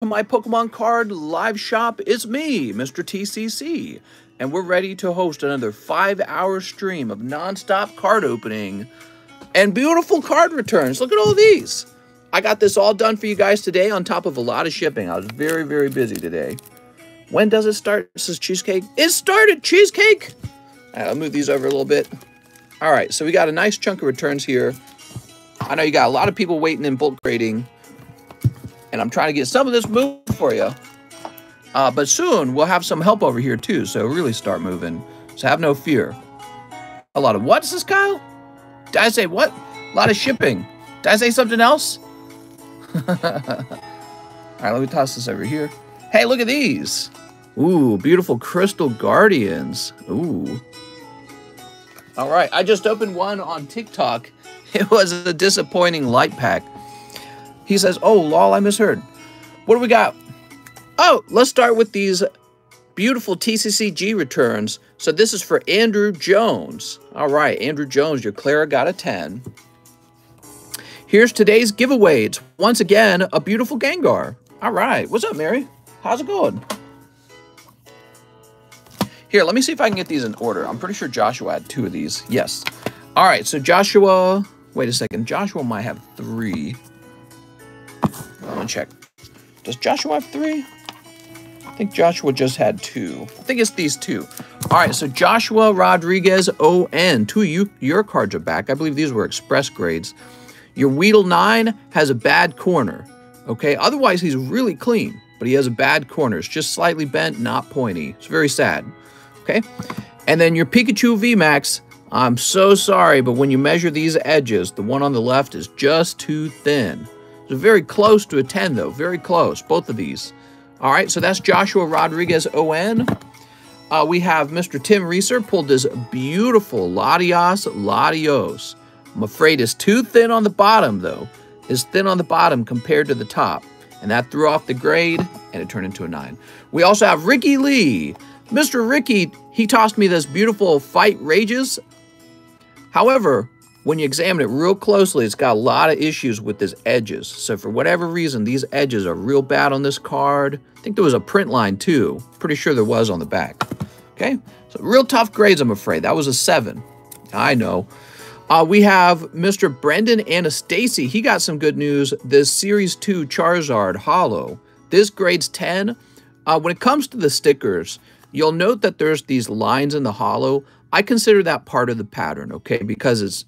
my Pokemon card live shop. It's me, Mr. TCC, and we're ready to host another 5-hour stream of non-stop card opening and beautiful card returns. Look at all of these. I got this all done for you guys today on top of a lot of shipping. I was very, very busy today. When does it start? This is Cheesecake. It started, Cheesecake! All right, I'll move these over a little bit. All right, so we got a nice chunk of returns here. I know you got a lot of people waiting in bulk grading, and I'm trying to get some of this moved for you. But soon, we'll have some help over here, too, so really start moving. So have no fear. A lot of what's this, Kyle? Did I say what? A lot of shipping. Did I say something else? All right, let me toss this over here. Hey, look at these. Ooh, beautiful Crystal Guardians. Ooh. All right, I just opened one on TikTok. It was a disappointing light pack. He says, oh, lol, I misheard. What do we got? Oh, let's start with these beautiful TCCG returns. So this is for Andrew Jones. All right, Andrew Jones, your Clara got a 10. Here's today's giveaway. It's once again a beautiful Gengar. All right, what's up, Mary? How's it going? Here, let me see if I can get these in order. I'm pretty sure Joshua had 2 of these. Yes. All right, so Joshua, wait a second. Joshua might have 3. I'm gonna check. Does Joshua have 3? I think Joshua just had 2. I think it's these 2. All right, so Joshua Rodriguez ON. 2 of your cards are back. I believe these were express grades. Your Weedle 9 has a bad corner. Okay, otherwise he's really clean, but he has a bad corner. It's just slightly bent, not pointy. It's very sad. Okay, and then your Pikachu VMAX. I'm so sorry, but when you measure these edges, the one on the left is just too thin. It's very close to a 10, though. Very close, both of these. All right, so that's Joshua Rodriguez ON. We have Mr. Tim Reeser pulled this beautiful Latios. I'm afraid it's too thin on the bottom, though. It's thin on the bottom compared to the top. And that threw off the grade, and it turned into a 9. We also have Ricky Lee. Mr. Ricky, he tossed me this beautiful Fight Rages. However, when you examine it real closely, it's got a lot of issues with its edges. So for whatever reason, these edges are real bad on this card. I think there was a print line too. Pretty sure there was on the back. Okay, so real tough grades, I'm afraid. That was a 7. I know. We have Mr. Brendan Anastasi. He got some good news. This Series 2 Charizard Holo. This grade's 10. When it comes to the stickers, you'll note that there's these lines in the holo. I consider that part of the pattern, okay? Because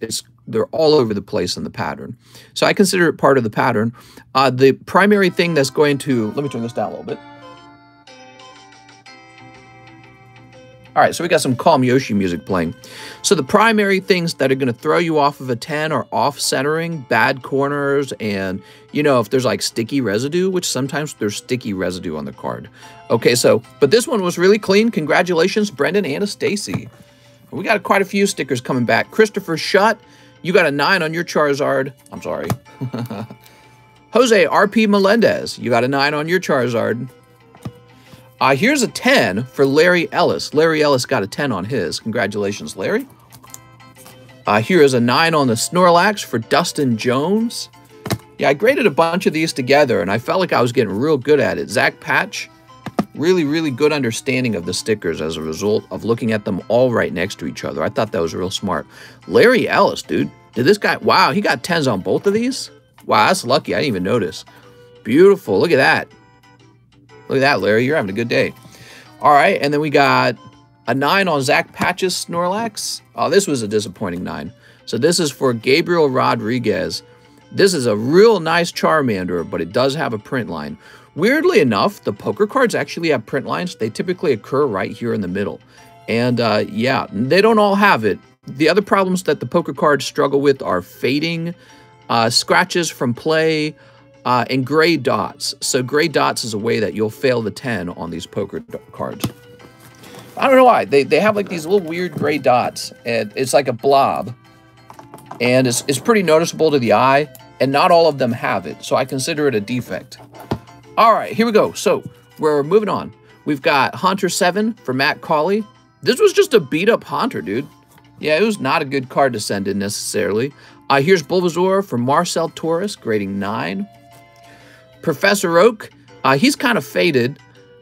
they're all over the place in the pattern. So I consider it part of the pattern. The primary thing that's going to... Let me turn this down a little bit. All right, so we got some Calm Yoshi music playing. So the primary things that are going to throw you off of a 10 are off-centering, bad corners, and, you know, if there's like sticky residue, which sometimes there's sticky residue on the card. Okay, so, but this one was really clean. Congratulations, Brendan Anastasi. We got quite a few stickers coming back. Christopher Shutt, you got a 9 on your Charizard. I'm sorry. Jose R.P. Melendez, you got a 9 on your Charizard. Here's a 10 for Larry Ellis. Larry Ellis got a 10 on his. Congratulations, Larry. Here is a 9 on the Snorlax for Dustin Jones. Yeah, I graded a bunch of these together, and I felt like I was getting real good at it. Zach Patch, really, really good understanding of the stickers as a result of looking at them all right next to each other. I thought that was real smart. Larry Ellis, dude. Did this guy... Wow, he got 10s on both of these? Wow, that's lucky. I didn't even notice. Beautiful. Look at that. Look at that, Larry. You're having a good day. All right, and then we got a 9 on Zach Patch's Snorlax. Oh, this was a disappointing 9. So this is for Gabriel Rodriguez. This is a real nice Charmander, but it does have a print line. Weirdly enough, the poker cards actually have print lines. They typically occur right here in the middle. And yeah, they don't all have it. The other problems that the poker cards struggle with are fading, scratches from play, and gray dots. So gray dots is a way that you'll fail the 10 on these poker cards. I don't know why. They have like these little weird gray dots, and it's like a blob. And it's pretty noticeable to the eye, and not all of them have it. So I consider it a defect. All right, here we go. So we're moving on. We've got Haunter 7 for Matt Cawley. This was just a beat-up Haunter, dude. Yeah, it was not a good card to send in necessarily. Here's Bulbasaur for Marcel Torres, grading 9. Professor Oak, He's kind of faded,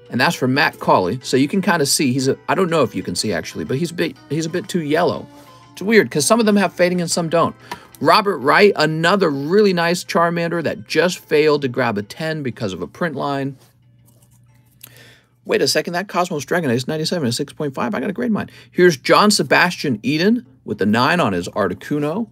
and that's from Matt Cauley. So you can kind of see I don't know if you can see actually, but he's a bit too yellow. It's weird because some of them have fading and some don't. Robert Wright, another really nice Charmander that just failed to grab a 10 because of a print line. Wait a second, that Cosmos Dragonite is 97 and 6.5. I got to grade mine. Here's John Sebastian Eden with the 9 on his Articuno.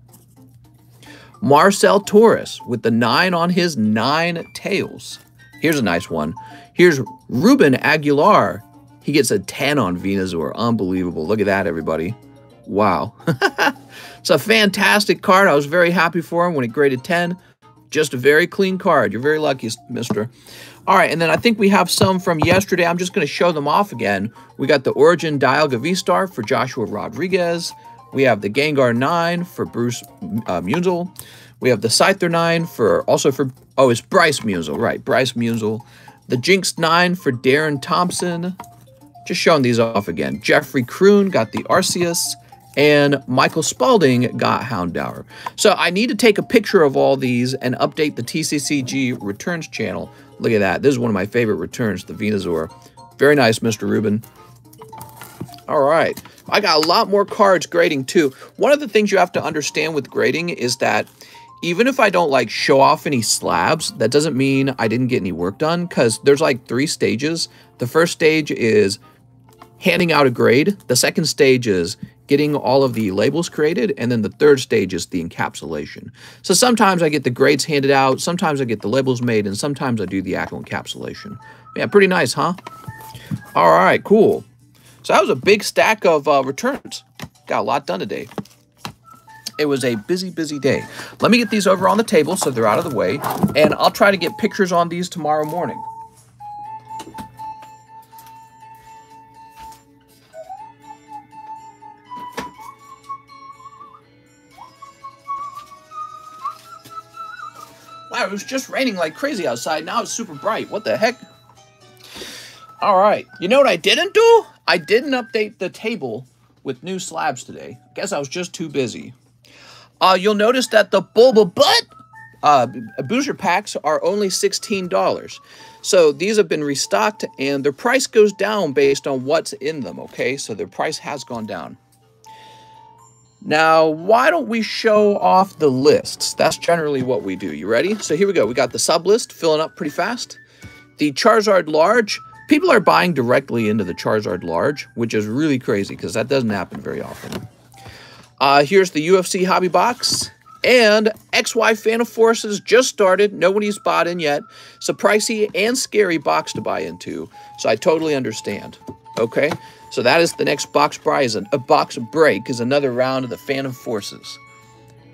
Marcel Torres with the 9 on his 9 Tails. Here's a nice one. Here's Ruben Aguilar. He gets a 10 on Venusaur. Unbelievable. Look at that, everybody. Wow. It's a fantastic card. I was very happy for him when it graded 10. Just a very clean card. You're very lucky, mister. All right, and then I think we have some from yesterday. I'm just going to show them off again. We got the Origin Dialga V-Star for Joshua Rodriguez. We have the Gengar 9 for Bruce Munzel. We have the Scyther 9 it's Bryce Munzel, right, Bryce Munzel. The Jinx 9 for Darren Thompson. Just showing these off again. Jeffrey Kroon got the Arceus, and Michael Spalding got Houndour. So I need to take a picture of all these and update the TCCG returns channel. Look at that. This is one of my favorite returns, the Venusaur. Very nice, Mr. Rubin. All right. I got a lot more cards grading too. One of the things you have to understand with grading is that even if I don't like show off any slabs, that doesn't mean I didn't get any work done, because there's like 3 stages. The first stage is handing out a grade. The second stage is getting all of the labels created, and then the third stage is the encapsulation. So sometimes I get the grades handed out, sometimes I get the labels made, and sometimes I do the actual encapsulation. Yeah, pretty nice, huh? All right, cool. So that was a big stack of returns. Got a lot done today. It was a busy, busy day. Let me get these over on the table so they're out of the way, and I'll try to get pictures on these tomorrow morning. Wow, it was just raining like crazy outside. Now it's super bright. What the heck? All right. You know what I didn't do? I didn't update the table with new slabs today. Guess I was just too busy. You'll notice that the Bulba Butt booster packs are only $16. So these have been restocked, and their price goes down based on what's in them, okay? So their price has gone down. Now, why don't we show off the lists? That's generally what we do. You ready? So here we go. We got the sub list filling up pretty fast. The Charizard Large. People are buying directly into the Charizard Large, which is really crazy because that doesn't happen very often. Here's the UFC Hobby Box. And XY Phantom Forces just started. Nobody's bought in yet. It's a pricey and scary box to buy into. So I totally understand. Okay? So that is the next box prize. A box break is another round of the Phantom Forces.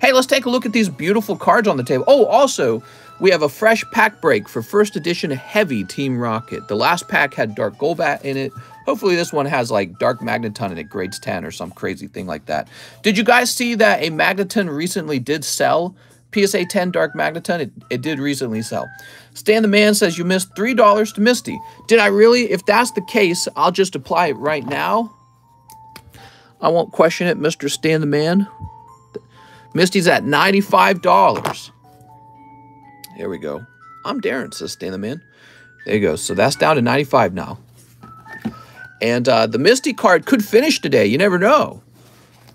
Hey, let's take a look at these beautiful cards on the table. Oh, also, we have a fresh pack break for first edition Heavy Team Rocket. The last pack had Dark Golbat in it. Hopefully this one has like Dark Magneton and it grades 10 or some crazy thing like that. Did you guys see that a Magneton recently did sell? PSA 10 Dark Magneton, it did recently sell. Stan the Man says you missed $3 to Misty. Did I really? If that's the case, I'll just apply it right now. I won't question it, Mr. Stan the Man. Misty's at $95. Here we go. I'm Darren, says Stan the Man. There you go. So that's down to 95 now. And the Misty card could finish today. You never know.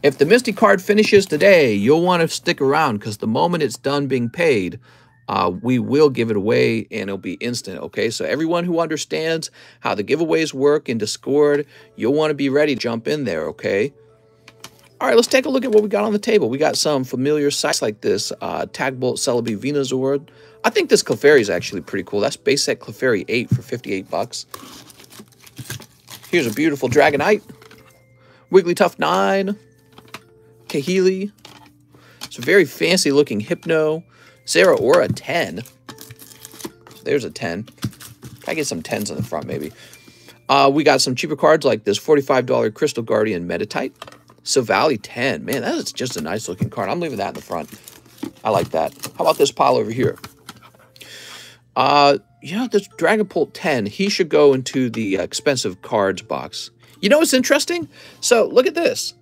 If the Misty card finishes today, you'll want to stick around because the moment it's done being paid, we will give it away and it'll be instant, okay? So everyone who understands how the giveaways work in Discord, you'll want to be ready to jump in there, okay? All right, let's take a look at what we got on the table. We got some familiar sites like this, Tagbolt Celebi Venusaur. I think this Clefairy is actually pretty cool. That's base set Clefairy 8 for 58 bucks. Here's a beautiful Dragonite. Wigglytuff 9. Kahili. It's a very fancy looking Hypno. Zeraora 10. There's a 10. I get some 10s in the front maybe. We got some cheaper cards like this $45 Crystal Guardian Meditite. Silvally 10. Man, that is just a nice looking card. I'm leaving that in the front. I like that. How about this pile over here? Yeah, this Dragapult 10. He should go into the expensive cards box. You know what's interesting? So look at this.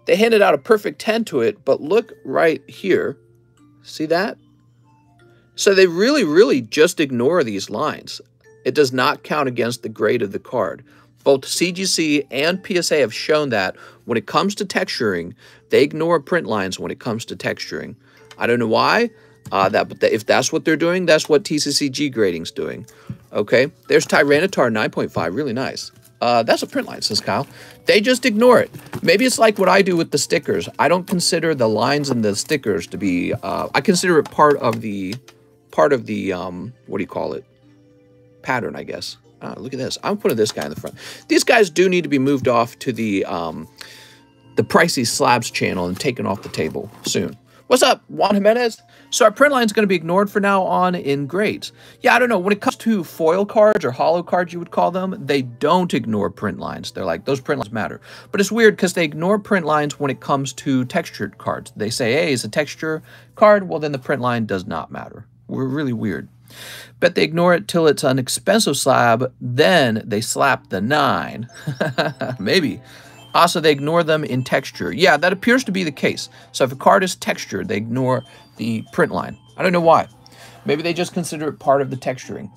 They handed out a perfect 10 to it, but look right here. See that? So they really, really just ignore these lines. It does not count against the grade of the card. Both CGC and PSA have shown that when it comes to texturing, they ignore print lines when it comes to texturing. I don't know why. But if that's what they're doing, that's what TCCG grading's doing. Okay, there's Tyranitar 9.5, really nice. That's a print line, says Kyle. They just ignore it. Maybe it's like what I do with the stickers. I don't consider the lines in the stickers to be. I consider it part of the what do you call it? Pattern, I guess. Look at this. I'm putting this guy in the front. These guys do need to be moved off to the Pricey Slabs channel and taken off the table soon. What's up, Juan Jimenez? So our print line is going to be ignored for now on in grades. Yeah, I don't know. When it comes to foil cards or hollow cards, you would call them, they don't ignore print lines. They're like, those print lines matter. But it's weird because they ignore print lines when it comes to textured cards. They say, hey, it's a texture card. Well, then the print line does not matter. We're really weird. Bet they ignore it till it's an expensive slab. Then they slap the 9. Maybe. Also, they ignore them in texture. Yeah, that appears to be the case. So if a card is textured, they ignore the print line. I don't know why. Maybe they just consider it part of the texturing.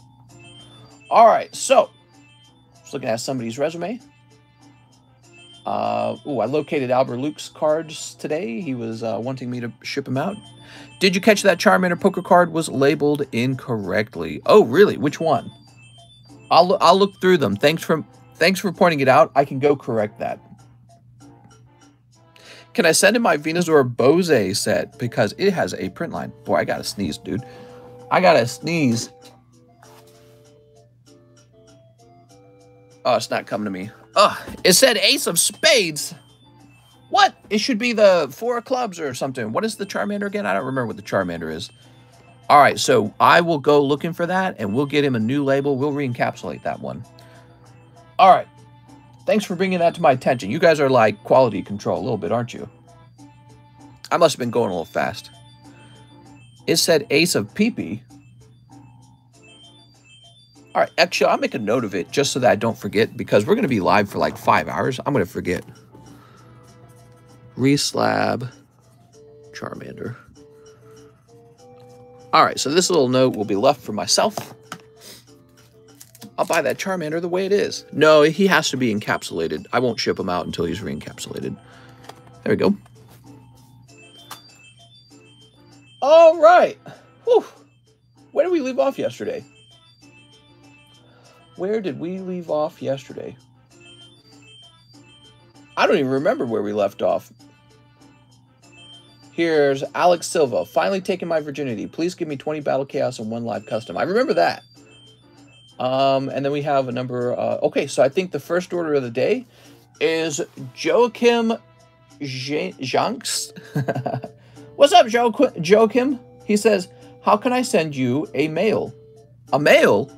All right, so just looking at somebody's resume. I located Albert Luke's cards today. He was wanting me to ship him out. Did you catch that Charmander poker card was labeled incorrectly? Oh, really? Which one? I'll look through them. Thanks for pointing it out. I can go correct that. Can I send him my Venusaur Bose set because it has a print line? Boy, I gotta sneeze, dude. I gotta sneeze. Oh, it's not coming to me. Oh, it said Ace of Spades. What? It should be the 4 of clubs or something. What is the Charmander again? I don't remember what the Charmander is. All right, so I will go looking for that, and we'll get him a new label. We'll re-encapsulate that one. All right. Thanks for bringing that to my attention. You guys are like quality control a little bit, aren't you? I must have been going a little fast. It said Ace of Peepee. All right, actually, I'll make a note of it just so that I don't forget because we're going to be live for like 5 hours. I'm going to forget. Reslab Charmander. All right, so this little note will be left for myself. I'll buy that Charmander the way it is. No, he has to be encapsulated. I won't ship him out until he's re-encapsulated. There we go. All right. Whew. Where did we leave off yesterday? Where did we leave off yesterday? I don't even remember where we left off. Here's Alex Silva. Finally taking my virginity. Please give me 20 Battle Chaos and 1 Live Custom. I remember that. And then we have a number. Okay, so I think the first order of the day is Joachim Janks. What's up, Joachim? He says, how can I send you a mail? A mail?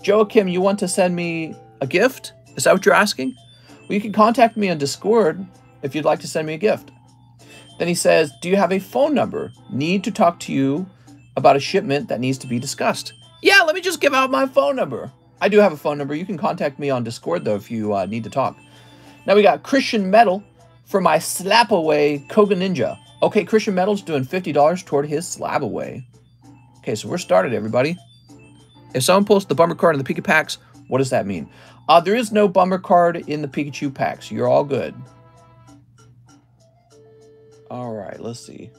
Joachim, you want to send me a gift? Is that what you're asking? Well, you can contact me on Discord if you'd like to send me a gift. Then he says, do you have a phone number? Need to talk to you about a shipment that needs to be discussed. Yeah, let me just give out my phone number. I do have a phone number. You can contact me on Discord, though, if you need to talk. Now we got Christian Metal for my Slap Away Koga Ninja. Okay, Christian Metal's doing $50 toward his Slab Away. Okay, so we're started, everybody. If someone pulls the bummer card in the Pika packs, what does that mean? There is no bummer card in the Pikachu packs. You're all good. All right, let's see.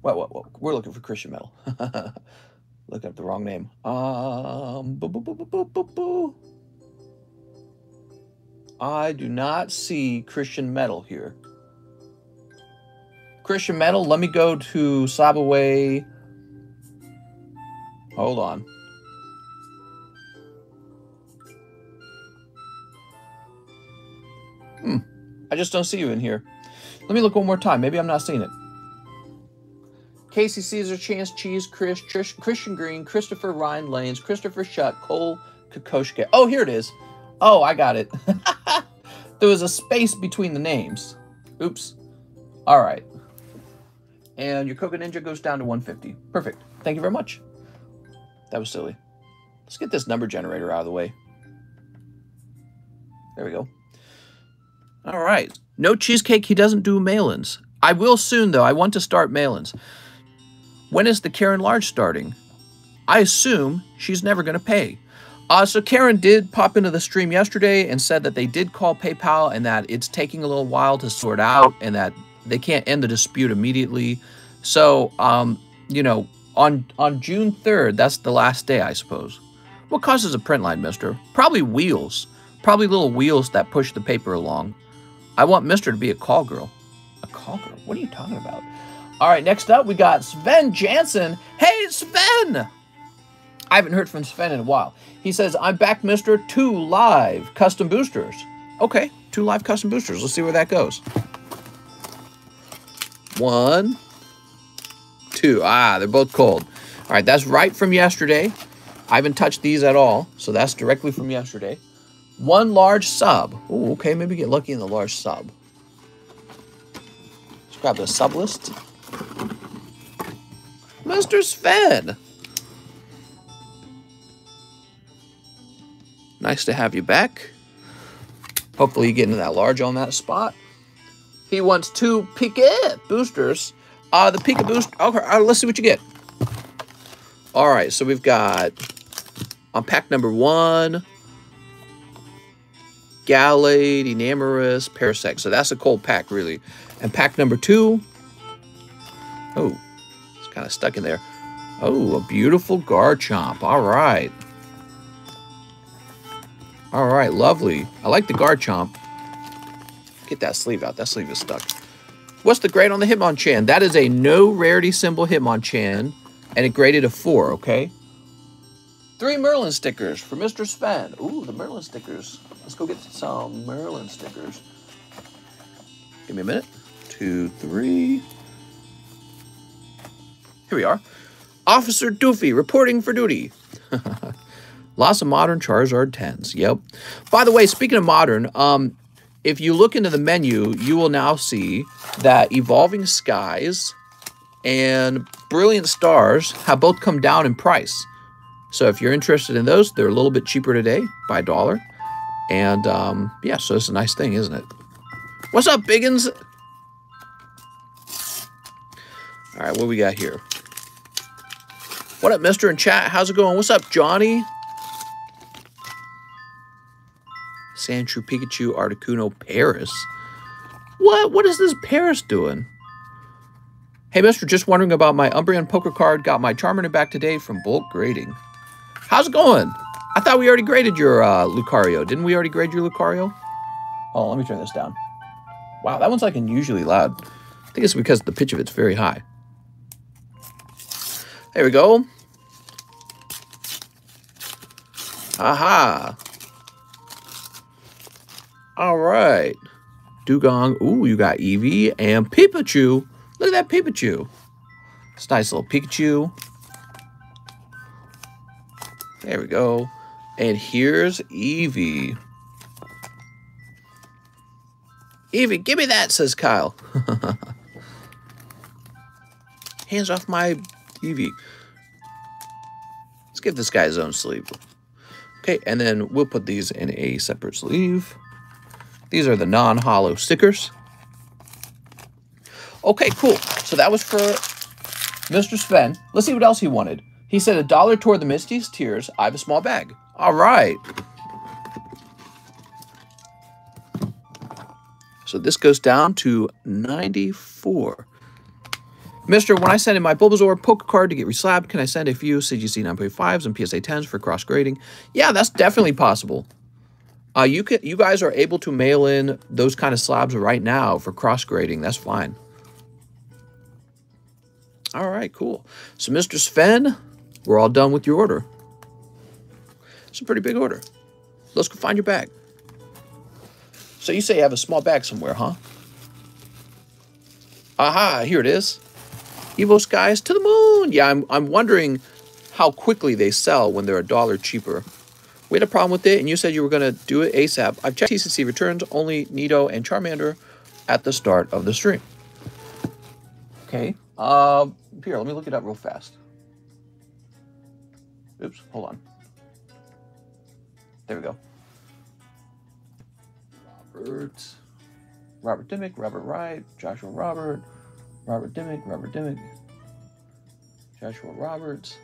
What? We're looking for Christian Metal. Looking up the wrong name. I do not see Christian Metal here. Christian Metal, let me go to Slab Away. Hold on. I just don't see you in here. Let me look one more time. Maybe I'm not seeing it. Casey Caesar, Chance Cheese, Christian Green, Christopher Ryan Lanes, Christopher Shutt, Cole Kokoschka. Oh, here it is. Oh, I got it. There was a space between the names. Oops. All right. And your Koga Ninja goes down to 150. Perfect. Thank you very much. That was silly. Let's get this number generator out of the way. There we go. All right. No cheesecake. He doesn't do mail-ins. I will soon, though. I want to start mail-ins. When is the Karen Large starting? I assume she's never going to pay. So Karen did pop into the stream yesterday and said that they did call PayPal and that it's taking a little while to sort out and that they can't end the dispute immediately. So, you know, on June 3rd, that's the last day, I suppose. What causes a print line, mister? Probably wheels. Probably little wheels that push the paper along. I want mister to be a call girl. A call girl? What are you talking about? All right, next up, we got Sven Jansen. Hey, Sven! I haven't heard from Sven in a while. He says, I'm back, mister. 2 live custom boosters. Okay, 2 live custom boosters. Let's see where that goes. 1, 2. Ah, they're both cold. All right, that's right from yesterday. I haven't touched these at all, so that's directly from yesterday. 1 large sub. Oh, okay, maybe get lucky in the large sub. Let's grab the sub list. Mr. Sven. Nice to have you back. Hopefully you get into that large on that spot. He wants 2 Pika boosters. The Pika booster. Okay, let's see what you get. All right, so we've got on pack number 1, Gallade, Enamorous, Parasect. So that's a cold pack, really. And pack number 2. Oh, it's kind of stuck in there. Oh, a beautiful Garchomp. All right. All right, lovely. I like the Garchomp. Get that sleeve out. That sleeve is stuck. What's the grade on the Hitmonchan? That is a no rarity symbol Hitmonchan, and it graded a 4, okay? 3 Merlin stickers for Mr. Sven. Ooh, the Merlin stickers. Let's go get some Merlin stickers. Give me a minute. 2, 3. Here we are. Officer Doofy reporting for duty. Lots of modern Charizard 10s. Yep. By the way, speaking of modern, if you look into the menu, you will now see that Evolving Skies and Brilliant Stars have both come down in price. So if you're interested in those, they're a little bit cheaper today by $1. And yeah, so it's a nice thing, isn't it? What's up, Biggins? All right, what we got here? What up, mister in chat? How's it going? What's up, Johnny? Sandshrew, Pikachu, Articuno, Paris. What is this Paris doing? Hey, mister, just wondering about my Umbreon poker card. Got my Charmander back today from bulk grading. How's it going? I thought we already graded your Lucario. Didn't we already grade your Lucario? Oh, let me turn this down. Wow, that one's like unusually loud. I think it's because the pitch of it's very high. There we go. Aha. All right. Dugong. Ooh, you got Eevee and Pikachu. Look at that Pikachu. It's a nice little Pikachu. There we go. And here's Eevee. Eevee, give me that, says Kyle. Hands off my Eevee. Let's give this guy his own sleeve. Okay, and then we'll put these in a separate sleeve. These are the non-hollow stickers. Okay, cool. So that was for Mr. Sven. Let's see what else he wanted. He said $1 toward the Misty's Tears. I have a small bag. All right. So this goes down to 94. Mister, when I send in my Bulbasaur poker card to get reslabbed, can I send a few CGC 9.5s and PSA 10s for cross-grading? Yeah, that's definitely possible. You guys are able to mail in those kind of slabs right now for cross-grading. That's fine. All right, cool. So, Mr. Sven, we're all done with your order. It's a pretty big order. Let's go find your bag. So you say you have a small bag somewhere, huh? Aha, here it is. Evo Skies to the moon. Yeah, I'm wondering how quickly they sell when they're $1 cheaper. We had a problem with it, and you said you were going to do it ASAP. I've checked TCC returns, only Nido and Charmander at the start of the stream. Okay. Here, let me look it up real fast. Oops, hold on. There we go. Robert Dimmick, Robert Wright, Joshua Robert, Robert Dimmick, Joshua Roberts,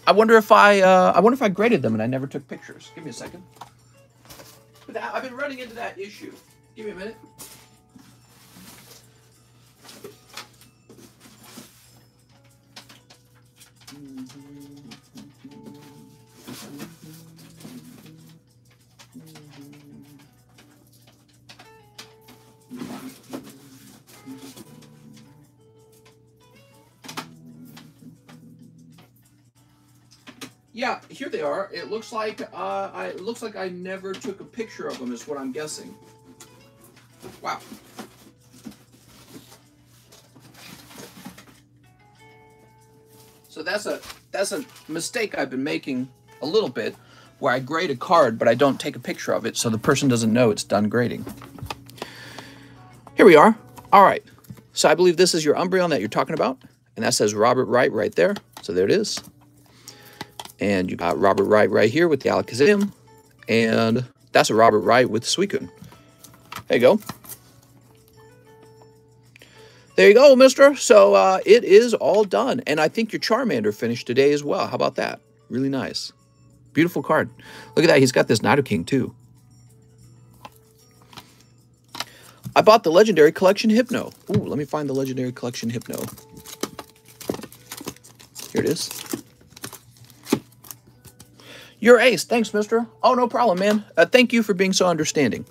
I wonder if I graded them and I never took pictures. Give me a second. I've been running into that issue. Give me a minute. Yeah, here they are. It looks like I never took a picture of them, is what I'm guessing. Wow. So that's a mistake I've been making a little bit, where I grade a card, but I don't take a picture of it, so the person doesn't know it's done grading. Here we are. All right. So I believe this is your Umbreon that you're talking about, and that says Robert Wright right there. So there it is. And you got Robert Wright right here with the Alakazam, and that's a Robert Wright with Suicune. There you go. There you go, mister. So it is all done. And I think your Charmander finished today as well. How about that? Really nice. Beautiful card. Look at that. He's got this Nidoking too. I bought the Legendary Collection Hypno. Ooh, let me find the Legendary Collection Hypno. Here it is. You're ace. Thanks, mister. Oh, no problem, man. Thank you for being so understanding.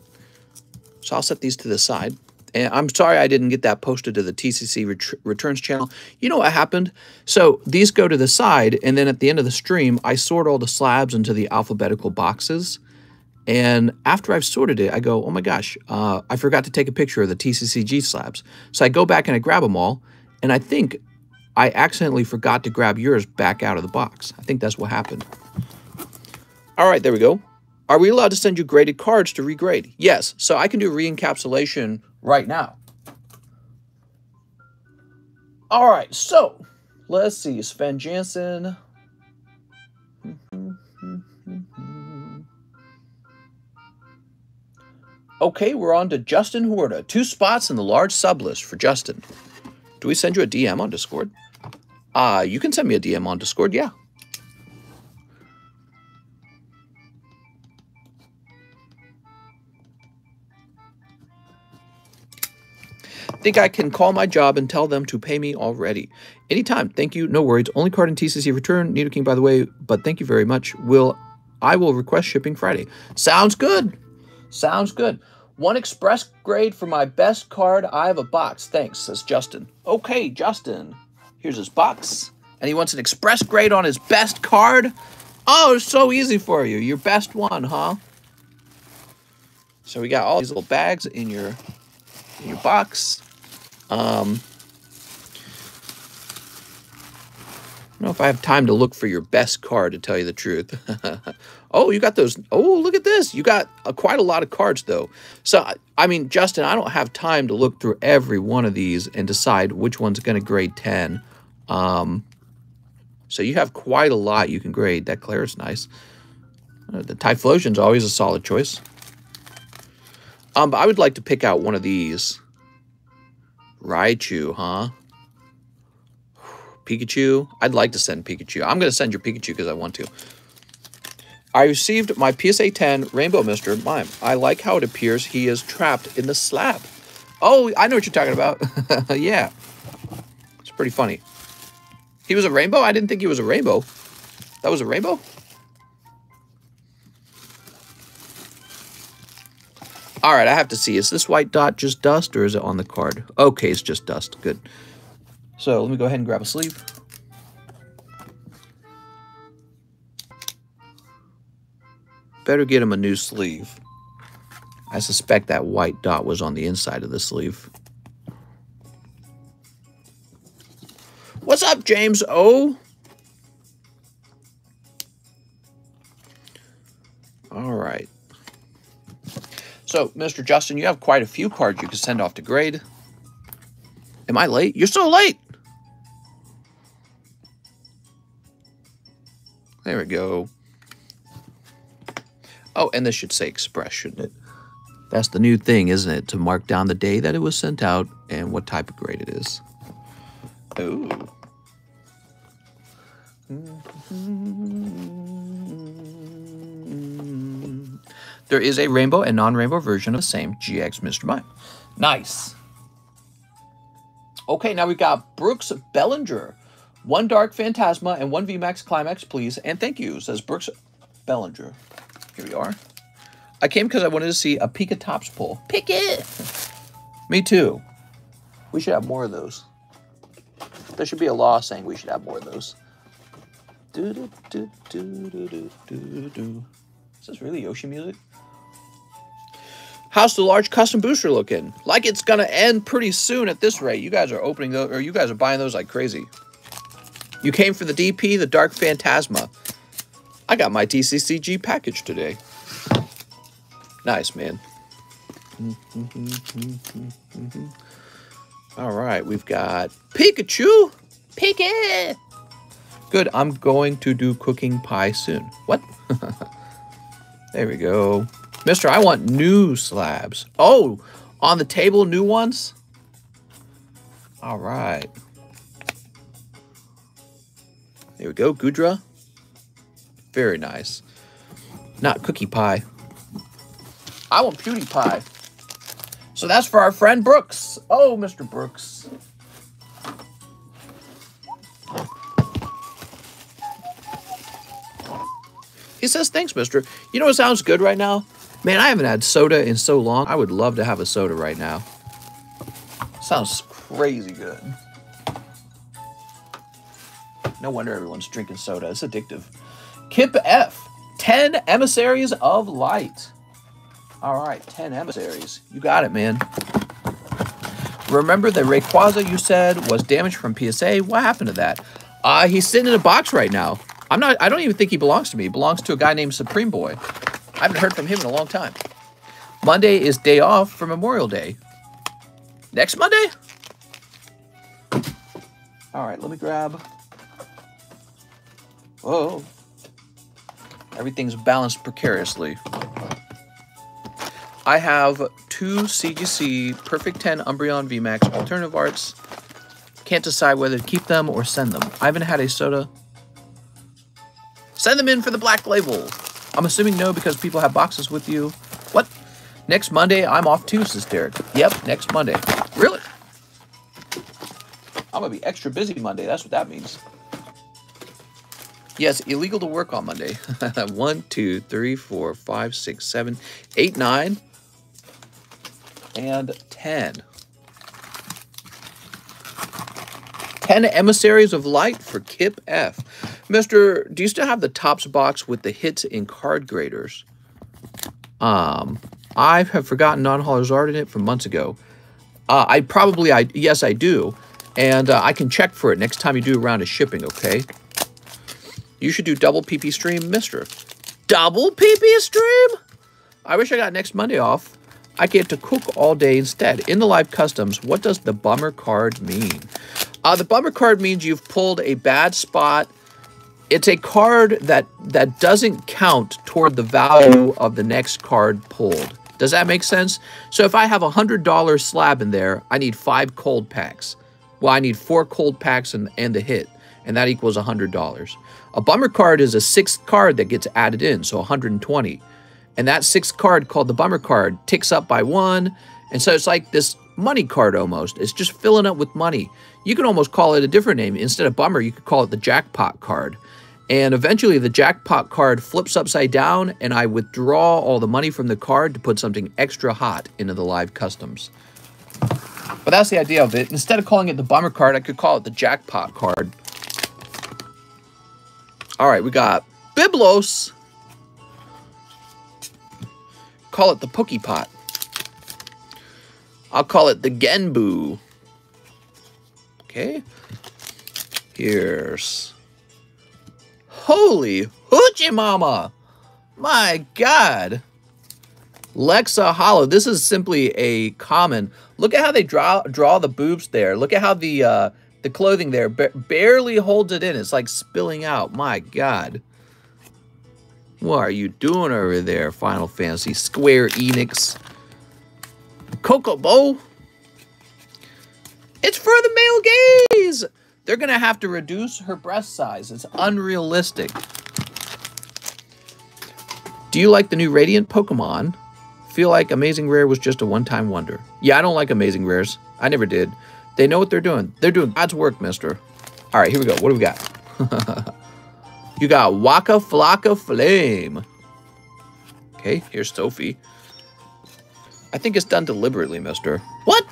So I'll set these to the side. And I'm sorry I didn't get that posted to the TCC Returns channel. You know what happened? So these go to the side, and then at the end of the stream, I sort all the slabs into the alphabetical boxes. And after I've sorted it, I go, oh my gosh, I forgot to take a picture of the TCCG slabs. So I go back and I grab them all, and I think I accidentally forgot to grab yours back out of the box. I think that's what happened. All right, there we go. Are we allowed to send you graded cards to regrade? Yes, so I can do re-encapsulation right now. All right, so let's see. Sven Jansen. Okay, we're on to Justin Huerta. 2 spots in the large sub list for Justin. Do we send you a DM on Discord? You can send me a DM on Discord, yeah. Think I can call my job and tell them to pay me already. Anytime. Thank you. No worries. Only card in TCC return. Nidoking, by the way, but thank you very much. I will request shipping Friday. Sounds good. Sounds good. 1 express grade for my best card. I have a box. Thanks, says Justin. Okay, Justin. Here's his box. And he wants an express grade on his best card. Oh, it's so easy for you. Your best one, huh? So we got all these little bags in your box. I don't know if I have time to look for your best card, to tell you the truth. Oh, you got those. Oh, look at this. You got quite a lot of cards, though. So, I mean, Justin, I don't have time to look through every one of these and decide which one's going to grade 10. So you have quite a lot you can grade. That Claire's nice. The Typhlosion's always a solid choice. But I would like to pick out one of these. Raichu, huh? Pikachu. I'd like to send Pikachu. I'm going to send your Pikachu because I want to. I received my PSA 10 Rainbow Mister Mime. I like how it appears he is trapped in the slab. Oh, I know what you're talking about. Yeah. It's pretty funny. He was a rainbow? I didn't think he was a rainbow. That was a rainbow? All right, I have to see. Is this white dot just dust or is it on the card? Okay, it's just dust. Good. So let me go ahead and grab a sleeve. Better get him a new sleeve. I suspect that white dot was on the inside of the sleeve. What's up, James O? All right. So, Mr. Justin, you have quite a few cards you can send off to grade. Am I late? You're so late! There we go. Oh, and this should say Express, shouldn't it? That's the new thing, isn't it? To mark down the day that it was sent out and what type of grade it is. Ooh. There is a rainbow and non-rainbow version of the same GX Mr. Mime. Nice. Okay, now we got Brooks Bellinger. 1 Dark Phantasma and 1 VMAX Climax, please. And thank you, says Brooks Bellinger. Here we are. I came because I wanted to see a Pika Tops pull. Pick it! Me too. We should have more of those. There should be a law saying we should have more of those. Is this really Yoshi music? How's the large custom booster looking? Like it's gonna end pretty soon at this rate. You guys are opening those, or you guys are buying those like crazy. You came for the DP, the Dark Phantasma. I got my TCCG package today. Nice, man. All right, we've got Pikachu. Pika! Good, I'm going to do cooking pie soon. What? There we go. Mister, I want new slabs. Oh, on the table, new ones? All right. There we go, Gudra. Very nice. Not cookie pie. I want PewDiePie. So that's for our friend Brooks. Oh, Mr. Brooks. He says, thanks, mister. You know what sounds good right now? Man, I haven't had soda in so long. I would love to have a soda right now. Sounds crazy good. No wonder everyone's drinking soda. It's addictive. Kip F. 10 Emissaries of Light. All right, 10 Emissaries. You got it, man. Remember the Rayquaza you said was damaged from PSA? What happened to that? He's sitting in a box right now. I don't even think he belongs to me. He belongs to a guy named Supreme Boy. I haven't heard from him in a long time. Monday is day off for Memorial Day. Next Monday? All right, let me grab. Whoa. Everything's balanced precariously. I have 2 CGC Perfect 10 Umbreon VMAX alternative arts. Can't decide whether to keep them or send them. I haven't had a soda. Send them in for the black label. I'm assuming no because people have boxes with you. What? Next Monday, I'm off too, says Derek. Yep, next Monday. Really? I'm going to be extra busy Monday. That's what that means. Yes, illegal to work on Monday. 1, 2, 3, 4, 5, 6, 7, 8, 9, and 10. 10 Emissaries of Light for Kip F. Mister, do you still have the Topps box with the hits in card graders? I have forgotten non-hauler's art in it from months ago. Yes, I do. And I can check for it next time you do a round of shipping, okay? You should do double PP stream, mister. Double PP stream? I wish I got next Monday off. I get to cook all day instead. In the live customs, what does the bummer card mean? The bummer card means you've pulled a bad spot. It's a card that doesn't count toward the value of the next card pulled. Does that make sense? So if I have a $100 slab in there, I need 5 cold packs. Well, I need 4 cold packs and the hit, and that equals $100. A bummer card is a 6th card that gets added in, so 120. And that 6th card called the bummer card ticks up by 1, and so it's like this money card almost. It's just filling up with money. You can almost call it a different name. Instead of bummer, you could call it the jackpot card. And eventually the jackpot card flips upside down and I withdraw all the money from the card to put something extra hot into the live customs. But that's the idea of it. Instead of calling it the bummer card, I could call it the jackpot card. All right, we got Biblos. Call it the Pokepot. I'll call it the Genbu. Okay. Here's... Holy hoochie mama! My God! Lexa Hollow. This is simply a common. Look at how they draw the boobs there. Look at how the clothing there barely holds it in. It's like spilling out. My God! What are you doing over there, Final Fantasy? Square Enix. Kokobo. It's for the male gaze. They're going to have to reduce her breast size. It's unrealistic. Do you like the new Radiant Pokemon? Feel like Amazing Rare was just a one-time wonder. Yeah, I don't like Amazing Rares. I never did. They know what they're doing. They're doing God's work, mister. All right, here we go. What do we got? You got Waka Flocka Flame. Okay, here's Sophie. I think it's done deliberately, mister. What?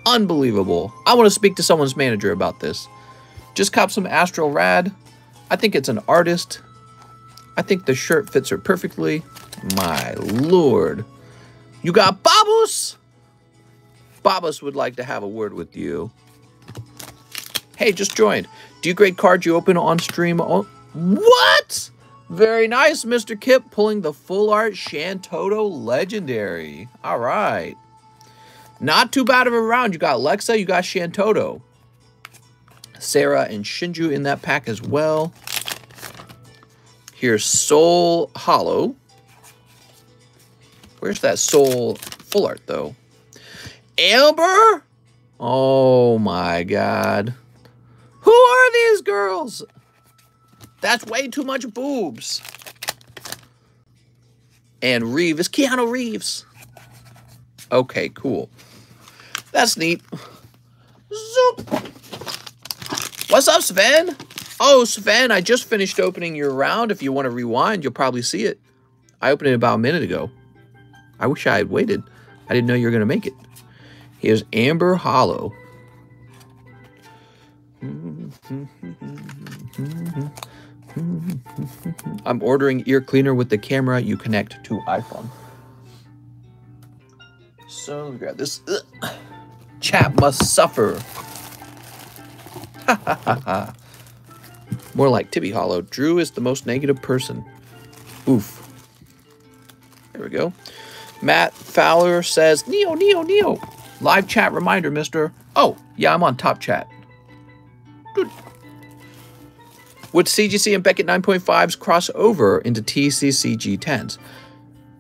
Unbelievable. I want to speak to someone's manager about this. Just cop some Astral Rad. I think it's an artist. I think the shirt fits her perfectly. My lord. You got Babus? Babus would like to have a word with you. Hey, just joined. Do you grade cards you open on stream? Oh, what? Very nice, Mr. Kip, pulling the full art Shantoto Legendary. All right. Not too bad of a round. You got Lexa, you got Shantoto. Sarah and Shinju in that pack as well. Here's Soul Hollow. Where's that Soul full art, though? Amber? Oh, my God. Who are these girls? That's way too much boobs. And Reeves. Keanu Reeves. Okay, cool. That's neat. Zoop. What's up, Sven? Oh, Sven, I just finished opening your round. If you want to rewind, you'll probably see it. I opened it about a minute ago. I wish I had waited. I didn't know you were going to make it. Here's Amber Hollow. I'm ordering ear cleaner with the camera you connect to iPhone. So let me grab this. Ugh. Chap must suffer. More like Tibby Hollow. Drew is the most negative person. Oof. There we go. Matt Fowler says, Neo, Neo, Neo. Live chat reminder, mister. Oh, yeah, I'm on top chat. Good. Would CGC and Beckett 9.5s cross over into TCCG 10s?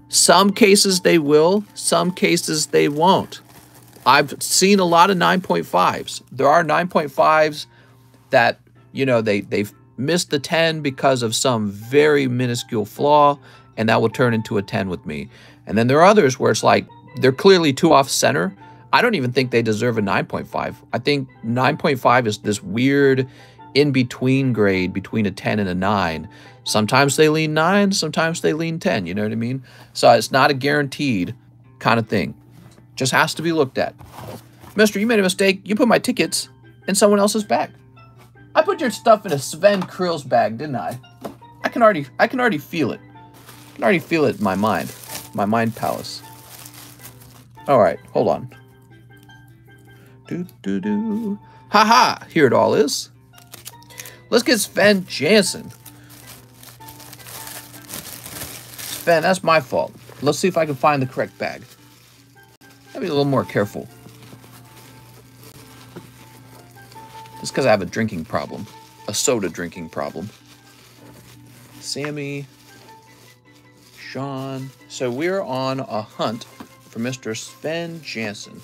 Some cases they will, some cases they won't. I've seen a lot of 9.5s. There are 9.5s that, you know, they've missed the 10 because of some very minuscule flaw, and that will turn into a 10 with me. And then there are others where it's like, they're clearly too off center. I don't even think they deserve a 9.5. I think 9.5 is this weird in-between grade between a 10 and a 9. Sometimes they lean 9, sometimes they lean 10, you know what I mean? So it's not a guaranteed kind of thing. Just has to be looked at. Mister, you made a mistake. You put my tickets in someone else's bag. I put your stuff in a Sven Krill's bag, didn't I? I can already feel it. I can already feel it in my mind palace. All right, hold on. Ha-ha, here it all is. Let's get Sven Jansen. Sven, that's my fault. Let's see if I can find the correct bag. Gotta be a little more careful. It's because I have a drinking problem. A soda drinking problem. Sammy. Sean. So we're on a hunt for Mr. Sven Jansen.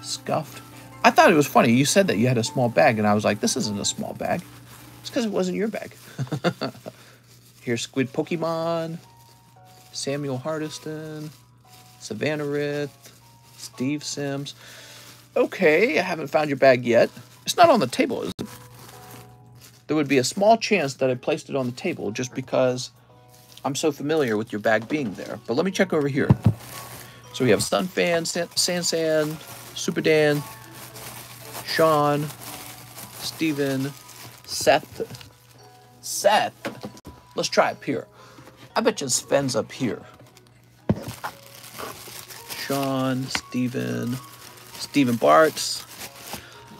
Scuffed. I thought it was funny. You said that you had a small bag, and I was like, this isn't a small bag. It's because it wasn't your bag. Here's Squid Pokemon. Samuel Hardiston. Savannah Rith. Steve Sims. Okay, I haven't found your bag yet. It's not on the table, is it? There would be a small chance that I placed it on the table just because I'm so familiar with your bag being there. But let me check over here. So we have Sunfan, Sansan, Super Dan, Sean, Steven, Seth. Let's try up here. I bet you Sven's up here. Sean, Steven Bartz.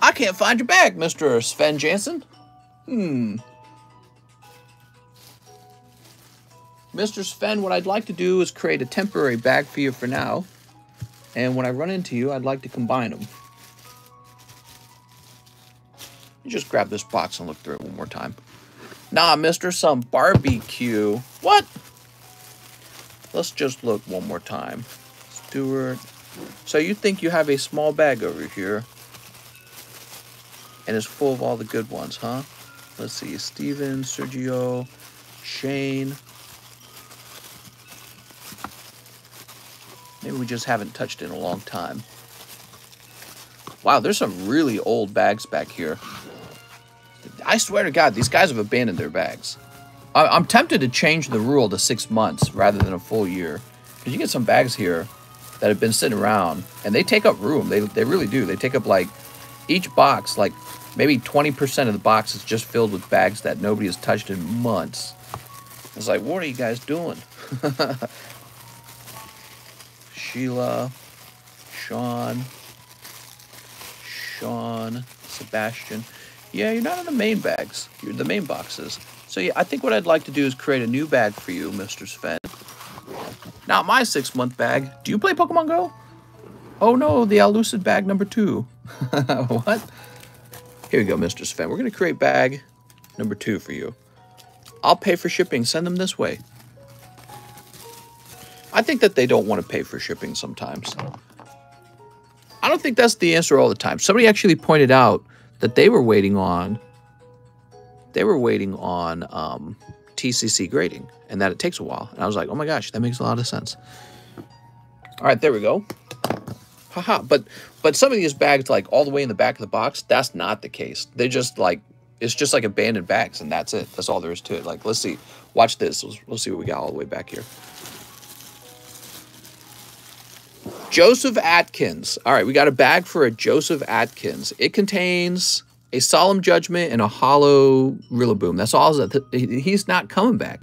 I can't find your bag, Mr. Sven Jansen. Mr. Sven, what I'd like to do is create a temporary bag for you for now. And when I run into you, I'd like to combine them. You just grab this box and look through it one more time. Nah, mister, some barbecue. What? Let's just look one more time. Stewart. So you think you have a small bag over here. And it's full of all the good ones, huh? Let's see. Steven, Sergio, Shane. Maybe we just haven't touched it in a long time. Wow, there's some really old bags back here. I swear to God, these guys have abandoned their bags. I'm tempted to change the rule to 6 months rather than a full year. Because you get some bags here that have been sitting around, and they take up room. They really do. They take up, like, each box, like, maybe 20% of the box is just filled with bags that nobody has touched in months. It's like, what are you guys doing? Sheila, Sean, Sebastian. Yeah, you're not in the main bags. You're in the main boxes. So yeah, I think what I'd like to do is create a new bag for you, Mr. Sven. Not my 6-month bag. Do you play Pokemon Go? Oh no, the Elucid bag number 2. What? Here you go, Mr. Sven. We're going to create bag number 2 for you. I'll pay for shipping. Send them this way. I think that they don't want to pay for shipping sometimes. I don't think that's the answer all the time. Somebody actually pointed out that they were waiting on TCC grading, and that it takes a while. And I was like, oh my gosh, that makes a lot of sense. All right, there we go. Haha, but some of these bags, like all the way in the back of the box, that's not the case. They just like, it's just like abandoned bags, and that's it. That's all there is to it. Like, let's see. Watch this. We'll see what we got all the way back here. Joseph Atkins. All right, we got a bag for a Joseph Atkins. It contains a solemn judgment and a hollow Rillaboom. That's all. He's not coming back.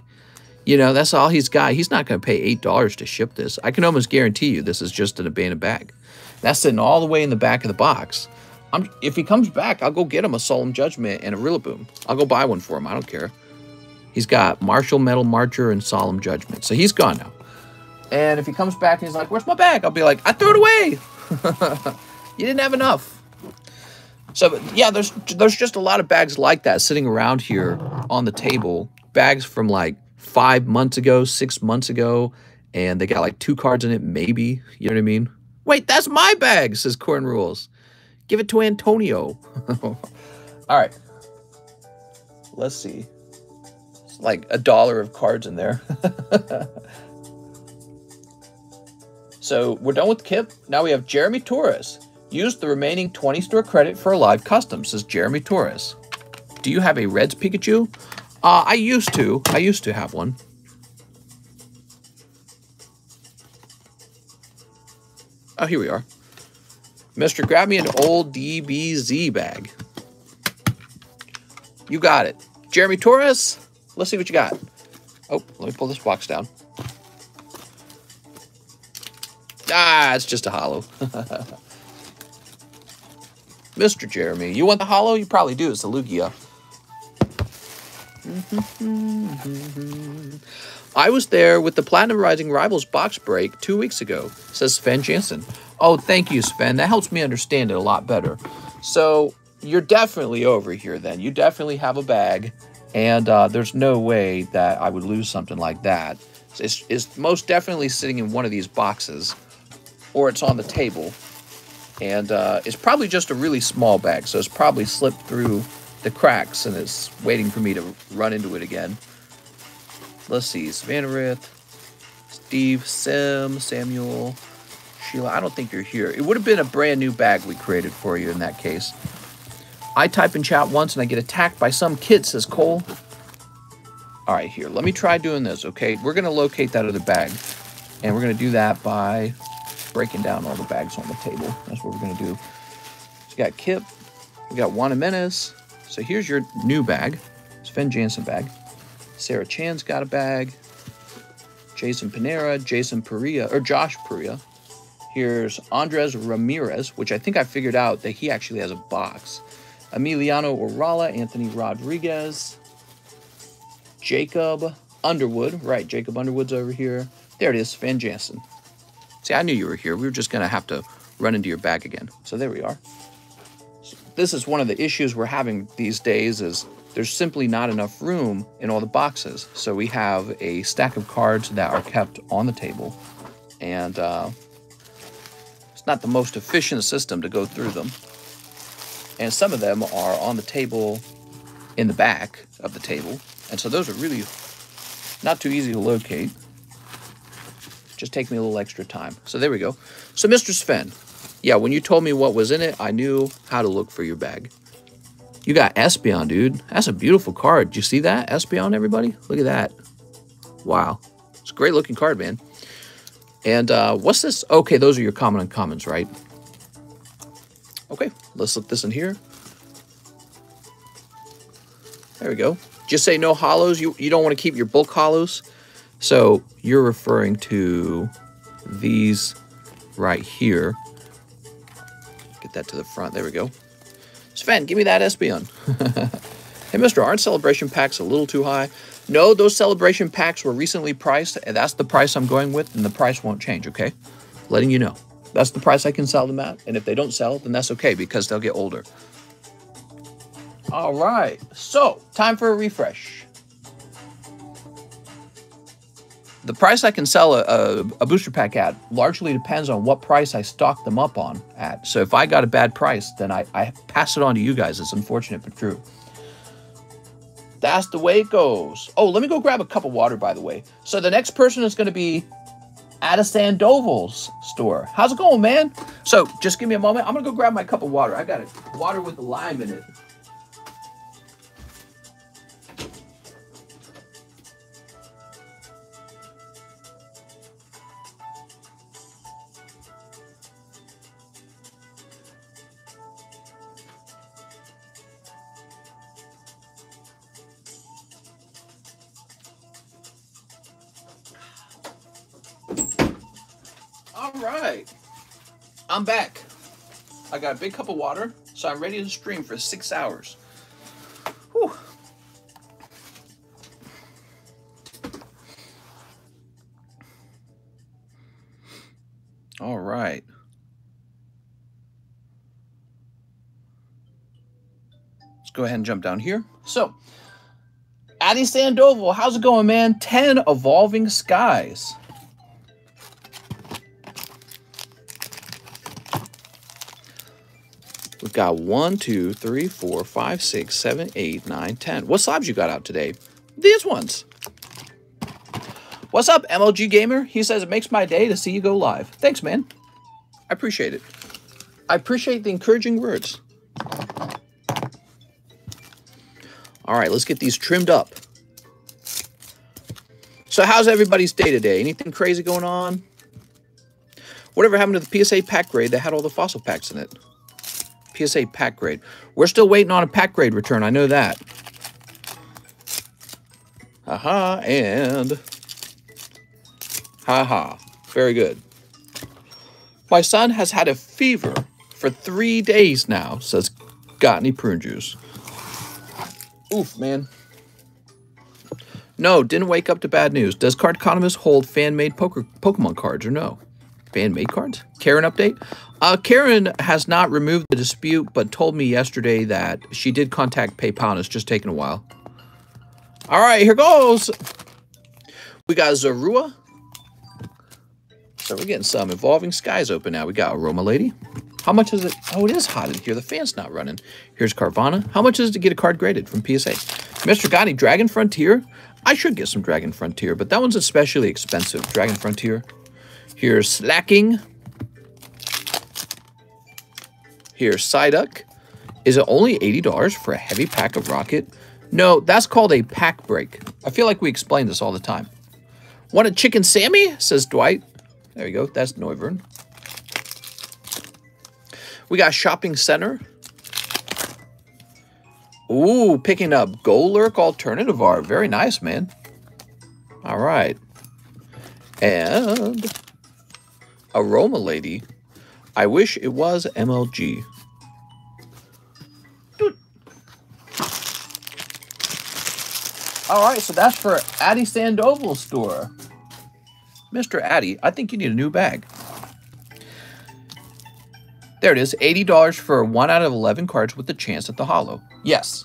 You know, that's all he's got. He's not going to pay $8 to ship this. I can almost guarantee you this is just an abandoned bag. That's sitting all the way in the back of the box. If he comes back, I'll go get him a solemn judgment and a Rillaboom. I'll go buy one for him. I don't care. He's got Martial, Metal Marcher, and Solemn Judgment. So he's gone now. And if he comes back and he's like, where's my bag? I'll be like, I threw it away. You didn't have enough. So, yeah, there's just a lot of bags like that sitting around here on the table. Bags from like 5 months ago, 6 months ago. And they got like 2 cards in it, maybe. You know what I mean? Wait, that's my bag, says Corn Rules. Give it to Antonio. All right. Let's see. It's like $1 of cards in there. So we're done with Kip. Now we have Jeremy Torres. Use the remaining 20 store credit for a live custom, says Jeremy Torres. Do you have a Reds Pikachu? I used to. I used to have one. Oh, here we are. Mister, grab me an old DBZ bag. You got it. Jeremy Torres, let's see what you got. Oh, let me pull this box down. Ah, it's just a hollow. Mr. Jeremy, you want the hollow? You probably do. It's a Lugia. I was there with the Platinum Rising Rivals box break 2 weeks ago, says Sven Jansen. Oh, thank you, Sven. That helps me understand it a lot better. So you're definitely over here then. You definitely have a bag, and there's no way that I would lose something like that. It's most definitely sitting in one of these boxes, or it's on the table. And it's probably just a really small bag, so it's probably slipped through the cracks, and it's waiting for me to run into it again. Let's see, Svanarith, Steve, Samuel, Sheila. I don't think you're here. It would have been a brand new bag we created for you in that case. I type in chat once and I get attacked by some kid, says Cole. All right, here. Let me try doing this, okay? We're going to locate that other bag, and we're going to do that by breaking down all the bags on the table. That's what we're going to do. So we got Kip. We got Juana Menace. So here's your new bag. Sven Jansen bag. Sarah Chan's got a bag. Jason Panera, Jason Perea, or Josh Perea. Here's Andres Ramirez, which I think I figured out that he actually has a box. Emiliano Orala, Anthony Rodriguez, Jacob Underwood. Right, Jacob Underwood's over here. There it is, Sven Jansen. See, I knew you were here. We were just going to have to run into your bag again. So there we are. So this is one of the issues we're having these days is there's simply not enough room in all the boxes. So we have a stack of cards that are kept on the table. And it's not the most efficient system to go through them. And some of them are on the table in the back of the table. And so those are really not too easy to locate. Just take me a little extra time. So there we go. So Mr. Sven, yeah, when you told me what was in it, I knew how to look for your bag. You got Espeon, dude. That's a beautiful card. Do you see that? Espeon, everybody? Look at that. Wow. It's a great looking card, man. And what's this? Okay, those are your common uncommons, right? Okay, let's slip this in here. There we go. Just say no hollows. You don't want to keep your bulk hollows. So you're referring to these right here. Get that to the front. There we go. Sven, give me that Espeon. Hey, mister, aren't celebration packs a little too high? No, those celebration packs were recently priced, and that's the price I'm going with, and the price won't change, okay? Letting you know. That's the price I can sell them at, and if they don't sell, then that's okay, because they'll get older. All right, so time for a refresh. The price I can sell a booster pack at largely depends on what price I stock them up on at. So if I got a bad price, then I pass it on to you guys. It's unfortunate but true. That's the way it goes. Oh, let me go grab a cup of water, by the way. So the next person is going to be at a Sandoval's store. How's it going, man? So just give me a moment. I'm going to go grab my cup of water. I got it. Water with the lime in it. All right, I'm back. I got a big cup of water, so I'm ready to stream for 6 hours. Whew. All right. Let's go ahead and jump down here. So, Addy Sandoval, how's it going, man? 10 Evolving Skies. We've got 1, 2, 3, 4, 5, 6, 7, 8, 9, 10. What slabs you got out today? These ones. What's up, MLG Gamer? He says, it makes my day to see you go live. Thanks, man. I appreciate it. I appreciate the encouraging words. All right, let's get these trimmed up. So how's everybody's day today? Anything crazy going on? Whatever happened to the PSA pack grade that had all the fossil packs in it? PSA pack grade. We're still waiting on a pack grade return. I know that. Haha, and haha. Very good. My son has had a fever for 3 days now, says got any prune juice. Oof, man. No, didn't wake up to bad news. Does TheCardconomist hold fan-made Pokemon cards or no? Fan-made cards? Karen update? Karen has not removed the dispute, but told me yesterday that she did contact PayPal and it's just taking a while. All right, here goes. We got Zorua. So we're getting some Evolving Skies open now. We got Aroma Lady. How much is it? Oh, it is hot in here. The fan's not running. Here's Carvana. How much is it to get a card graded from PSA? Mr. Gotti, Dragon Frontier? I should get some Dragon Frontier, but that one's especially expensive. Dragon Frontier. Here's Slacking. Here's Psyduck. Is it only $80 for a heavy pack of Rocket? No, that's called a pack break. I feel like we explain this all the time. Want a Chicken Sammy? Says Dwight. There you go. That's Noivern. We got Shopping Center. Ooh, picking up Golurk Alternative Art. Very nice, man. All right. And Aroma Lady. I wish it was MLG. Dude. All right, so that's for Addy Sandoval's store. Mr. Addy, I think you need a new bag. There it is, $80 for 1 out of 11 cards with the chance at the holo. Yes.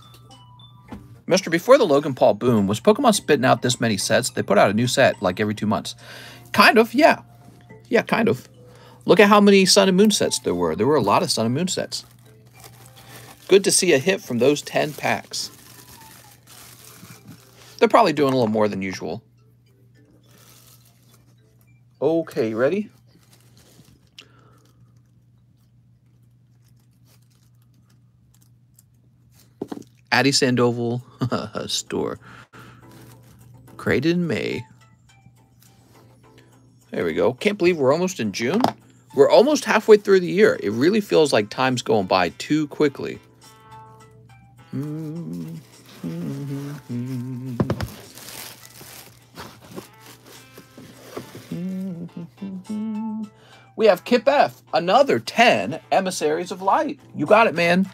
Mister, before the Logan Paul boom, was Pokemon spitting out this many sets? They put out a new set like every 2 months. Kind of, yeah. Yeah, kind of. Look at how many Sun and Moon sets there were. There were a lot of Sun and Moon sets. Good to see a hit from those 10 packs. They're probably doing a little more than usual. Okay, ready? Addie Sandoval store. Created in May. There we go. Can't believe we're almost in June. We're almost halfway through the year. It really feels like time's going by too quickly. We have Kip F. Another 10 Emissaries of Light. You got it, man.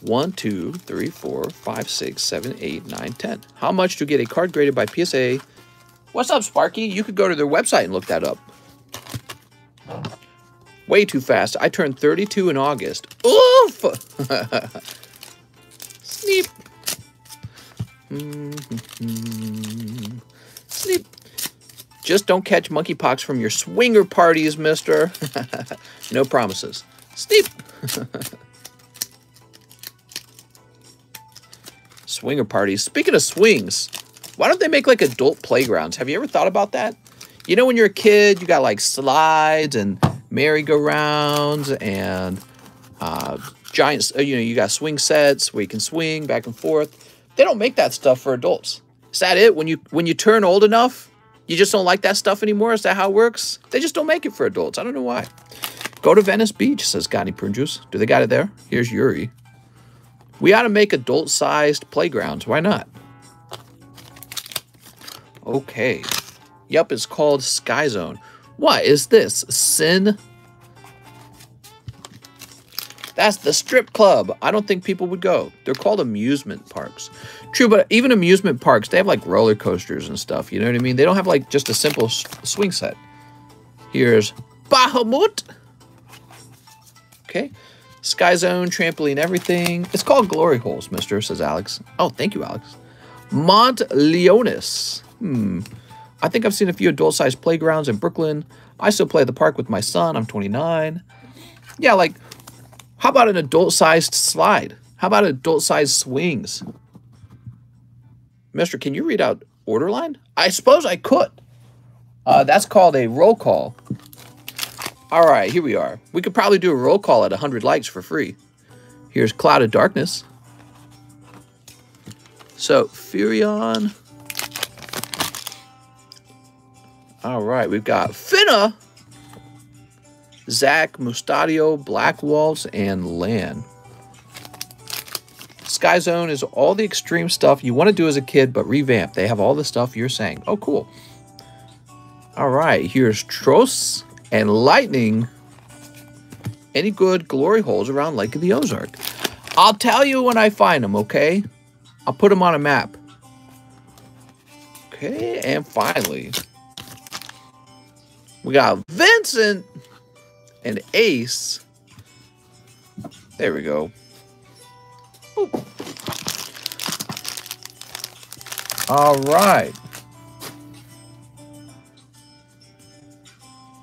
1, 2, 3, 4, 5, 6, 7, 8, 9, 10. How much to get a card graded by PSA? What's up, Sparky? You could go to their website and look that up. Way too fast. I turned 32 in August. Oof! Sneep. Sleep. Just don't catch monkeypox from your swinger parties, mister. No promises. Sleep. Swinger parties. Speaking of swings, why don't they make like adult playgrounds? Have you ever thought about that? You know, when you're a kid, you got like slides and merry-go-rounds and giant, you got swing sets where you can swing back and forth. They don't make that stuff for adults. Is that it? When you turn old enough, you just don't like that stuff anymore? Is that how it works? They just don't make it for adults. I don't know why. Go to Venice Beach, says Gotti Prune Juice. Do they got it there? Here's Yuri. We ought to make adult-sized playgrounds. Why not? Okay. Yup, it's called Sky Zone. What is this? Sin? That's the strip club. I don't think people would go. They're called amusement parks. True, but even amusement parks, they have like roller coasters and stuff. You know what I mean? They don't have like just a simple swing set. Here's Bahamut. Okay. Sky Zone, trampoline, everything. It's called Glory Holes, mister, says Alex. Oh, thank you, Alex. Mont Leonis. I think I've seen a few adult-sized playgrounds in Brooklyn. I still play at the park with my son. I'm 29. Yeah, like, how about an adult-sized slide? How about adult-sized swings? Mister, can you read out order line? I suppose I could. That's called a roll call. All right, here we are. We could probably do a roll call at 100 likes for free. Here's Cloud of Darkness. So, Furion. All right, we've got Finna, Zach, Mustadio, Black Waltz, and Lan. Sky Zone is all the extreme stuff you want to do as a kid, but revamped. They have all the stuff you're saying. Oh, cool. All right, here's Tross and Lightning. Any good glory holes around Lake of the Ozark? I'll tell you when I find them, okay? I'll put them on a map. Okay, and finally, we got Vincent and Ace. There we go. Ooh. All right.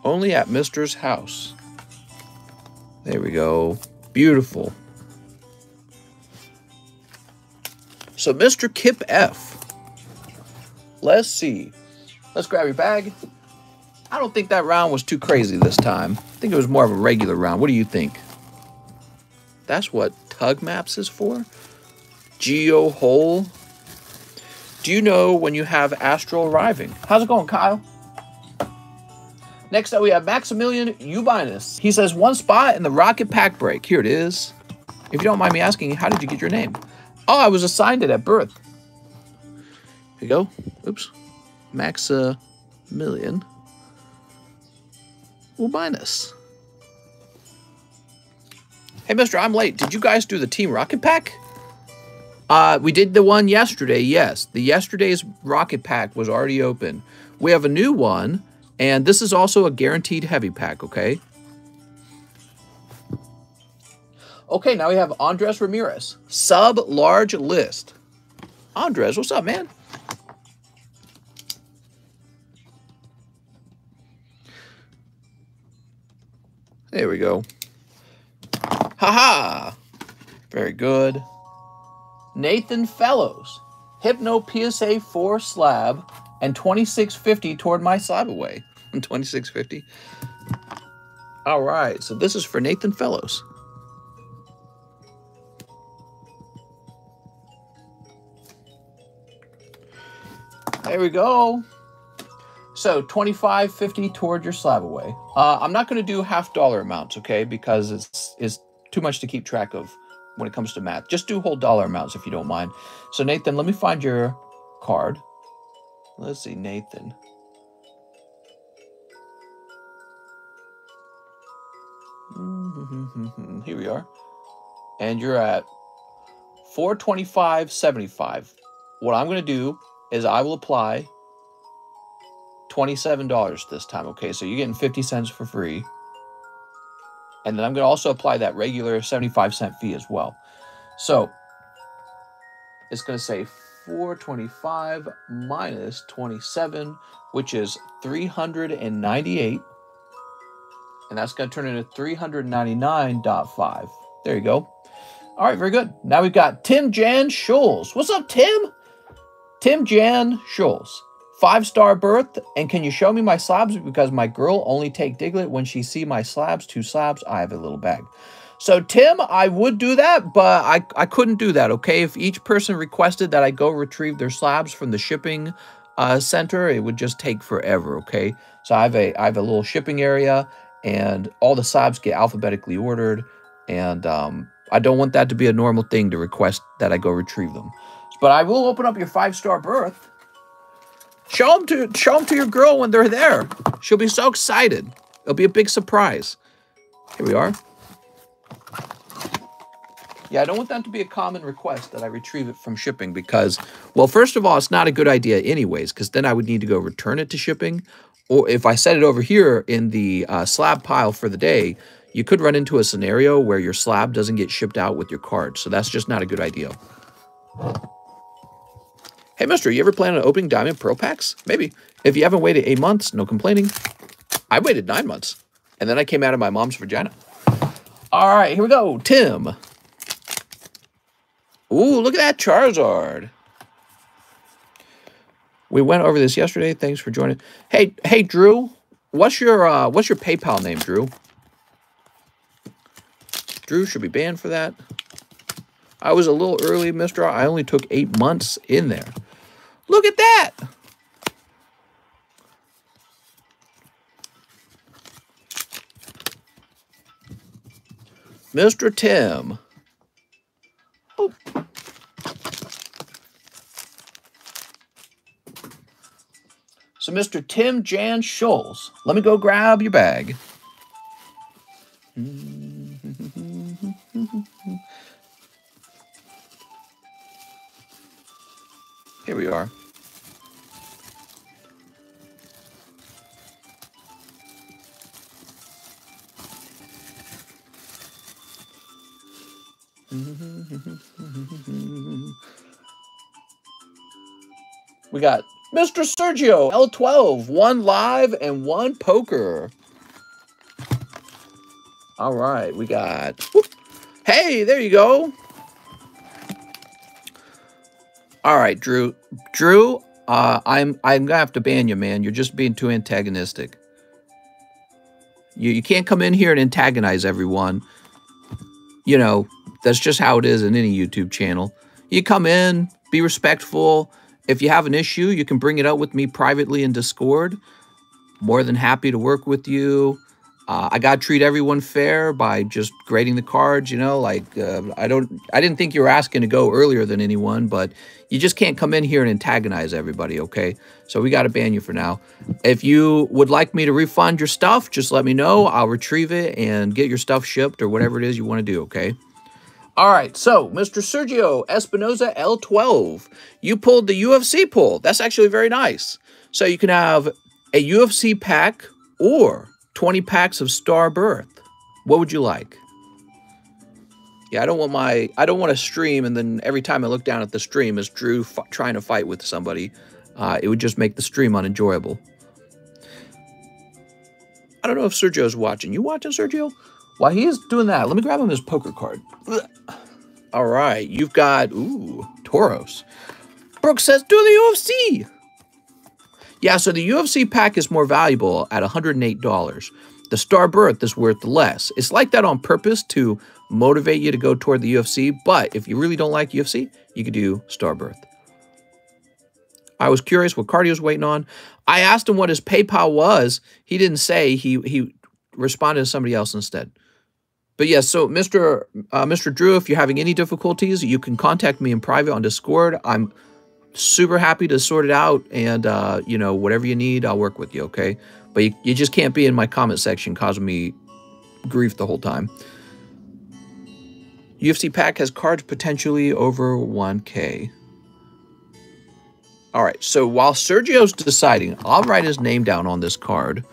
Only at Mister's house. There we go. Beautiful. So, Mr. Kip F. Let's see. Let's grab your bag. I don't think that round was too crazy this time. I think it was more of a regular round. What do you think? That's what Tug Maps is for? Geo Hole. Do you know when you have Astral arriving? How's it going, Kyle? Next up, we have Maximilian Ubinus. He says, one spot in the Rocket Pack break. Here it is. If you don't mind me asking, how did you get your name? Oh, I was assigned it at birth. Here you go. Oops. Maximilian Ubinus. Hey, mister, I'm late. Did you guys do the Team Rocket Pack? We did the one yesterday, yes. The yesterday's Rocket Pack was already open. We have a new one. And this is also a guaranteed heavy pack, okay? Okay, now we have Andres Ramirez. Sub-large list. Andres, what's up, man? There we go. Haha! Very good. Nathan Fellows. Hypno PSA 4 slab and $26.50 toward my slab away. $26.50. All right, so this is for Nathan Fellows. There we go. So $25.50 toward your slab away. I'm not going to do half dollar amounts, okay? Because it's too much to keep track of when it comes to math. Just do whole dollar amounts if you don't mind. So Nathan, let me find your card. Let's see, Nathan. Here we are. And you're at $425.75. What I'm going to do is I will apply $27 this time, okay? So you're getting 50 cents for free. And then I'm going to also apply that regular 75-cent fee as well. So it's going to say 425 minus 27, which is 398. And that's going to turn into 399.5. There you go. All right, very good. Now we've got Tim Jan Scholes. What's up, Tim? Tim Jan Scholes. 5-star berth, and can you show me my slabs? Because my girl only take Diglett when she see my slabs. 2 slabs, I have a little bag. So, Tim, I would do that, but I couldn't do that, okay? If each person requested that I go retrieve their slabs from the shipping center, it would just take forever, okay? So I have a little shipping area, and all the slabs get alphabetically ordered, and I don't want that to be a normal thing to request that I go retrieve them. But I will open up your 5-star berth. Show them to your girl when they're there. She'll be so excited. It'll be a big surprise. Here we are. Yeah, I don't want that to be a common request that I retrieve it from shipping because, well, first of all, it's not a good idea anyways, because then I would need to go return it to shipping. Or if I set it over here in the slab pile for the day, you could run into a scenario where your slab doesn't get shipped out with your card. So that's just not a good idea. Hey, mister, you ever plan on opening Diamond Pearl packs? Maybe. If you haven't waited 8 months, no complaining. I waited 9 months, and then I came out of my mom's vagina. All right, here we go. Tim. Ooh, look at that Charizard. We went over this yesterday. Thanks for joining. Hey, Drew. What's your PayPal name, Drew? Drew should be banned for that. I was a little early, mister. I only took 8 months in there. Look at that. Mr. Tim. Oh. So, Mr. Tim Jan Scholes, let me go grab your bag. Here we are. We got Mr. Sergio L12, 1 live and 1 poker. All right, we got. Whoop. Hey, there you go. All right, Drew. Drew, I'm gonna have to ban you, man. You're just being too antagonistic. You can't come in here and antagonize everyone. You know, that's just how it is in any YouTube channel. You come in, be respectful. If you have an issue, you can bring it up with me privately in Discord. More than happy to work with you. I got to treat everyone fair by just grading the cards, you know, like I didn't think you were asking to go earlier than anyone, but you just can't come in here and antagonize everybody, okay? So we got to ban you for now. If you would like me to refund your stuff, just let me know. I'll retrieve it and get your stuff shipped or whatever it is you want to do, okay? All right, so Mr. Sergio Espinoza L12, you pulled the UFC pull. That's actually very nice. So you can have a UFC pack or 20 packs of Star Birth. What would you like? Yeah, I don't want to stream and then every time I look down at the stream is Drew trying to fight with somebody. It would just make the stream unenjoyable. I don't know if Sergio's watching. You watching, Sergio? While he is doing that, let me grab him his poker card. All right, you've got, ooh, Toros. Brooke says, do the UFC. Yeah, so the UFC pack is more valuable at $108. The Star Berth is worth less. It's like that on purpose to motivate you to go toward the UFC, but if you really don't like UFC, you could do Star Berth. I was curious what card he was waiting on. I asked him what his PayPal was. He didn't say. He responded to somebody else instead. But yes, so Mr. Drew, if you're having any difficulties, you can contact me in private on Discord. I'm super happy to sort it out, and you know, whatever you need, I'll work with you, okay? But you just can't be in my comment section causing me grief the whole time. UFC pack has cards potentially over 1K. All right, so while Sergio's deciding, I'll write his name down on this card.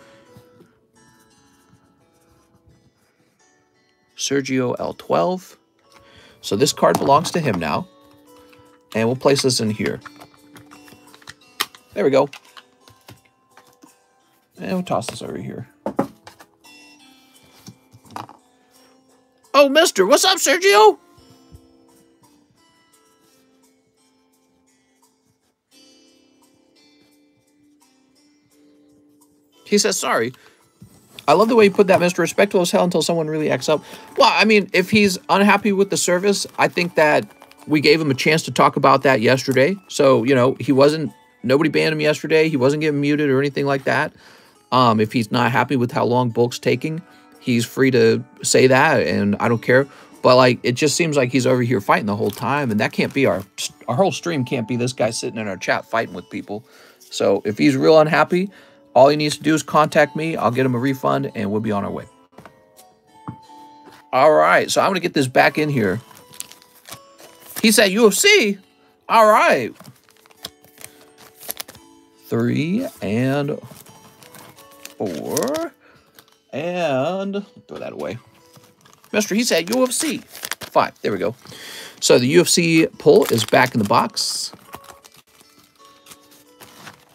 Sergio L12. So this card belongs to him now. And we'll place this in here. There we go. And we'll toss this over here. Oh, mister, what's up, Sergio? He says, sorry. I love the way you put that, Mr. Respectful as hell until someone really acts up. Well, I mean, if he's unhappy with the service, I think that we gave him a chance to talk about that yesterday. So, you know, nobody banned him yesterday. He wasn't getting muted or anything like that. If he's not happy with how long bulk's taking, he's free to say that, and I don't care. But, like, it just seems like he's over here fighting the whole time, and that can't be our whole stream can't be this guy sitting in our chat fighting with people. So if he's real unhappy, all he needs to do is contact me. I'll get him a refund, and we'll be on our way. All right, so I'm going to get this back in here. He said UFC. All right. 3 and 4. And throw that away. Mister, he said UFC. 5. There we go. So the UFC pull is back in the box.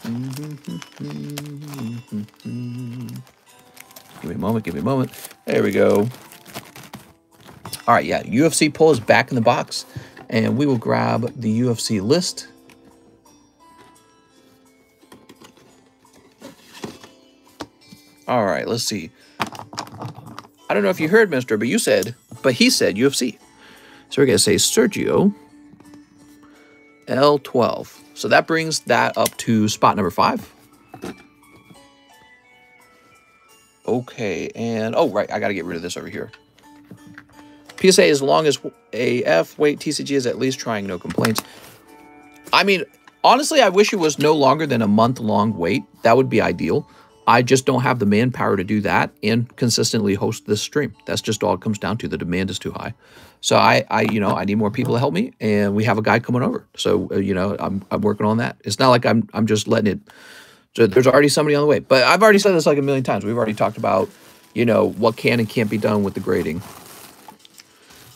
Give me a moment. Give me a moment. There we go. All right, yeah. UFC pull is back in the box. And we will grab the UFC list. All right, let's see. I don't know if you heard, mister, but he said UFC. So we're going to say Sergio L12. So that brings that up to spot number 5. Okay, and oh, right, I got to get rid of this over here. PSA, as long as AF, wait, TCG is at least trying, no complaints. I mean, honestly, I wish it was no longer than a month-long wait. That would be ideal. I just don't have the manpower to do that and consistently host this stream. That's just all it comes down to. The demand is too high. So I need more people to help me, and we have a guy coming over. So, I'm working on that. It's not like I'm just letting it. So there's already somebody on the way. But I've already said this like a million times. We've already talked about, what can and can't be done with the grading.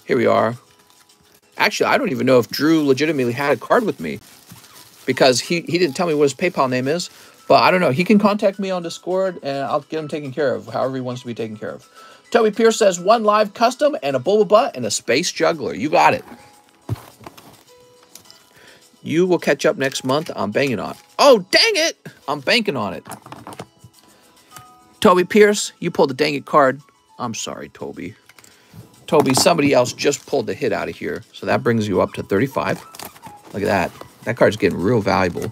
Here we are. Actually, I don't even know if Drew legitimately had a card with me because he didn't tell me what his PayPal name is. But I don't know. He can contact me on Discord, and I'll get him taken care of, however he wants to be taken care of. Toby Pierce says, 1 live custom and a Bulba Butt and a Space Juggler. You got it. You will catch up next month. I'm banging on it. Oh, dang it. I'm banking on it. Toby Pierce, you pulled the dang it card. I'm sorry, Toby. Toby, somebody else just pulled the hit out of here. So that brings you up to 35. Look at that. That card's getting real valuable.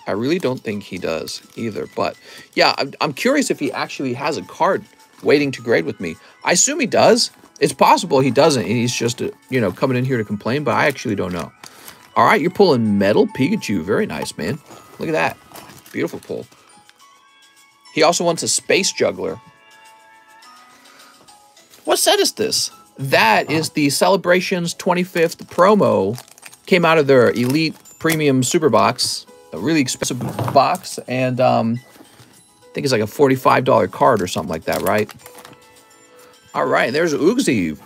I really don't think he does either. But, yeah, I'm curious if he actually has a card waiting to grade with me. I assume he does. It's possible he doesn't, and he's just, coming in here to complain, but I actually don't know. All right, you're pulling Metal Pikachu. Very nice, man. Look at that. Beautiful pull. He also wants a Space Juggler. What set is this? That is the Celebrations 25th promo. Came out of their Elite Premium Super Box. A really expensive box, and I think it's like a $45 card or something like that, right? All right, there's Oogsy.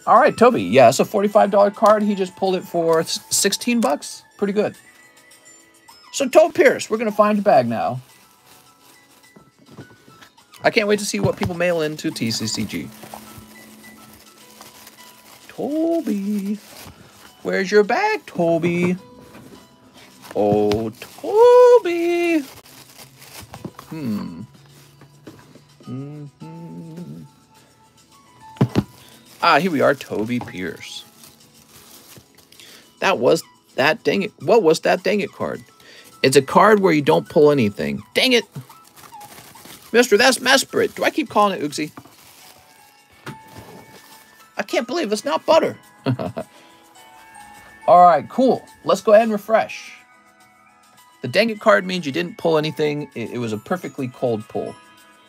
All right, Toby. Yeah, it's a $45 card. He just pulled it for 16 bucks. Pretty good. So, Toby Pierce, we're going to find your bag now. I can't wait to see what people mail into TCCG. Toby. Where's your bag, Toby? Oh, Toby. Ah, here we are, Toby Pierce. That was that dang it. What was that dang it card? It's a card where you don't pull anything. Dang it. Mister, that's Mesprit. Do I keep calling it Oogsy? I can't believe it's not butter. All right, cool. Let's go ahead and refresh. The dang it card means you didn't pull anything. It was a perfectly cold pull.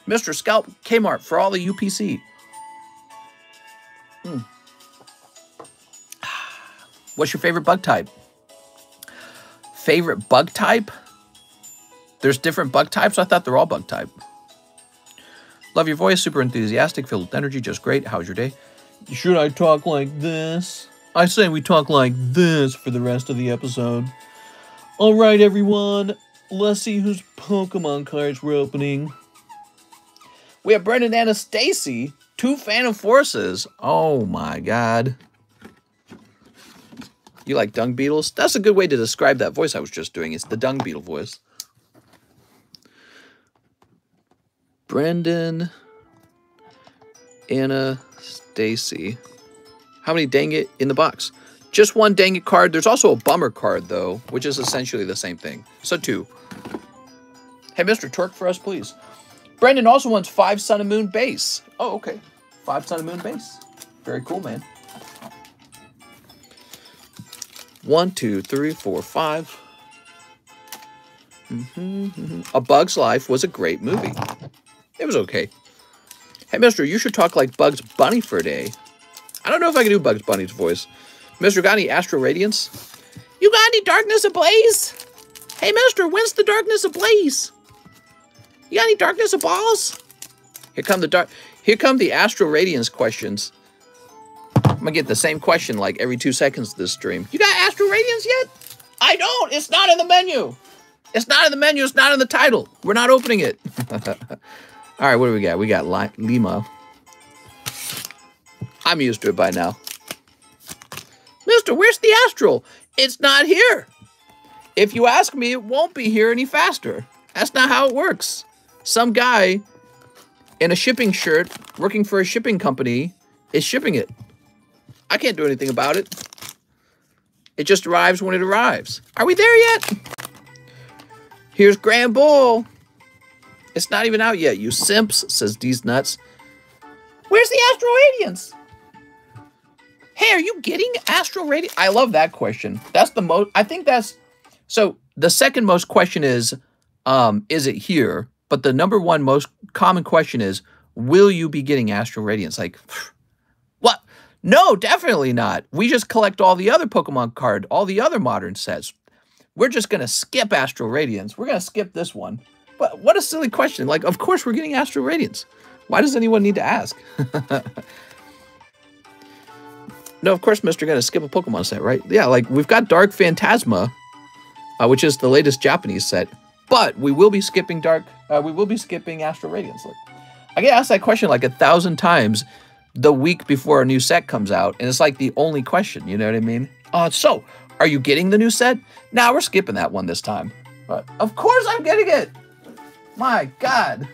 Mr. Scalp Kmart for all the UPC. What's your favorite bug type? Favorite bug type? There's different bug types? I thought they're all bug type. Love your voice, super enthusiastic, filled with energy, just great. How's your day? Should I talk like this? I say we talk like this for the rest of the episode. All right, everyone. Let's see whose Pokemon cards we're opening. We have Brendan and Stacy, 2 Phantom Forces. Oh my God. You like dung beetles? That's a good way to describe that voice I was just doing. It's the dung beetle voice. Brendan, Anna, Stacy. How many dang it in the box? Just 1 dang it card. There's also a bummer card, though, which is essentially the same thing. So 2. Hey, Mr. Torque for us, please. Brendan also wants 5 Sun and Moon base. Oh, okay. 5 Sun and Moon base. Very cool, man. 1, 2, 3, 4, 5. A Bug's Life was a great movie. It was okay. Hey, Mister, you should talk like Bugs Bunny for a day. I don't know if I can do Bugs Bunny's voice. Mister, got any Astral Radiance? You got any Darkness Ablaze? Hey, Mister, when's the Darkness Ablaze? You got any Darkness Balls? Here come the Astral Radiance questions. I'm gonna get the same question like every 2 seconds this stream. You got Astral Radiance yet? I don't. It's not in the menu. It's not in the menu. It's not in the title. We're not opening it. All right, what do we got? We got Lima. I'm used to it by now. Mister, where's the Astral? It's not here. If you ask me, it won't be here any faster. That's not how it works. Some guy in a shipping shirt working for a shipping company is shipping it. I can't do anything about it. It just arrives when it arrives. Are we there yet? Here's Grand Bull. It's not even out yet, you simps, says D's Nuts. Where's the Astral Radiance? Hey, are you getting Astral Radiance? I love that question. That's the most, I think that's, so the second most question is it here? But the number 1 most common question is, will you be getting Astral Radiance? Like, what? No, definitely not. We just collect all the other Pokemon card, all the other modern sets. We're just going to skip Astral Radiance. We're going to skip this one. But what a silly question. Like, of course we're getting Astral Radiance. Why does anyone need to ask? No, of course, Mister, going to skip a Pokemon set, right? Yeah, like, we've got Dark Phantasma, which is the latest Japanese set. But we will be skipping Astral Radiance. Like, I get asked that question like 1,000 times the week before a new set comes out, and it's like the only question, you know what I mean? So, are you getting the new set? Nah, we're skipping that one this time. But of course I'm getting it! My God.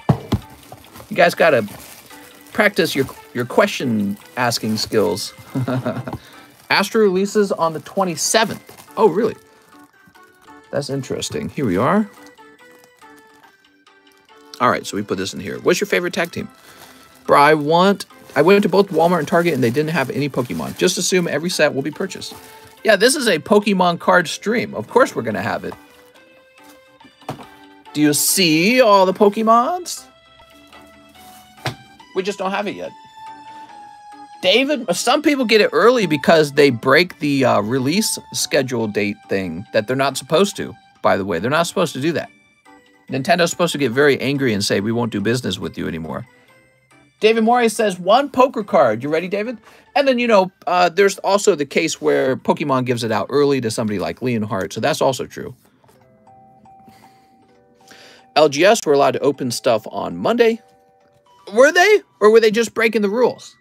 You guys gotta practice your question asking skills. Astro releases on the 27th. Oh, really? That's interesting. Here we are. All right, so we put this in here. What's your favorite tag team? Bro, I went to both Walmart and Target and they didn't have any Pokemon. Just assume every set will be purchased. Yeah, this is a Pokemon card stream. Of course we're going to have it. Do you see all the Pokemons? We just don't have it yet. David, some people get it early because they break the release schedule date thing that they're not supposed to, by the way. They're not supposed to do that. Nintendo's supposed to get very angry and say, we won't do business with you anymore. David Morey says, 1 poker card. You ready, David? And then, you know, there's also the case where Pokemon gives it out early to somebody like Leonhardt, so that's also true. LGS were allowed to open stuff on Monday. Were they? Or were they just breaking the rules?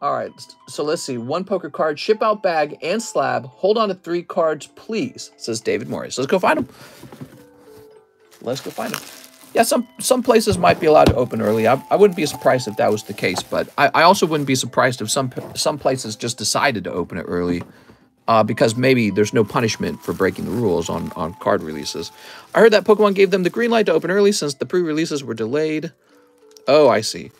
All right, so let's see. 1 poker card, ship out bag, and slab. Hold on to 3 cards, please, says David Morris. Let's go find them. Let's go find them. Yeah, some places might be allowed to open early. I wouldn't be surprised if that was the case, but I also wouldn't be surprised if some places just decided to open it early because maybe there's no punishment for breaking the rules on card releases. I heard that Pokemon gave them the green light to open early since the pre-releases were delayed. Oh, I see.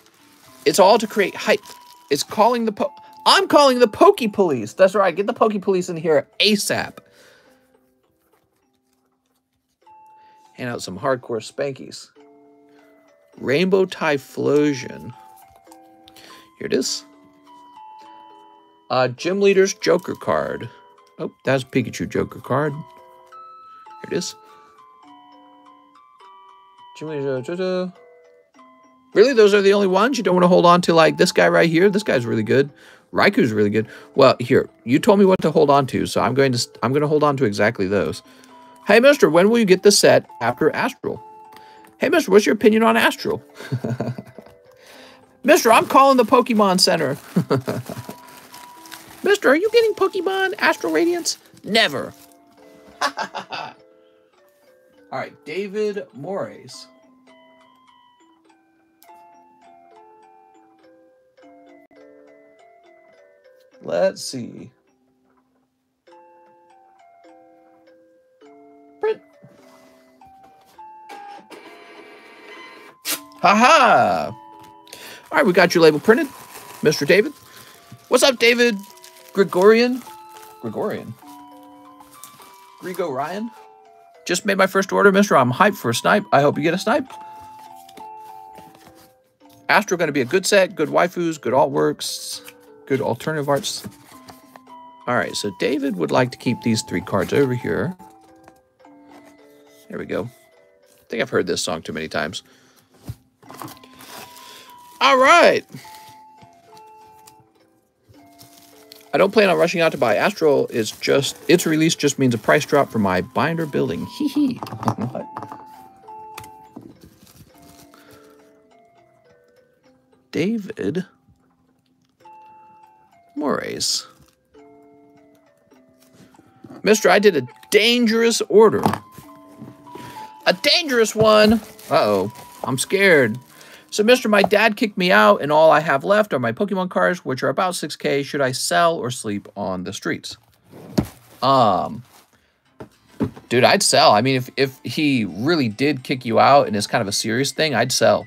It's all to create hype. It's calling the I'm calling the Poke Police. That's right. Get the Poke Police in here ASAP. Hand out some hardcore spankies. Rainbow Typhlosion. Here it is. Gym Leader's Joker card. Oh, that's Pikachu Joker card. Here it is. Gym Leader. Really? Those are the only ones? You don't want to hold on to, like, this guy right here? This guy's really good. Raiku's really good. Well, here. You told me what to hold on to, so I'm going to hold on to exactly those. Hey, mister, when will you get the set after Astral? Hey, mister, what's your opinion on Astral? Mister, I'm calling the Pokemon Center. Mister, are you getting Pokemon Astral Radiance? Never. All right, David Morris. Let's see. Print. Haha. All right, we got your label printed, Mr. David. What's up, David? Gregorian? Grigo Ryan? Just made my first order, mister. I'm hyped for a snipe. I hope you get a snipe. Astro going to be a good set, good waifus, good artworks, good alternative arts. All right, so David would like to keep these 3 cards over here. There we go. I think I've heard this song too many times. All right. I don't plan on rushing out to buy Astral. Its release just means a price drop for my binder building. Hee hee. David Morris. Mister, I did a dangerous order. A dangerous one. Uh-oh. I'm scared. So, mister, my dad kicked me out, and all I have left are my Pokemon cards, which are about 6K. Should I sell or sleep on the streets? Dude, I'd sell. I mean, if he really did kick you out and it's kind of a serious thing, I'd sell.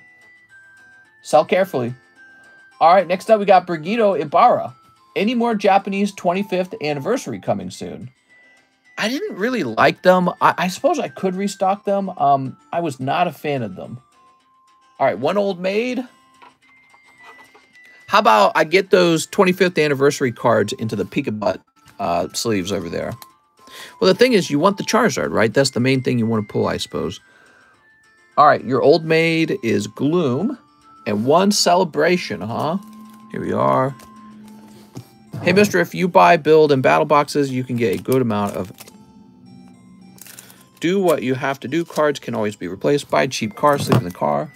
Sell carefully. All right, next up we got Brigido Ibarra. Any more Japanese 25th anniversary coming soon? I didn't really like them. I suppose I could restock them. I was not a fan of them. All right, one old maid. How about I get those 25th anniversary cards into the Peekabut sleeves over there? Well, the thing is, you want the Charizard, right? That's the main thing you want to pull, I suppose. All right, your old maid is Gloom. And one Celebration, huh? Here we are. Hey, mister, if you buy, build, and battle boxes, you can get a good amount of... Do what you have to do. Cards can always be replaced. Buy a cheap car, sleep in the car.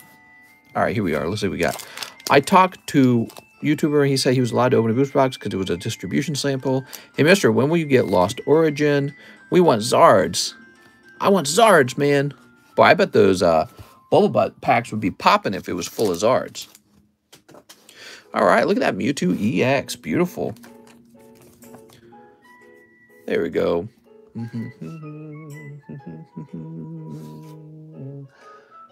All right, here we are. Let's see what we got. I talked to YouTuber, and he said he was allowed to open a booster box because it was a distribution sample. Hey, mister, when will you get Lost Origin? We want Zards. I want Zards, man. Boy, I bet those Bubble Butt packs would be popping if it was full of Zards. All right, look at that Mewtwo EX. Beautiful. There we go.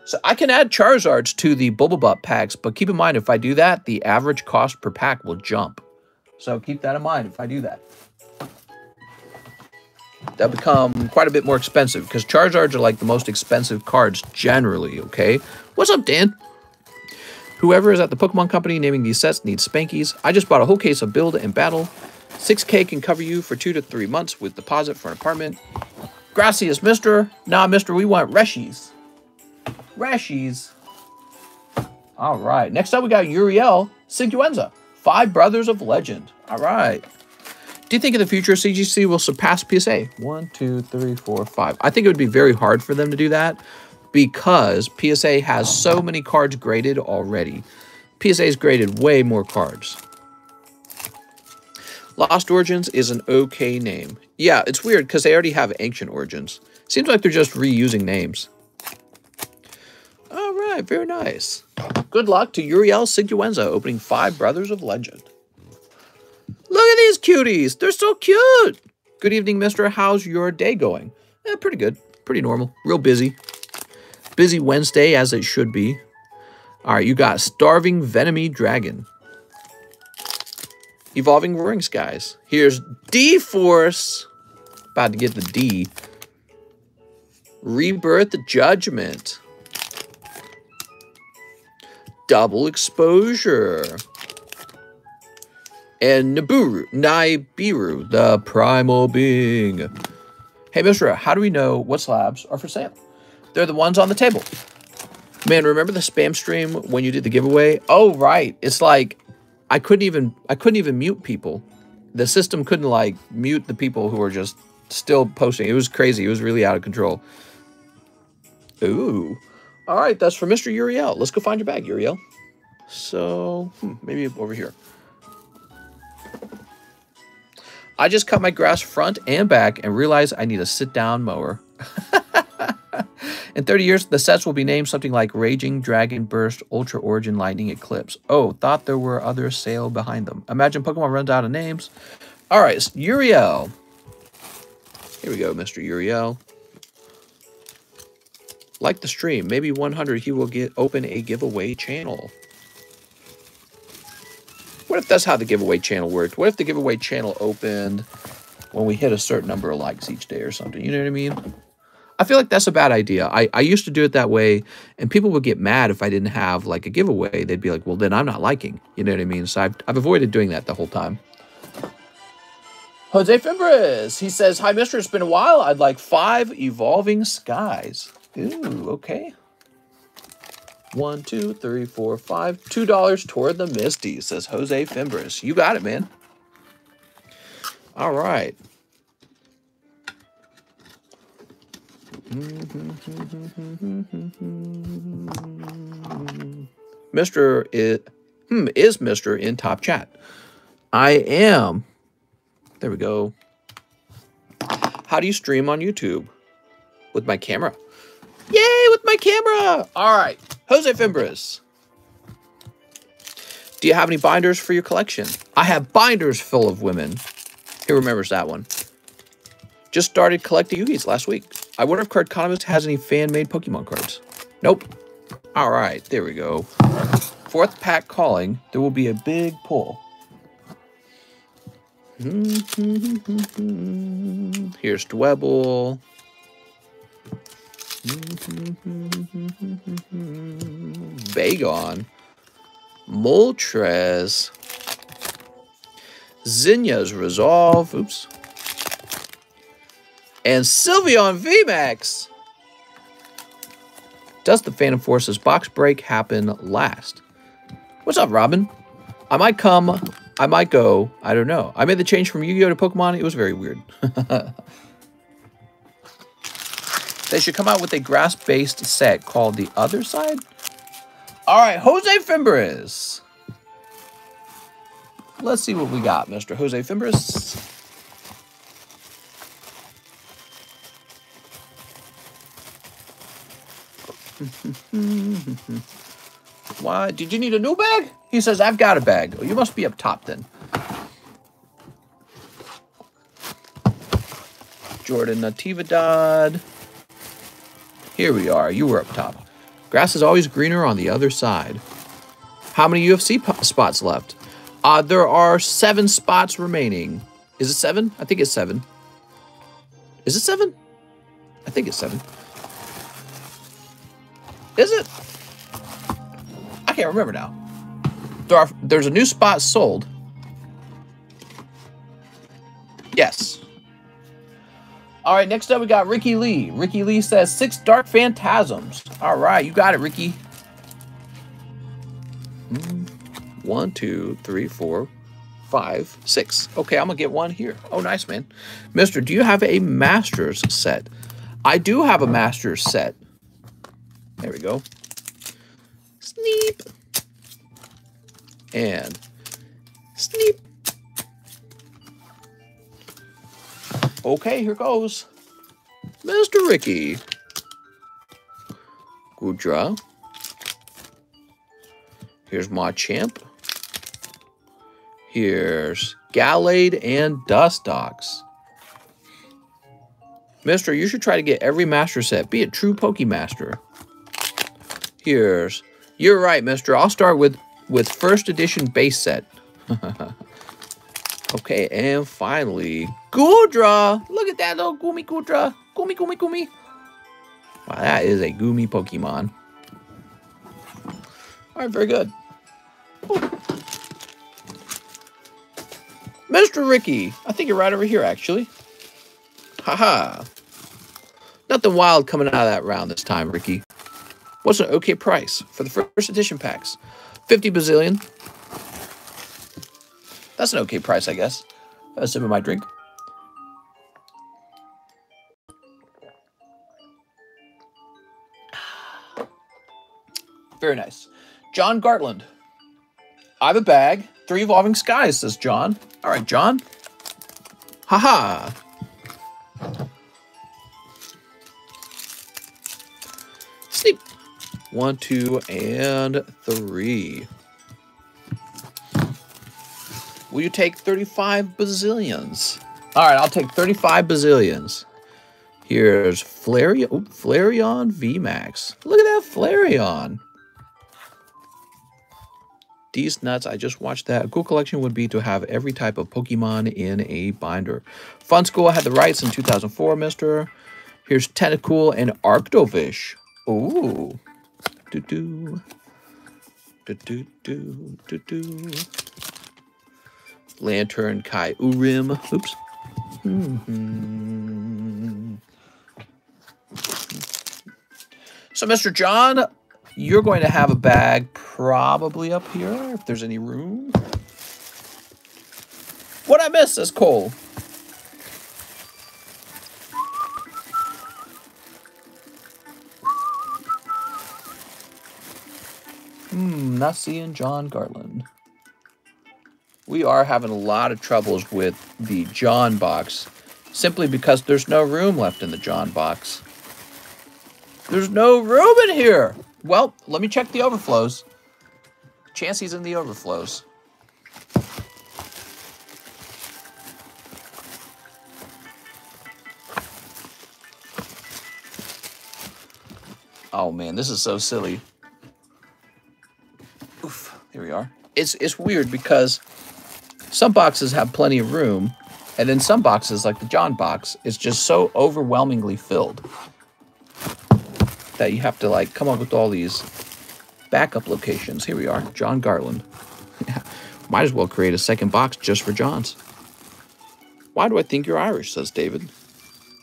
So I can add Charizards to the Bubble Butt packs, but keep in mind, if I do that, the average cost per pack will jump. So keep that in mind if I do that. That'll become quite a bit more expensive, because Charizards are like the most expensive cards generally, okay? What's up, Dan? Whoever is at the Pokemon Company naming these sets needs spankies. I just bought a whole case of Build and Battle. 6K can cover you for 2 to 3 months with deposit for an apartment. Gracias, mister. Nah, mister, we want Reshies. Reshies. All right. Next up, we got Uriel Siguenza. 5 Brothers of Legend. All right. Do you think in the future CGC will surpass PSA? 1, 2, 3, 4, 5. I think it would be very hard for them to do that because PSA has so many cards graded already. PSA's graded way more cards. Lost Origins is an okay name. Yeah, it's weird because they already have Ancient Origins. Seems like they're just reusing names. All right, very nice. Good luck to Uriel Siguenza opening 5 Brothers of Legend. Look at these cuties. They're so cute. Good evening, mister. How's your day going? Pretty good. Pretty normal. Real busy. Busy Wednesday, as it should be. All right, you got Starving Venomy Dragon. Evolving Roaring Skies. Here's D-Force. About to get the D. Rebirth Judgment. Double Exposure. And Nibiru, the Primal Being. Hey, Mr. How do we know what slabs are for sale? They're the ones on the table. Man, remember the spam stream when you did the giveaway? Oh, right. It's like I couldn't even mute people. The system couldn't like mute the people who were just still posting. It was crazy. It was really out of control. Ooh. All right, that's for Mr. Uriel. Let's go find your bag, Uriel. So, maybe over here. I just cut my grass front and back and realized I need a sit-down mower. In 30 years, the sets will be named something like Raging Dragon Burst Ultra Origin Lightning Eclipse. Oh, thought there were others sail behind them. Imagine Pokemon runs out of names. All right, Uriel. Here we go, Mr. Uriel. Like the stream, maybe 100 he will open a giveaway channel. What if that's how the giveaway channel worked? What if the giveaway channel opened when we hit a certain number of likes each day or something? You know what I mean? I feel like that's a bad idea. I used to do it that way, and people would get mad if I didn't have like a giveaway. They'd be like, well, then I'm not liking. You know what I mean? So I've avoided doing that the whole time. Jose Fimbres, he says, hi, mister. It's been a while. I'd like 5 Evolving Skies. Ooh, okay. 1, 2, 3, 4, 5. $2 toward the Misty, says Jose Fimbres. You got it, man. All right. Mr. Is Mr. in top chat? I am. There we go. How do you stream on YouTube? With my camera. Yay, with my camera. All right. Jose Fimbres. Do you have any binders for your collection? I have binders full of women. Who remembers that one? Just started collecting Yu-Gi-Ohs last week. I wonder if Cardconomist has any fan-made Pokemon cards. Nope. All right, there we go. 4th pack calling. There will be a big pull. Here's Dwebble. Bagon. Moltres. Zinnia's Resolve. Oops. And Sylveon VMAX. Does the Phantom Forces box break happen last? What's up, Robin? I might come. I might go. I don't know. I made the change from Yu-Gi-Oh! To Pokemon. It was very weird. They should come out with a grass-based set called The Other Side. All right, Jose Fimbres. Let's see what we got, Mr. Jose Fimbres. Why? Did you need a new bag? He says, I've got a bag. Oh, you must be up top then. Jordan Natividad. Here we are. You were up top. Grass is always greener on the other side. How many UFC spots left? There are 7 spots remaining. Is it 7? I think it's 7. Is it 7? I think it's 7. Is it? I can't remember now. There's a new spot sold. Yes. All right, next up we got Ricky Lee. Ricky Lee says 6 Dark Phantasms. All right, you got it, Ricky. 1, 2, 3, 4, 5, 6. Okay, I'm going to get one here. Oh, nice, man. Mister, do you have a Masters set? I do have a Masters set. There we go. Sneep. And sneep. Okay, here goes. Mr. Ricky. Good draw. Here's Machamp. Here's Gallade and Dustox. Mister, you should try to get every master set. Be a true Pokemaster. Here's... You're right, mister. I'll start with first edition base set. Okay, and finally, Goodra. Look at that little Goomy Goodra. Goomy, Goomy, Goomy. Wow, that is a Goomy Pokemon. All right, very good. Ooh. Mr. Ricky. I think you're right over here, actually. Haha. Nothing wild coming out of that round this time, Ricky. What's an okay price for the first edition packs? 50 bazillion. That's an okay price, I guess. A sip of my drink. Very nice. John Gartland. I have a bag. 3 Evolving Skies, says John. All right, John. Haha. Sleep. 1, 2, and 3. Will you take 35 bazillions? All right, I'll take 35 bazillions. Here's Flareon. Oh, Flareon VMAX. Look at that Flareon. These nuts, I just watched that. A cool collection would be to have every type of Pokemon in a binder. Fun School had the rights in 2004, mister. Here's Tentacool and Arctovish. Ooh. Do-do. Do-do-do. Do-do. Lantern Kai Urim. Oops. So, Mr. John, you're going to have a bag probably up here, if there's any room. What'd I miss, says Cole? Not seeing John Gartland. We are having a lot of troubles with the John box, simply because there's no room left in the John box. There's no room in here. Well, let me check the overflows. Chansey's in the overflows. Oh man, this is so silly. Oof, here we are. It's weird because some boxes have plenty of room, and then some boxes, like the John box, is just so overwhelmingly filled that you have to like come up with all these backup locations. Here we are, John Garland. Might as well create a second box just for Johns. Why do I think you're Irish, says David.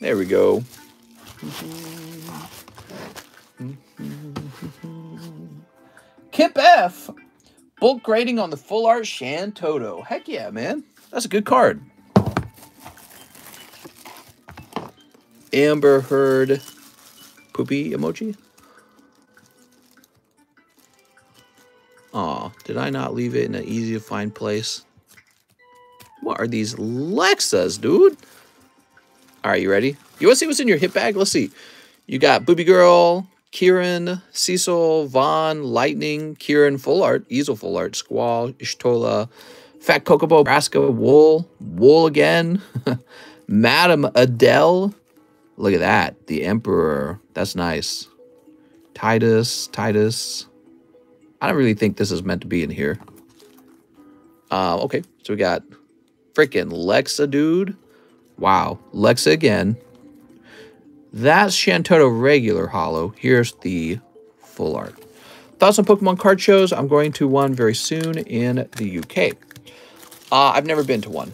There we go. Kip F. Bulk grading on the full art Shantoto. Heck yeah, man. That's a good card. Amber Heard poopy emoji. Aw, did I not leave it in an easy to find place? What are these Lexas, dude? All right, you ready? You want to see what's in your hit bag? Let's see. You got Booby Girl, Kieran, Cecil, Vaughn, Lightning, Kieran, Full Art, Easel Full Art, Squall, Ishtola, Fat Kokobo, Nebraska, Wool, Wool again, Madam Adele. Look at that. The Emperor. That's nice. Titus. I don't really think this is meant to be in here. Okay, so we got freaking Lexa, dude. Wow, Lexa again. That's Shantoto regular holo. Here's the full art. Thoughts on Pokemon card shows? I'm going to one very soon in the UK. I've never been to one.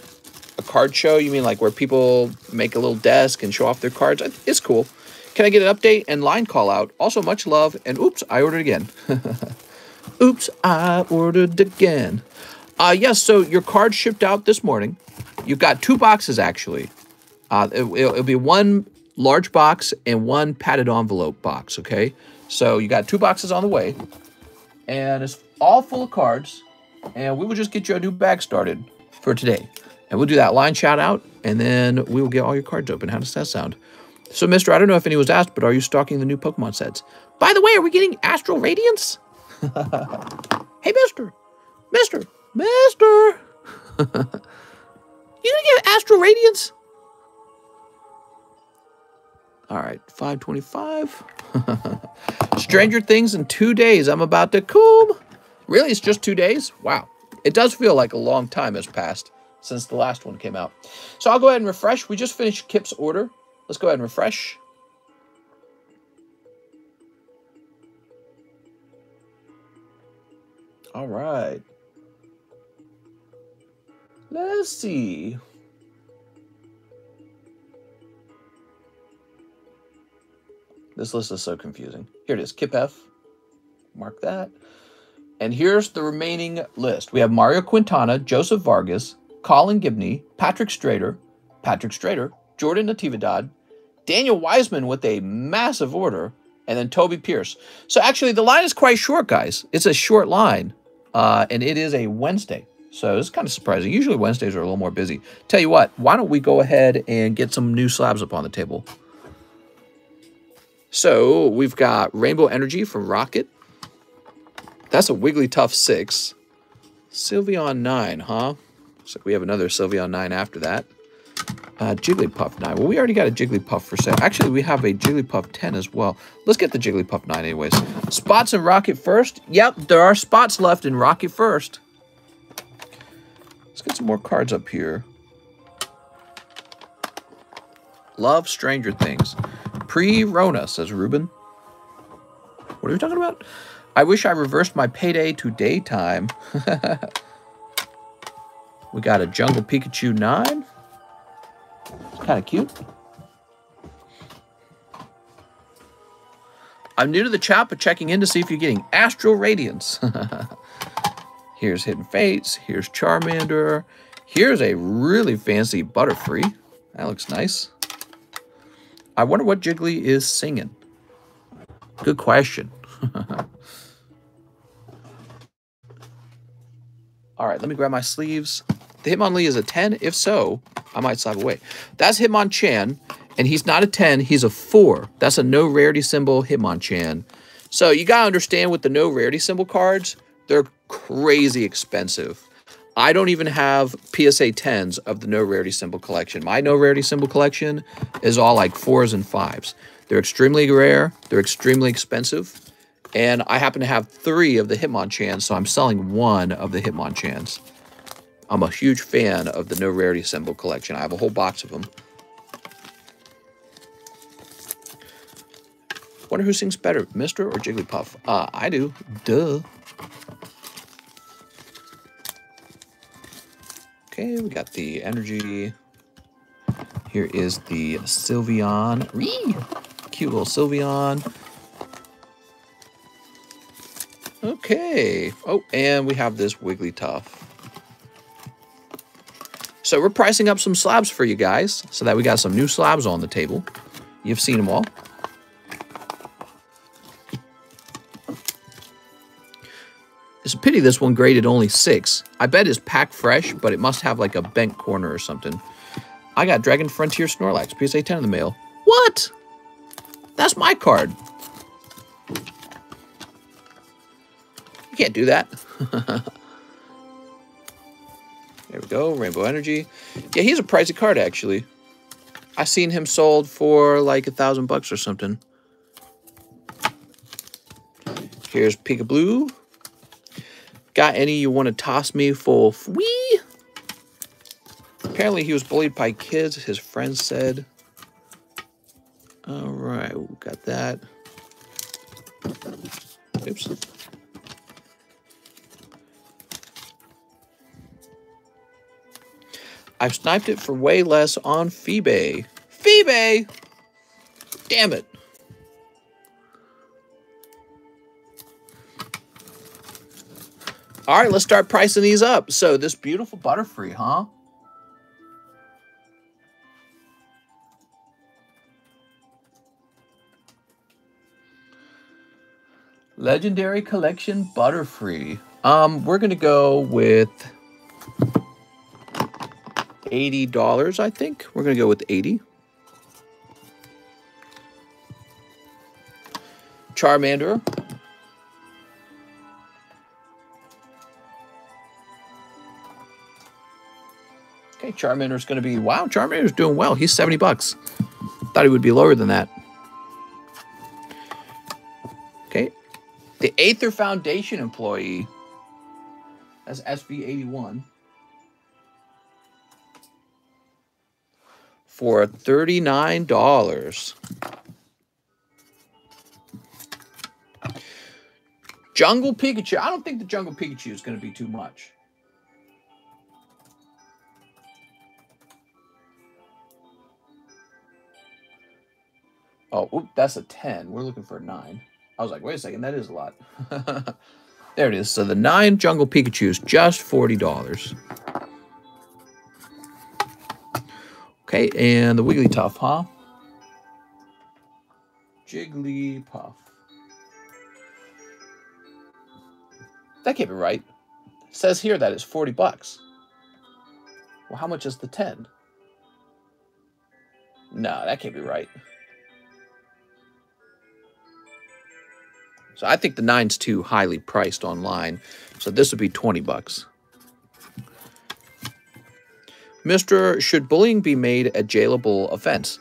A card show? You mean like where people make a little desk and show off their cards? It's cool. Can I get an update and line call out? Also, much love. And oops, I ordered again. Oops, I ordered again. Yes, so your card shipped out this morning. You've got 2 boxes, actually. It'll be 1 large box and 1 padded envelope box, okay? So you got 2 boxes on the way. And it's all full of cards. And we will just get you a new bag started for today. And we'll do that line shout out, and then we will get all your cards open. How does that sound? So, Mister, I don't know if anyone's asked, but are you stocking the new Pokemon sets? By the way, are we getting Astral Radiance? Hey, Mister! Mister! You gonna get Astral Radiance? All right, 525. Stranger Things in 2 days. I'm about to come. Really, it's just 2 days? Wow. It does feel like a long time has passed since the last one came out. So I'll go ahead and refresh. We just finished Kip's order. Let's go ahead and refresh. All right. Let's see. This list is so confusing. Here it is, Kip F. Mark that. And here's the remaining list. We have Mario Quintana, Joseph Vargas, Colin Gibney, Patrick Strader, Jordan Natividad, Daniel Wiseman with a massive order, and then Toby Pierce. So actually, the line is quite short, guys. It's a short line, and it is a Wednesday. So it's kind of surprising. Usually Wednesdays are a little more busy. Tell you what, why don't we go ahead and get some new slabs up on the table? So we've got Rainbow Energy from Rocket. That's a Wigglytuff 6. Sylveon 9, huh? Looks like we have another Sylveon 9 after that. Jigglypuff 9. Well, we already got a Jigglypuff for sale. Actually, we have a Jigglypuff 10 as well. Let's get the Jigglypuff 9 anyways. Spots in Rocket first. Yep, there are spots left in Rocket first. Let's get some more cards up here. Love Stranger Things. Pre-Rona, says Ruben. What are we talking about? I wish I reversed my payday to daytime. We got a Jungle Pikachu 9. It's kind of cute. I'm new to the chat, but checking in to see if you're getting Astral Radiance. Here's Hidden Fates. Here's Charmander. Here's a really fancy Butterfree. That looks nice. I wonder what Jiggly is singing. Good question. All right, let me grab my sleeves. The Hitmonlee is a 10. If so, I might slab away. That's Hitmonchan, and he's not a 10. He's a 4. That's a no rarity symbol Hitmonchan. So you got to understand with the no rarity symbol cards, they're crazy expensive. I don't even have PSA 10s of the no rarity symbol collection. My no rarity symbol collection is all like 4s and 5s. They're extremely rare. They're extremely expensive. And I happen to have 3 of the Hitmonchans, so I'm selling 1 of the Hitmonchans. I'm a huge fan of the no rarity symbol collection. I have a whole box of them. Wonder who sings better, Mr. or Jigglypuff? I do. Duh. Okay, we got the energy. Here is the Sylveon. Whee! Cute little Sylveon. Okay. Oh, and we have this Wigglytuff. So we're pricing up some slabs for you guys so that we got some new slabs on the table. You've seen them all. It's a pity this one graded only 6. I bet it's packed fresh, but it must have like a bent corner or something. I got Dragon Frontier Snorlax, PSA 10 in the mail. What? That's my card. You can't do that. There we go, Rainbow Energy. Yeah, he's a pricey card, actually. I seen him sold for like $1,000 or something. Here's Peekaboo. Got any you want to toss me for free? Apparently he was bullied by kids, his friends said. All right, we got that. Oops. I've sniped it for way less on Phoebe. Phoebe! Damn it. All right, let's start pricing these up. So this beautiful Butterfree, huh? Legendary Collection Butterfree. We're gonna go with $80, I think. We're gonna go with 80. Charmander. Okay, Charmander's gonna be, wow, Charmander's doing well. He's 70 bucks. Thought he would be lower than that. Okay. The Aether Foundation employee. That's SV81. For $39. Jungle Pikachu. I don't think the Jungle Pikachu is going to be too much. Oh, oop, that's a 10. We're looking for a 9. I was like, wait a second, that is a lot. There it is. So the 9 Jungle Pikachus, just $40. Okay, and the Wigglytuff, huh? Jigglypuff. That can't be right. It says here that it's 40 bucks. Well, how much is the 10? No, that can't be right. So I think the 9's too highly priced online. So this would be 20 bucks. Mr. Should bullying be made a jailable offense?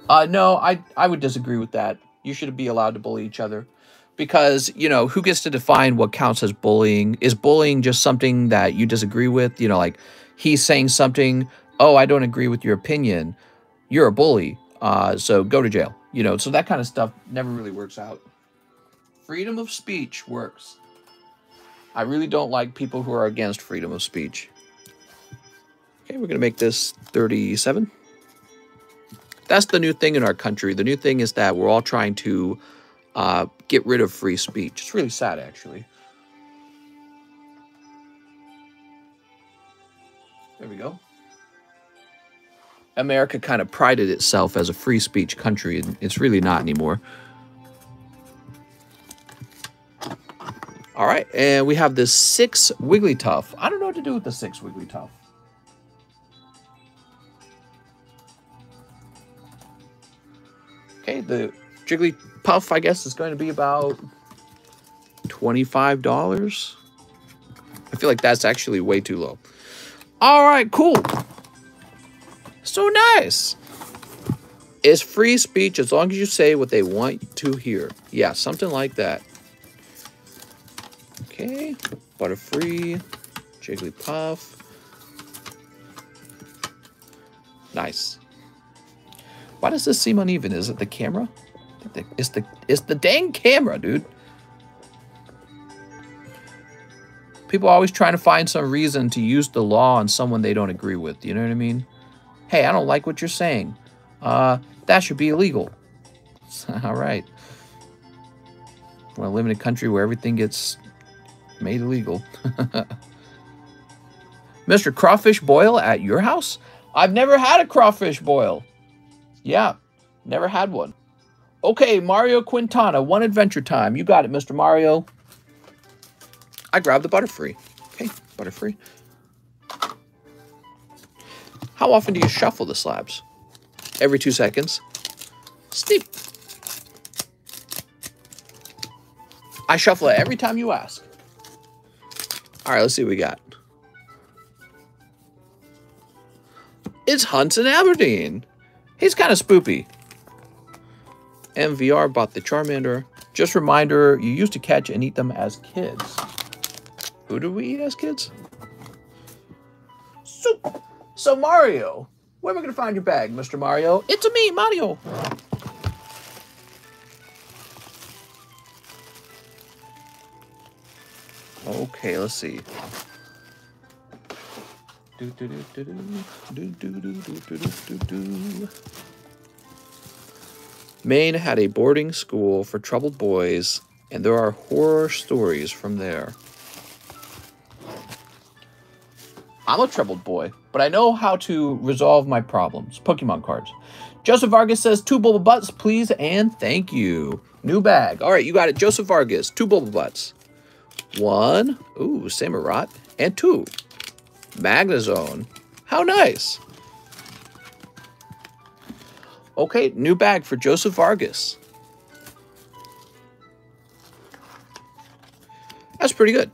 No, I would disagree with that. You should be allowed to bully each other. Because, you know, who gets to define what counts as bullying? Is bullying just something that you disagree with? You know, like he's saying something, oh, I don't agree with your opinion. You're a bully, so go to jail. You know, so that kind of stuff never really works out. Freedom of speech works. I really don't like people who are against freedom of speech. Okay, we're going to make this 37. That's the new thing in our country. The new thing is that we're all trying to get rid of free speech. It's really sad, actually. There we go. America kind of prided itself as a free speech country, and it's really not anymore. All right, and we have this 6 Wigglytuff. I don't know what to do with the 6 Wigglytuff. Okay, the Jigglypuff, I guess, is going to be about $25. I feel like that's actually way too low. All right, cool. So nice. It's free speech as long as you say what they want to hear. Yeah, something like that. Okay, Butterfree, Jigglypuff. Nice. Why does this seem uneven? Is it the camera? It's the dang camera, dude. People are always trying to find some reason to use the law on someone they don't agree with. You know what I mean? Hey, I don't like what you're saying. That should be illegal. All right. We live in a country where everything gets made illegal. Mr. Crawfish Boil at your house? I've never had a crawfish boil. Yeah, never had one. Okay, Mario Quintana, one adventure time. You got it, Mr. Mario. I grabbed the Butterfree. Okay, Butterfree. How often do you shuffle the slabs? Every 2 seconds. Steep. I shuffle it every time you ask. All right, let's see what we got. It's Hunts in Aberdeen. He's kind of spoopy. MVR bought the Charmander. Just reminder, you used to catch and eat them as kids. Who do we eat as kids? So Mario, where am I going to find your bag, Mr. Mario? It's me, Mario. Okay, let's see. Maine had a boarding school for troubled boys, and there are horror stories from there. I'm a troubled boy, but I know how to resolve my problems. Pokemon cards. Joseph Vargas says 2 Bulba Butts, please, and thank you. New bag. All right, you got it. Joseph Vargas, 2 Bulba Butts. 1, ooh, Samurott, and 2. Magnezone. How nice. Okay, new bag for Joseph Vargas. That's pretty good.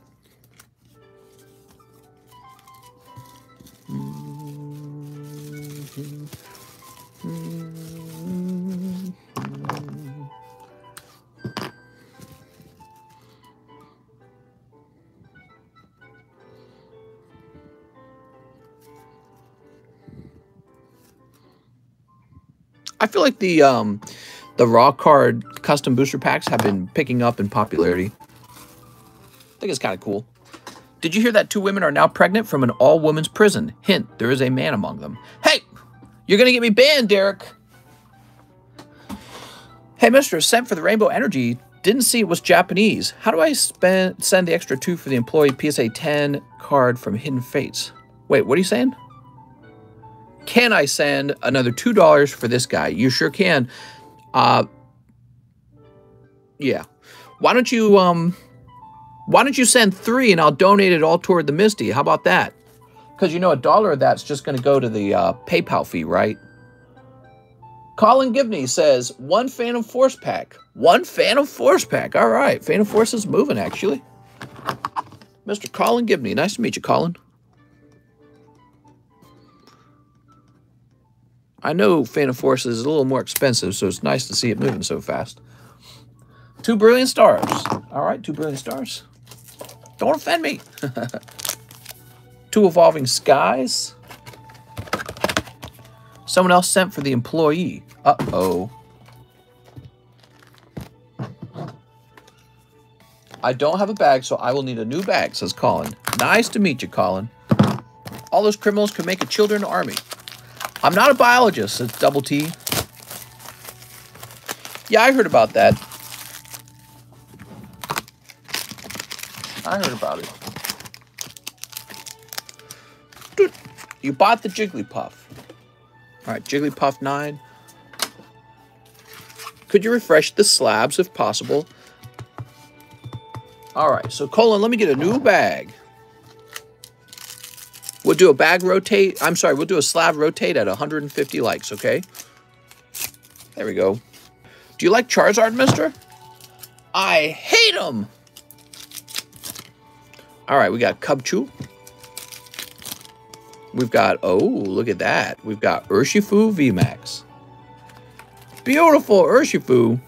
I feel like the raw card custom booster packs have been picking up in popularity. I think it's kind of cool. Did you hear that 2 women are now pregnant from an all-women's prison? Hint, there is a man among them. Hey, you're going to get me banned, Derek. Hey, mister, sent for the Rainbow Energy. Didn't see it was Japanese. How do I send the extra 2 for the employee PSA 10 card from Hidden Fates? Wait, what are you saying? Can I send another $2 for this guy? You sure can. Yeah. Why don't you send 3 and I'll donate it all toward the Misty? How about that? Because you know $1 of that's just going to go to the PayPal fee, right? Colin Gibney says 1 Phantom Force pack. 1 Phantom Force pack. All right. Phantom Force is moving, actually. Mr. Colin Gibney. Nice to meet you, Colin. I know Phantom Force is a little more expensive, so it's nice to see it moving so fast. 2 Brilliant Stars. All right, 2 Brilliant Stars. Don't offend me. 2 Evolving Skies. Someone else sent for the employee. Uh-oh. I don't have a bag, so I will need a new bag, says Colin. Nice to meet you, Colin. All those criminals could make a children's army. I'm not a biologist, says Double T. Yeah, I heard about that. I heard about it. Dude, you bought the Jigglypuff. All right, Jigglypuff 9. Could you refresh the slabs if possible? All right, so Colin, let me get a new bag. We'll do a bag rotate. I'm sorry, we'll do a slab rotate at 150 likes, okay? There we go. Do you like Charizard, mister? I hate him. All right, we got Cubchoo. We've got, oh, look at that. We've got Urshifu VMAX. Beautiful Urshifu.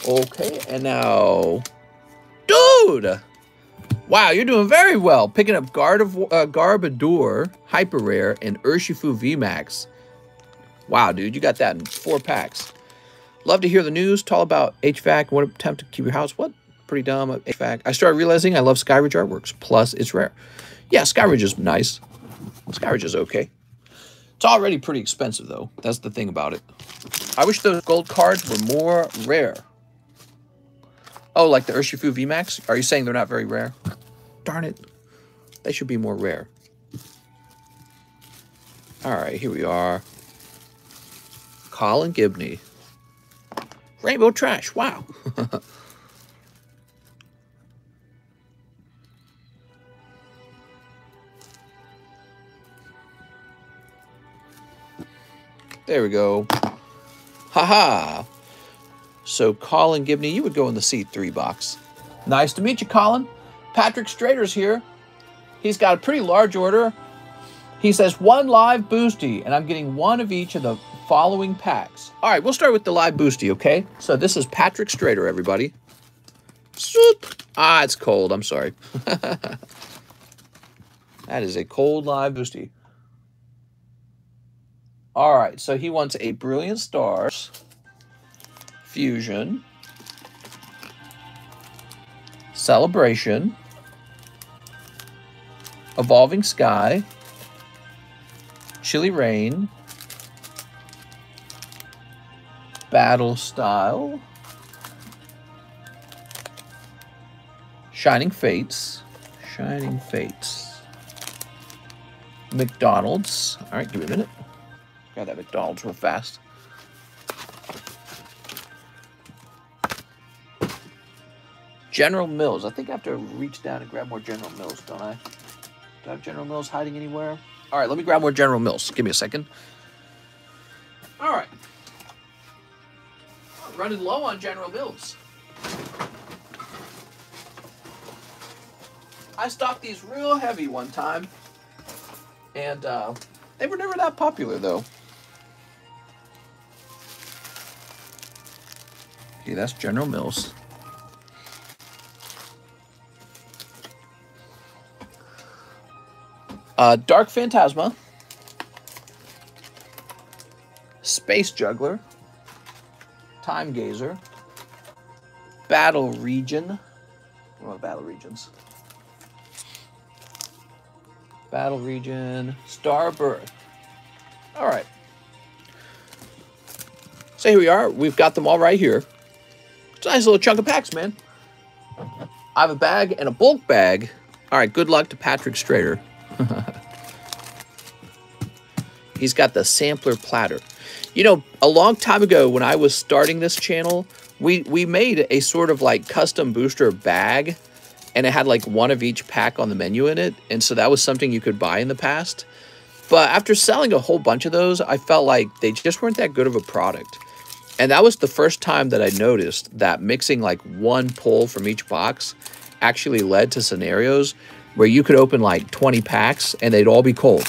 Okay, and now, dude. Wow, you're doing very well. Picking up Garbodor, Hyper Rare, and Urshifu VMAX. Wow, dude, you got that in 4 packs. Love to hear the news. Tall about HVAC. One attempt to keep your house. What? Pretty dumb. HVAC. I started realizing I love Skyridge artworks. Plus, it's rare. Yeah, Skyridge is nice. Skyridge is okay. It's already pretty expensive, though. That's the thing about it. I wish those gold cards were more rare. Oh, like the Urshifu VMAX? Are you saying they're not very rare? Darn it. They should be more rare. All right, here we are. Colin Gibney. Rainbow Trash. Wow. There we go. Haha. So Colin Gibney, you would go in the C3 box. Nice to meet you, Colin. Patrick Strader's here. He's got a pretty large order. He says 1 live boosty, and I'm getting 1 of each of the following packs. All right, we'll start with the live boosty, okay? So this is Patrick Strader, everybody. Ah, it's cold. I'm sorry. That is a cold live boosty. All right, so he wants a Brilliant Stars, Fusion, Celebration, Evolving Sky, Chilly Rain, Battle Style, Shining Fates, McDonald's. All right, give me a minute. Grab that McDonald's real fast. General Mills. I think I have to reach down and grab more General Mills, don't I? Do I have General Mills hiding anywhere? All right, let me grab more General Mills. Give me a second. All right. I'm running low on General Mills. I stocked these real heavy one time, and they were never that popular, though. Okay, that's General Mills. Dark Phantasma, Space Juggler, Time Gazer, Battle Region. What about Battle Regions? Battle Region, Starbirth. All right. So here we are. We've got them all right here. It's a nice little chunk of packs, man. I have a bag and a bulk bag. All right, good luck to Patrick Strader. He's got the sampler platter. You know, a long time ago when I was starting this channel, we made a sort of like custom booster bag, and it had like one of each pack on the menu in it. And so that was something you could buy in the past. But after selling a whole bunch of those, I felt like they just weren't that good of a product. And that was the first time that I noticed that mixing like one pull from each box actually led to scenarios where you could open like 20 packs and they'd all be cold.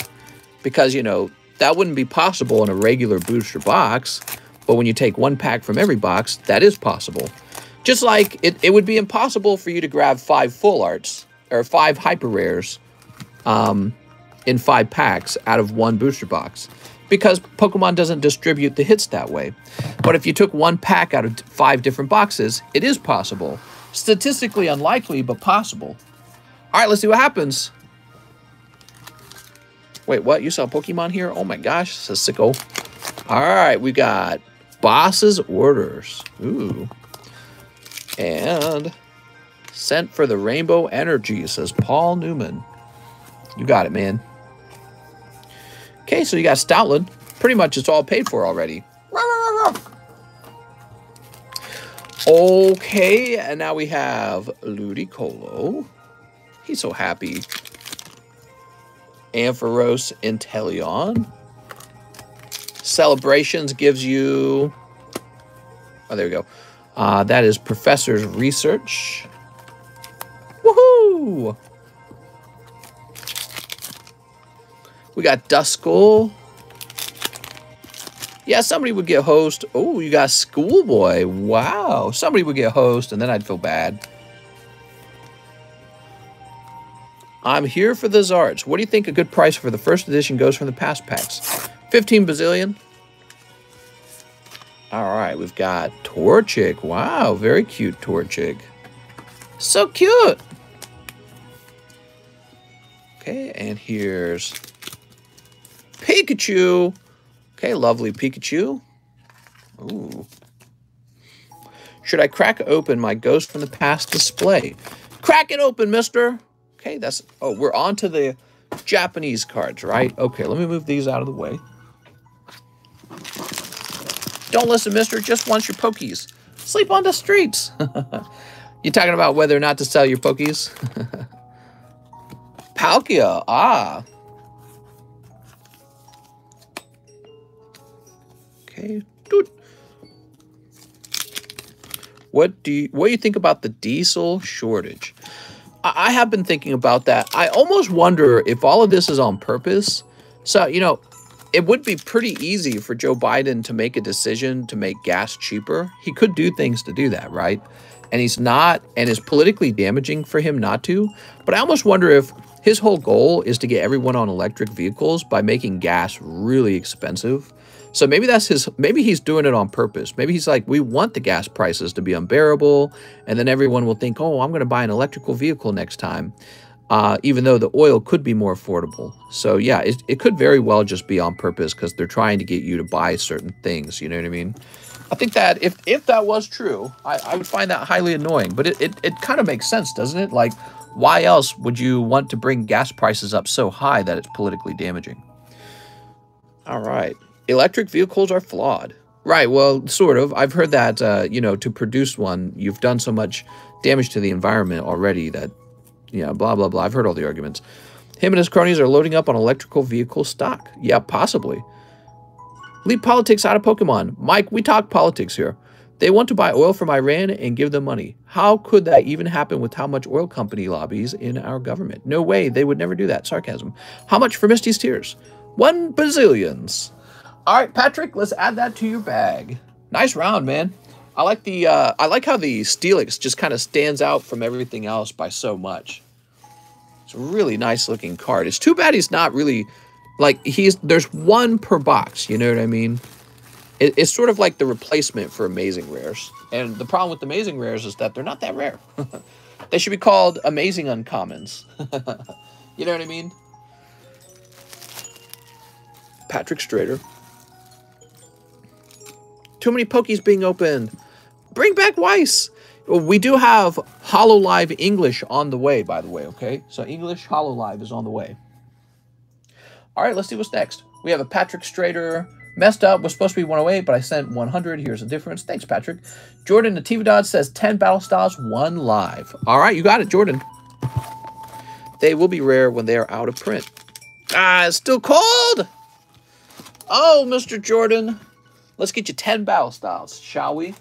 Because, you know, that wouldn't be possible in a regular booster box, but when you take one pack from every box, that is possible. Just like it would be impossible for you to grab 5 full arts or 5 hyper rares in 5 packs out of one booster box, because Pokemon doesn't distribute the hits that way. But if you took one pack out of 5 different boxes, it is possible. Statistically unlikely, but possible. All right, let's see what happens. Wait, what? You saw Pokemon here? Oh my gosh, this is sicko. All right, we got Boss's Orders. Ooh. And Sent for the Rainbow Energy, says Paul Newman. You got it, man. Okay, so you got Stoutland. Pretty much it's all paid for already. Okay, and now we have Ludicolo. He's so happy. Ampharos Inteleon. Celebrations gives you... Oh, there we go. That is Professor's Research. Woohoo! We got Duskull. Yeah, somebody would get Host. Oh, you got Schoolboy. Wow. Somebody would get Host, and then I'd feel bad. I'm here for the Zards. What do you think a good price for the first edition goes from the past packs? 15 bazillion. All right, we've got Torchic. Wow, very cute Torchic. So cute. Okay, and here's Pikachu. Okay, lovely Pikachu. Ooh. Should I crack open my Ghost from the Past display? Crack it open, mister. Okay, that's... Oh, we're on to the Japanese cards, right? Okay, let me move these out of the way. Don't listen, mister. Just wants your Pokies. Sleep on the streets. You talking about whether or not to sell your Pokies? Palkia. Ah. Okay. Dude. What do you think about the diesel shortage? I have been thinking about that. I almost wonder if all of this is on purpose. So, you know, it would be pretty easy for Joe Biden to make a decision to make gas cheaper. He could do things to do that, right? And he's not, and it's politically damaging for him not to. But I almost wonder if his whole goal is to get everyone on electric vehicles by making gas really expensive. So maybe that's maybe he's doing it on purpose. Maybe he's like, we want the gas prices to be unbearable, and then everyone will think, oh, I'm going to buy an electrical vehicle next time, even though the oil could be more affordable. So yeah, it could very well just be on purpose because they're trying to get you to buy certain things. You know what I mean? I think that if that was true, I would find that highly annoying. But it kind of makes sense, doesn't it? Like, Why else would you want to bring gas prices up so high that it's politically damaging? All right. Electric vehicles are flawed. Right, well, sort of. I've heard that, you know, to produce one, you've done so much damage to the environment already that, you know, blah, blah, blah. I've heard all the arguments. Him and his cronies are loading up on electrical vehicle stock. Yeah, possibly. Leave politics out of Pokemon. Mike, we talk politics here. They want to buy oil from Iran and give them money. How could that even happen with how much oil company lobbies in our government? No way, they would never do that. Sarcasm. How much for Misty's tears? 1 bazillions. All right, Patrick, let's add that to your bag. Nice round, man. I like the I like how the Steelix just kind of stands out from everything else by so much. It's a really nice looking card. It's too bad he's not really like there's one per box, you know what I mean? It's sort of like the replacement for Amazing Rares. And the problem with Amazing Rares is that they're not that rare. They should be called Amazing Uncommons. You know what I mean? Patrick Strader. Too many Pokies being opened. Bring back Weiss. We do have HoloLive English on the way, by the way, okay? So English HoloLive is on the way. All right, let's see what's next. We have a Patrick Strader. Messed up. Was supposed to be 108, but I sent 100. Here's the difference. Thanks, Patrick. Jordan Natividad says 10 battle styles, 1 live. All right, you got it, Jordan. They will be rare when they are out of print. Ah, it's still cold. Oh, Mr. Jordan. Let's get you 10 battle styles, shall we?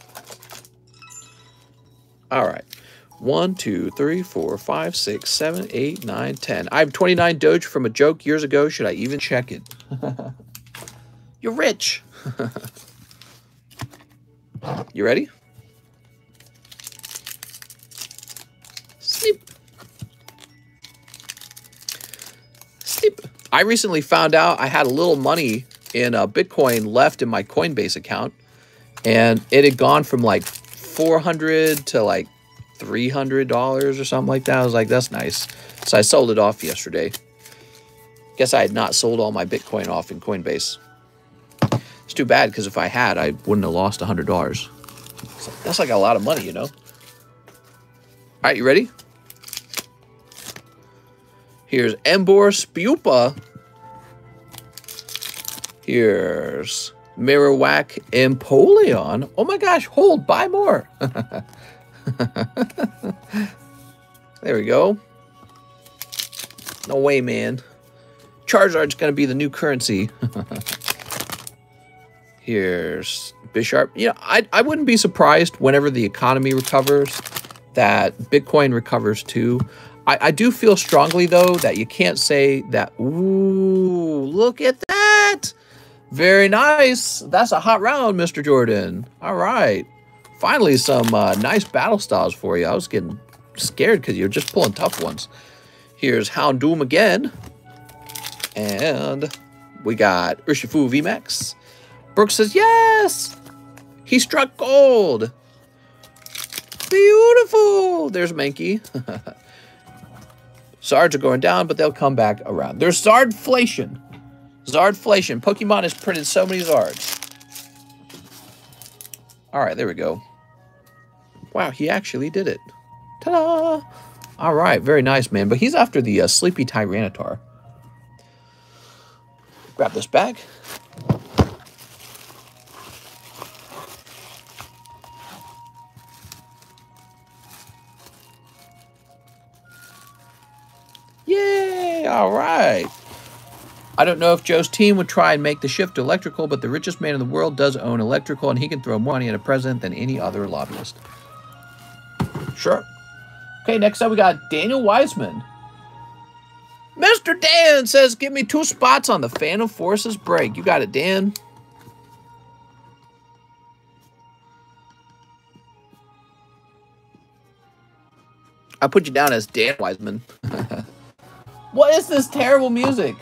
All right. 1, 2, 3, 4, 5, 6, 7, 8, 9, 10. I have 29 Doge from a joke years ago. Should I even check it? You're rich. You ready? Sleep. Sleep. I recently found out I had a little money in Bitcoin left in my Coinbase account, and it had gone from like $400 to like $300 or something like that. I was like, that's nice. So I sold it off yesterday. Guess I had not sold all my Bitcoin off in Coinbase. It's too bad, because if I had, I wouldn't have lost $100. So that's like a lot of money, you know? All right, you ready? Here's Embor Spupa. Here's Marowak Empoleon. Oh my gosh, hold, buy more. There we go. No way, man. Charizard's going to be the new currency. Here's Bisharp. You know, I wouldn't be surprised whenever the economy recovers that Bitcoin recovers too. I do feel strongly, though, that you can't say that, ooh, look at that. Very nice. That's a hot round, Mr. Jordan. All right. Finally, some nice battle styles for you. I was getting scared because you're just pulling tough ones. Here's Houndoom again. And we got Urshifu VMAX. Brooks says, yes! He struck gold. Beautiful. There's Mankey. Zards are going down, but they'll come back around. There's Zardflation. Zardflation. Pokemon has printed so many Zards. All right, there we go. Wow, he actually did it. Ta-da! All right, very nice, man. But he's after the Sleepy Tyranitar. Grab this bag. Yay! All right. I don't know if Joe's team would try and make the shift to electrical, but the richest man in the world does own electrical, and he can throw more money at a president than any other lobbyist. Sure. Okay, next up we got Daniel Wiseman. Mr. Dan says, give me 2 spots on the Phantom Forces break. You got it, Dan. I put you down as Dan Wiseman. What is this terrible music?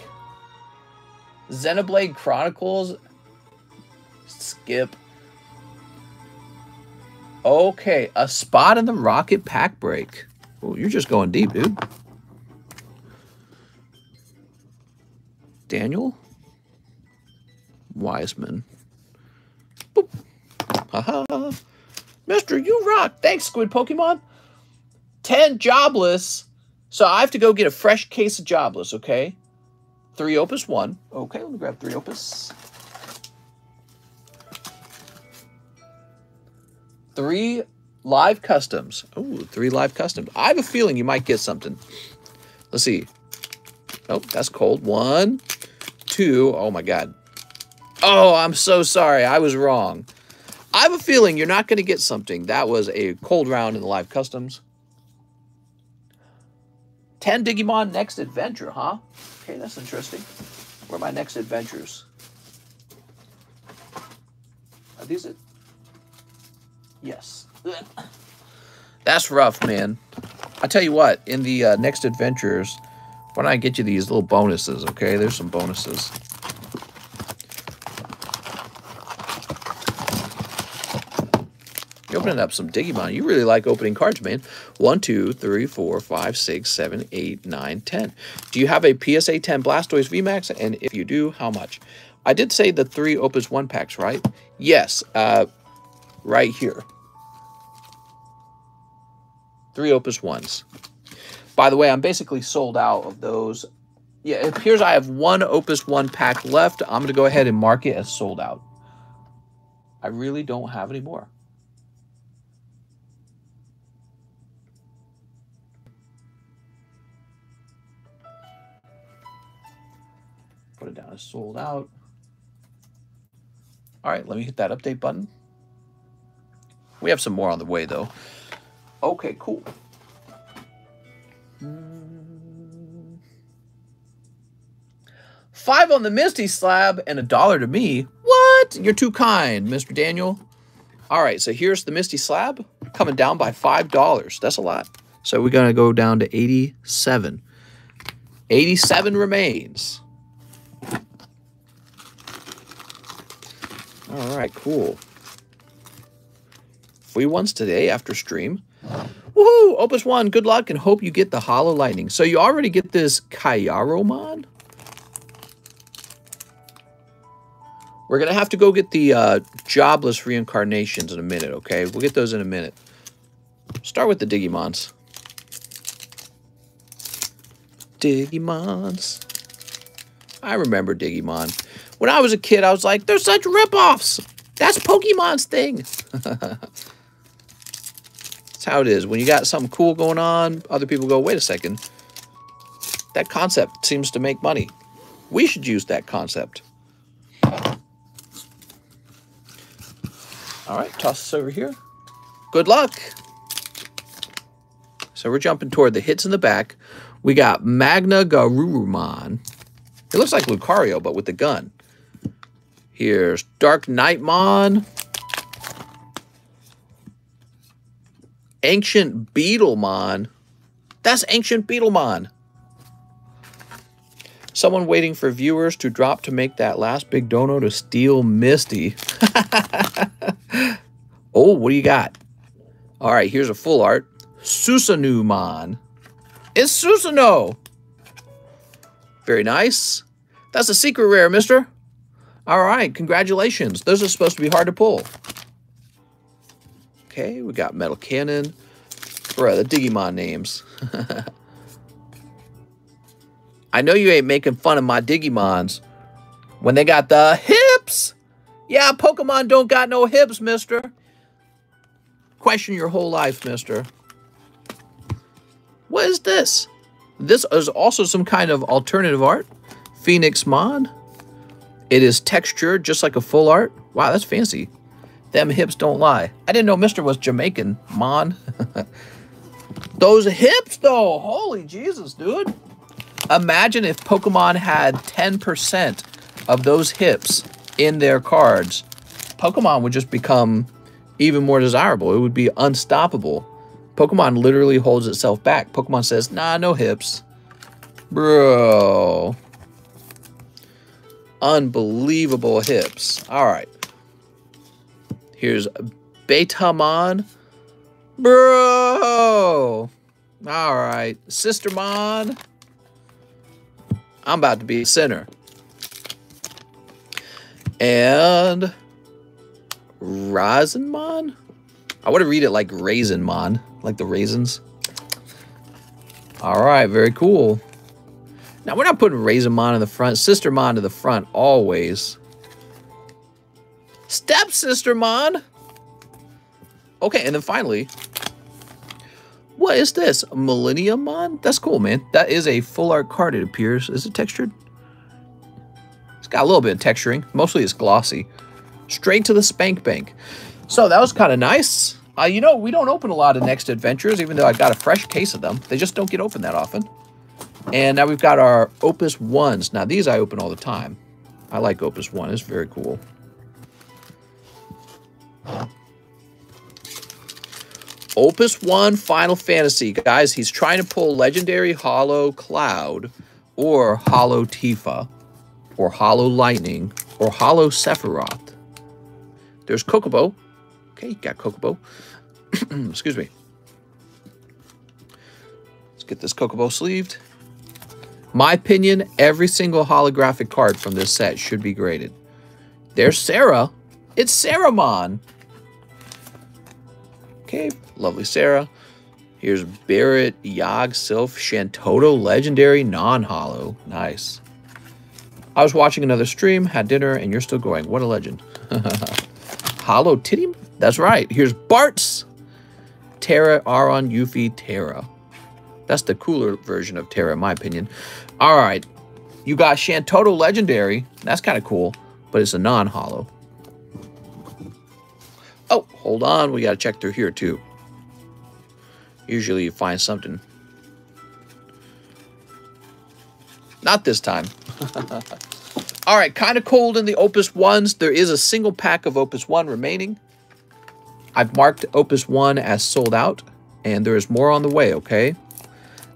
Xenoblade Chronicles. Skip. Okay, a spot in the Rocket Pack break. Oh, you're just going deep, dude. Daniel Wiseman. Boop. Haha. Mister, you rock. Thanks, Squid Pokemon. 10 jobless. So I have to go get a fresh case of Jobless, okay? 3 Opus 1. Okay, let me grab 3 Opus. 3 live customs. Ooh, 3 live customs. I have a feeling you might get something. Let's see. Oh, that's cold. 1, 2. Oh, my God. Oh, I'm so sorry. I was wrong. I have a feeling you're not going to get something. That was a cold round in the live customs. 10 Digimon Next Adventure, huh? Okay, that's interesting. Where are my next adventures? Are these it? Yes. That's rough, man. I tell you what, in the next adventures, why don't I get you these little bonuses, okay? There's some bonuses. You're opening up some Digimon. You really like opening cards, man. 1, 2, 3, 4, 5, 6, 7, 8, 9, 10. Do you have a PSA 10 Blastoise VMAX? And if you do, how much? I did say the 3 Opus 1 packs, right? Yes, right here. 3 Opus 1s. By the way, I'm basically sold out of those. Yeah, it appears I have 1 Opus 1 pack left. I'm going to go ahead and mark it as sold out. I really don't have any more. Put it down as sold out. All right, let me hit that update button. We have some more on the way, though. Okay, cool. $5 on the Misty slab and $1 to me. What? You're too kind, Mr. Daniel. All right, so here's the Misty slab coming down by $5. That's a lot. So we're going to go down to 87. 87 remains. All right, cool. Free ones today after stream. Woohoo! Opus 1, good luck and hope you get the Hollow Lightning. So you already get this Kyaromon? We're going to have to go get the Jobless reincarnations in a minute, okay? We'll get those in a minute. Start with the Digimons. Digimons. I remember Digimon. When I was a kid, I was like, they're such ripoffs. That's Pokemon's thing. That's how it is. When you got something cool going on, other people go, wait a second. That concept seems to make money. We should use that concept. All right, toss this over here. Good luck. So we're jumping toward the hits in the back. We got Magna Garurumon. It looks like Lucario, but with the gun. Here's Dark Knightmon. Ancient Beetlemon. That's Ancient Beetlemon. Someone waiting for viewers to drop to make that last big dono to steal Misty. Oh, what do you got? All right, here's a full art. Susanoo-mon. It's Susanoo. Very nice. That's a secret rare, mister. All right, congratulations. Those are supposed to be hard to pull. Okay, we got Metal Cannon. Bruh, the Digimon names. I know you ain't making fun of my Digimons when they got the hips. Yeah, Pokemon don't got no hips, mister. Question your whole life, mister. What is this? This is also some kind of alternative art. Phoenixmon. It is textured just like a full art. Wow, that's fancy. Them hips don't lie. I didn't know Mister was Jamaican, Mon. Those hips, though. Holy Jesus, dude. Imagine if Pokemon had 10% of those hips in their cards. Pokemon would just become even more desirable. It would be unstoppable. Pokemon literally holds itself back. Pokemon says, nah, no hips. Bro. Unbelievable hips. All right. Here's Betamon. Bro. All right. Sistermon. I'm about to be a sinner. And Raisinmon? I want to read it like Raisinmon, like the raisins. All right, very cool. Now, we're not putting Raisin Mon in the front. Sister Mon to the front, always. Stepsister Mon! Okay, and then finally, what is this? Millennium Mon? That's cool, man. That is a full art card, it appears. Is it textured? It's got a little bit of texturing. Mostly it's glossy. Straight to the spank bank. So that was kind of nice. You know, we don't open a lot of Next Adventures, even though I got a fresh case of them. They just don't get opened that often. And now we've got our Opus 1s. Now, these I open all the time. I like Opus 1. It's very cool. Opus 1 Final Fantasy. Guys, he's trying to pull Legendary Hollow Cloud or Hollow Tifa or Hollow Lightning or Hollow Sephiroth. There's Kokobo. Okay, you got Kokobo. Excuse me. Let's get this Kokobo sleeved. My opinion, every single holographic card from this set should be graded. There's Sarah. It's Saramon. Okay, lovely Sarah. Here's Barrett, Yogg, Sylph, Shantoto, Legendary, non-hollow. Nice. I was watching another stream, had dinner, and you're still going. What a legend. Hollow Titty? That's right. Here's Bart's. Terra, Aron, Yuffie, Terra. That's the cooler version of Terra, in my opinion. All right. You got Shantoto Legendary. That's kind of cool, but it's a non-hollow. Oh, hold on. We got to check through here, too. Usually you find something. Not this time. All right, kind of cold in the Opus 1s. There is a single pack of Opus 1 remaining. I've marked Opus 1 as sold out, and there is more on the way, okay?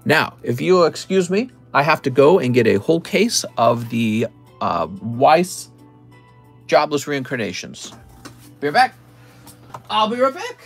Now, if you'll excuse me, I have to go and get a whole case of the Weiss Jobless Reincarnations. Be right back. I'll be right back.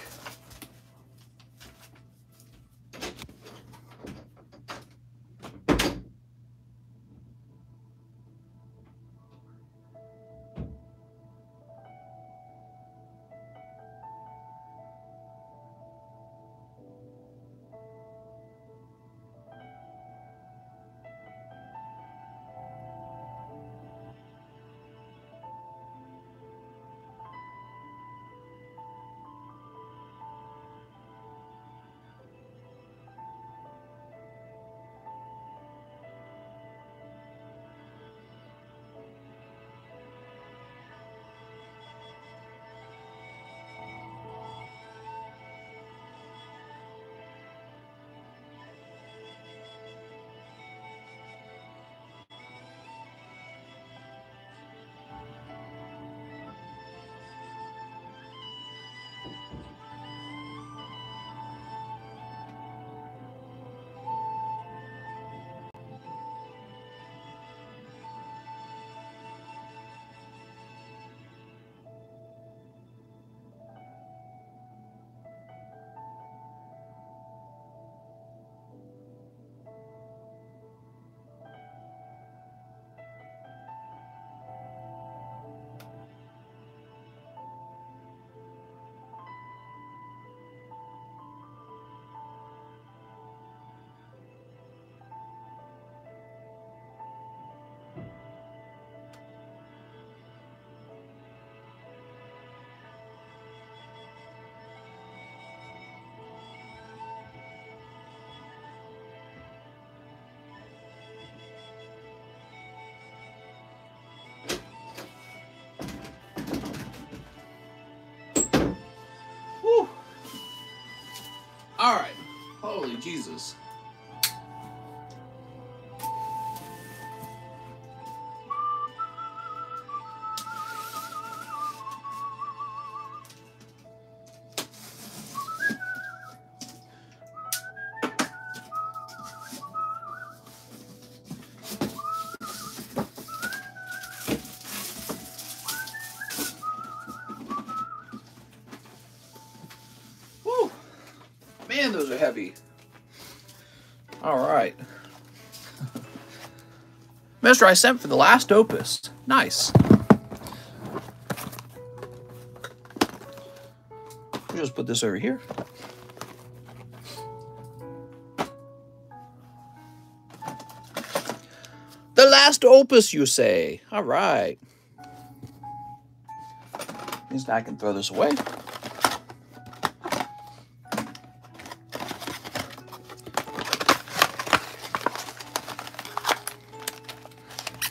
All right. Holy Jesus. Man, those are heavy. All right. Mister, I sent for the last opus. Nice. We'll just put this over here. last opus, you say? All right. At least I can throw this away.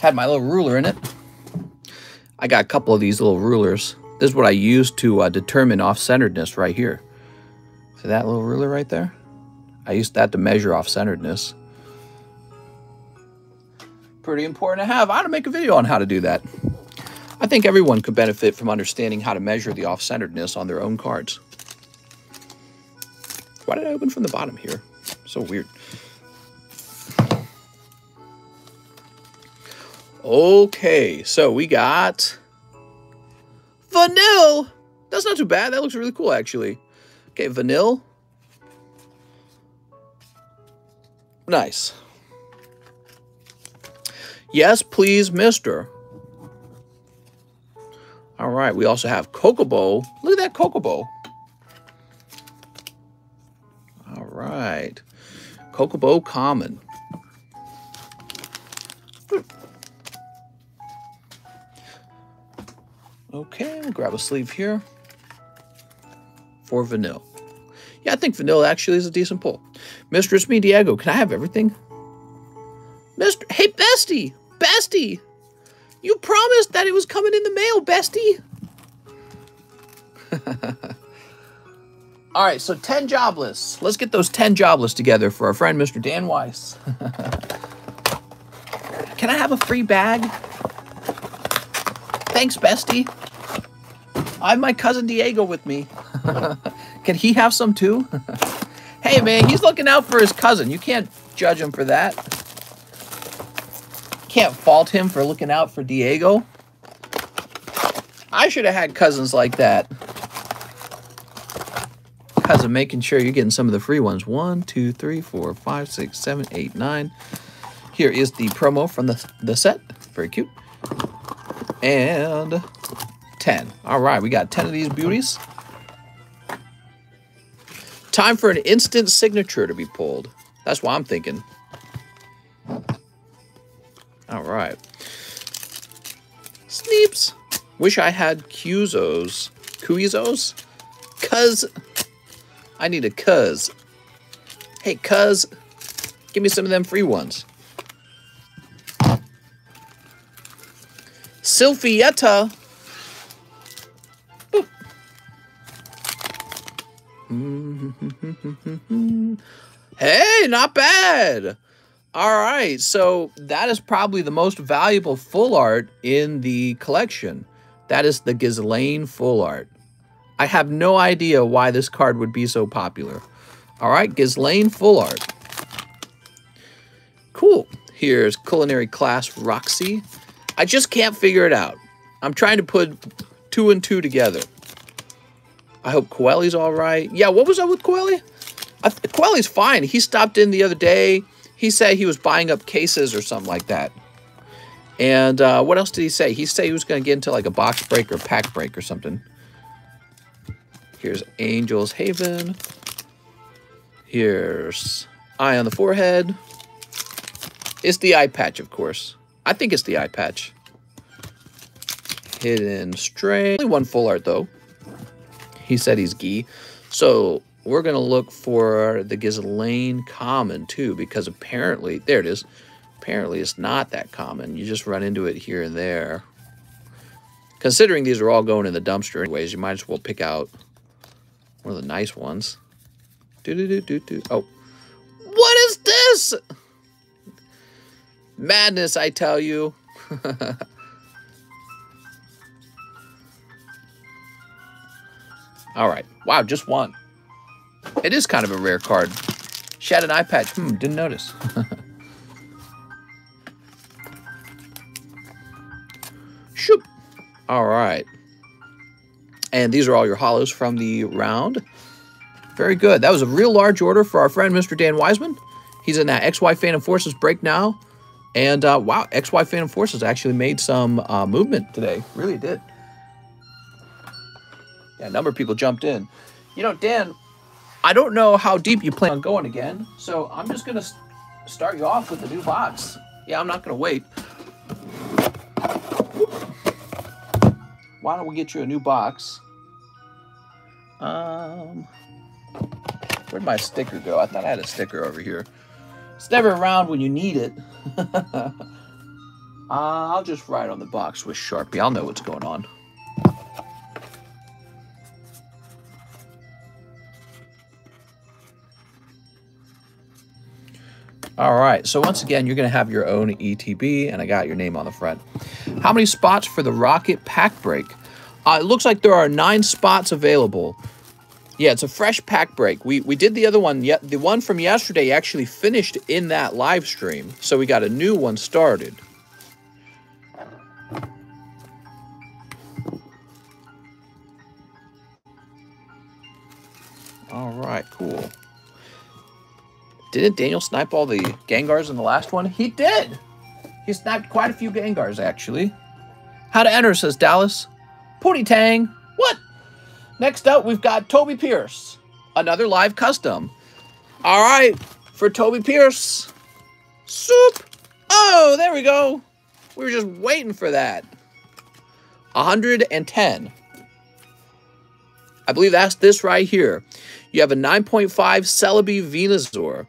Had my little ruler in it. I got a couple of these little rulers. This is what I use to determine off-centeredness right here. See that little ruler right there? I used that to measure off-centeredness. Pretty important to have. I ought to make a video on how to do that. I think everyone could benefit from understanding how to measure the off-centeredness on their own cards. Why did I open from the bottom here? So weird. Okay, so we got Vanille. That's not too bad. That looks really cool, actually. Okay, Vanille. Nice. Yes, please, mister. All right, we also have Kokobo. Look at that Kokobo. All right. Kokobo Common. Okay, we'll grab a sleeve here for Vanille. Yeah, I think Vanille actually is a decent pull. Mistress Me Diego, can I have everything? Hey, Bestie! Bestie! You promised that it was coming in the mail, Bestie! All right, so 10 job lists. Let's get those 10 job lists together for our friend, Mr. Dan Weiss. Can I have a free bag? Thanks, Bestie. I have my cousin Diego with me. Can he have some too? Hey, man, he's looking out for his cousin. You can't judge him for that. Can't fault him for looking out for Diego. I should have had cousins like that. Cousin making sure you're getting some of the free ones. 1, 2, 3, 4, 5, 6, 7, 8, 9. Here is the promo from the set. Very cute. And 10. All right, we got 10 of these beauties. Time for an instant signature to be pulled. That's what I'm thinking. All right. Sneeps. Wish I had Cuizos. Cuizos? Cuz. I need a cuz. Hey, cuz. Give me some of them free ones. Sylphietta. Hey, not bad. All right, so that is probably the most valuable full art in the collection. That is the Ghislaine full art. I have no idea why this card would be so popular. All right, Ghislaine full art. Cool. Here's Culinary Class Roxy. I just can't figure it out. I'm trying to put 2 and 2 together. I hope Coelli's all right. Yeah, what was up with Coelli? Coelli's fine. He stopped in the other day. He said he was buying up cases or something like that. And what else did he say? He said he was going to get into like a box break or pack break or something. Here's Angel's Haven. Here's Eye on the Forehead. It's the eye patch, of course. I think it's the eye patch. Hidden Stray. Only one full art, though. He said he's Guy. So we're going to look for the Ghislaine common, too, because apparently, there it is. Apparently, it's not that common. You just run into it here and there. Considering these are all going in the dumpster anyways, you might as well pick out one of the nice ones. Oh. What is this? Madness, I tell you. All right. Wow, just one. It is kind of a rare card. Shattered eye patch. Didn't notice. Shoop. All right. And these are all your hollows from the round. Very good. That was a real large order for our friend, Mr. Dan Wiseman. He's in that XY Phantom Forces break now. And, wow, XY Phantom Forces actually made some movement today. Really did. Yeah, a number of people jumped in. You know, Dan, I don't know how deep you plan on going again, so I'm just going to start you off with a new box. Yeah, I'm not going to wait. why don't we get you a new box? Where'd my sticker go? I thought I had a sticker over here. It's never around when you need it. I'll just write on the box with Sharpie. I'll know what's going on. All right, so once again, you're going to have your own ETB, and I got your name on the front. How many spots for the Rocket Pack Break? It looks like there are 9 spots available. Yeah, it's a fresh pack break. We did the other one. Yeah, the one from yesterday actually finished in that live stream, so we got a new one started. All right, cool. Didn't Daniel snipe all the Gengars in the last one? He did! He sniped quite a few Gengars, actually. How to enter, says Dallas. Pootie Tang. What? Next up, we've got Toby Pierce. Another live custom. All right, for Toby Pierce. Soup. Oh, there we go. We were just waiting for that. 110. I believe that's this right here. You have a 9.5 Celebi Venusaur.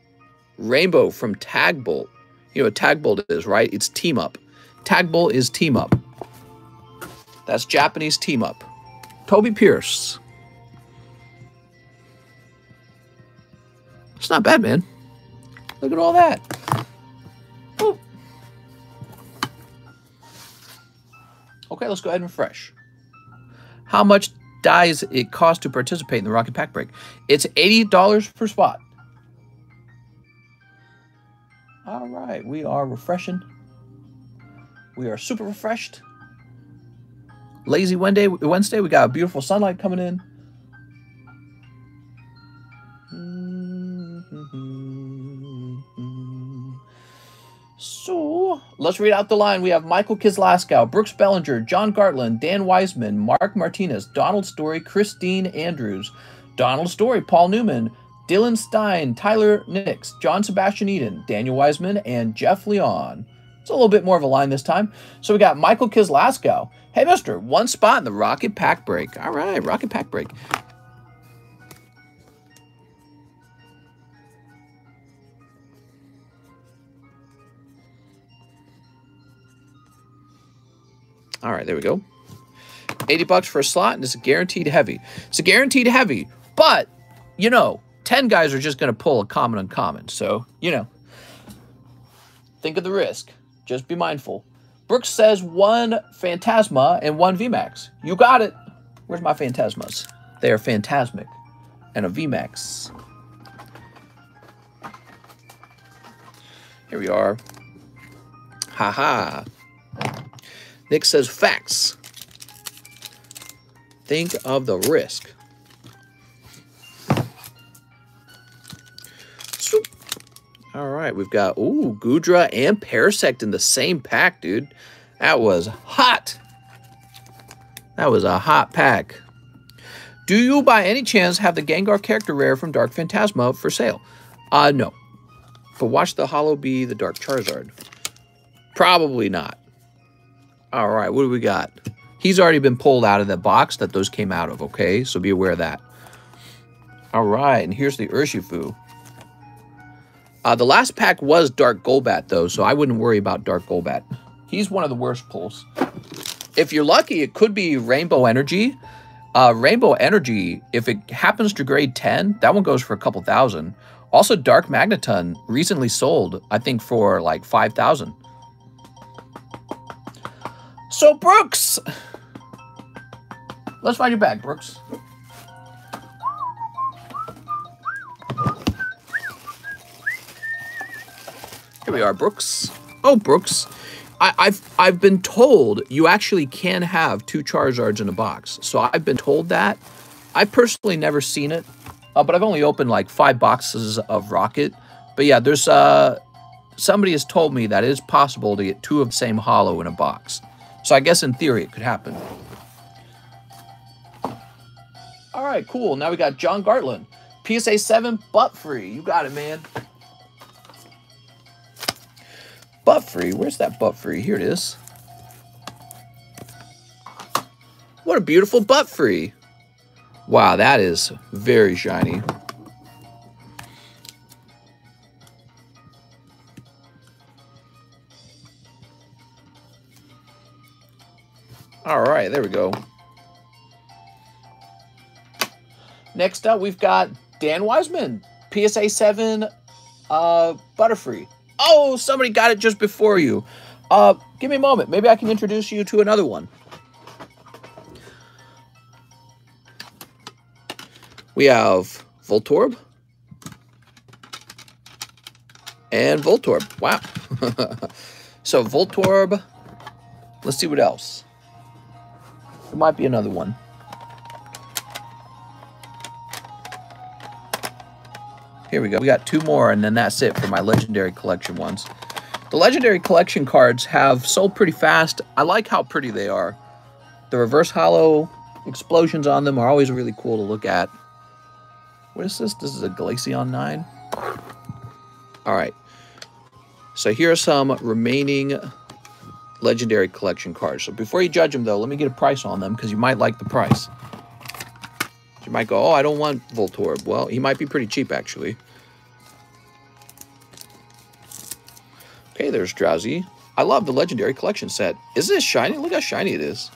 Rainbow from Tag Bolt. You know what Tag Bolt is, right? It's Team Up. Tag Bolt is Team Up. That's Japanese Team Up. Toby Pierce. It's not bad, man. Look at all that. Ooh. Okay, let's go ahead and refresh. How much does it cost to participate in the Rocket Pack Break? It's $80 per spot. All right, we are refreshing. We are super refreshed. Lazy Wednesday, we got a beautiful sunlight coming in. So, let's read out the line. We have Michael Kislaskow, Brooks Bellinger, John Gartland, Dan Wiseman, Mark Martinez, Donald Story, Christine Andrews, Donald Story, Paul Newman, Dylan Stein, Tyler Nix, John Sebastian Eden, Daniel Wiseman, and Jeff Leon. It's a little bit more of a line this time. So we got Michael Kislaskow. Hey, mister, 1 spot in the Rocket Pack Break. All right, Rocket Pack Break. All right, there we go. 80 bucks for a slot, and it's a guaranteed heavy. It's a guaranteed heavy, but, you know, 10 guys are just going to pull a common uncommon. So, you know, think of the risk. Just be mindful. Brooks says 1 Phantasma and 1 VMAX. You got it. Where's my Phantasmas? They are Phantasmic and a VMAX. Here we are. Haha. Nick says facts. Think of the risk. Swoop. All right, we've got, ooh, Gudra and Parasect in the same pack, dude. That was hot. That was a hot pack. Do you, by any chance, have the Gengar character rare from Dark Phantasma for sale? No. But watch the Holo be the Dark Charizard. Probably not. All right, what do we got? He's already been pulled out of the box that those came out of, okay? So be aware of that. All right, and here's the Urshifu. The last pack was Dark Golbat, though, so I wouldn't worry about Dark Golbat. He's one of the worst pulls. If you're lucky, it could be Rainbow Energy. Rainbow Energy, if it happens to grade 10, that one goes for a couple thousand. Also, Dark Magneton recently sold, I think, for like 5,000. So, Brooks! Let's find your bag, Brooks. Here we are, Brooks. Oh, Brooks. I've been told you actually can have 2 Charizards in a box. So I've been told that. I've personally never seen it, but I've only opened like 5 boxes of Rocket. But yeah, there's somebody has told me that it is possible to get 2 of the same holo in a box. So I guess in theory it could happen. All right, cool. Now we got John Gartland. PSA 7, butt free. You got it, man. Butt free. Where's that butt free? Here it is. What a beautiful butt free. Wow, that is very shiny. All right, there we go. Next up, we've got Dan Wiseman, PSA 7 Butterfree. Oh, somebody got it just before you. Give me a moment. Maybe I can introduce you to another one. We have Voltorb and Voltorb. Wow. So Voltorb, let's see what else. There might be another one. Here we go. We got 2 more, and then that's it for my Legendary Collection ones. The Legendary Collection cards have sold pretty fast. I like how pretty they are. The reverse hollow explosions on them are always really cool to look at. What is this? This is a Glaceon 9. All right. So here are some remaining Legendary Collection cards. So before you judge them, though, let me get a price on them, because you might like the price. You might go, oh, I don't want Voltorb. Well, he might be pretty cheap, actually. Okay, there's Drowsy. I love the Legendary Collection set. Is this shiny? Look how shiny it is.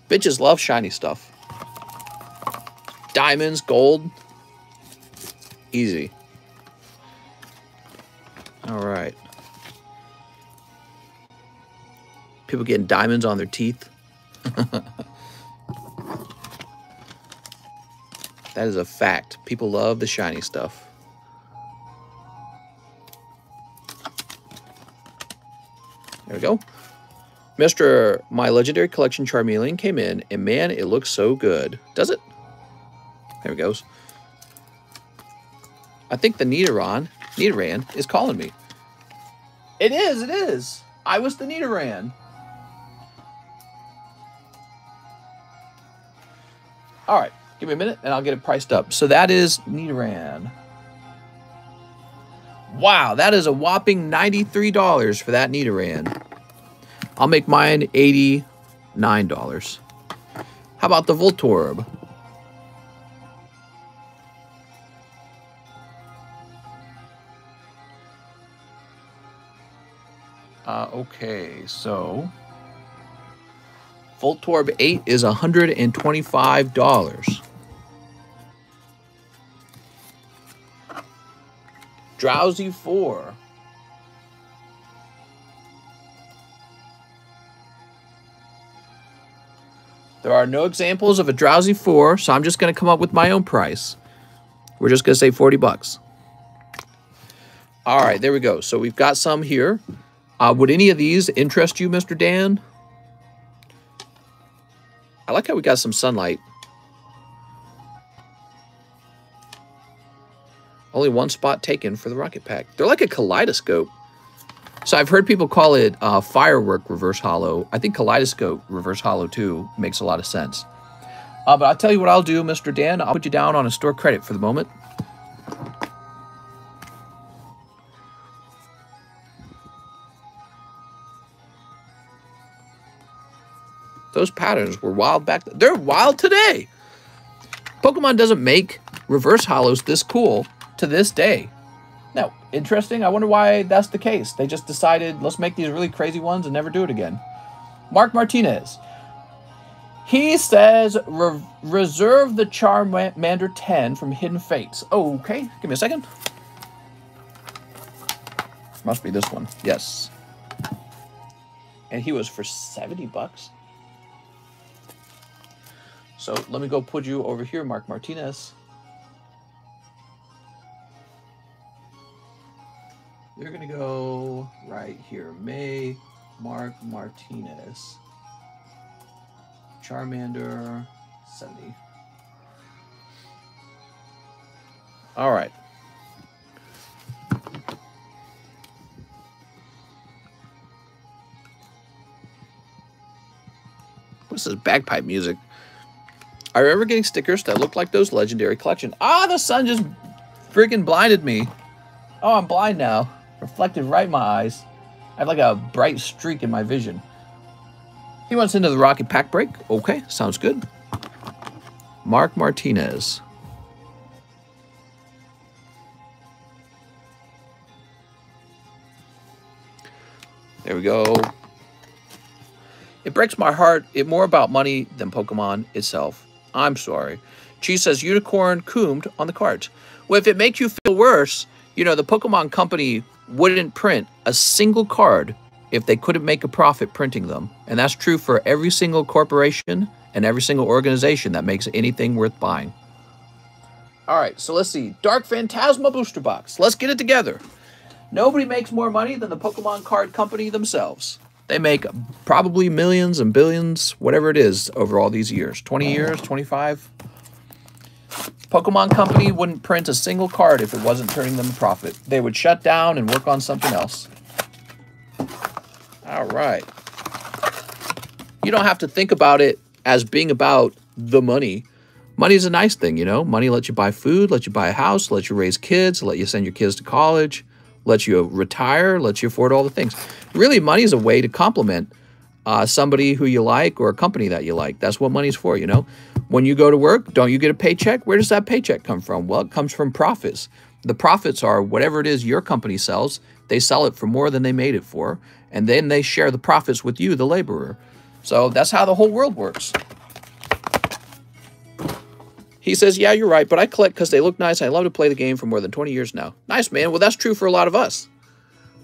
Bitches love shiny stuff. Diamonds, gold. Easy. All right. People getting diamonds on their teeth. That is a fact. People love the shiny stuff. There we go. My Legendary Collection Charmeleon came in, and man, it looks so good. Does it? There it goes. I think the Nidoran is calling me. It is. I was the Nidoran. All right, give me a minute, and I'll get it priced up. So that is Nidoran. Wow, that is a whopping $93 for that Nidoran. I'll make mine $89. How about the Voltorb? Okay, so Voltorb 8 is $125. Drowsy 4. There are no examples of a Drowsy 4, so I'm just going to come up with my own price. We're just going to say 40 bucks. All right, there we go. So we've got some here. Would any of these interest you, Mr. Dan? I like how we got some sunlight. Only 1 spot taken for the rocket pack. They're like a kaleidoscope. So I've heard people call it firework reverse hollow. I think kaleidoscope reverse hollow too makes a lot of sense. But I'll tell you what I'll do, Mr. Dan. I'll put you down on a store credit for the moment. Those patterns were wild back then. They're wild today. Pokemon doesn't make reverse hollows this cool to this day. Now, interesting. I wonder why that's the case. They just decided, let's make these really crazy ones and never do it again. Mark Martinez. He says, reserve the Charmander 10 from Hidden Fates. Oh, okay. Give me a second. Must be this one. Yes. And he was for 70 bucks. So let me go put you over here, Mark Martinez. You're going to go right here. Mark Martinez. Charmander 70. All right. What's this bagpipe music? I remember getting stickers that looked like those Legendary Collection. Ah, the sun just freaking blinded me. Oh, I'm blind now. Reflected right in my eyes. I have like a bright streak in my vision. He wants into the Rocket Pack break. Okay, sounds good. Mark Martinez. There we go. It breaks my heart. It's more about money than Pokemon itself. I'm sorry. Cheese says Unicorn coomed on the cards. Well, if it makes you feel worse, you know, the Pokemon company wouldn't print a single card if they couldn't make a profit printing them. And that's true for every single corporation and every single organization that makes anything worth buying. All right, so let's see. Dark Phantasma Booster Box. Let's get it together. Nobody makes more money than the Pokemon card company themselves. They make probably millions and billions, whatever it is, over all these years. 20 years, 25. Pokemon company wouldn't print a single card if it wasn't turning them a profit. They would shut down and work on something else. All right. You don't have to think about it as being about the money. Money is a nice thing, you know. Money lets you buy food, lets you buy a house, lets you raise kids, let you send your kids to college, lets you retire, lets you afford all the things. Really, money is a way to complement somebody who you like or a company that you like. That's what money's for, you know. When you go to work, don't you get a paycheck? Where does that paycheck come from? Well, it comes from profits. The profits are whatever it is your company sells. They sell it for more than they made it for, and then they share the profits with you, the laborer. So that's how the whole world works. He says, yeah, you're right, but I collect because they look nice. I love to play the game for more than 20 years now. Nice, man. Well, that's true for a lot of us.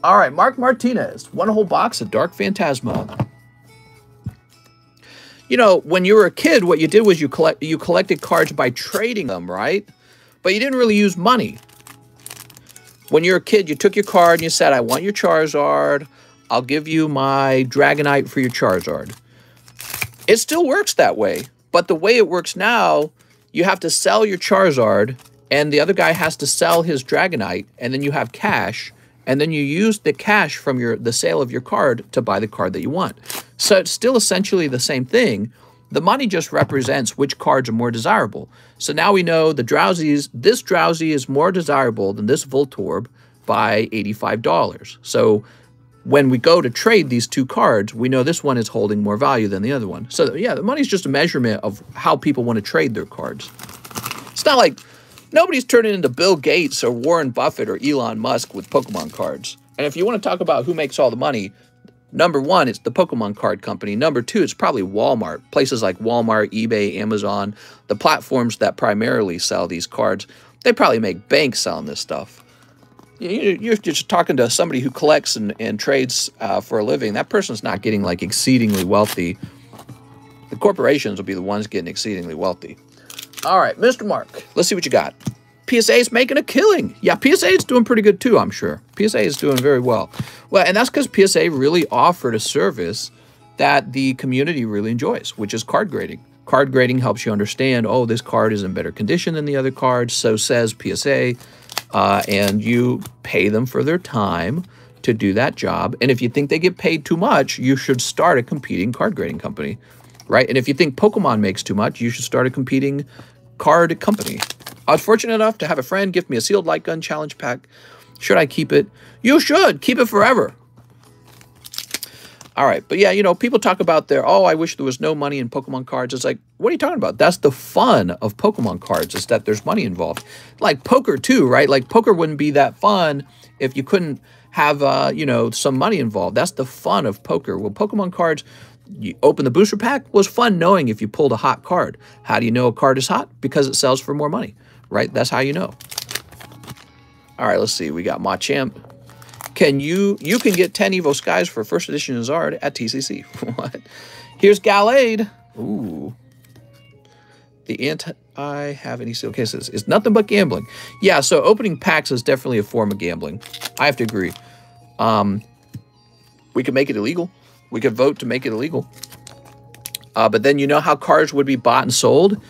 All right, Mark Martinez. One whole box of Dark Phantasma. You know, when you were a kid, what you did was you collected cards by trading them, right? But you didn't really use money. When you were a kid, you took your card and you said, I want your Charizard. I'll give you my Dragonite for your Charizard. It still works that way. But the way it works now, you have to sell your Charizard, and the other guy has to sell his Dragonite, and then you have cash, and then you use the cash from the sale of your card to buy the card that you want. So it's still essentially the same thing. The money just represents which cards are more desirable. So now we know this Drowsy is more desirable than this Voltorb by $85. So when we go to trade these two cards, we know this one is holding more value than the other one. So yeah, the money's just a measurement of how people want to trade their cards. It's not like nobody's turning into Bill Gates or Warren Buffett or Elon Musk with Pokemon cards. And if you want to talk about who makes all the money, number one, it's the Pokemon card company. Number two, it's probably Walmart. Places like Walmart, eBay, Amazon, the platforms that primarily sell these cards, they probably make bank selling this stuff. You're just talking to somebody who collects and trades for a living. That person's not getting like exceedingly wealthy. The corporations will be the ones getting exceedingly wealthy. All right, Mr. Mark, let's see what you got. PSA is making a killing. Yeah, PSA is doing pretty good too, I'm sure. PSA is doing very well. Well, and that's because PSA really offered a service that the community really enjoys, which is card grading. Card grading helps you understand, oh, this card is in better condition than the other cards, so says PSA. And you pay them for their time to do that job. And if you think they get paid too much, you should start a competing card grading company, right? And if you think Pokemon makes too much, you should start a competing card company. I was fortunate enough to have a friend gift me a sealed light gun challenge pack. Should I keep it? You should. Keep it forever. All right. But yeah, you know, people talk about oh, I wish there was no money in Pokemon cards. It's like, what are you talking about? That's the fun of Pokemon cards, is that there's money involved. Like poker too, right? Like poker wouldn't be that fun if you couldn't have, you know, some money involved. That's the fun of poker. Well, Pokemon cards, you open the booster pack, was fun knowing if you pulled a hot card. How do you know a card is hot? Because it sells for more money, right? That's how you know. All right, let's see. We got Machamp. You can get 10 Evo Skies for first edition Zard at TCC. What? Here's Gallade. Ooh. The anti-have any steel cases is nothing but gambling. Yeah, so opening packs is definitely a form of gambling. I have to agree. We could make it illegal. We could vote to make it illegal. But then you know how cards would be bought and sold?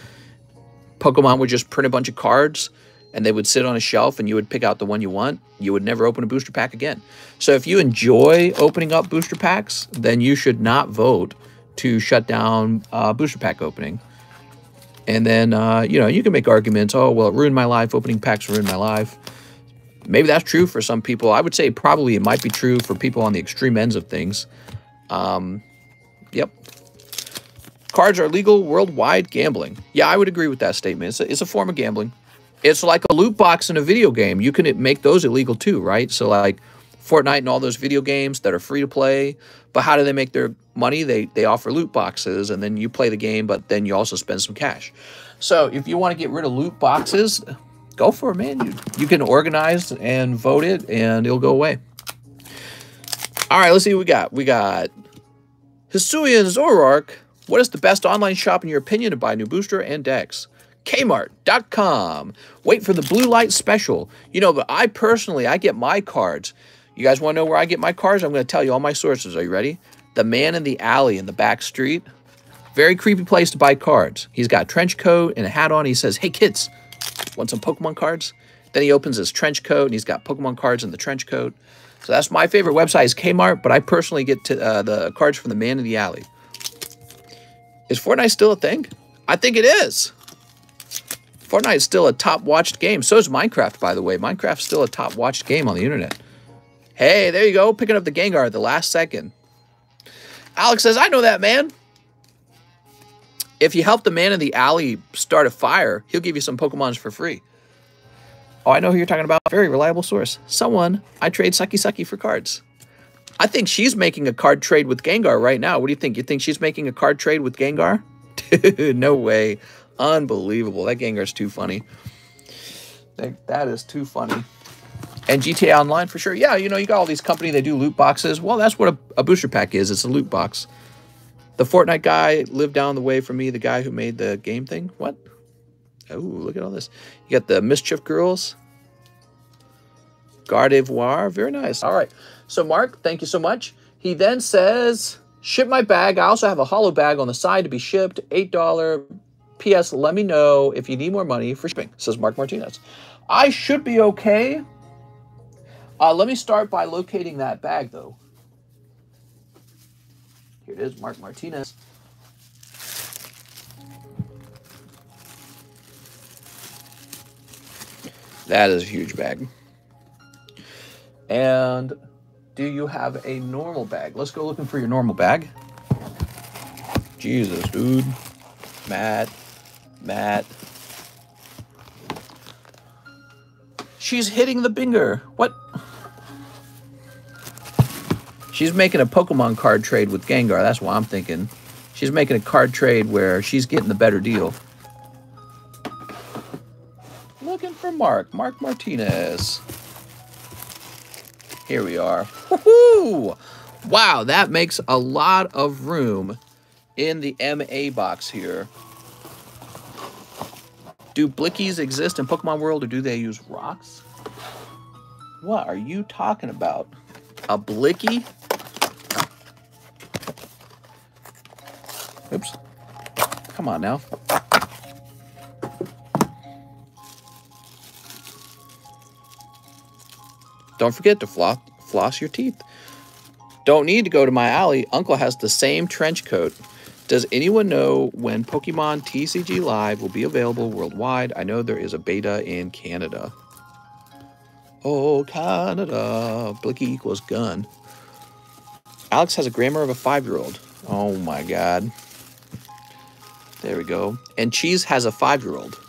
Pokemon would just print a bunch of cards, and they would sit on a shelf, and you would pick out the one you want. You would never open a booster pack again. So if you enjoy opening up booster packs, then you should not vote to shut down booster pack opening. And then, you know, you can make arguments, oh, well, it ruined my life. Opening packs ruined my life. Maybe that's true for some people. I would say probably it might be true for people on the extreme ends of things. Yep. Cards are legal worldwide gambling. Yeah, I would agree with that statement. It's a form of gambling. It's like a loot box in a video game. You can make those illegal too, right? So like Fortnite and all those video games that are free to play. But how do they make their money? They offer loot boxes, and then you play the game, but then you also spend some cash. So if you want to get rid of loot boxes, go for it, man. You can organize and vote it, and it'll go away. All right, let's see what we got. We got Hisuian Zorark. What is the best online shop in your opinion to buy new booster and decks? Kmart.com. Wait for the blue light special. You know, but I personally, I get my cards. You guys want to know where I get my cards? I'm going to tell you all my sources. Are you ready? The man in the alley in the back street. Very creepy place to buy cards. He's got a trench coat and a hat on. He says, hey, kids, want some Pokemon cards? Then he opens his trench coat, and he's got Pokemon cards in the trench coat. So that's my favorite website is Kmart, but I personally get to the cards from the man in the alley. Is Fortnite still a thing? I think it is. Fortnite is still a top-watched game. So is Minecraft, by the way. Minecraft's still a top-watched game on the internet. Hey, there you go. Picking up the Gengar at the last second. Alex says, I know that man. If you help the man in the alley start a fire, he'll give you some Pokemons for free. Oh, I know who you're talking about. Very reliable source. Someone I trade Sucky for cards. I think she's making a card trade with Gengar right now. What do you think? You think she's making a card trade with Gengar? Dude, no way. Unbelievable. That Gengar's too funny. That is too funny. And GTA Online for sure. Yeah, you know, you got all these companies that do loot boxes. Well, that's what a booster pack is. It's a loot box. The Fortnite guy lived down the way from me, the guy who made the game thing. What? Oh, look at all this. You got the Mischief Girls. Gardevoir. Very nice. All right. So, Mark, thank you so much. He then says, ship my bag. I also have a hollow bag on the side to be shipped. $8. P.S. Let me know if you need more money for shipping, says Mark Martinez. I should be okay. Let me start by locating that bag, though. Here it is, Mark Martinez. That is a huge bag. And do you have a normal bag? Let's go looking for your normal bag. Jesus, dude. Matt. She's hitting the binger. What? She's making a Pokemon card trade with Gengar. That's what I'm thinking. She's making a card trade where she's getting the better deal. Looking for Mark Martinez. Here we are. Woohoo! Wow, that makes a lot of room in the MA box here. Do Blickies exist in Pokemon World, or do they use rocks? What are you talking about? A Blicky? Oops. Come on now. Don't forget to floss your teeth. Don't need to go to my alley. Uncle has the same trench coat. Does anyone know when Pokemon TCG Live will be available worldwide? I know there is a beta in Canada. Oh, Canada. Blicky equals gun. Alex has a grammar of a 5-year-old. Oh, my God. There we go. And Cheese has a 5-year-old.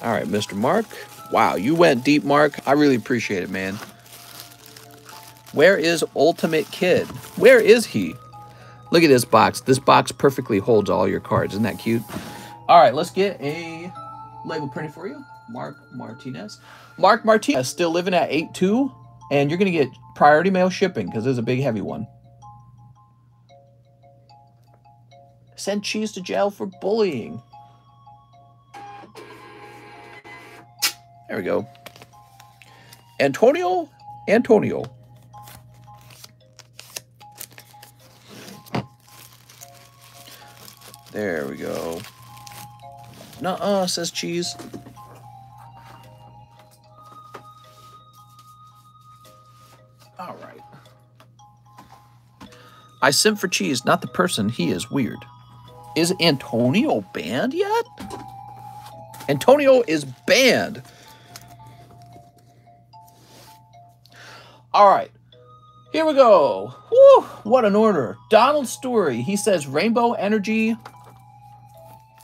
All right, Mr. Mark. Wow, you went deep, Mark. I really appreciate it, man. Where is Ultimate Kid? Where is he? Look at this box. This box perfectly holds all your cards. Isn't that cute? All right, let's get a label printed for you. Mark Martinez. Mark Martinez still living at 8-2, and you're going to get priority mail shipping because there's a big, heavy one. Send Cheese to jail for bullying. There we go. Antonio. There we go. Nuh-uh, says Cheese. All right. I simp for Cheese, not the person. He is weird. Is Antonio banned yet? Antonio is banned. All right. Here we go. Woo, what an order. Donald Story. He says Rainbow Energy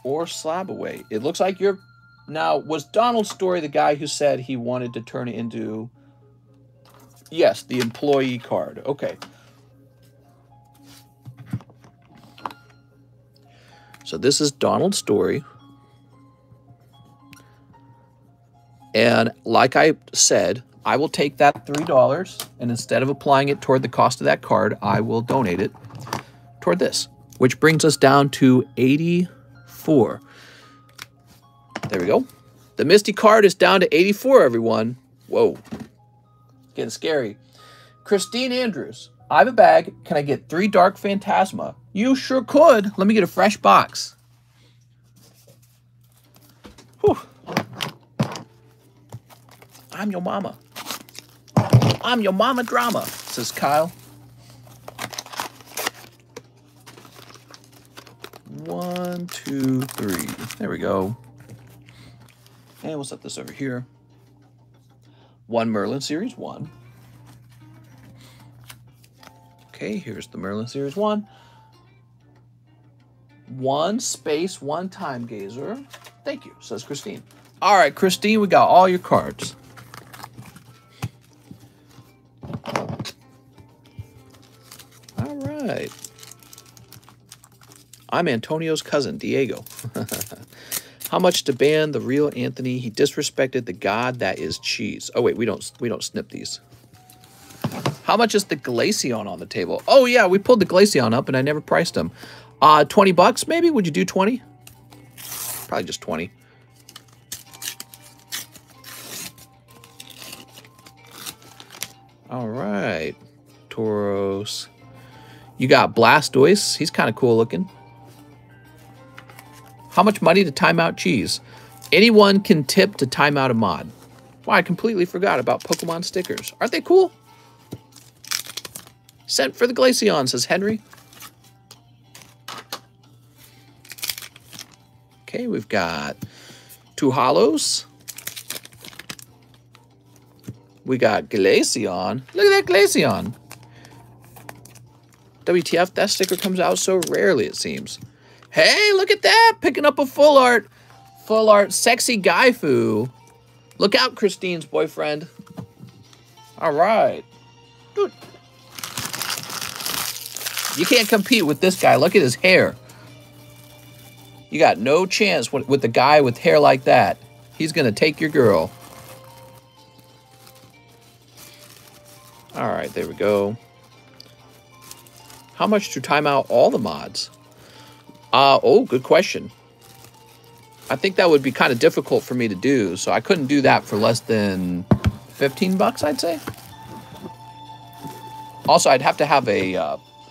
or Slab Away. It looks like you're... Now, was Donald Story the guy who said he wanted to turn it into... Yes, the employee card. Okay. So this is Donald Story. And like I said, I will take that $3, and instead of applying it toward the cost of that card, I will donate it toward this, which brings us down to 84. There we go. The Misty card is down to 84, everyone. Whoa. Getting scary. Christine Andrews. I have a bag. Can I get 3 Dark Phantasma? You sure could. Let me get a fresh box. Whew. I'm your mama. I'm your mama drama, says Kyle. 1, 2, 3. There we go. And we'll set this over here. 1 Merlin Series 1. Okay, here's the Merlin Series 1. 1 space, 1 time gazer. Thank you, says Christine. All right, Christine, we got all your cards. All right. I'm Antonio's cousin, Diego. How much to ban the real Anthony? He disrespected the god that is cheese. Oh wait, we don't snip these. How much is the Glaceon on the table? Oh yeah, we pulled the Glaceon up and I never priced him. 20 bucks maybe? Would you do 20? Probably just 20. All right. Tauros. You got Blastoise. He's kind of cool looking. How much money to time out cheese? Anyone can tip to time out a mod. Wow, I completely forgot about Pokemon stickers. Aren't they cool? Sent for the Glaceon, says Henry. Okay, we've got 2 holos. We got Glaceon. Look at that Glaceon. WTF, that sticker comes out so rarely, it seems. Hey, look at that. Picking up a full art. Full art sexy Gaifu. Look out, Christine's boyfriend. All right. Dude. You can't compete with this guy. Look at his hair. You got no chance with the guy with hair like that. He's going to take your girl. All right, there we go. How much to time out all the mods? Oh, good question. I think that would be kind of difficult for me to do, so I couldn't do that for less than 15 bucks, I'd say. Also, I'd have to have a,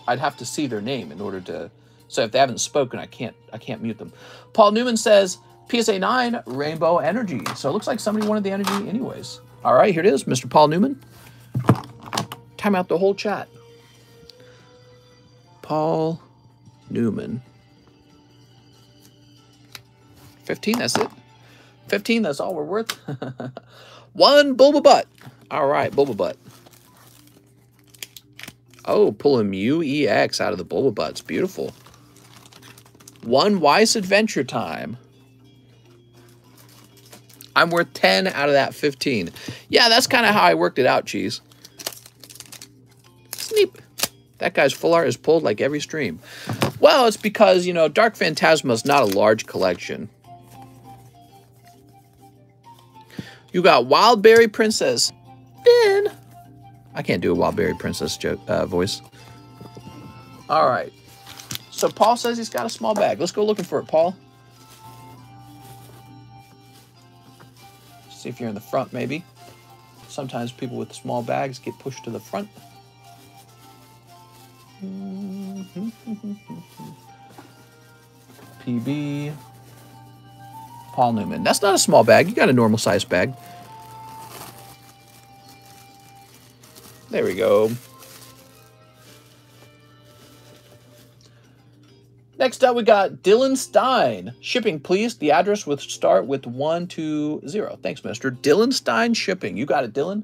I'd have to see their name in order to, so if they haven't spoken, I can't mute them. Paul Newman says, PSA 9, Rainbow Energy. So it looks like somebody wanted the energy anyways. All right, here it is, Mr. Paul Newman. Time out the whole chat. Paul Newman. 15, that's it. 15, that's all we're worth. 1 Bulbabutt. All right, Bulbabutt. Oh, pulling Mew-EX out of the Bulbabutts. Beautiful. 1 Wise Adventure Time. I'm worth 10 out of that 15. Yeah, that's kind of how I worked it out, Cheese. Sneep. That guy's full art is pulled like every stream. Well, it's because, you know, Dark Phantasma is not a large collection. You got Wildberry Princess. Ben. I can't do a Wildberry Princess voice. All right. So Paul says he's got a small bag. Let's go looking for it, Paul. See if you're in the front, maybe. Sometimes people with small bags get pushed to the front. PB. Paul Newman. That's not a small bag. You got a normal size bag. There we go. Next up, we got Dylan Stein. Shipping, please. The address would start with 120. Thanks, Mr. Dylan Stein Shipping. You got it, Dylan?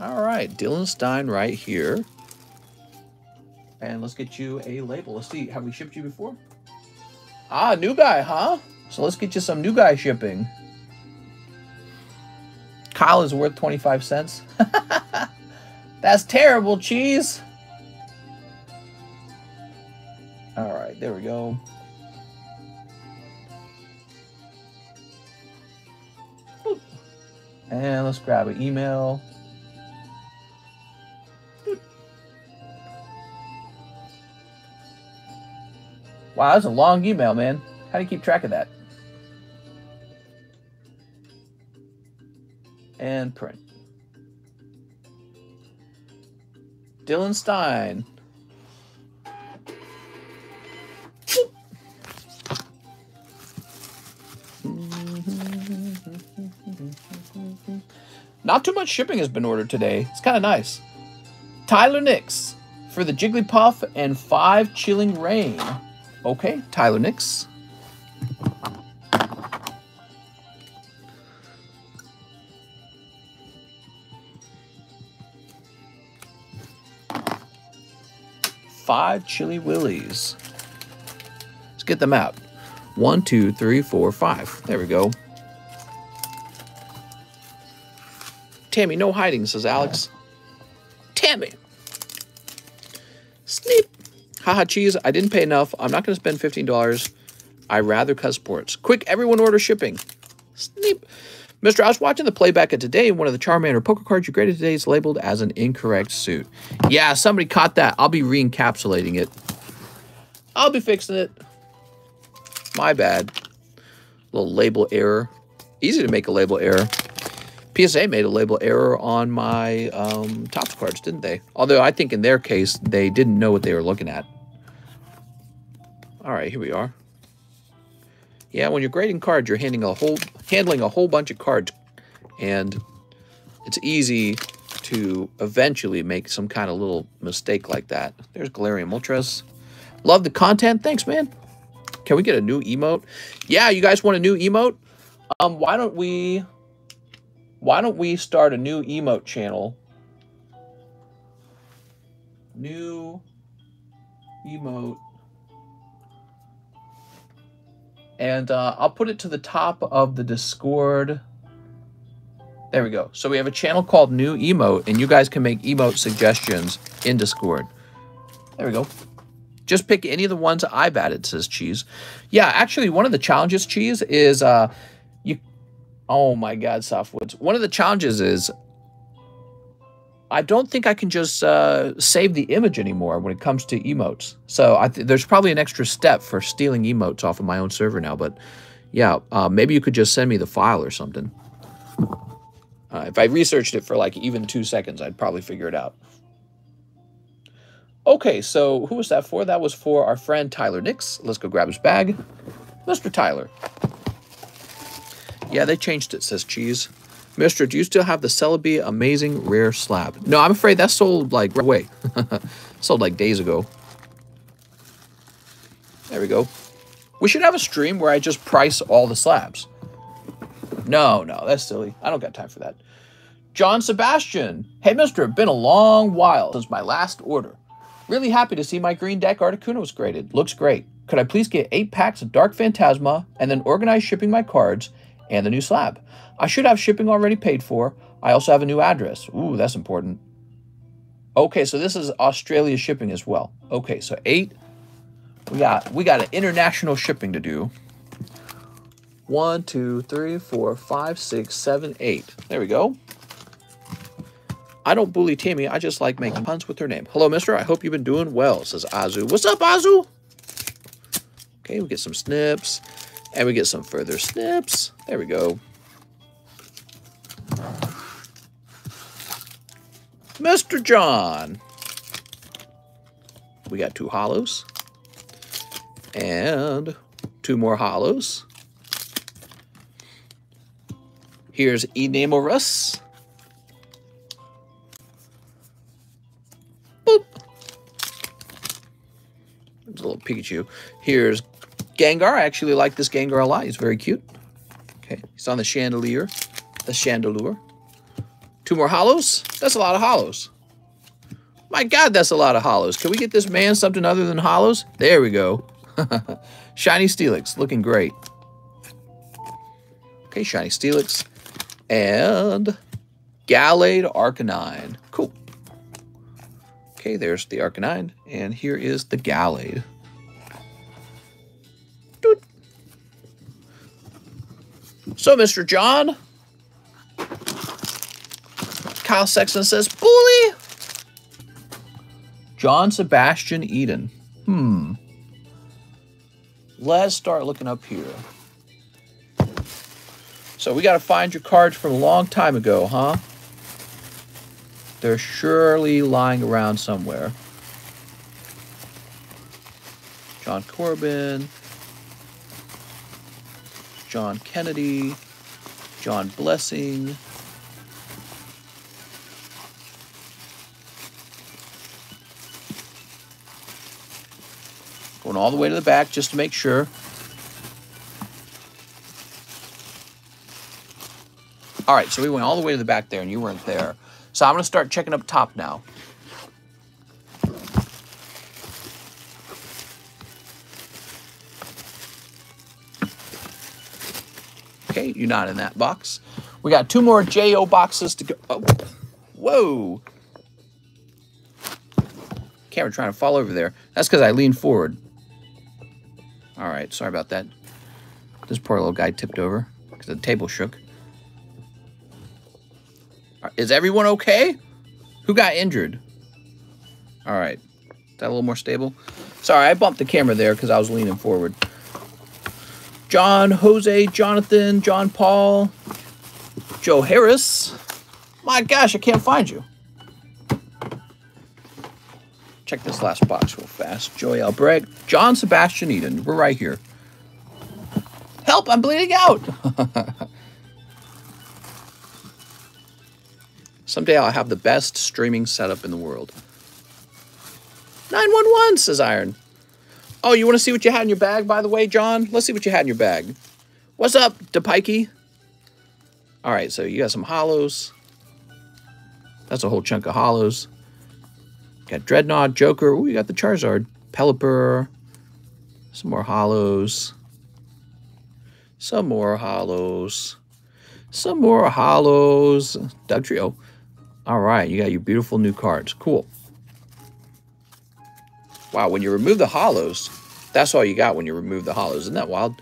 All right, Dylan Stein right here. And let's get you a label. Let's see, have we shipped you before? Ah, new guy, huh? So let's get you some new guy shipping. Kyle is worth 25 cents. That's terrible, cheese. All right, there we go. Boop. And let's grab an email. Boop. Wow, that's a long email, man. How do you keep track of that? And print. Dylan Stein. Not too much shipping has been ordered today. It's kind of nice. Tyler Nix for the Jigglypuff and 5 Chilling Rain. Okay, Tyler Nix. Five Chili Willies. Let's get them out. 1, 2, 3, 4, 5. There we go. Tammy, no hiding, says Alex. Tammy. Sneep. Haha, cheese. I didn't pay enough. I'm not going to spend $15. I rather cut sports. Quick, everyone order shipping. Sneep. Mister, I was watching the playback of today, and one of the Charmander poker cards you graded today is labeled as an incorrect suit. Yeah, somebody caught that. I'll be re-encapsulating it. I'll be fixing it. My bad. Little label error. Easy to make a label error. PSA made a label error on my Topps cards, didn't they? Although I think in their case, they didn't know what they were looking at. All right, here we are. Yeah, when you're grading cards, you're handling a whole bunch of cards, and it's easy to eventually make some kind of little mistake like that. There's Galarian Moltres. Love the content. Thanks, man. Can we get a new emote? Yeah, you guys want a new emote? Why don't we start a new emote channel? New emote. And I'll put it to the top of the Discord. There we go. So we have a channel called New Emote, and you guys can make emote suggestions in Discord. There we go. Just pick any of the ones I've added, says Cheese. Yeah, actually, one of the challenges, Cheese, is oh my God, Softwoods. One of the challenges is I don't think I can just save the image anymore when it comes to emotes. So there's probably an extra step for stealing emotes off of my own server now. But yeah, maybe you could just send me the file or something. If I researched it for like even 2 seconds, I'd probably figure it out. Okay, so who was that for? That was for our friend Tyler Nix. Let's go grab his bag. Mr. Tyler. Yeah, they changed it, says Cheese. Mister, do you still have the Celebi Amazing Rare Slab? No, I'm afraid that sold like right away. Sold like days ago. There we go. We should have a stream where I just price all the slabs. No, that's silly. I don't got time for that. John Sebastian. Hey, mister, it's been a long while since my last order. Really happy to see my green deck Articuno was graded. Looks great. Could I please get 8 packs of Dark Phantasma and then organize shipping my cards and the new slab? I should have shipping already paid for. I also have a new address. Ooh, that's important. Okay, so this is Australia shipping as well. Okay, so 8. We got an international shipping to do. 1, 2, 3, 4, 5, 6, 7, 8. There we go. I don't bully Tammy. I just like making puns with her name. Hello, mister. I hope you've been doing well, says Azu. What's up, Azu? Okay, we get some snips. And we get some further snips. There we go. Mr. John. We got 2 hollows. And 2 more hollows. Here's Enamoras. Boop. There's a little Pikachu. Here's Gengar. I actually like this Gengar a lot. He's very cute. Okay, he's on the chandelier. The chandelure. 2 more hollows? That's a lot of hollows. My God, that's a lot of hollows. Can we get this man something other than hollows? There we go. Shiny Steelix, looking great. Okay, Shiny Steelix. And Gallade Arcanine. Cool. Okay, there's the Arcanine. And here is the Gallade. Doot. So, Mr. John. Kyle Sexton says, bully. John Sebastian Eden. Let's start looking up here. So we got to find your cards from a long time ago, huh? They're surely lying around somewhere. John Corbin. John Kennedy. John Blessing. Going all the way to the back just to make sure. All right, so we went all the way to the back there and you weren't there. So I'm going to start checking up top now. Okay, you're not in that box. We got 2 more JO boxes to go. Oh, whoa. Camera trying to fall over there. That's because I leaned forward. All right, sorry about that. This poor little guy tipped over because the table shook. Is everyone okay? Who got injured? All right. Is that a little more stable? Sorry, I bumped the camera there because I was leaning forward. John, Jose, Jonathan, John Paul, Joe Harris. My gosh, I can't find you. Check this last box real fast. Joey Albrecht, John Sebastian Eden. We're right here. Help, I'm bleeding out. Someday I'll have the best streaming setup in the world. 911, says Iron. Oh, you want to see what you had in your bag, by the way, John? Let's see what you had in your bag. What's up, DePikey? All right, so you got some hollows. That's a whole chunk of hollows. Got Dreadnought, Joker. Ooh, you got the Charizard. Pelipper. Some more hollows. Some more hollows. Some more hollows. Dugtrio. All right, you got your beautiful new cards. Cool. Wow, when you remove the hollows, that's all you got when you remove the hollows. Isn't that wild?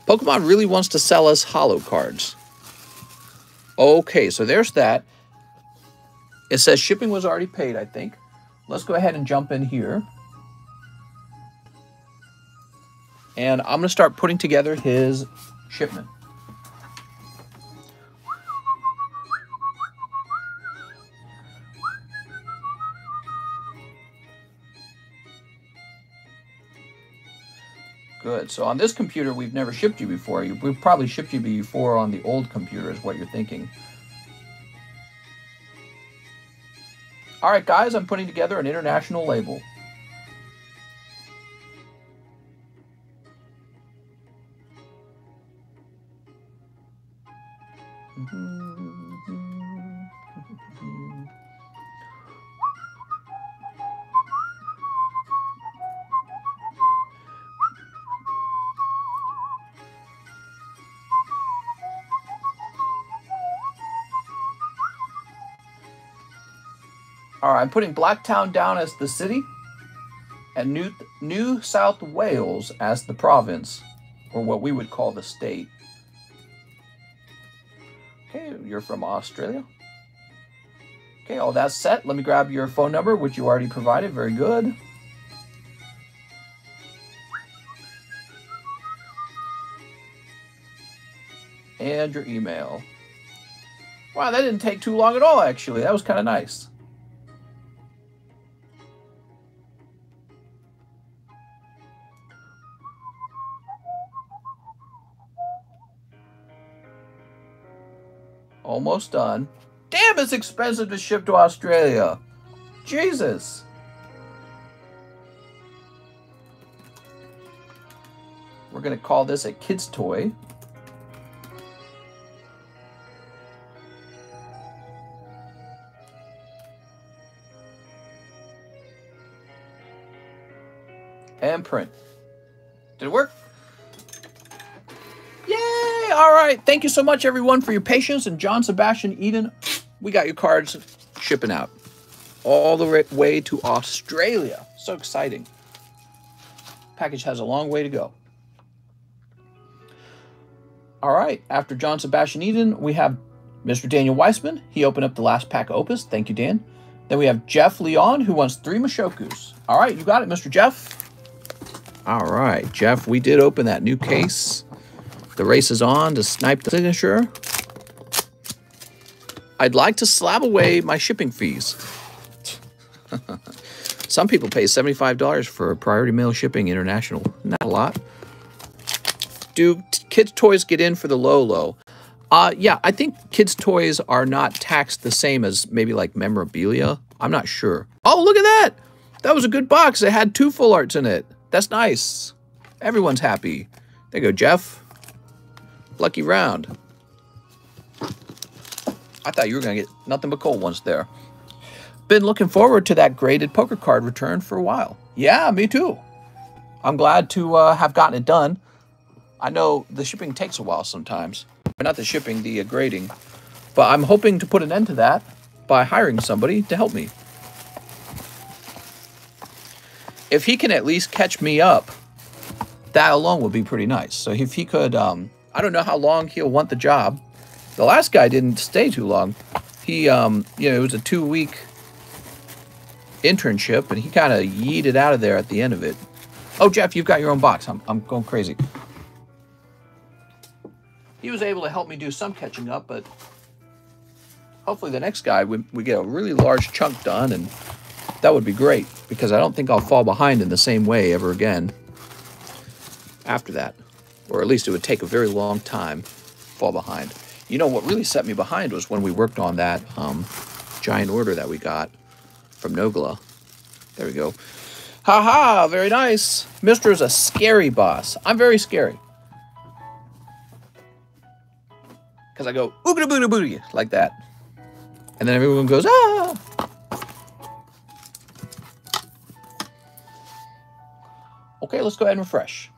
Pokemon really wants to sell us hollow cards. Okay, so there's that. It says shipping was already paid, I think. Let's go ahead and jump in here. And I'm going to start putting together his shipment. Good. So on this computer, we've never shipped you before. We've probably shipped you before on the old computer is what you're thinking. All right, guys, I'm putting together an international label. All right, I'm putting Blacktown down as the city and New South Wales as the province, or what we would call the state. Okay, you're from Australia. Okay, all that's set. Let me grab your phone number, which you already provided. Very good. And your email. Wow, that didn't take too long at all, actually. That was kind of nice. Almost done. Damn, it's expensive to ship to Australia. Jesus. We're going to call this a kid's toy. And print. Did it work? Yay! All right. Thank you so much, everyone, for your patience. And John, Sebastian, Eden, we got your cards shipping out all the way to Australia. So exciting. Package has a long way to go. All right. After John, Sebastian, Eden, we have Mr. Daniel Weissman. He opened up the last pack of Opus. Thank you, Dan. Then we have Jeff Leon, who wants 3 Mashokus. All right. You got it, Mr. Jeff. All right, Jeff, we did open that new case. The race is on to snipe the signature. I'd like to slab away my shipping fees. Some people pay $75 for priority mail shipping international. Not a lot. Do kids' toys get in for the low? Yeah, I think kids' toys are not taxed the same as maybe like memorabilia. I'm not sure. Oh, look at that. That was a good box. It had 2 full arts in it. That's nice. Everyone's happy. There you go, Jeff. Lucky round. I thought you were going to get nothing but cold ones there. Been looking forward to that graded poker card return for a while. Yeah, me too. I'm glad to have gotten it done. I know the shipping takes a while sometimes. Not the shipping, the grading. But I'm hoping to put an end to that by hiring somebody to help me. If he can at least catch me up, that alone would be pretty nice. So if he could, I don't know how long he'll want the job. The last guy didn't stay too long. He, it was a 2-week internship, and he kind of yeeted out of there at the end of it. Oh, Jeff, you've got your own box. I'm going crazy. He was able to help me do some catching up, but hopefully the next guy, we get a really large chunk done, and that would be great, because I don't think I'll fall behind in the same way ever again after that. Or at least it would take a very long time to fall behind. You know, what really set me behind was when we worked on that giant order that we got from Nogla. There we go. Ha-ha, very nice. Mr. is a scary boss. I'm very scary. Because I go, oogada-booga-booga, like that. And then everyone goes, ah! Okay, let's go ahead and refresh.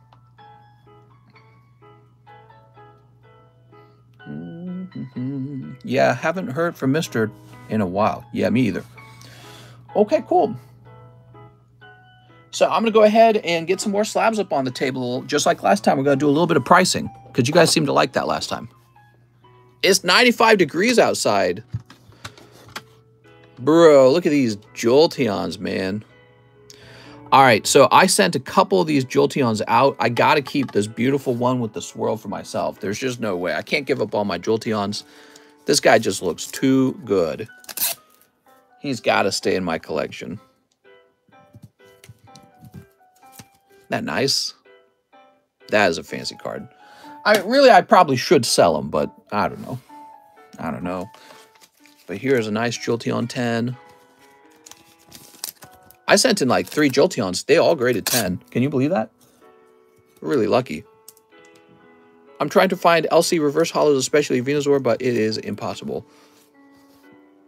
Yeah, haven't heard from Mr. in a while. Yeah, me either. Okay, cool. So I'm going to go ahead and get some more slabs up on the table. Just like last time, we're going to do a little bit of pricing, because you guys seemed to like that last time. It's 95 degrees outside. Bro, look at these Jolteons, man. All right, so I sent a couple of these Jolteons out. I got to keep this beautiful one with the swirl for myself. There's just no way. I can't give up all my Jolteons. This guy just looks too good. He's got to stay in my collection. Isn't that nice? That is a fancy card. I probably should sell them, but I don't know. I don't know. But here's a nice Jolteon 10. I sent in like 3 Jolteons. They all graded 10. Can you believe that? We're really lucky. I'm trying to find LC reverse hollows, especially Venusaur, but it is impossible.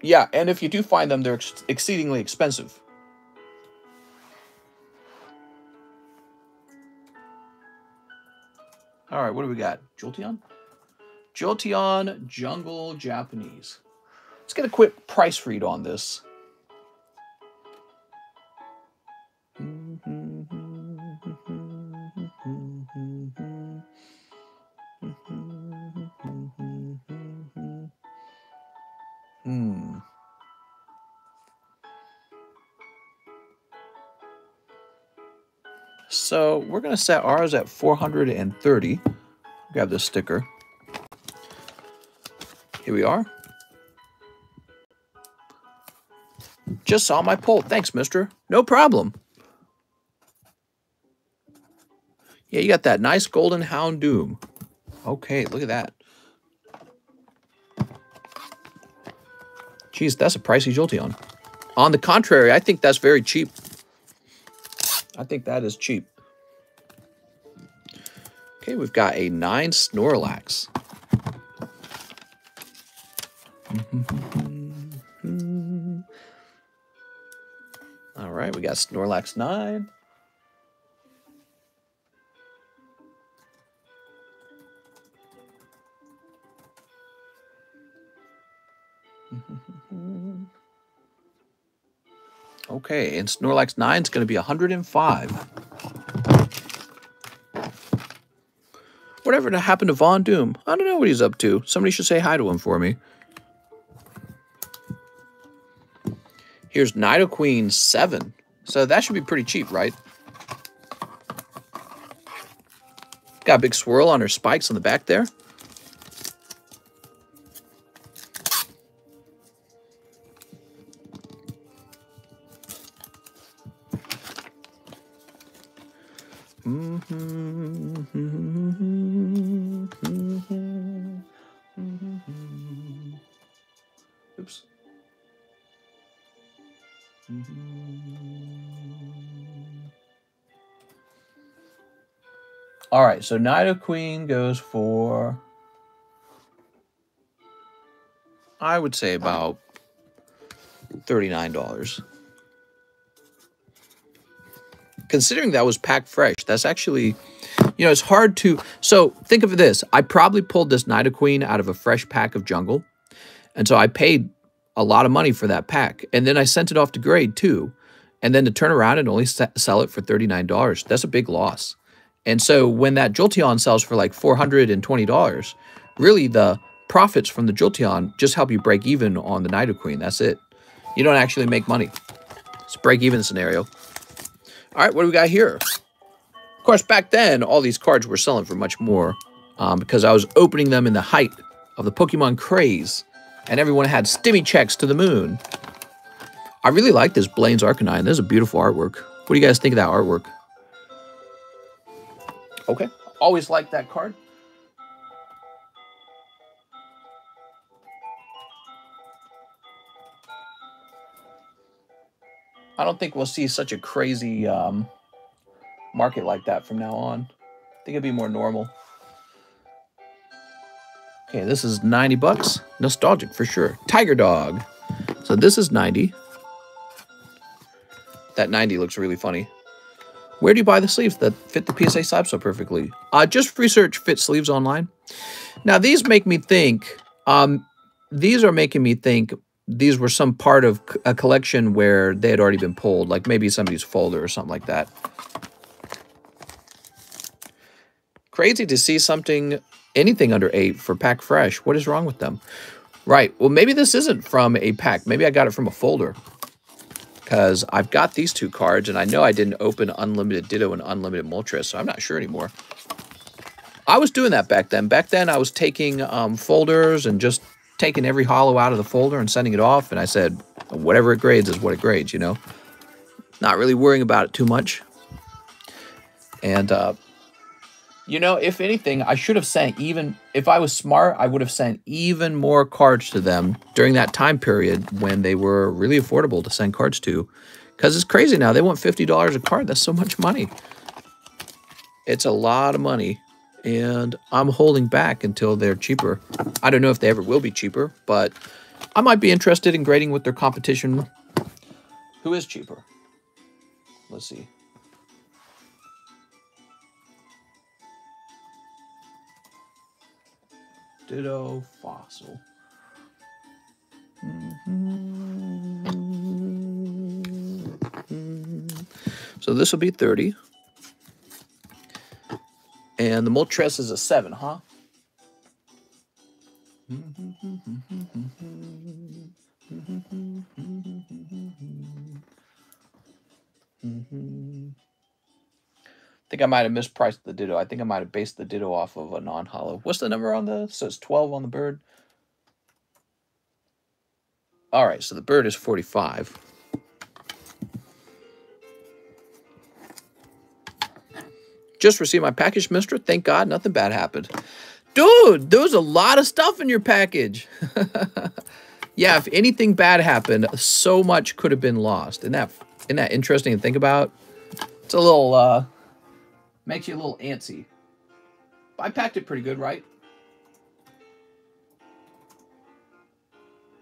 Yeah, and if you do find them, they're exceedingly expensive. All right, what do we got? Jolteon? Jolteon Jungle Japanese. Let's get a quick price read on this. So we're going to set ours at 430. Grab this sticker. Here we are. Just saw my poll. Thanks, mister. No problem. Yeah, you got that nice golden Houndoom. Okay, look at that. Geez, that's a pricey Jolteon. On the contrary, I think that's very cheap. I think that is cheap. Okay, we've got a 9 Snorlax. All right, we got Snorlax 9. Okay, and Snorlax 9 is going to be 105. Whatever happened to Von Doom? I don't know what he's up to. Somebody should say hi to him for me. Here's Nidoqueen 7. So that should be pretty cheap, right? Got a big swirl on her spikes on the back there. Oops. All right, so Nidoqueen goes for, I would say, about $39. Considering that was packed fresh, that's actually, you know, it's hard to... So think of this. I probably pulled this Nidoqueen out of a fresh pack of Jungle. And so I paid a lot of money for that pack. And then I sent it off to grade too. And then to turn around and only sell it for $39, that's a big loss. And so when that Jolteon sells for like $420, really the profits from the Jolteon just help you break even on the Nidoqueen. That's it. You don't actually make money. It's a break-even scenario. All right, what do we got here? Of course, back then, all these cards were selling for much more because I was opening them in the height of the Pokemon craze, and everyone had stimmy checks to the moon. I really like this Blaine's Arcanine. This is a beautiful artwork. What do you guys think of that artwork? Okay, always like that card. I don't think we'll see such a crazy market like that from now on. I think it'd be more normal. Okay, this is 90 bucks. Nostalgic for sure. Tiger Dog. So this is 90. That 90 looks really funny. Where do you buy the sleeves that fit the PSA slab so perfectly? Just research fit sleeves online. Now these make me think, these are making me think these were some part of a collection where they had already been pulled, like maybe somebody's folder or something like that. Crazy to see something, anything under 8 for pack fresh. What is wrong with them? Right, well maybe this isn't from a pack. Maybe I got it from a folder. Because I've got these two cards, and I know I didn't open Unlimited Ditto and Unlimited Moltres, so I'm not sure anymore. I was doing that back then. Back then, I was taking folders and just taking every holo out of the folder and sending it off, and I said, whatever it grades is what it grades, you know? Not really worrying about it too much. And, you know, if anything, I should have sent even... If I was smart, I would have sent even more cards to them during that time period when they were really affordable to send cards to. Because it's crazy now. They want $50 a card. That's so much money. It's a lot of money. And I'm holding back until they're cheaper. I don't know if they ever will be cheaper, but I might be interested in grading with their competition. Who is cheaper? Let's see. Ditto Fossil. So this will be 30. And the Moltres is a 7, huh? I think I might have mispriced the Ditto. I think I might have based the Ditto off of a non-holo. What's the number on the... So it's 12 on the bird. All right, so the bird is 45. Just received my package, mister. Thank God, nothing bad happened. Dude, there was a lot of stuff in your package. Yeah, if anything bad happened, so much could have been lost. Isn't that interesting to think about? It's a little... makes you a little antsy. I packed it pretty good, right?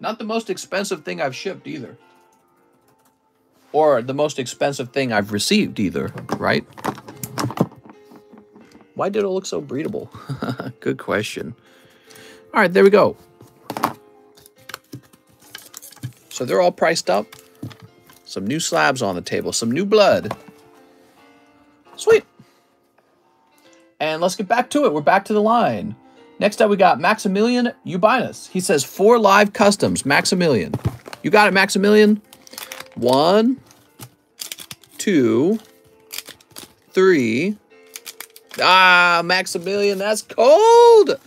Not the most expensive thing I've shipped either. Or the most expensive thing I've received either, right? Why did it look so breedable? Good question. All right, there we go. So they're all priced up. Some new slabs on the table. Some new blood. Sweet. And let's get back to it. We're back to the line. Next up, we got Maximilian Ubinus. He says 4 live customs. Maximilian. You got it, Maximilian? 1, 2, 3. Ah, Maximilian, that's cold.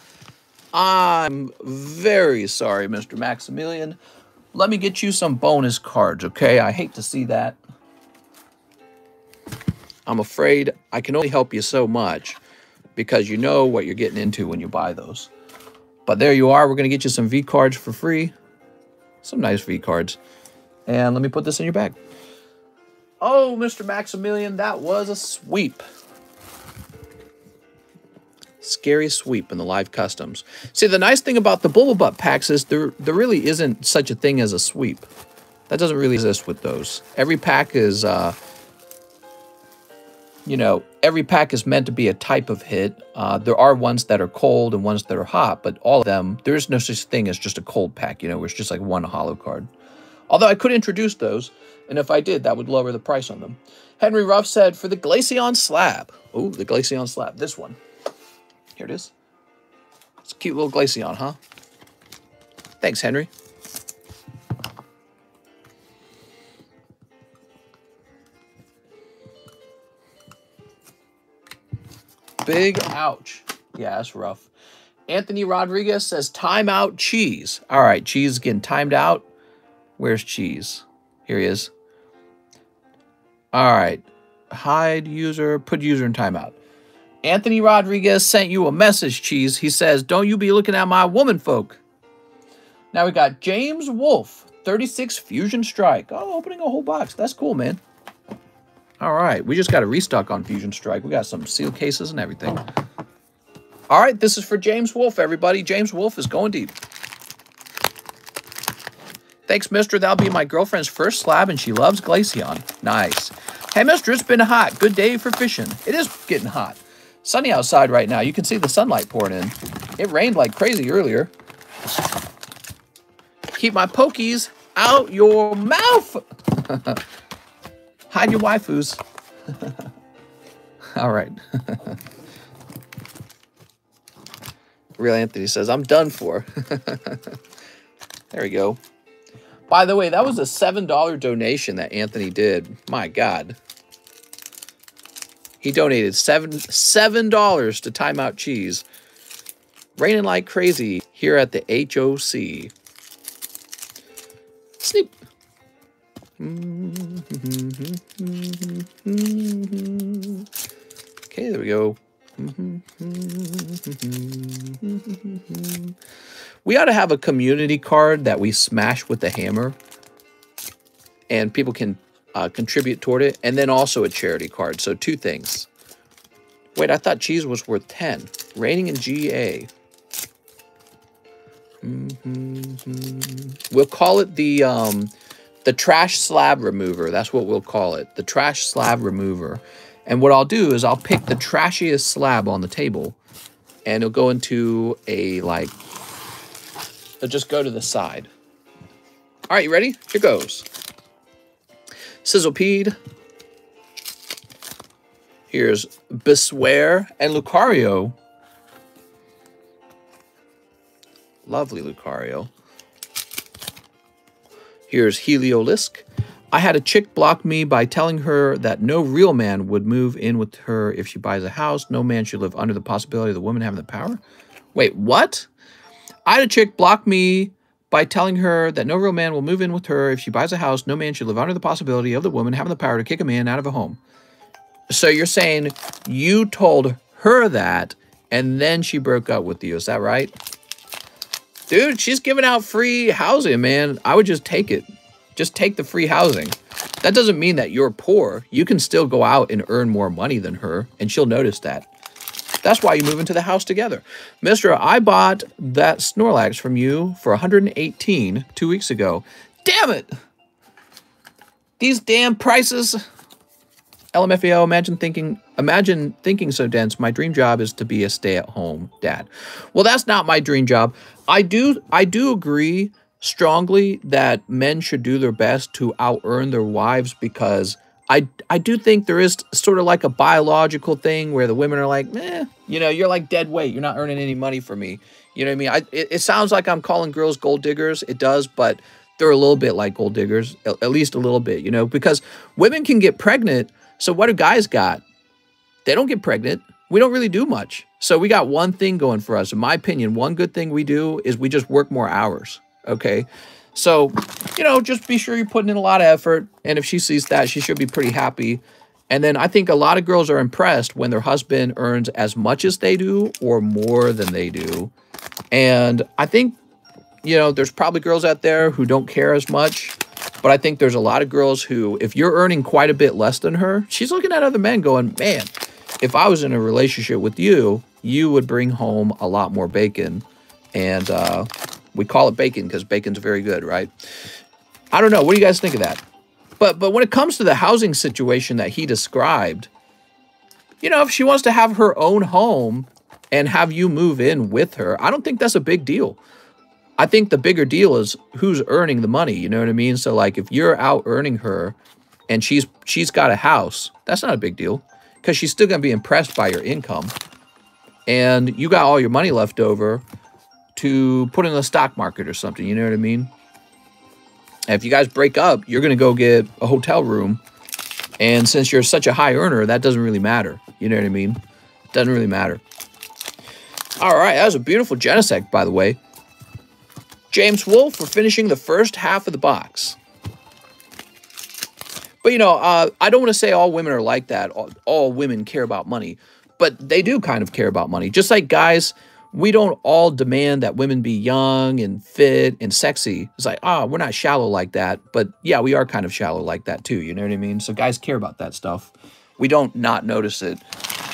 I'm very sorry, Mr. Maximilian. Let me get you some bonus cards, okay? I hate to see that. I'm afraid I can only help you so much because you know what you're getting into when you buy those. But there you are. We're going to get you some V cards for free. Some nice V cards. And let me put this in your bag. Oh, Mr. Maximilian, that was a sweep. Scary sweep in the live customs. See, the nice thing about the Bubble Butt packs is there really isn't such a thing as a sweep. That doesn't really exist with those. Every pack is, you know, every pack is meant to be a type of hit. There are ones that are cold and ones that are hot, but all of them, there is no such thing as just a cold pack, you know, where it's just like one holo card. Although I could introduce those, and if I did, that would lower the price on them. Henry Ruff said, for the Glaceon slab. Oh, the Glaceon slab. This one. Here it is. It's a cute little Glaceon, huh? Thanks, Henry. Big ouch. Yeah, that's rough. Anthony Rodriguez says, timeout cheese. All right, cheese is getting timed out. Where's cheese? Here he is. All right. Hide user, put user in timeout. Anthony Rodriguez sent you a message, cheese. He says, don't you be looking at my woman folk. Now we got James Wolf, 36 Fusion Strike. Oh, opening a whole box. That's cool, man. All right. We just got a restock on Fusion Strike. We got some seal cases and everything. All right. This is for James Wolf, everybody. James Wolf is going deep. Thanks, mister. That'll be my girlfriend's first slab, and she loves Glaceon. Nice. Hey, mister, it's been hot. Good day for fishing. It is getting hot. Sunny outside right now. You can see the sunlight pouring in. It rained like crazy earlier. Keep my pokies out your mouth. Hide your waifus. All right. Real Anthony says, I'm done for. There we go. By the way, that was a $7 donation that Anthony did. My God. He donated $7 to Time Out Cheese. Raining like crazy here at the HOC. Sleep. Okay, there we go. We ought to have a community card that we smash with the hammer. And people can contribute toward it. And then also a charity card. So 2 things. Wait, I thought cheese was worth 10. Raining in GA. We'll call it the trash slab remover. That's what we'll call it. The trash slab remover. And what I'll do is I'll pick the trashiest slab on the table. And it'll go into a, like, it'll just go to the side. All right, you ready? Here goes. Sizzlepede. Here's Biswear and Lucario. Lovely Lucario. Here's Heliolisk. I had a chick block me by telling her that no real man would move in with her if she buys a house. No man should live under the possibility of the woman having the power. Wait, what? I had a chick block me by telling her that no real man will move in with her if she buys a house. No man should live under the possibility of the woman having the power to kick a man out of a home. So you're saying you told her that and then she broke up with you. Is that right? Dude, she's giving out free housing, man. I would just take it. Just take the free housing. That doesn't mean that you're poor. You can still go out and earn more money than her, and she'll notice that. That's why you move into the house together. Mister, I bought that Snorlax from you for 118 2 weeks ago. Damn it! These damn prices. LMFAO, imagine thinking so dense. My dream job is to be a stay-at-home dad. Well, that's not my dream job. I do agree strongly that men should do their best to out-earn their wives, because I do think there is sort of like a biological thing where the women are like, you know, you're like dead weight. You're not earning any money for me. You know what I mean? It sounds like I'm calling girls gold diggers. It does, but they're a little bit like gold diggers, at least a little bit, you know, because women can get pregnant. So what do guys got? They don't get pregnant. We don't really do much. So we got one thing going for us. In my opinion, one good thing we do is we just work more hours. Okay. So, you know, just be sure you're putting in a lot of effort. And if she sees that, she should be pretty happy. And then I think a lot of girls are impressed when their husband earns as much as they do or more than they do. And I think, you know, there's probably girls out there who don't care as much. But I think there's a lot of girls who, if you're earning quite a bit less than her, she's looking at other men going, man, if I was in a relationship with you, you would bring home a lot more bacon. And we call it bacon because bacon's very good, right? I don't know. What do you guys think of that? But when it comes to the housing situation that he described, you know, if she wants to have her own home and have you move in with her, I don't think that's a big deal. I think the bigger deal is who's earning the money. You know what I mean? So like if you're out earning her and she's got a house, that's not a big deal because she's still going to be impressed by your income. And you got all your money left over to put in the stock market or something. You know what I mean? And if you guys break up, you're going to go get a hotel room. And since you're such a high earner, that doesn't really matter. You know what I mean? It doesn't really matter. All right. That was a beautiful Genesect, by the way. James Wolfe for finishing the first half of the box. But, you know, I don't want to say all women are like that. All women care about money. But they do kind of care about money. Just like guys, we don't all demand that women be young and fit and sexy. It's like, oh, we're not shallow like that. But, yeah, we are kind of shallow like that, too. You know what I mean? So guys care about that stuff. We don't not notice it.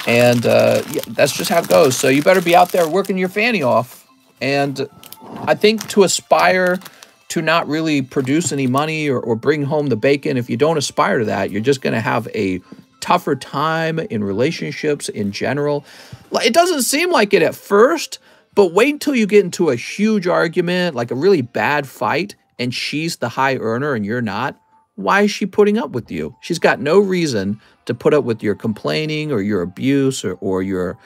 And yeah, that's just how it goes. So you better be out there working your fanny off. And I think to aspire to not really produce any money or bring home the bacon, if you don't aspire to that, you're just going to have a tougher time in relationships in general. It doesn't seem like it at first, but wait until you get into a huge argument, like a really bad fight, and she's the high earner and you're not. Why is she putting up with you? She's got no reason to put up with your complaining or your abuse or your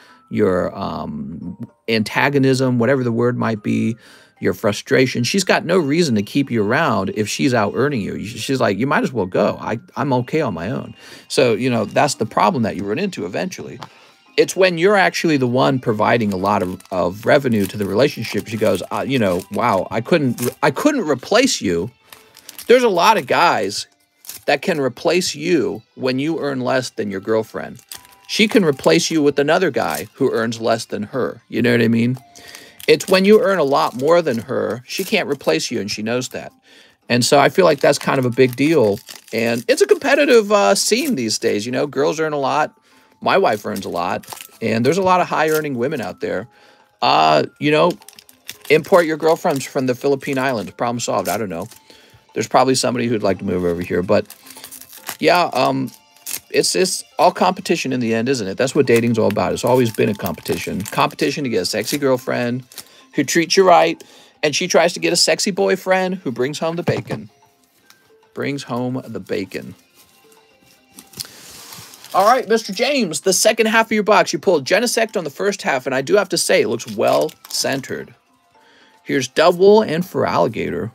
antagonism, whatever the word might be, your frustration. She's got no reason to keep you around if she's out earning you. She's like, you might as well go. I'm okay on my own. So, you know, that's the problem that you run into eventually. It's when you're actually the one providing a lot of revenue to the relationship. She goes, you know, wow, I couldn't replace you. There's a lot of guys that can replace you when you earn less than your girlfriend. She can replace you with another guy who earns less than her. You know what I mean? It's when you earn a lot more than her, she can't replace you, and she knows that. And so I feel like that's kind of a big deal. And it's a competitive scene these days. You know, girls earn a lot. My wife earns a lot. And there's a lot of high-earning women out there. You know, import your girlfriends from the Philippine Islands. Problem solved. I don't know. There's probably somebody who'd like to move over here. But, yeah, it's all competition in the end, isn't it? That's what dating's all about. It's always been a competition. Competition to get a sexy girlfriend who treats you right, and she tries to get a sexy boyfriend who brings home the bacon. Brings home the bacon. All right, Mr. James, the second half of your box. You pulled Genesect on the first half, and I do have to say it looks well-centered. Here's Dove Wool and for Alligator.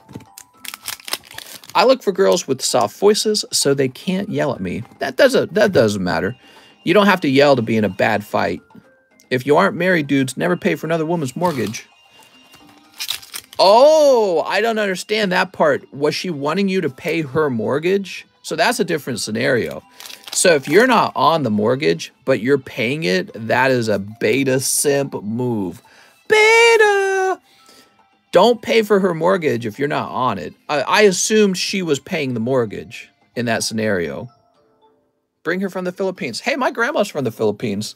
I look for girls with soft voices so they can't yell at me. That doesn't matter. You don't have to yell to be in a bad fight. If you aren't married, dudes, never pay for another woman's mortgage. Oh, I don't understand that part. Was she wanting you to pay her mortgage? So that's a different scenario. So if you're not on the mortgage, but you're paying it, that is a beta simp move. Beta! Don't pay for her mortgage if you're not on it. I assumed she was paying the mortgage in that scenario. Bring her from the Philippines. Hey, my grandma's from the Philippines.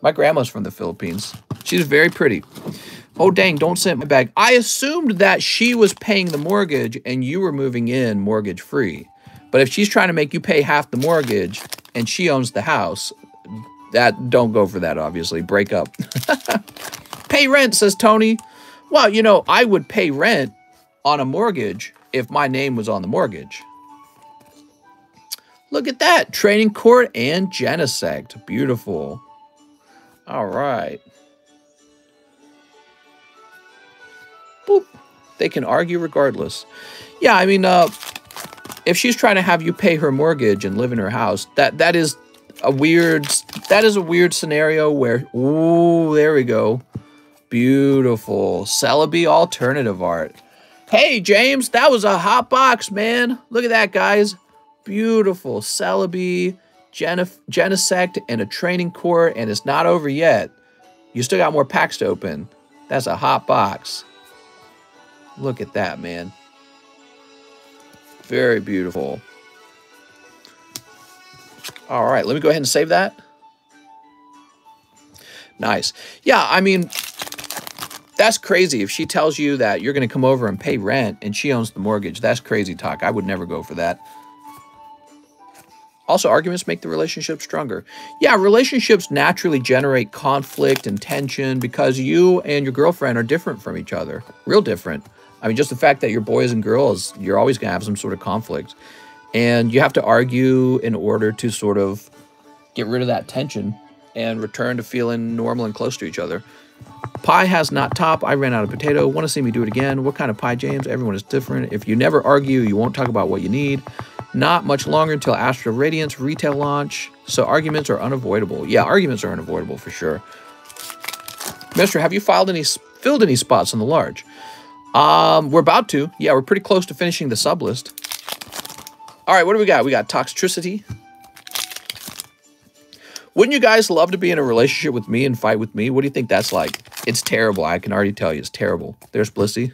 My grandma's from the Philippines. She's very pretty. Oh, dang, don't send my bag. I assumed that she was paying the mortgage and you were moving in mortgage-free. But if she's trying to make you pay half the mortgage and she owns the house, don't go for that, obviously. Break up. Pay rent, says Tony. Well, you know, I would pay rent on a mortgage if my name was on the mortgage. Look at that. Training court and genesect. Beautiful. All right. Boop. They can argue regardless. Yeah, I mean, if she's trying to have you pay her mortgage and live in her house, that is a weird scenario where, ooh, there we go. Beautiful. Celebi alternative art. Hey, James, that was a hot box, man. Look at that, guys. Beautiful. Celebi, genesect, and a training court, and it's not over yet. You still got more packs to open. That's a hot box. Look at that, man. Very beautiful. All right, let me go ahead and save that. Nice. Yeah, I mean, that's crazy. If she tells you that you're going to come over and pay rent and she owns the mortgage, that's crazy talk. I would never go for that. Also, arguments make the relationship stronger. Yeah, relationships naturally generate conflict and tension because you and your girlfriend are different from each other. Real different. I mean, just the fact that you're boys and girls, you're always going to have some sort of conflict. And you have to argue in order to sort of get rid of that tension and return to feeling normal and close to each other. Pie has not top. I ran out of potato. Want to see me do it again? What kind of pie, James? Everyone is different. If you never argue, you won't talk about what you need. Not much longer until Astro Radiance retail launch. So arguments are unavoidable. Yeah, arguments are unavoidable for sure. Mister, have you filled any spots on the large? We're about to. Yeah, we're pretty close to finishing the sub list. All right, what do we got? We got Toxicity. Wouldn't you guys love to be in a relationship with me and fight with me? What do you think that's like? It's terrible. I can already tell you it's terrible. There's Blissy.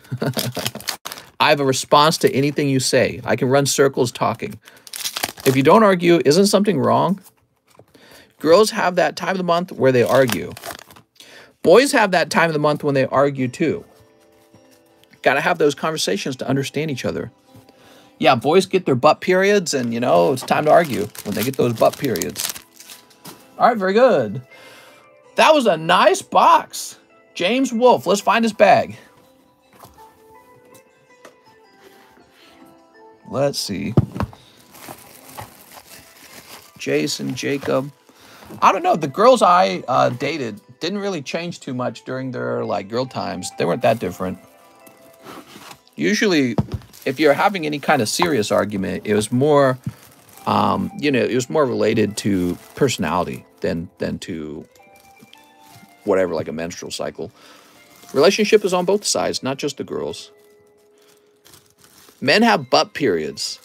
I have a response to anything you say. I can run circles talking. If you don't argue, isn't something wrong? Girls have that time of the month where they argue. Boys have that time of the month when they argue too. Got to have those conversations to understand each other. Yeah, boys get their butt periods and, you know, it's time to argue when they get those butt periods. All right, very good. That was a nice box. James Wolfe, let's find his bag. Let's see. Jason, Jacob. I don't know. The girls I dated didn't really change too much during their, like, girl times. They weren't that different. Usually, if you're having any kind of serious argument, it was more, you know, it was more related to personality than to whatever, like a menstrual cycle. Relationship is on both sides, not just the girls. Men have butt periods.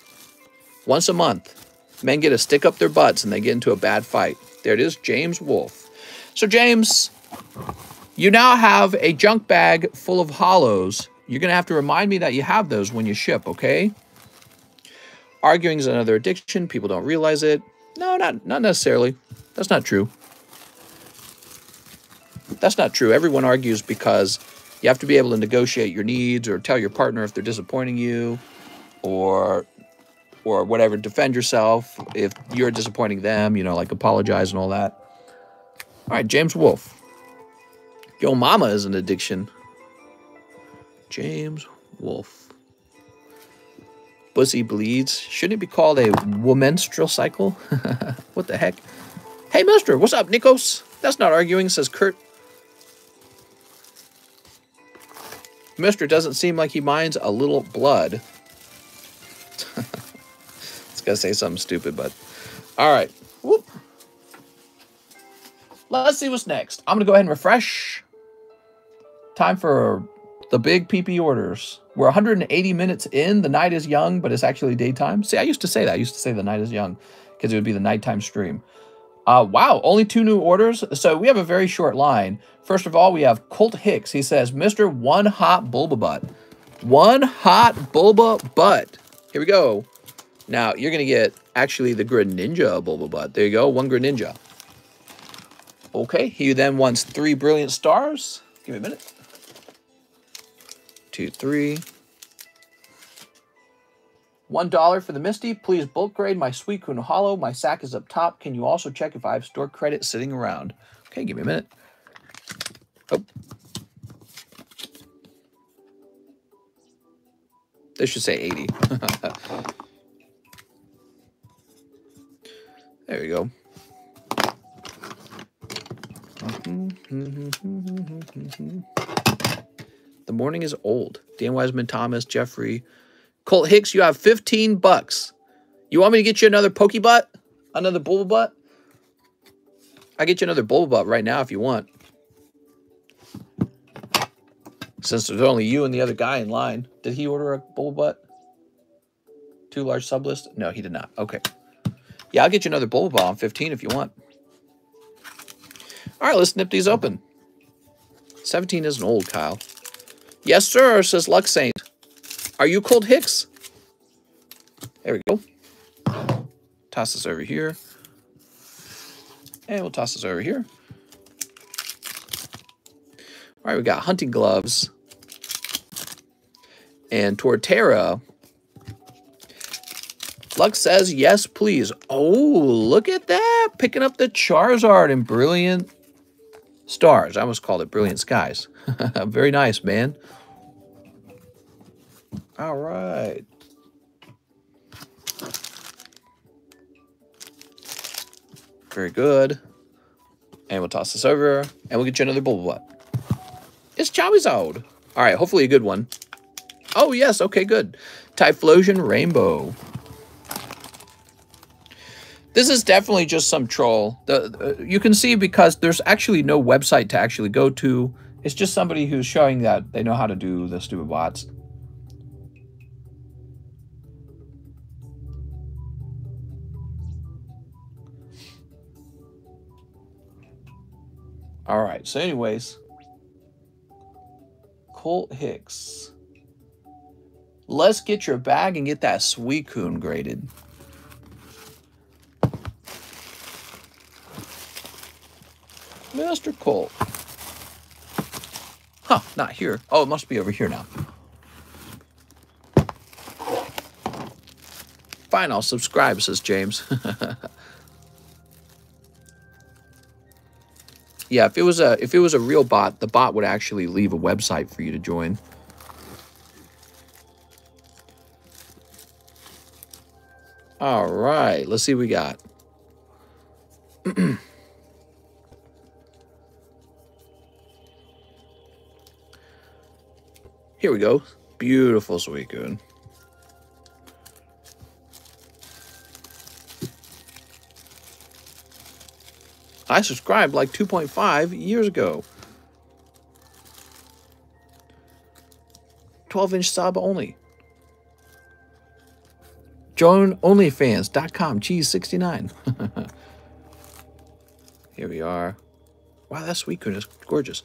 Once a month, men get a stick up their butts and they get into a bad fight. There it is, James Wolfe. So, James, you now have a junk bag full of hollows. You're going to have to remind me that you have those when you ship, okay? Arguing is another addiction. People don't realize it. No, not necessarily. That's not true. That's not true. Everyone argues because you have to be able to negotiate your needs or tell your partner if they're disappointing you or whatever, defend yourself if you're disappointing them, you know, like apologize and all that. All right, James Wolfe. Yo mama is an addiction. James Wolfe. Bussy bleeds. Shouldn't it be called a womenstrual cycle? What the heck? Hey, mister, what's up, Nikos? That's not arguing, says Kurt. Mister doesn't seem like he minds a little blood. It's gonna say something stupid, but all right. Whoop. Let's see what's next. I'm gonna go ahead and refresh. Time for the big PP orders. We're 180 minutes in. The night is young, but it's actually daytime. See, I used to say that. I used to say the night is young because it would be the nighttime stream. Wow, only 2 new orders. So we have a very short line. First of all, we have Colt Hicks. He says, Mr. One Hot Bulba Butt. One Hot Bulba Butt. Here we go. Now, you're going to get actually the Greninja Bulba Butt. There you go, 1 Greninja. Okay, he then wants 3 Brilliant Stars. Give me a minute. 2, 3. $1 for the Misty. Please bulk grade my Suicune Hollow. My sack is up top. Can you also check if I have store credit sitting around? Okay, give me a minute. Oh. This should say 80. There we go. The morning is old. Dan Wiseman, Thomas, Jeffrey. Colt Hicks, you have 15 bucks. You want me to get you another Pokebutt? Another Bullbutt? I'll get you another Bullbutt right now if you want. Since there's only you and the other guy in line. Did he order a Bullbutt? 2 large sub list? No, he did not. Okay. Yeah, I'll get you another Bullbutt on 15 if you want. All right, let's snip these open. 17 isn't old, Kyle. Yes, sir, says Luck Saint. Are you Colt Hicks? There we go. Toss this over here. And we'll toss this over here. All right, we got hunting gloves. And Torterra. Luck says, yes, please. Oh, look at that. Picking up the Charizard in Brilliant Stars. I almost called it Brilliant Skies. Very nice, man. All right. Very good. And we'll toss this over. And we'll get you another Bulbabutt. It's Charizard. All right, hopefully a good one. Oh, yes. Okay, good. Typhlosion Rainbow. This is definitely just some troll. You can see because there's actually no website to actually go to. It's just somebody who's showing that they know how to do the stupid bots. All right, so anyways. Colt Hicks. Let's get your bag and get that Suicune graded. Mr. Colt. Huh, not here. Oh, it must be over here now. Fine, I'll subscribe, says James. Yeah, if it was a real bot, the bot would actually leave a website for you to join. All right, let's see what we got. Here we go. Beautiful Suicune. I subscribed like 2.5 years ago. 12-inch sub only. Join OnlyFans.com, cheese69. Here we are. Wow, that Suicune is gorgeous.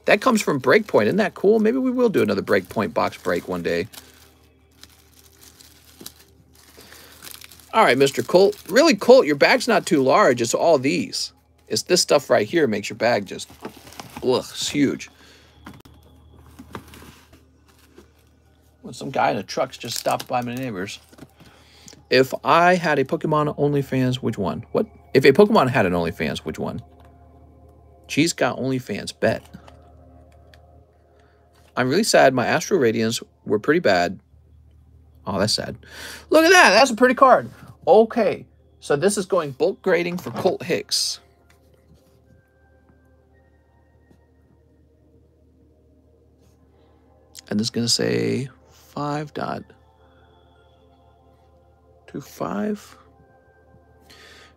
That comes from Breakpoint. Isn't that cool? Maybe we will do another Breakpoint box break one day. All right, Mr. Colt. Really, Colt, your bag's not too large. It's all these. It's this stuff right here makes your bag just, ugh, it's huge. When some guy in a truck's just stopped by my neighbors. If I had a Pokemon OnlyFans, which one? What? If a Pokemon had an OnlyFans, which one? Cheese got OnlyFans, bet. I'm really sad. My Astro Radiants were pretty bad. Oh, that's sad. Look at that. That's a pretty card. Okay. So this is going bulk grading for Colt Hicks. And this is going to say 5.25.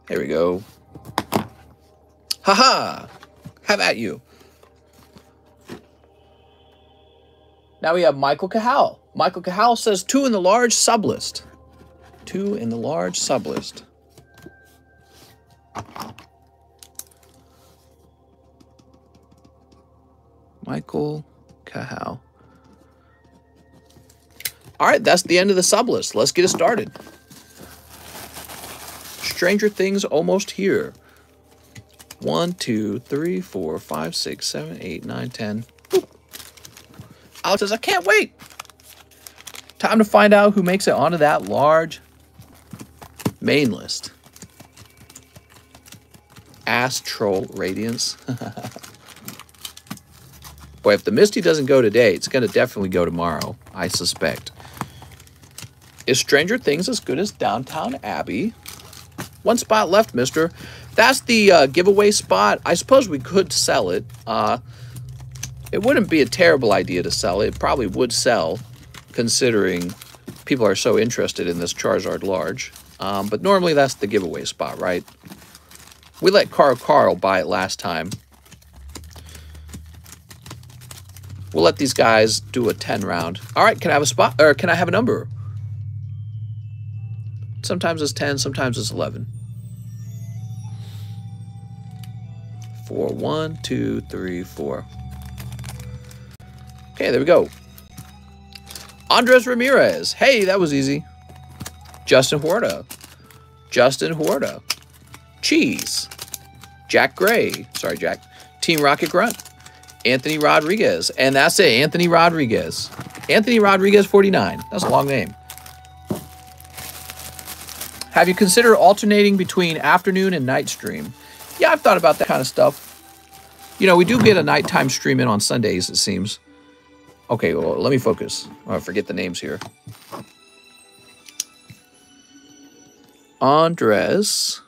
There we go. Haha. Have at you. Now we have Michael Cahal. Michael Cahal says 2 in the large sub list. 2 in the large sub list. Michael Cahal. All right, that's the end of the sub list. Let's get it started. Stranger Things almost here. 1, 2, 3, 4, 5, 6, 7, 8, 9, 10. Alex says, I can't wait. Time to find out who makes it onto that large main list. Astral Radiance. Boy, if the Misty doesn't go today, it's going to definitely go tomorrow, I suspect. Is Stranger Things as good as Downtown Abbey? One spot left, mister. That's the giveaway spot. I suppose we could sell it. It wouldn't be a terrible idea to sell it. It probably would sell, considering people are so interested in this Charizard large. But normally that's the giveaway spot, right? We let Carl buy it last time. We'll let these guys do a 10 round. All right, can I have a spot, or can I have a number? Sometimes it's 10, sometimes it's 11. 4, 1, 2, 3, 4. Okay, there we go. Andres Ramirez. Hey, that was easy. Justin Huerta. Cheese. Jack Gray. Sorry, Jack. Team Rocket Grunt. Anthony Rodriguez. And that's it, Anthony Rodriguez. Anthony Rodriguez 49. That's a long name. Have you considered alternating between afternoon and night stream? Yeah, I've thought about that kind of stuff. You know, we do get a nighttime stream in on Sundays, it seems. Okay, well, let me focus. I forget the names here. Andres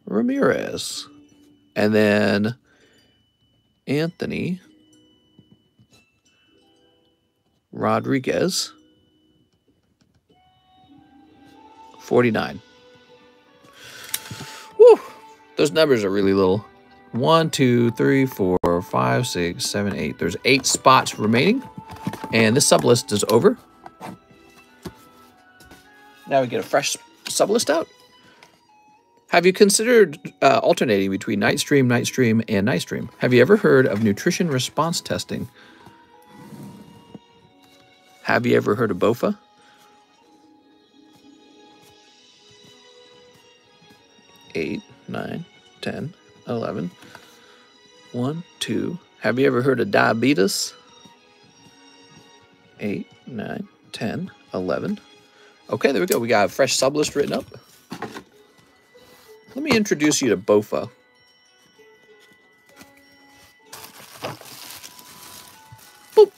Ramirez. And then Anthony Rodriguez 49. Woo! Those numbers are really little. 1, 2, 3, 4, 5, 6, 7, 8. There's 8 spots remaining. And this sublist is over. Now we get a fresh sublist out. Have you considered alternating between night stream, and night stream? Have you ever heard of nutrition response testing? Have you ever heard of BOFA? Eight, 9, 10, 11. 1, 2. Have you ever heard of diabetes? 8, 9, 10, 11. Okay, there we go. We got a fresh sublist written up. Let me introduce you to BOFA. Boop.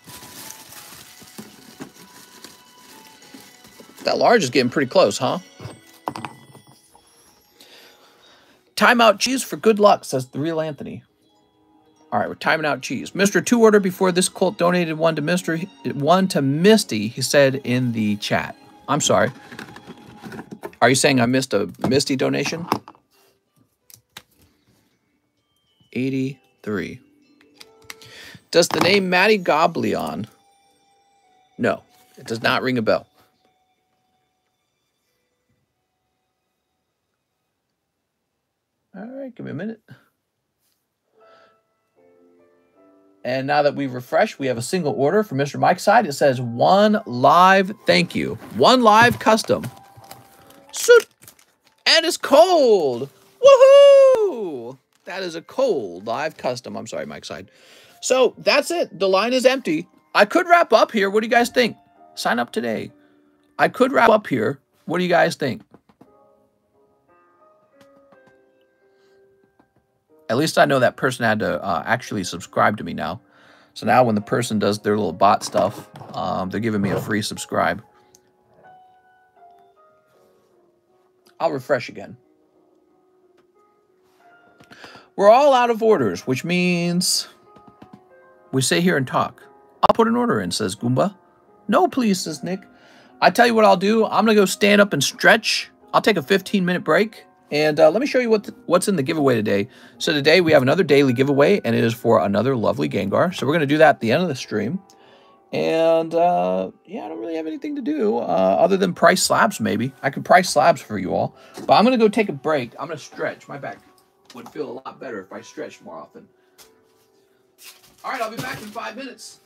That large is getting pretty close, huh? Timeout cheese for good luck, says the real Anthony. All right, we're timing out cheese. Mr. 2 order before this cult donated one to Misty, he said in the chat. I'm sorry. Are you saying I missed a Misty donation? 83. Does the name Matty Goblion? No, it does not ring a bell. All right, give me a minute. And now that we've refreshed, we have a single order from Mr. Mike's side. It says 1 live thank you. 1 live custom. Soot. And it's cold. Woohoo! That is a cold live custom. I'm sorry, Mike's side. So that's it. The line is empty. I could wrap up here. What do you guys think? Sign up today. I could wrap up here. What do you guys think? At least I know that person had to actually subscribe to me now. So now when the person does their little bot stuff, they're giving me a free subscribe. I'll refresh again. We're all out of orders, which means we sit here and talk. I'll put an order in, says Goomba. No, please, says Nick. I tell you what I'll do. I'm going to go stand up and stretch. I'll take a 15-minute break. And let me show you what's in the giveaway today. So today we have another daily giveaway, and it is for another lovely Gengar. So we're going to do that at the end of the stream. And, yeah, I don't really have anything to do other than price slabs, maybe. I could price slabs for you all. But I'm going to go take a break. I'm going to stretch. My back would feel a lot better if I stretched more often. All right, I'll be back in 5 minutes.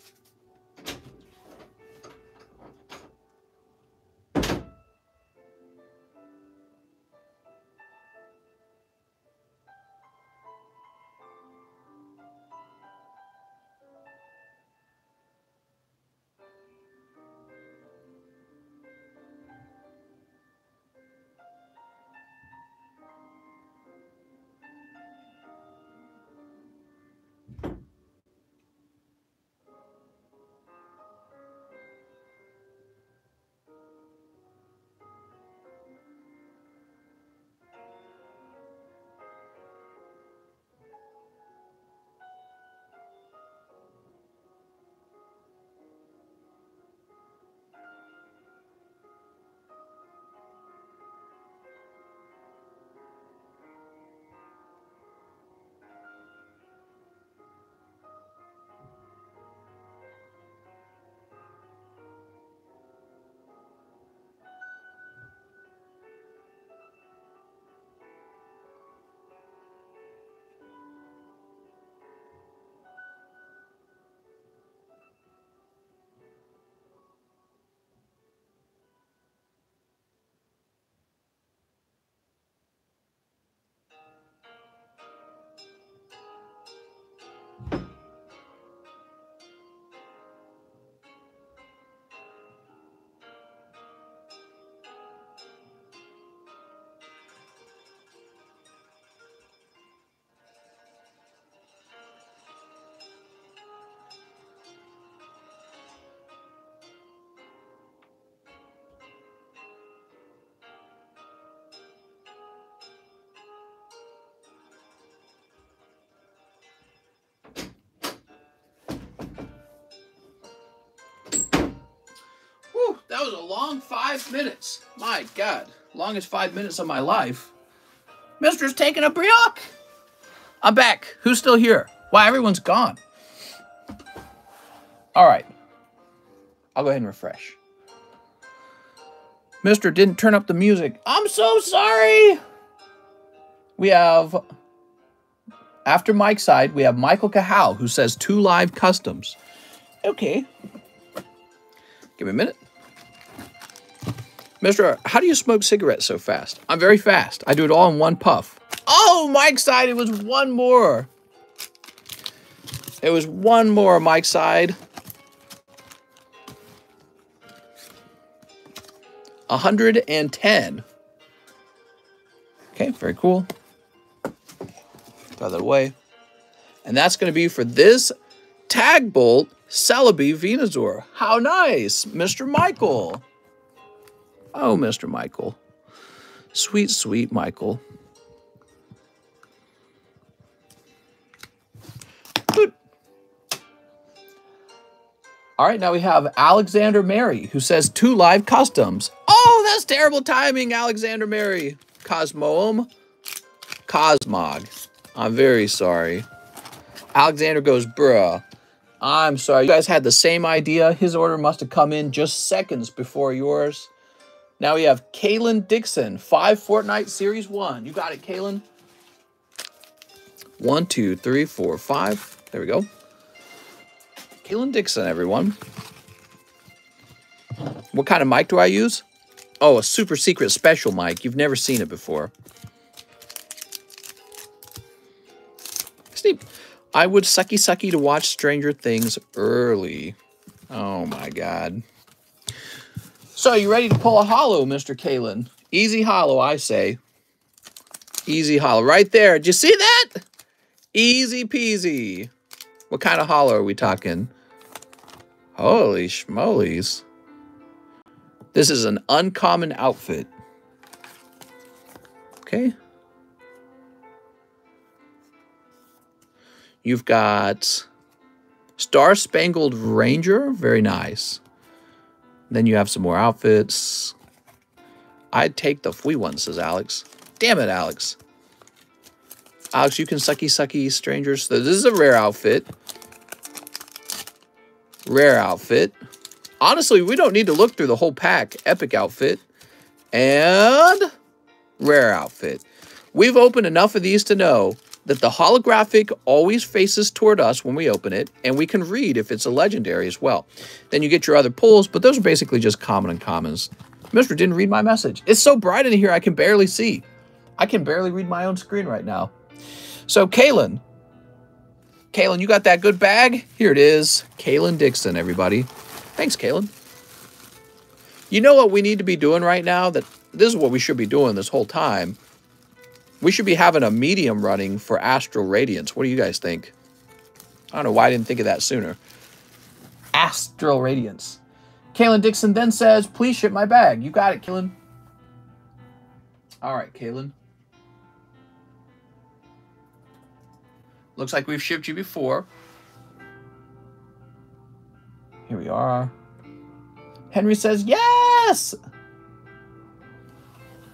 that was a long 5 minutes. My God, longest 5 minutes of my life. Mister's taking a brioche. I'm back. Who's still here? Wow, everyone's gone. All right. I'll go ahead and refresh. Mister didn't turn up the music. I'm so sorry. We have, after Mike's side, we have Michael Cahal, who says 2 live customs. Okay. Give me a minute. Mister, how do you smoke cigarettes so fast? I'm very fast. I do it all in one puff. Oh, Mike's side, it was one more. It was one more, Mike's side. 110. Okay, very cool. Throw that away. And that's going to be for this tag bolt Celebi Venusaur. How nice, Mr. Michael. Oh, Mr. Michael. Sweet, sweet Michael. Good. All right, now we have Alexander Mary, who says 2 live customs. Oh, that's terrible timing, Alexander Mary. Cosmoem. Cosmog. I'm very sorry. Alexander goes, bruh. I'm sorry. You guys had the same idea. His order must have come in just seconds before yours. Now we have Kalen Dixon, 5 Fortnite Series 1. You got it, Kalen. 1, 2, 3, 4, 5. There we go. Kalen Dixon, everyone. What kind of mic do I use? Oh, a super secret special mic. You've never seen it before. Steve, I would sucky to watch Stranger Things early. Oh, my God. So, you ready to pull a hollow, Mr. Kalen? Easy hollow, I say. Easy hollow. Right there. Did you see that? Easy peasy. What kind of hollow are we talking? Holy schmolies. This is an uncommon outfit. Okay. You've got Star Spangled Ranger. Very nice. Then you have some more outfits. I'd take the free one, says Alex. Damn it, Alex. Alex, you can sucky strangers. So this is a rare outfit. Rare outfit. Honestly, we don't need to look through the whole pack. Epic outfit. And rare outfit. We've opened enough of these to know that the holographic always faces toward us when we open it, and we can read if it's a legendary as well. Then you get your other pulls, but those are basically just common and commons. Mister didn't read my message. It's so bright in here I can barely see. I can barely read my own screen right now. So, Kalen. Kalen, you got that good bag? Here it is. Kalen Dixon, everybody. Thanks, Kalen. You know what we need to be doing right now? This is what we should be doing this whole time. We should be having a medium running for Astral Radiance. What do you guys think? I don't know why I didn't think of that sooner. Astral Radiance. Kalen Dixon then says, please ship my bag. You got it, Kalen. All right, Kalen. Looks like we've shipped you before. Here we are. Henry says, yes!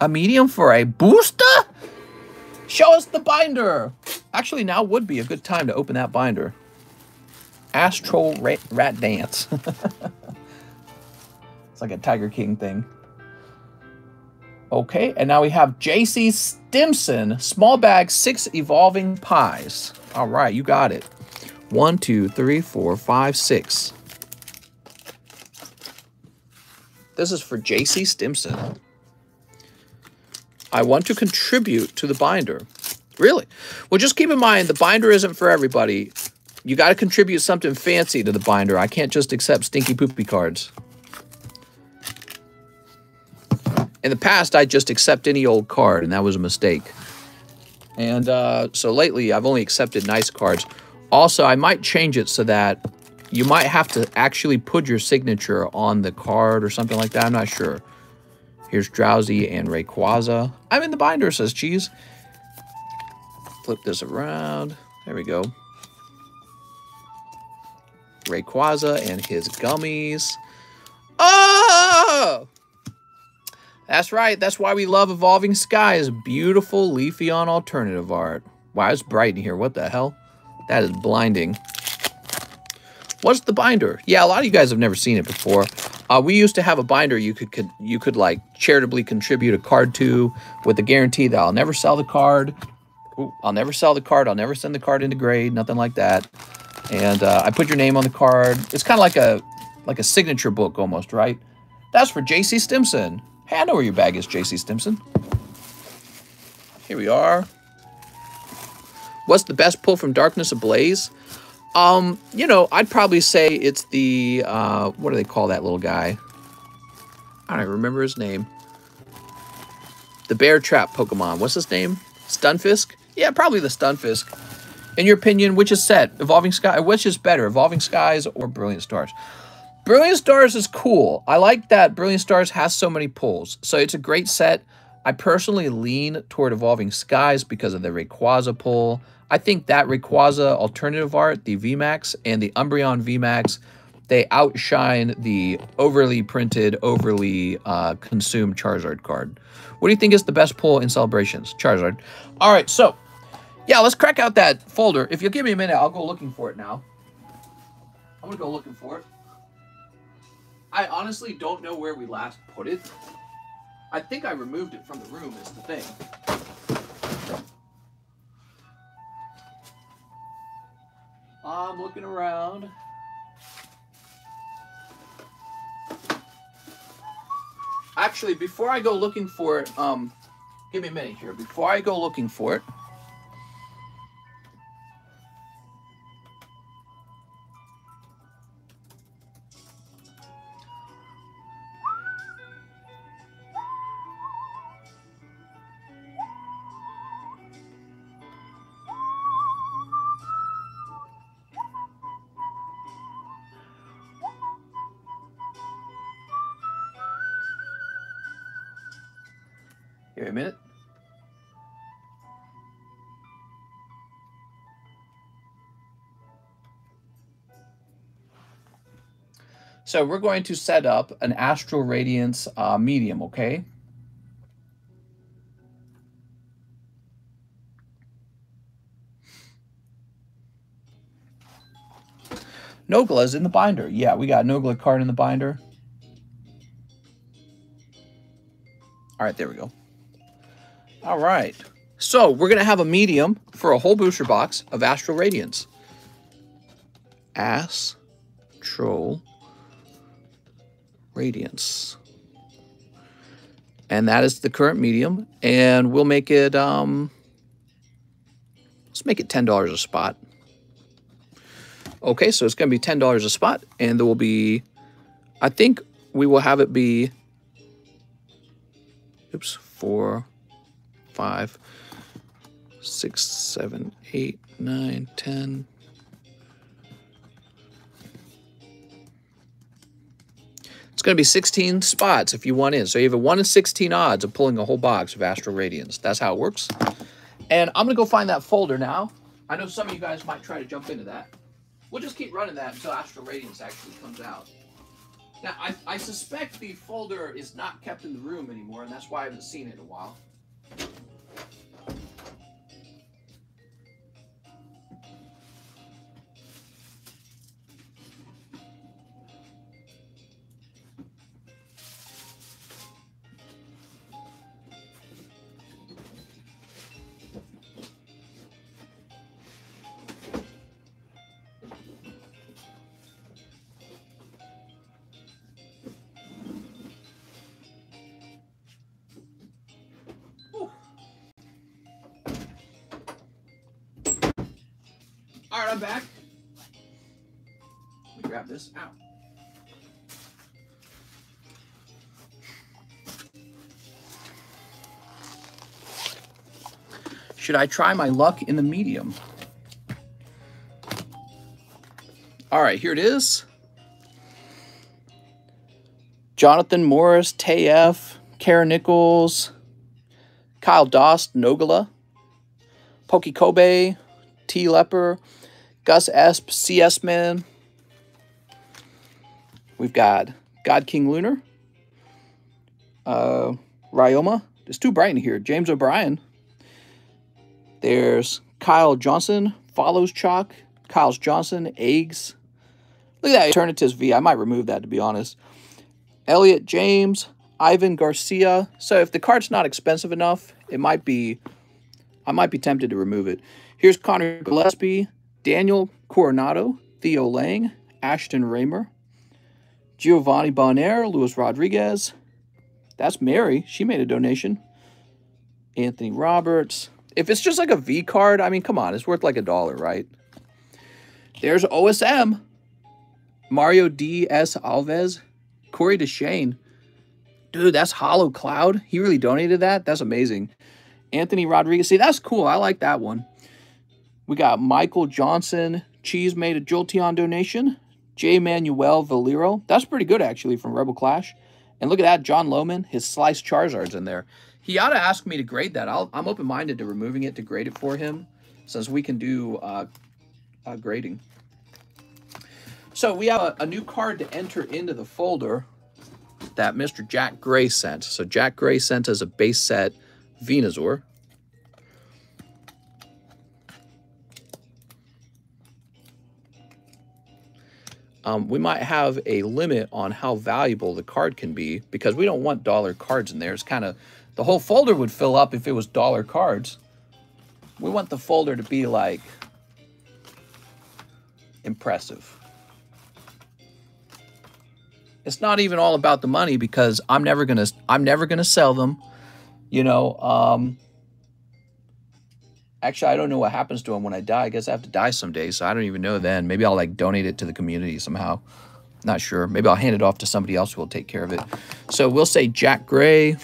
A medium for a booster? Show us the binder. Actually, now would be a good time to open that binder. Astral Rat Dance. It's like a Tiger King thing. Okay, and now we have J.C. Stimson, small bag, 6 evolving pies. All right, you got it. 1, 2, 3, 4, 5, 6. This is for J.C. Stimson. I want to contribute to the binder. Really? Well, just keep in mind, the binder isn't for everybody. You got to contribute something fancy to the binder. I can't just accept stinky poopy cards. In the past, I just accept any old card, and that was a mistake. And so lately, I've only accepted nice cards. Also, I might change it so that you might have to actually put your signature on the card or something like that. I'm not sure. Here's Drowsy and Rayquaza. I'm in the binder, says Cheese. Flip this around. There we go. Rayquaza and his gummies. Oh! Oh! That's right. That's why we love Evolving Skies. Beautiful Leafeon alternative art. Wow, it's bright in here. What the hell? That is blinding. What's the binder? Yeah, a lot of you guys have never seen it before. We used to have a binder you could like charitably contribute a card to with the guarantee that I'll never sell the card. Ooh, I'll never sell the card. I'll never send the card into grade. Nothing like that. And I put your name on the card. It's kind of like a signature book almost, right? That's for J.C. Stimson. Hey, I know where your bag is, J.C. Stimson. Here we are. What's the best pull from Darkness Ablaze? You know, I'd probably say it's the, what do they call that little guy? I don't remember his name. The Bear Trap Pokemon. What's his name? Stunfisk? Yeah, probably the Stunfisk. In your opinion, which is set? Evolving Skies, which is better, Evolving Skies or Brilliant Stars? Brilliant Stars is cool. I like that Brilliant Stars has so many pulls. So it's a great set. I personally lean toward Evolving Skies because of the Rayquaza pull. I think that Rayquaza alternative art, the VMAX and the Umbreon VMAX, they outshine the overly printed, overly consumed Charizard card. What do you think is the best pull in Celebrations? Charizard. All right, so, yeah, let's crack out that folder. If you'll give me a minute, I'll go looking for it now. I'm going to go looking for it. I honestly don't know where we last put it. I think I removed it from the room is the thing. I'm looking around. Actually, before I go looking for it, give me a minute here. Before I go looking for it, give me a minute. So we're going to set up an Astral Radiance medium, okay? Nogla's in the binder. Yeah, we got Nogla card in the binder. All right, there we go. All right. So we're going to have a medium for a whole booster box of Astral Radiance. Astral Radiance. And that is the current medium. And we'll make it, let's make it $10 a spot. Okay, so it's going to be $10 a spot. And there will be, I think we will have it be, oops, 4, 5, 6, 7, 8, 9, 10. It's going to be 16 spots if you want in. So you have a 1 in 16 odds of pulling a whole box of Astral Radiance. That's how it works. And I'm going to go find that folder now. I know some of you guys might try to jump into that. We'll just keep running that until Astral Radiance actually comes out. Now, I suspect the folder is not kept in the room anymore, and that's why I haven't seen it in a while. All right, I'm back. Let me grab this out. Should I try my luck in the medium? All right, here it is. Jonathan Morris, Tayef, Karen Nichols, Kyle Dost, Nogala, Pokey Kobe, T. Leper, Gus Esp, CS Man. We've got God King Lunar, Ryoma. It's too bright in here. James O'Brien. There's Kyle Johnson. Follows Chalk. Kyle's Johnson. Eggs. Look at that Eternatus V. I might remove that, to be honest. Elliot James. Ivan Garcia. So if the card's not expensive enough, I might be tempted to remove it. Here's Connor Gillespie. Daniel Coronado. Theo Lang. Ashton Raymer. Giovanni Bonner. Luis Rodriguez. That's Mary. She made a donation. Anthony Roberts. If it's just like a V card, I mean, come on. It's worth like $1, right? There's OSM. Mario D.S. Alves. Corey DeShane. Dude, that's Hollow Cloud. He really donated that? That's amazing. Anthony Rodriguez. See, that's cool. I like that one. We got Michael Johnson. Cheese made a Jolteon donation. J. Manuel Valero. That's pretty good, actually, from Rebel Clash. And look at that, John Lohman. His Sliced Charizard's in there. He ought to ask me to grade that. I'm open-minded to removing it to grade it for him, since we can do grading. So we have a new card to enter into the folder that Mr. Jack Gray sent. So Jack Gray sent us a base set Venusaur. We might have a limit on how valuable the card can be because we don't want dollar cards in there. It's kind of, the whole folder would fill up if it was dollar cards. We want the folder to be like impressive. It's not even all about the money because I'm never gonna sell them. You know, actually, I don't know what happens to them when I die. I guess I have to die someday, so I don't even know then. Maybe I'll like donate it to the community somehow. Not sure. Maybe I'll hand it off to somebody else who will take care of it. So we'll say Jack Gray.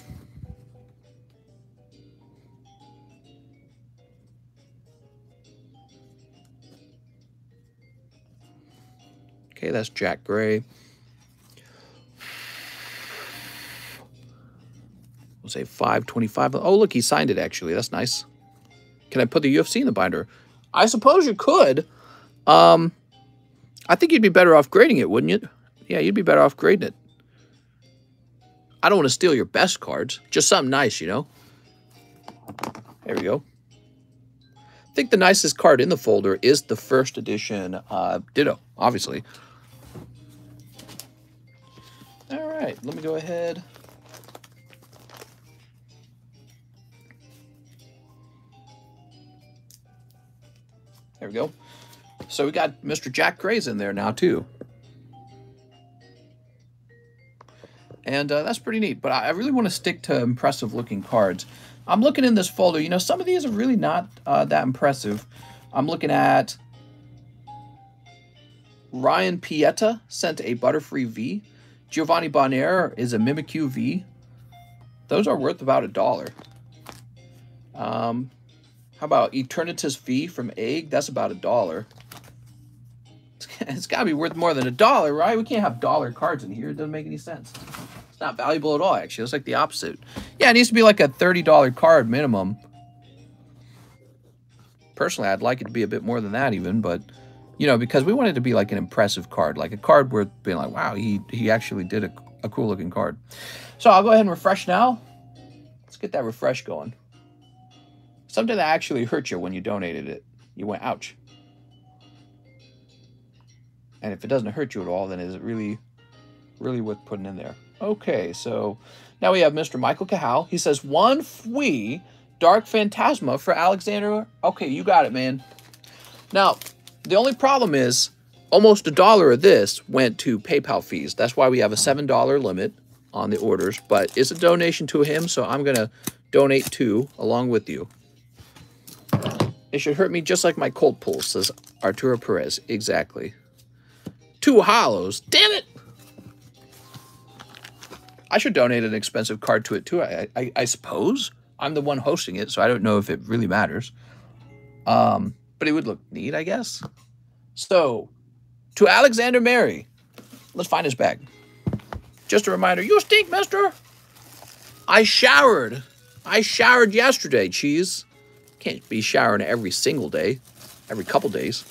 Okay, that's Jack Gray. We'll say 525. Oh, look, he signed it, actually. That's nice. Can I put the UFC in the binder? I suppose you could. I think you'd be better off grading it, wouldn't you? Yeah, you'd be better off grading it. I don't want to steal your best cards. Just something nice, you know? There we go. I think the nicest card in the folder is the first edition Ditto, obviously. All right, let me go ahead. There we go. So we got Mr. Jack Gray's in there now, too. And that's pretty neat. But I really want to stick to impressive-looking cards. I'm looking in this folder. You know, some of these are really not that impressive. I'm looking at Ryan Pieta sent a Butterfree V. Giovanni Bonner is a Mimikyu V. Those are worth about $1. How about Eternatus V from Egg? That's about $1. It's got to be worth more than $1, right? We can't have dollar cards in here. It doesn't make any sense. It's not valuable at all, actually. It's like the opposite. Yeah, it needs to be like a $30 card minimum. Personally, I'd like it to be a bit more than that even, but, you know, because we want it to be like an impressive card. Like a card worth being like, wow, he actually did a cool-looking card. So I'll go ahead and refresh now. Let's get that refresh going. Something that actually hurt you when you donated it. You went, ouch. And if it doesn't hurt you at all, then is it really worth putting in there? Okay, so now we have Mr. Michael Cahal. He says, 1 free Dark Phantasma for Alexander. Okay, you got it, man. Now, the only problem is almost $1 of this went to PayPal fees. That's why we have a $7 limit on the orders. But it's a donation to him, so I'm going to donate 2 along with you. It should hurt me just like my cold pulse, says Arturo Perez. Exactly. 2 hollows. Damn it! I should donate an expensive card to it, too, I suppose. I'm the one hosting it, so I don't know if it really matters. But it would look neat, I guess. So, to Alexander Mary. Let's find his bag. Just a reminder, you stink, mister! I showered. I showered yesterday, Cheese. Can't be showering every single day. Every couple days.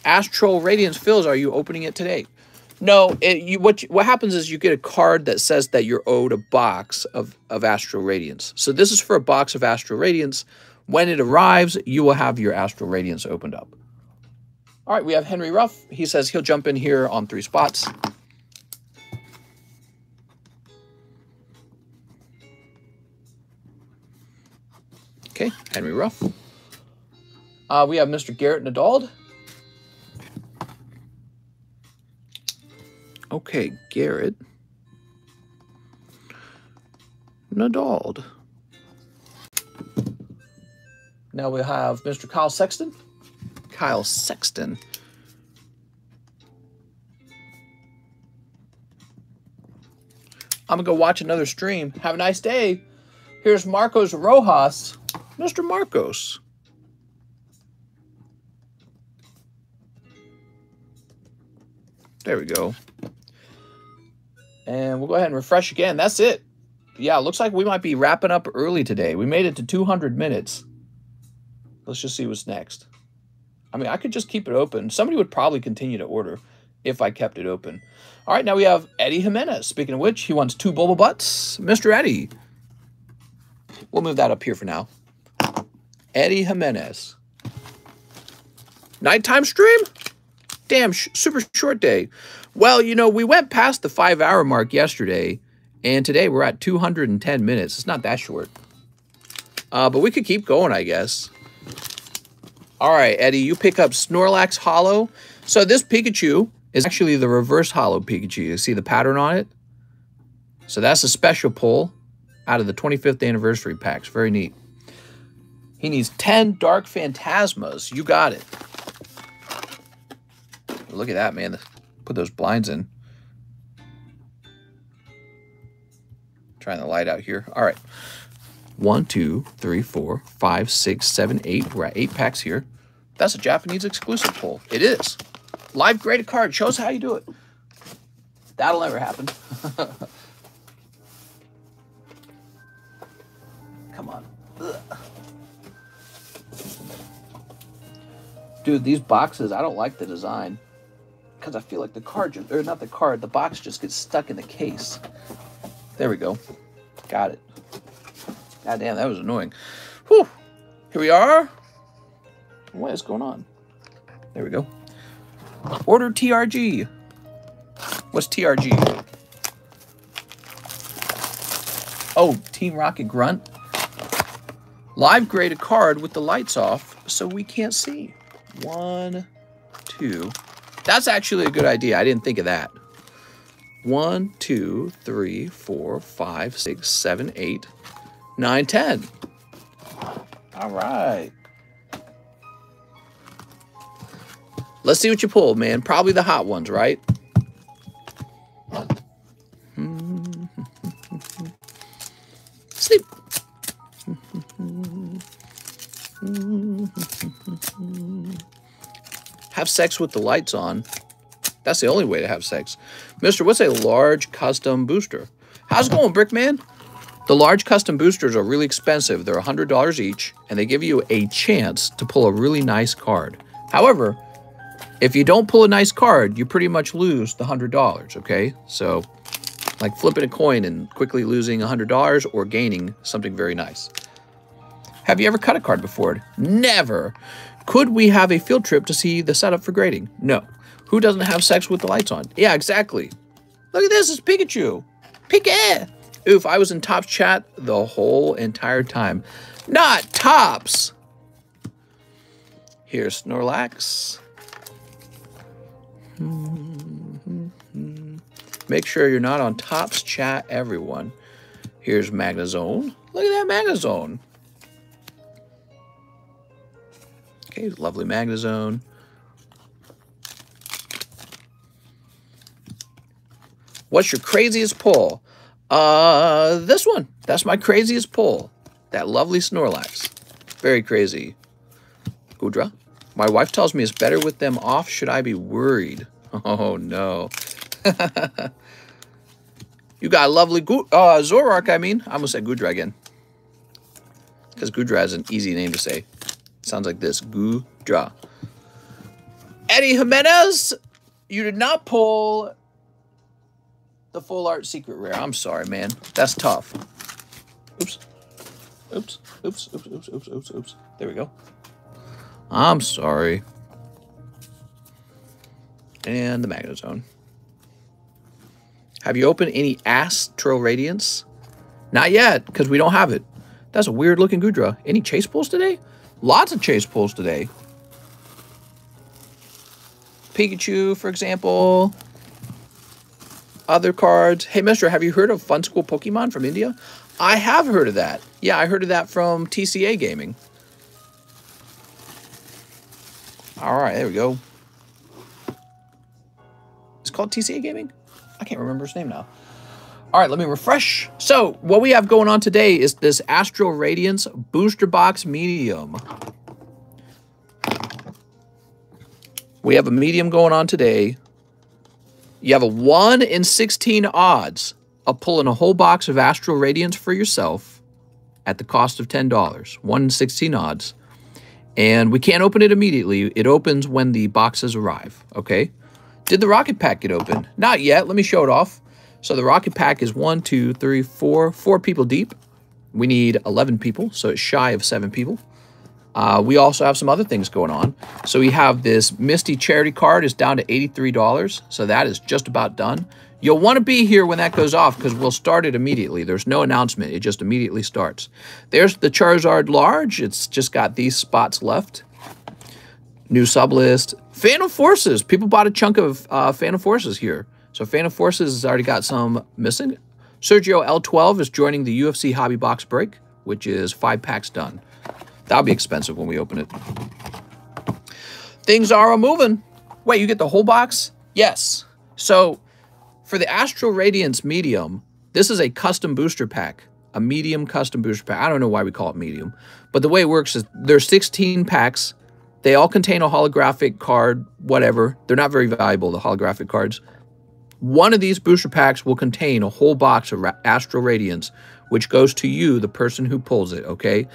Astral Radiance Fills, are you opening it today? No, what happens is you get a card that says that you're owed a box of Astral Radiance. So this is for a box of Astral Radiance. When it arrives, you will have your Astral Radiance opened up. All right, we have Henry Ruff. He says he'll jump in here on 3 spots. Okay, Henry Ruff. We have Mr. Garrett Nadald. Okay, Garrett Nadald. Now we have Mr. Kyle Sexton. Kyle Sexton. I'm going to go watch another stream. Have a nice day. Here's Marcos Rojas. Mr. Marcos. There we go. And we'll go ahead and refresh again. That's it. Yeah, looks like we might be wrapping up early today. We made it to 200 minutes. Let's just see what's next. I mean, I could just keep it open. Somebody would probably continue to order if I kept it open. All right, now we have Eddie Jimenez. Speaking of which, he wants 2 bubble butts. Mr. Eddie. We'll move that up here for now. Eddie Jimenez. Nighttime stream? Damn, super short day. Well, you know, we went past the 5-hour mark yesterday, and today we're at 210 minutes. It's not that short. But we could keep going, I guess. All right, Eddie, you pick up Snorlax Hollow. So this Pikachu is actually the reverse Hollow Pikachu. You see the pattern on it? So that's a special pull out of the 25th anniversary packs. Very neat. He needs 10 Dark Phantasmas. You got it. Look at that, man. Put those blinds in. Trying the light out here. All right. 1, 2, 3, 4, 5, 6, 7, 8. We're at 8 packs here. That's a Japanese exclusive pull. It is. Live graded card. Show us how you do it. That'll never happen. Come on. Ugh. Dude, these boxes, I don't like the design. Because I feel like the card, or not the card, the box just gets stuck in the case. There we go. Got it. God damn, that was annoying. Whew. Here we are. What is going on? There we go. Order TRG. What's TRG? Oh, Team Rocket Grunt. Live graded card with the lights off so we can't see. 1, 2. That's actually a good idea. I didn't think of that. 1, 2, 3, 4, 5, 6, 7, 8, 9, 10. All right. Let's see what you pull, man. Probably the hot ones, right? Sleep. Have sex with the lights on. That's the only way to have sex. Mister, what's a large custom booster? How's it going, Brickman? The large custom boosters are really expensive. They're $100 each, and they give you a chance to pull a really nice card. However, if you don't pull a nice card, you pretty much lose the $100, okay? So, like flipping a coin and quickly losing $100 or gaining something very nice. Have you ever cut a card before? Never. Could we have a field trip to see the setup for grading? No. Who doesn't have sex with the lights on? Yeah, exactly. Look at this. It's Pikachu. Pika! Oof, I was in Topps chat the whole entire time. Not Topps! Here's Snorlax. Make sure you're not on Topps chat, everyone. Here's Magnezone. Look at that Magnezone. Okay, lovely Magnezone. What's your craziest pull? This one. That's my craziest pull. That lovely Snorlax. Very crazy. Goodra. My wife tells me it's better with them off. Should I be worried? Oh, no. You got a lovely Zoroark, I mean. I almost said Goodra again. Because Goodra is an easy name to say. Sounds like this. Goodra. Eddie Jimenez, you did not pull The full art secret rare. I'm sorry, man. That's tough. Oops. Oops. Oops. Oops. Oops. Oops. Oops. Oops. There we go. I'm sorry. And the Magnezone. Have you opened any Astral Radiance? Not yet, because we don't have it. That's a weird looking Goodra. Any chase pulls today? Lots of chase pulls today. Pikachu, for example. Other cards. Hey, mister, have you heard of Fun School Pokemon from India? I have heard of that. Yeah, I heard of that from TCA Gaming. All right, there we go. It's called TCA Gaming? I can't remember his name now. All right, let me refresh. So, what we have going on today is this Astral Radiance Booster Box Medium. We have a medium going on today. You have a 1 in 16 odds of pulling a whole box of Astral Radiance for yourself at the cost of $10. 1 in 16 odds. And we can't open it immediately. It opens when the boxes arrive, okay? Did the Rocket Pack get open? Not yet. Let me show it off. So the Rocket Pack is 1, 2, 3, 4 people deep. We need 11 people, so it's shy of 7 people. We also have some other things going on. So we have this Misty Charity card is down to $83. So that is just about done. You'll want to be here when that goes off because we'll start it immediately. There's no announcement. It just immediately starts. There's the Charizard Large. It's just got these spots left. New sub list. Phantom Forces. People bought a chunk of Phantom Forces here. So Phantom Forces has already got some missing. Sergio L12 is joining the UFC Hobby Box Break, which is 5 packs done. That'll be expensive when we open it. Things are moving. Wait, you get the whole box? Yes. So for the Astral Radiance Medium, this is a custom booster pack. A medium custom booster pack. I don't know why we call it medium. But the way it works is there's 16 packs. They all contain a holographic card, whatever. They're not very valuable, the holographic cards. One of these booster packs will contain a whole box of Astral Radiance, which goes to you, the person who pulls it, okay?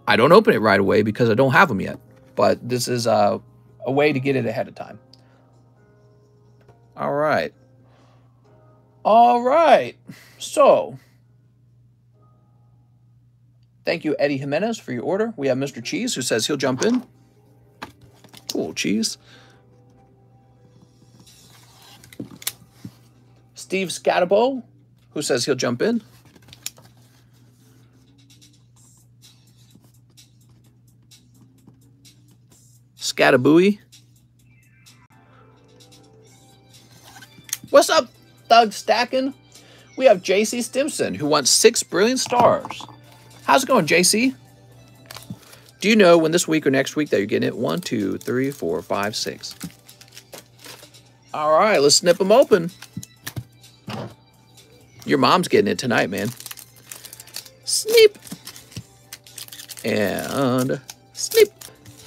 I don't open it right away because I don't have them yet. But this is a way to get it ahead of time. All right. All right. So, thank you, Eddie Jimenez, for your order. We have Mr. Cheese, who says he'll jump in. Cool, Cheese. Steve Scatabo, who says he'll jump in. Scatabooey. What's up, Doug Stackin? We have JC Stimson, who wants 6 brilliant stars. How's it going, JC? Do you know when this week or next week that you're getting it? 1, 2, 3, 4, 5, 6. All right, let's snip them open. Your mom's getting it tonight, man. Sneep. And sneep.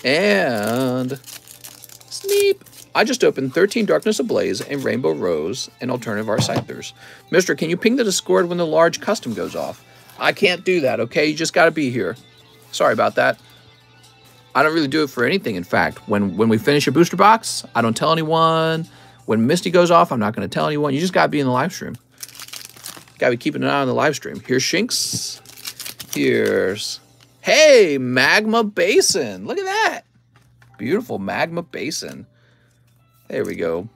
And sneep. I just opened 13 Darkness Ablaze and Rainbow Rose and Alternative Art Scythers. Mister, can you ping the Discord when the large custom goes off? I can't do that, okay? You just got to be here. Sorry about that. I don't really do it for anything, in fact. When we finish a booster box, I don't tell anyone. When Misty goes off, I'm not going to tell anyone. You just got to be in the live stream. Got to be keeping an eye on the live stream. Here's Shinx. Here's... Hey, Magma Basin. Look at that. Beautiful Magma Basin. There we go.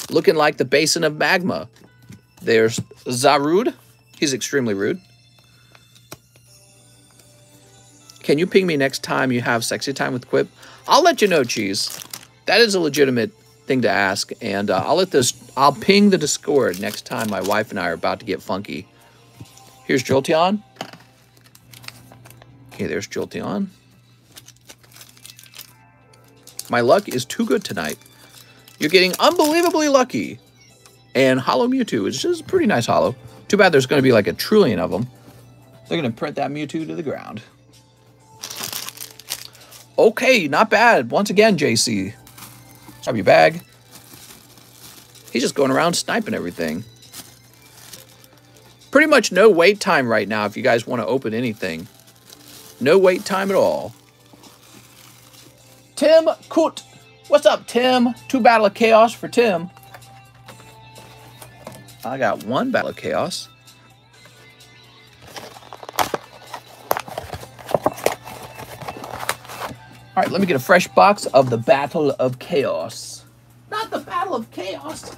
Looking like the basin of magma. There's Zarude. He's extremely rude. Can you ping me next time you have sexy time with Quip? I'll let you know, Cheese. That is a legitimate thing to ask, and I'll ping the Discord next time my wife and I are about to get funky. Here's Jolteon. Okay, there's Jolteon. My luck is too good tonight. You're getting unbelievably lucky. And Hollow Mewtwo, which is a pretty nice hollow. Too bad there's going to be like a trillion of them. They're going to print that Mewtwo to the ground. Okay, not bad. Once again, JC. Grab your bag. He's just going around sniping everything. Pretty much no wait time right now if you guys want to open anything. No wait time at all. Tim Kut. What's up, Tim? 2 Battle of Chaos for Tim. I got one Battle of Chaos. All right, let me get a fresh box of the Battle of Chaos. Not the Battle of Chaos.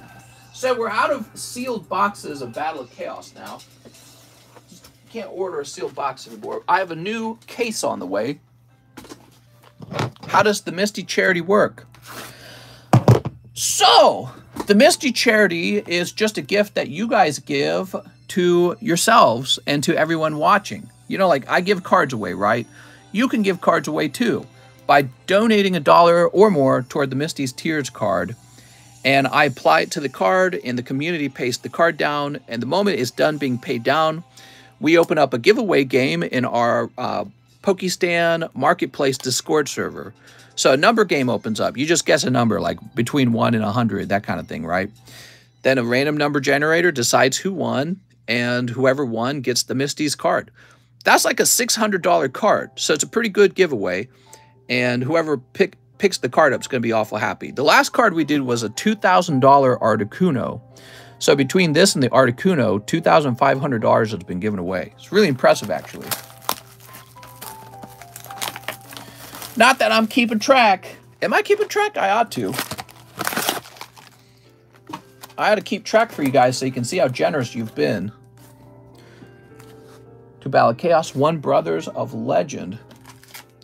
So we're out of sealed boxes of Battle of Chaos now. Can't order a sealed box anymore. I have a new case on the way. How does the Misty Charity work? So, the Misty Charity is just a gift that you guys give to yourselves and to everyone watching. You know, like I give cards away, right? You can give cards away too by donating $1 or more toward the Misty's Tears card. And I apply it to the card, and the community pays the card down. And the moment it's done being paid down, we open up a giveaway game in our Pokestan Marketplace Discord server. So a number game opens up. You just guess a number, like between 1 and 100, that kind of thing, right? Then a random number generator decides who won, and whoever won gets the Misty's card. That's like a $600 card, so it's a pretty good giveaway. And whoever picks the card up is going to be awful happy. The last card we did was a $2,000 Articuno. So between this and the Articuno, $2,500 has been given away. It's really impressive, actually. Not that I'm keeping track. Am I keeping track? I ought to. I ought to keep track for you guys so you can see how generous you've been. 2 Battle of Chaos, 1 Brothers of Legend.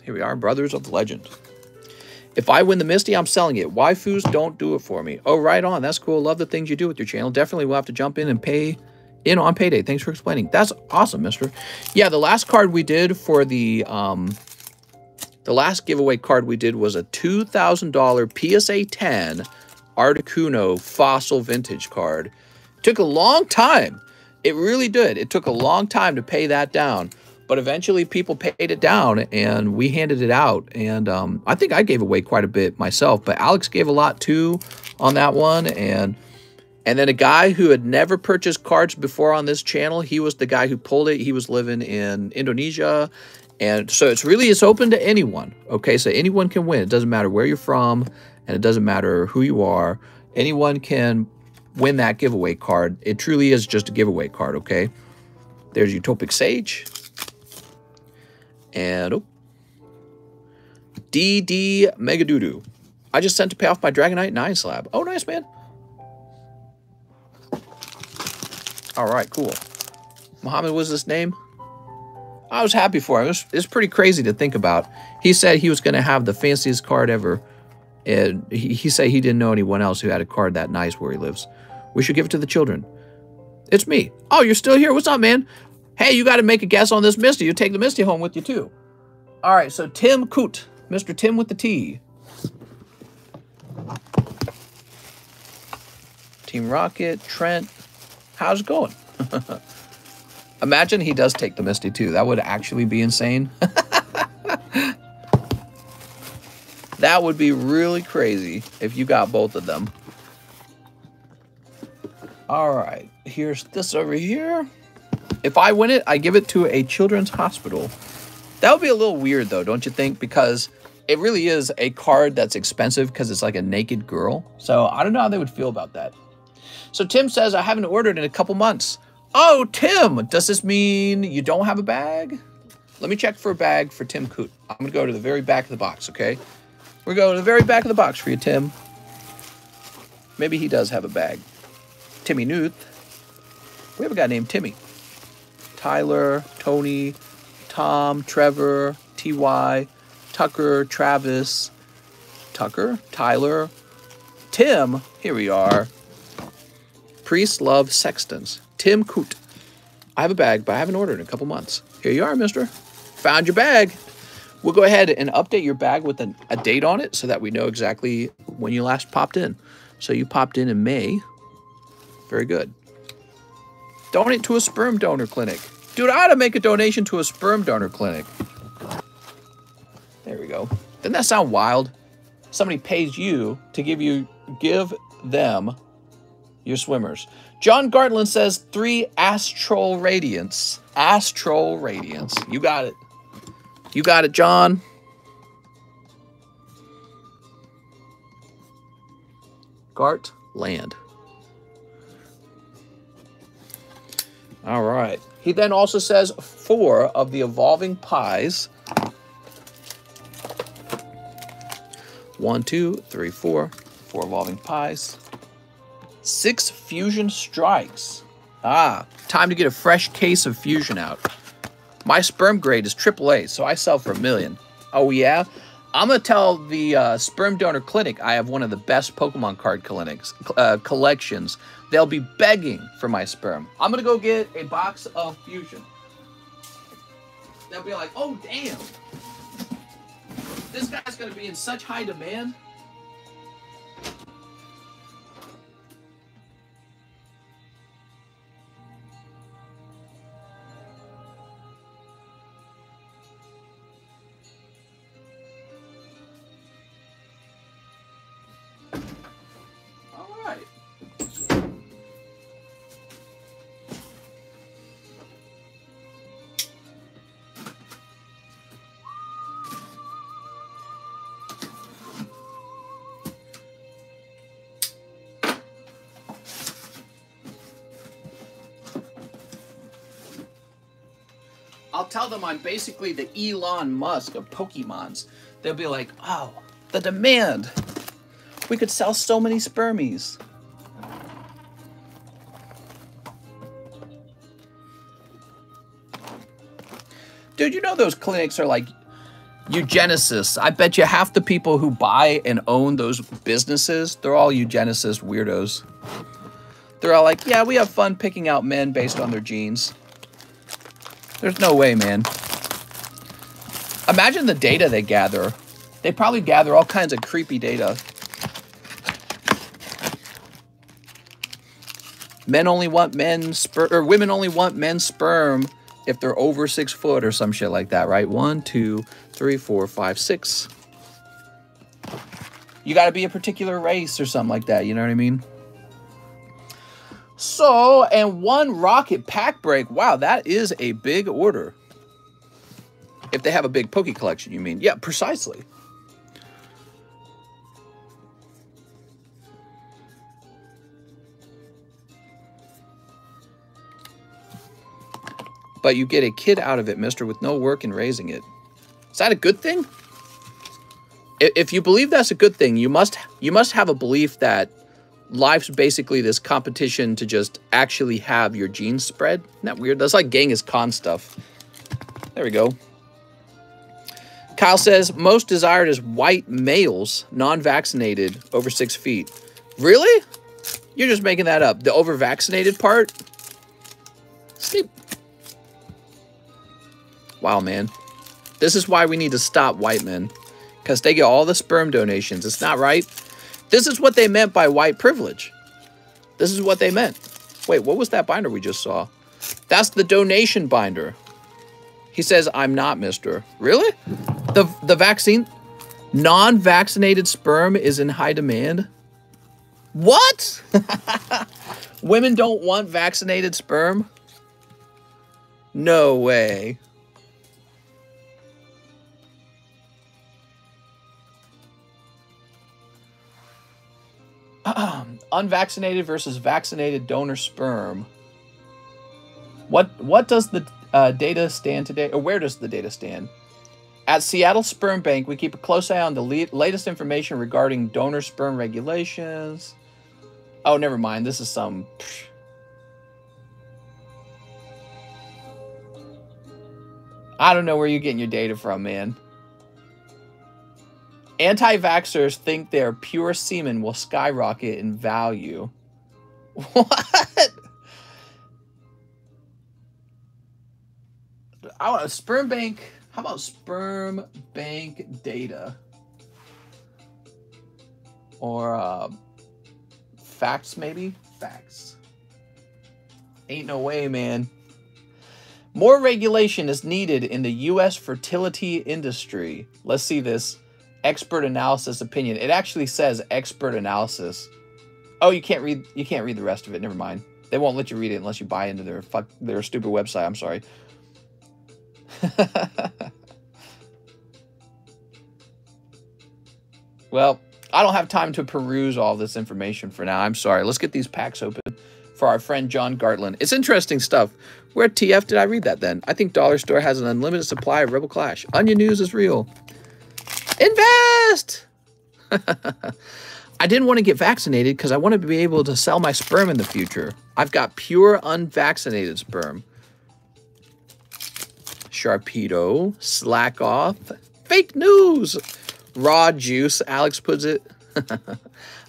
Here we are, Brothers of Legend. If I win the Misty, I'm selling it. Waifus don't do it for me. Oh, right on. That's cool. Love the things you do with your channel. Definitely will have to jump in and pay in on payday. Thanks for explaining. That's awesome, mister. Yeah, the last card we did for the last giveaway card we did was a $2,000 PSA 10 Articuno Fossil Vintage card. Took a long time. It really did. It took a long time to pay that down. But eventually people paid it down and we handed it out. And I think I gave away quite a bit myself. But Alex gave a lot too on that one. And then a guy who had never purchased cards before on this channel, he was the guy who pulled it. He was living in Indonesia. And so it's open to anyone. Okay, so anyone can win. It doesn't matter where you're from. And it doesn't matter who you are. Anyone can win that giveaway card. It truly is just a giveaway card, okay? There's Utopic Sage. And, oh, DD Megadoodoo. I just sent to pay off my Dragonite 9 slab. Oh, nice, man. All right, cool. Muhammad was his name? I was happy for him. It's pretty crazy to think about. He said he was going to have the fanciest card ever. And he said he didn't know anyone else who had a card that nice where he lives. We should give it to the children. It's me. Oh, you're still here. What's up, man? Hey, you got to make a guess on this Misty. You take the Misty home with you, too. All right, so Tim Coot. Mr. Tim with the T. Team Rocket, Trent. How's it going? Imagine he does take the Misty, too. That would actually be insane. That would be really crazy if you got both of them. All right, here's this over here. If I win it, I give it to a children's hospital. That would be a little weird, though, don't you think? Because it really is a card that's expensive because it's like a naked girl. So I don't know how they would feel about that. So Tim says, I haven't ordered in a couple months. Oh, Tim, does this mean you don't have a bag? Let me check for a bag for Tim Coot. I'm going to go to the very back of the box, okay? We're going to the very back of the box for you, Tim. Maybe he does have a bag. Timmy Newth. We have a guy named Timmy. Tyler, Tony, Tom, Trevor, T.Y., Tucker, Travis, Tucker, Tyler, Tim. Here we are. Priests love sextons. Tim Coot. I have a bag, but I haven't ordered in a couple months. Here you are, mister. Found your bag. We'll go ahead and update your bag with a date on it so that we know exactly when you last popped in. So you popped in May. Very good. Donate to a sperm donor clinic. Dude, I ought to make a donation to a sperm donor clinic. There we go. Doesn't that sound wild? Somebody pays you to give them your swimmers. John Gartland says 3 Astral Radiance. Astral Radiance. You got it. You got it, John. Gart Land. All right. He then also says 4 of the evolving pies. 1, 2, 3, 4. 4 evolving pies. 6 fusion strikes. Ah, time to get a fresh case of fusion out. My sperm grade is AAA, so I sell for $1 million. Oh, yeah? I'm going to tell the sperm donor clinic I have one of the best Pokemon card collections. They'll be begging for my sperm. I'm going to go get a box of fusion. They'll be like, oh, damn. This guy's going to be in such high demand. I'll tell them I'm basically the Elon Musk of Pokemons. They'll be like, oh, the demand. We could sell so many spermies. Dude, you know those clinics are like eugenicists. I bet you half the people who buy and own those businesses, they're all eugenicist weirdos. They're all like, yeah, we have fun picking out men based on their genes. There's no way, man. Imagine the data they gather. They probably gather all kinds of creepy data. Men only want men's sperm, or women only want men's sperm if they're over 6 foot or some shit like that, right? 1, 2, 3, 4, 5, 6. You got to be a particular race or something like that. You know what I mean? So, and 1 rocket pack break. Wow, that is a big order. If they have a big Poke collection, you mean? Yeah, precisely. But you get a kid out of it, mister, with no work in raising it. Is that a good thing? If you believe that's a good thing, you must have a belief that life's basically this competition to just actually have your genes spread. Isn't that weird? That's like Genghis Khan stuff. There we go. Kyle says, most desired is white males, non-vaccinated, over 6 feet. Really? You're just making that up. The over-vaccinated part? Sleep. Wow, man. This is why we need to stop white men. Because they get all the sperm donations. It's not right. This is what they meant by white privilege. This is what they meant. Wait, what was that binder we just saw? That's the donation binder. He says, I'm not, mister. Really? The vaccine, non-vaccinated sperm is in high demand? What? Women don't want vaccinated sperm? No way. Unvaccinated versus vaccinated donor sperm. What does the data stand today? Or where does the data stand? At Seattle Sperm Bank, we keep a close eye on the latest information regarding donor sperm regulations. Oh, never mind. This is some... I don't know where you're getting your data from, man. Anti-vaxxers think their pure semen will skyrocket in value. What? I want a sperm bank. How about sperm bank data? Or facts, maybe? Facts. Ain't no way, man. More regulation is needed in the U.S. fertility industry. Let's see this. Expert analysis opinion. It actually says expert analysis. Oh, you can't read the rest of it. Never mind. They won't let you read it unless you buy into their stupid website. I'm sorry. Well, I don't have time to peruse all this information for now. I'm sorry. Let's get these packs open. for our friend John Gartland. It's interesting stuff. Where TF did I read that then? I think Dollar Store has an unlimited supply of Rebel Clash. Onion News is real. Invest! I didn't want to get vaccinated because I wanted to be able to sell my sperm in the future. I've got pure unvaccinated sperm. Sharpedo, slack off, fake news. Raw juice, Alex puts it.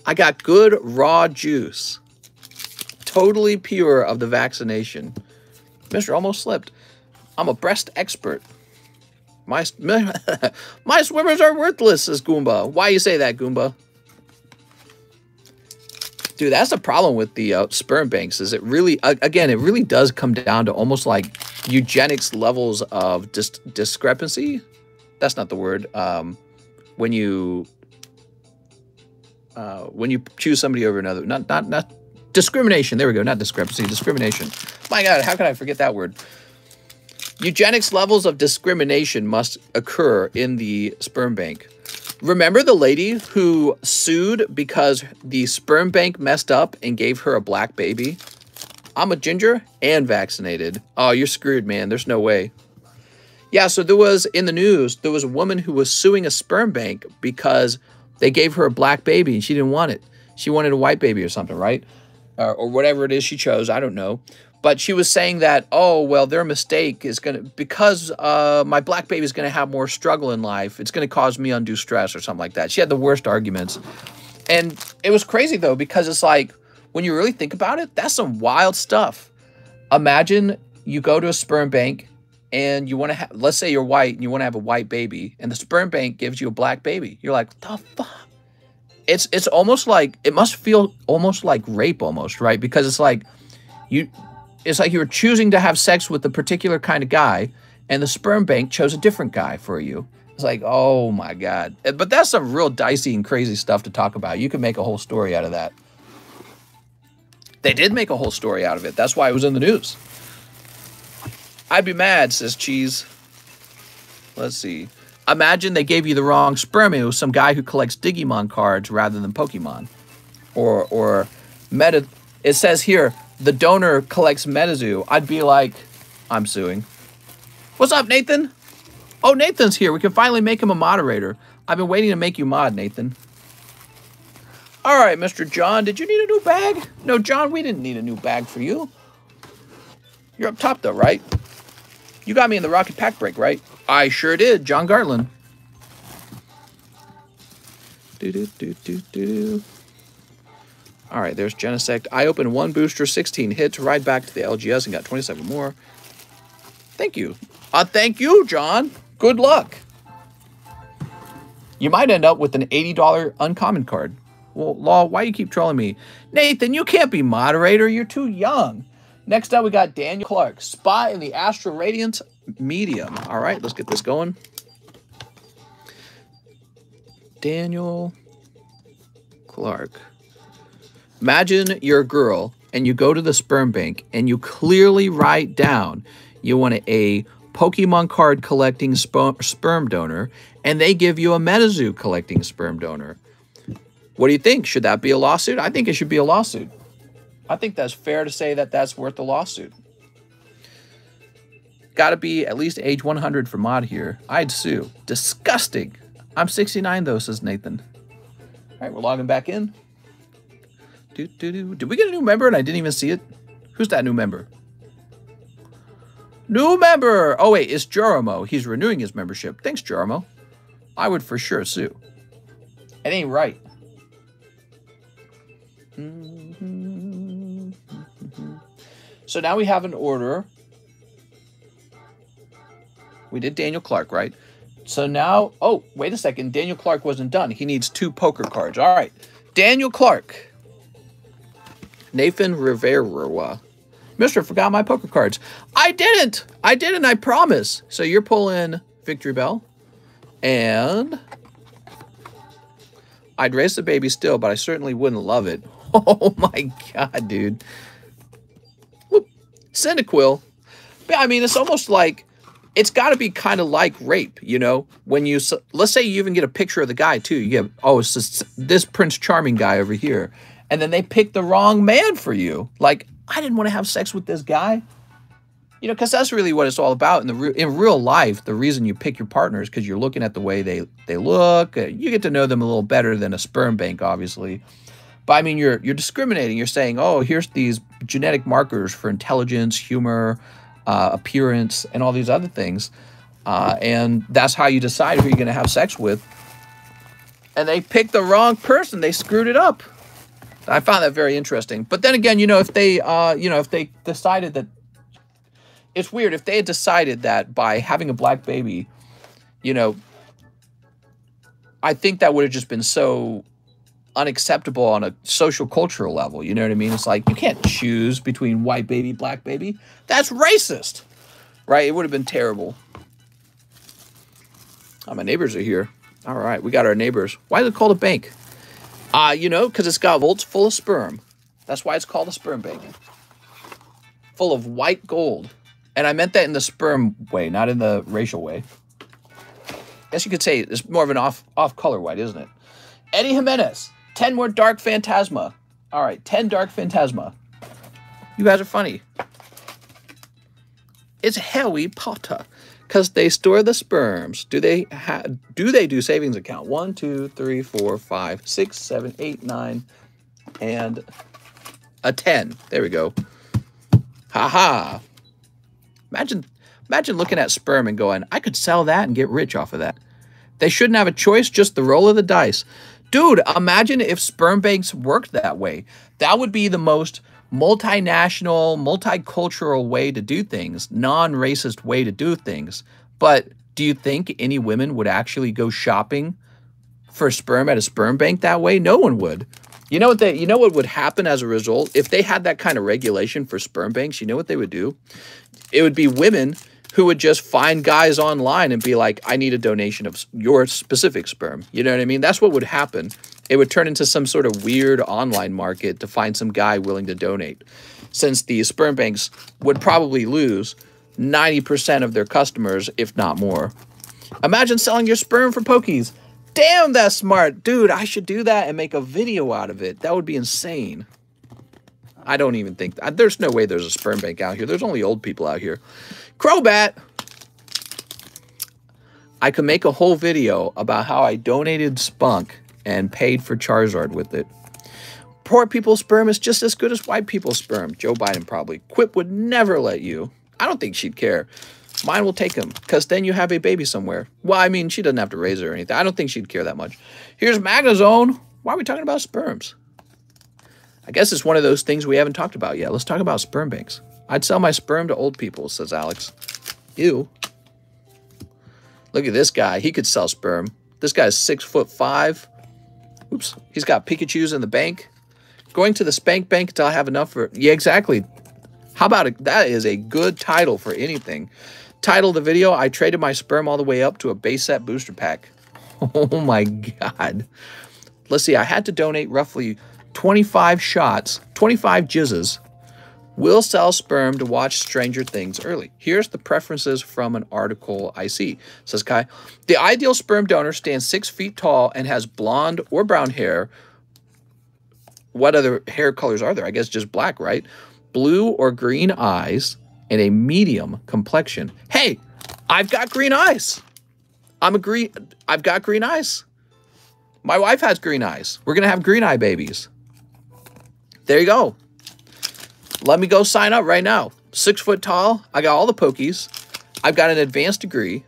I got good raw juice. Totally pure of the vaccination. Mister almost slipped. I'm a breast expert. My swimmers are worthless, says Goomba. Why you say that, Goomba? Dude, that's the problem with the sperm banks, is it really, again, it really does come down to almost like eugenics levels of discrepancy. That's not the word. When you choose somebody over another, not discrimination. There we go. Not discrepancy, discrimination. My God, how can I forget that word? Eugenics levels of discrimination must occur in the sperm bank. Remember the lady who sued because the sperm bank messed up and gave her a black baby? I'm a ginger and vaccinated. Oh, you're screwed, man. There's no way. Yeah, so there was, in the news, there was a woman who was suing a sperm bank because they gave her a black baby and she didn't want it. She wanted a white baby or something, right? Or whatever it is she chose. I don't know. But she was saying that, oh, well, their mistake is going to, because my black baby is going to have more struggle in life, it's going to cause me undue stress or something like that. She had the worst arguments. And it was crazy, though, because it's like, when you really think about it, that's some wild stuff. Imagine you go to a sperm bank and you want to have, let's say you're white and you want to have a white baby, and the sperm bank gives you a black baby. You're like, what the fuck? It's almost like, it must feel almost like rape almost, right? Because it's like you were choosing to have sex with a particular kind of guy, and the sperm bank chose a different guy for you. It's like, oh my God. But that's some real dicey and crazy stuff to talk about. You could make a whole story out of that. They did make a whole story out of it. That's why it was in the news. I'd be mad, says Cheese. Let's see. Imagine they gave you the wrong sperm. It was some guy who collects Digimon cards rather than Pokemon. Or Meta. It says here, the donor collects Metazoo. I'd be like, I'm suing. What's up, Nathan? Oh, Nathan's here. We can finally make him a moderator. I've been waiting to make you mod, Nathan. All right, Mr. John, did you need a new bag? No, John, we didn't need a new bag for you. You're up top, though, right? You got me in the Rocket Pack break, right? I sure did, John Gartland. All right, there's Genesect. I opened 1 booster, 16 hits, right back to the LGS and got 27 more. Thank you. Thank you, John. Good luck. You might end up with an $80 uncommon card. Well, Law, why you keep trolling me? Nathan, you can't be moderator. You're too young. Next up, we got Daniel Clark, Spy in the Astral Radiant Medium. All right, let's get this going. Daniel Clark. Imagine you're a girl and you go to the sperm bank and you clearly write down you want a Pokemon card collecting sperm donor, and they give you a Metazoo collecting sperm donor. What do you think? Should that be a lawsuit? I think it should be a lawsuit. I think that's fair to say that that's worth a lawsuit. Got to be at least age 100 for mod here. I'd sue. Disgusting. I'm 69 though, says Nathan. All right, we're logging back in. Did we get a new member and I didn't even see it? Who's that new member? New member! Oh wait, it's Joromo. He's renewing his membership. Thanks, Joromo. I would for sure sue. It ain't right. So now we have an order. We did Daniel Clark, right? So now, oh, wait a second. Daniel Clark wasn't done. He needs 2 poker cards. All right. Daniel Clark. Nathan Rivera. Mister, forgot my poker cards. I didn't, I promise. So you're pulling Victory Bell. And I'd raise the baby still, but I certainly wouldn't love it. Oh my God, dude. Whoop. Cyndaquil. I mean, it's almost like, it's got to be kind of like rape, you know? When you, let's say you even get a picture of the guy too. You get, oh, it's this Prince Charming guy over here. And then they pick the wrong man for you. Like, I didn't want to have sex with this guy. You know, because that's really what it's all about. In real life, the reason you pick your partner is because you're looking at the way they look. You get to know them a little better than a sperm bank, obviously. But I mean, you're discriminating. You're saying, oh, here's these genetic markers for intelligence, humor, appearance, and all these other things. And that's how you decide who you're going to have sex with. And they picked the wrong person. They screwed it up. I found that very interesting. But then again, you know, if they decided that, it's weird if they had decided that by having a black baby, you know, I think that would have just been so unacceptable on a social cultural level. You know what I mean? It's like, you can't choose between white baby, black baby. That's racist, right? It would have been terrible. Oh, my neighbors are here. All right, we got our neighbors. Why is it called a bank? You know, because it's got vaults full of sperm. That's why it's called a sperm bank. Full of white gold. And I meant that in the sperm way, not in the racial way. I guess you could say it's more of an off-color white, isn't it? Eddie Jimenez, 10 more dark phantasma. All right, 10 dark phantasma. You guys are funny. It's Harry Potter, because they store the sperms. Do they do savings account? 1, 2, 3, 4, 5, 6, 7, 8, 9, and a 10. There we go. Ha-ha. Imagine looking at sperm and going, I could sell that and get rich off of that. They shouldn't have a choice, just the roll of the dice. Dude, imagine if sperm banks worked that way. That would be the most multinational, multicultural way to do things, non-racist way to do things. But do you think any women would actually go shopping for sperm at a sperm bank that way? No one would. You know what would happen as a result? If they had that kind of regulation for sperm banks, you know what they would do? It would be women who would just find guys online and be like, I need a donation of your specific sperm. You know what I mean? That's what would happen. It would turn into some sort of weird online market to find some guy willing to donate. Since the sperm banks would probably lose 90% of their customers, if not more. Imagine selling your sperm for pokies. Damn, that's smart. Dude, I should do that and make a video out of it. That would be insane. I don't even think... There's no way there's a sperm bank out here. There's only old people out here. Crowbat! I could make a whole video about how I donated spunk and paid for Charizard with it. Poor people's sperm is just as good as white people's sperm. Joe Biden probably. Quip would never let you. I don't think she'd care. Mine will take him, because then you have a baby somewhere. Well, I mean, she doesn't have to raise it or anything. I don't think she'd care that much. Here's Magnazone. Why are we talking about sperms? I guess it's one of those things we haven't talked about yet. Let's talk about sperm banks. I'd sell my sperm to old people, says Alex. Ew. Look at this guy. He could sell sperm. This guy's 6'5". Oops. He's got Pikachus in the bank. Going to the spank bank until I have enough for... Yeah, exactly. How about it? That is a good title for anything. Title of the video, I traded my sperm all the way up to a base set booster pack. Oh my God. Let's see. I had to donate roughly 25 shots, 25 jizzes. Will sell sperm to watch Stranger Things early. Here's the preferences from an article I see. Says Kai, the ideal sperm donor stands 6 feet tall and has blonde or brown hair. What other hair colors are there? I guess just black, right? Blue or green eyes and a medium complexion. Hey, I've got green eyes. I've got green eyes. My wife has green eyes. We're going to have green eye babies. There you go. Let me go sign up right now. 6 foot tall. I got all the pokies. I've got an advanced degree.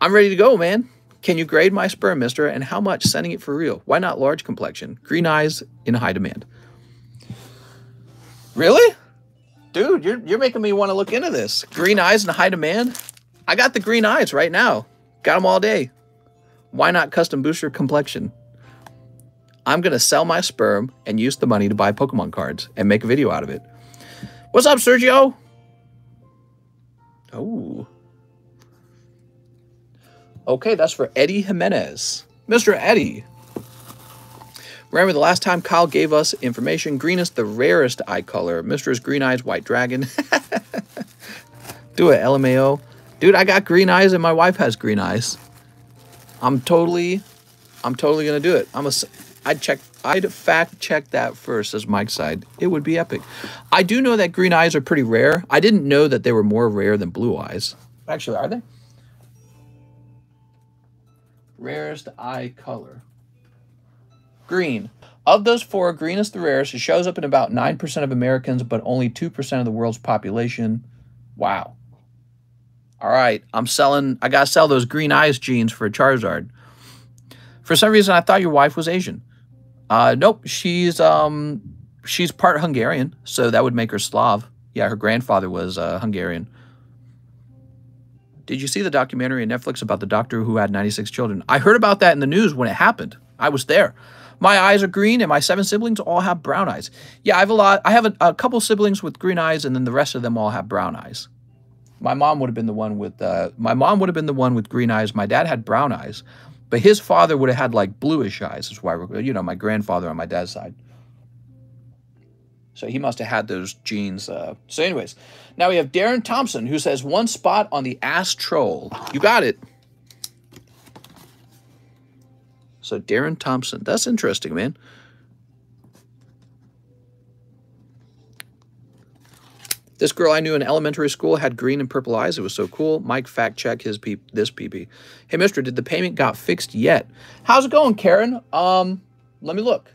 I'm ready to go, man. Can you grade my sperm, mister? And how much? Sending it for real. Why not large complexion? Green eyes in high demand. Really? Dude, you're making me want to look into this. Green eyes in high demand? I got the green eyes right now. Got them all day. Why not custom booster complexion? I'm going to sell my sperm and use the money to buy Pokemon cards and make a video out of it. What's up, Sergio? Oh. Okay, that's for Eddie Jimenez. Mr. Eddie. Remember the last time Kyle gave us information? Green is the rarest eye color. Mister's green eyes, white dragon. Do it, LMAO. Dude, I got green eyes and my wife has green eyes. I'm totally gonna do it. I'd fact check that first, as Mike's side. It would be epic. I do know that green eyes are pretty rare. I didn't know that they were more rare than blue eyes. Actually, are they? Rarest eye color. Green. Of those four, green is the rarest. It shows up in about 9% of Americans, but only 2% of the world's population. Wow. All right, I'm selling. I gotta sell those green eyes genes for a Charizard. For some reason, I thought your wife was Asian. Nope, she's part Hungarian, so that would make her Slav. Yeah, her grandfather was Hungarian. Did you see the documentary on Netflix about the doctor who had 96 children? I heard about that in the news when it happened. I was there. My eyes are green, and my 7 siblings all have brown eyes. Yeah, I have a lot. I have a couple siblings with green eyes, and then the rest of them all have brown eyes. My mom would have been the one with green eyes. My dad had brown eyes, but his father would have had like bluish eyes. That's why, you know, my grandfather on my dad's side. So he must have had those genes. So anyways, now we have Darren Thompson, who says 1 spot on the Ass Troll. You got it. So Darren Thompson. That's interesting, man. This girl I knew in elementary school had green and purple eyes. It was so cool. Mike fact check this PP. Hey, mister, did the payment got fixed yet? How's it going, Karen? Let me look.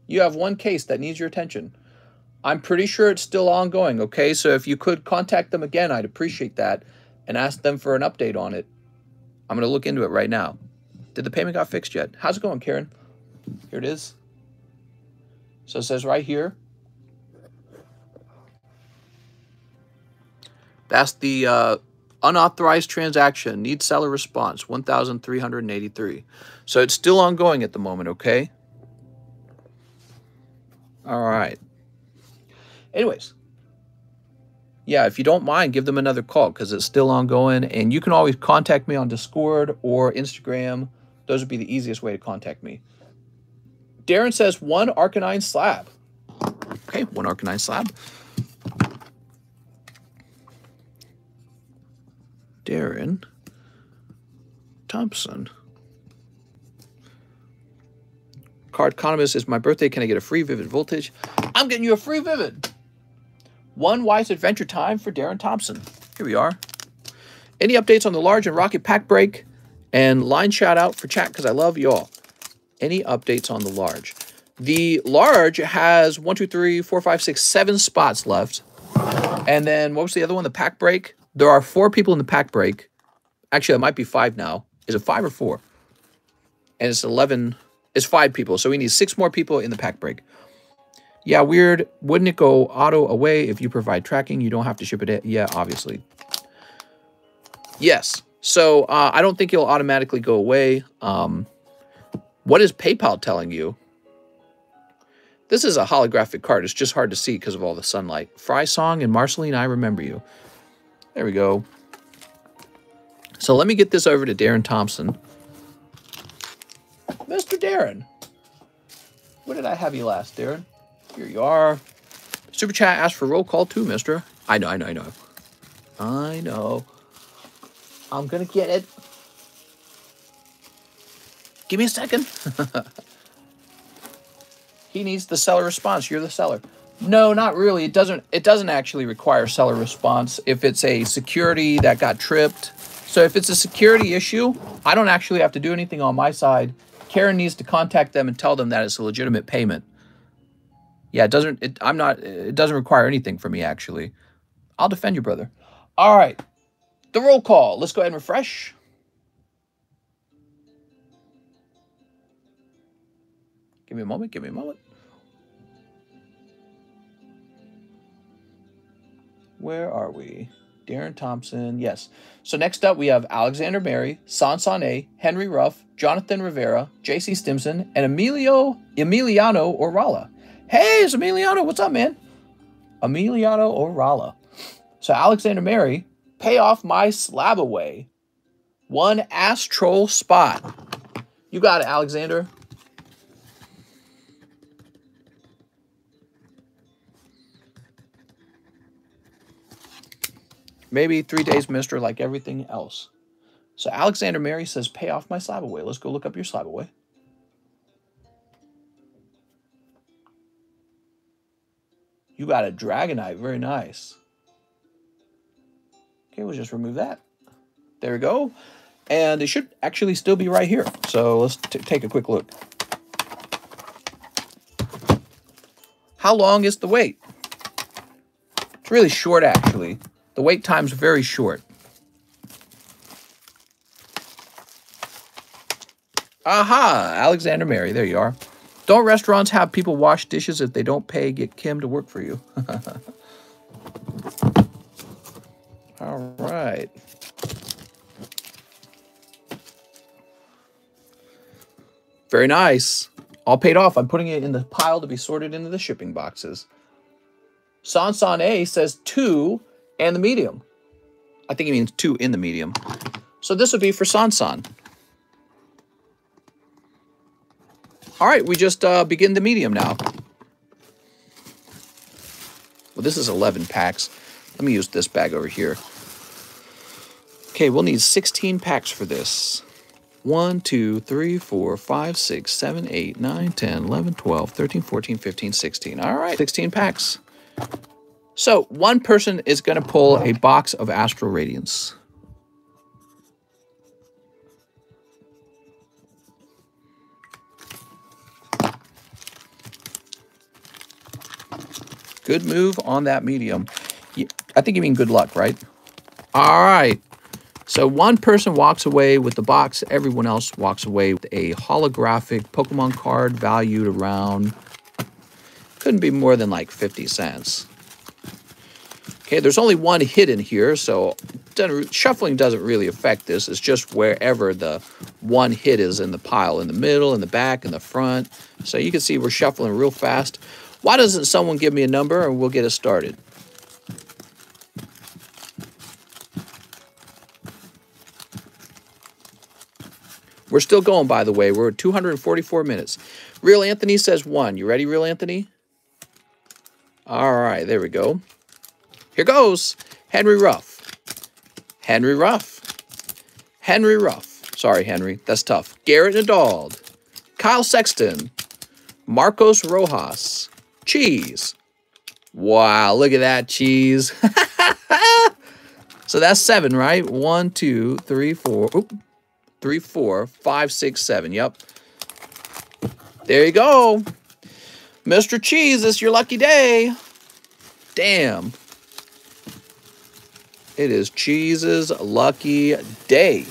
You have one case that needs your attention. I'm pretty sure it's still ongoing, okay? So if you could contact them again, I'd appreciate that and ask them for an update on it. I'm going to look into it right now. Did the payment got fixed yet? How's it going, Karen? Here it is. So it says right here, that's the unauthorized transaction, needs seller response, 1,383. So it's still ongoing at the moment, okay? All right. Anyways, yeah, if you don't mind, give them another call because it's still ongoing. And you can always contact me on Discord or Instagram. Those would be the easiest way to contact me. Darren says 1 Arcanine slab. Okay, 1 Arcanine slab. Darren Thompson. TheCardconomist is my birthday. Can I get a free Vivid Voltage? I'm getting you a free Vivid. 1 Wise Adventure Time for Darren Thompson. Here we are. Any updates on the large and Rocket Pack break? And line shout out for chat because I love y'all. Any updates on the large? The large has 1, 2, 3, 4, 5, 6, 7 spots left. And then what was the other one? The pack break. There are 4 people in the pack break. Actually, it might be 5 now. Is it 5 or 4? And it's 11. It's 5 people. So we need 6 more people in the pack break. Yeah, weird. Wouldn't it go auto away if you provide tracking? You don't have to ship it. Yeah, obviously. Yes. So I don't think it'll automatically go away. What is PayPal telling you? This is a holographic card. It's just hard to see because of all the sunlight. Fry Song and Marceline, I remember you. There we go. So let me get this over to Darren Thompson. Mr. Darren. Where did I have you last, Darren? Here you are. Super Chat asked for roll call too, mister. I know. I know. I'm going to get it. Give me a second. He needs the seller response. You're the seller. No, not really. It doesn't actually require seller response if it's a security that got tripped. So if it's a security issue, I don't actually have to do anything on my side. Karen needs to contact them and tell them that it's a legitimate payment. Yeah, it doesn't require anything from me actually. I'll defend you, brother. All right. The roll call. Let's go ahead and refresh. Give me a moment. Where are we? Darren Thompson. Yes. So next up, we have Alexander Mary, Sansane, Henry Ruff, Jonathan Rivera, J.C. Stimson, and Emiliano Orala. Hey, it's Emiliano. What's up, man? Emiliano Orala. So Alexander Mary, pay off my slab away. 1 Ass Troll spot. You got it, Alexander. Maybe 3 days, mister, like everything else. So Alexander Mary says, pay off my slab away. Let's go look up your slab away. You got a Dragonite. Very nice. Okay, we'll just remove that. There we go. And it should actually still be right here. So let's take a quick look. How long is the wait? It's really short, actually. The wait time's very short. Aha! Alexander Mary, there you are. Don't restaurants have people wash dishes if they don't pay? Get Kim to work for you. All right. Very nice. All paid off. I'm putting it in the pile to be sorted into the shipping boxes. Sansan A says 2 and the medium. I think he means 2 in the medium. So this would be for Sansan. All right, we just begin the medium now. Well, this is 11 packs. Let me use this bag over here. Okay, we'll need 16 packs for this. 1, 2, 3, 4, 5, 6, 7, 8, 9, 10, 11, 12, 13, 14, 15, 16. All right, 16 packs. So one person is going to pull a box of Astral Radiance. Good move on that medium. I think you mean good luck, right? All right. So one person walks away with the box. Everyone else walks away with a holographic Pokemon card valued around, couldn't be more than like 50 cents. Okay, there's only one hit in here, so shuffling doesn't really affect this. It's just wherever the one hit is in the pile, in the middle, in the back, in the front. So you can see we're shuffling real fast. Why doesn't someone give me a number and we'll get it started? We're still going, by the way. We're at 244 minutes. Real Anthony says 1. You ready, Real Anthony? All right, there we go. Here goes. Henry Ruff. Henry Ruff. Henry Ruff. Sorry, Henry. That's tough. Garrett Nadal. Kyle Sexton. Marcos Rojas. Cheese. Wow, look at that cheese. So that's 7, right? 1, 2, 3, 4. Oop. 3, 4, 5, 6, 7. Yep. There you go. Mr. Cheese, it's your lucky day. Damn. It is Cheese's lucky day.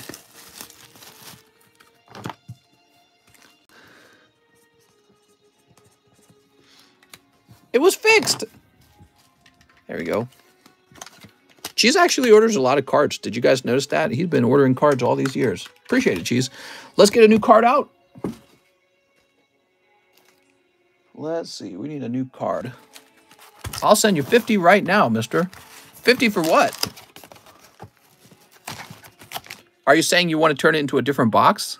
It was fixed. There we go. Cheese actually orders a lot of cards. Did you guys notice that? He's been ordering cards all these years. Appreciate it, Cheese. Let's get a new card out. Let's see. We need a new card. I'll send you 50 right now, mister. 50 for what? Are you saying you want to turn it into a different box?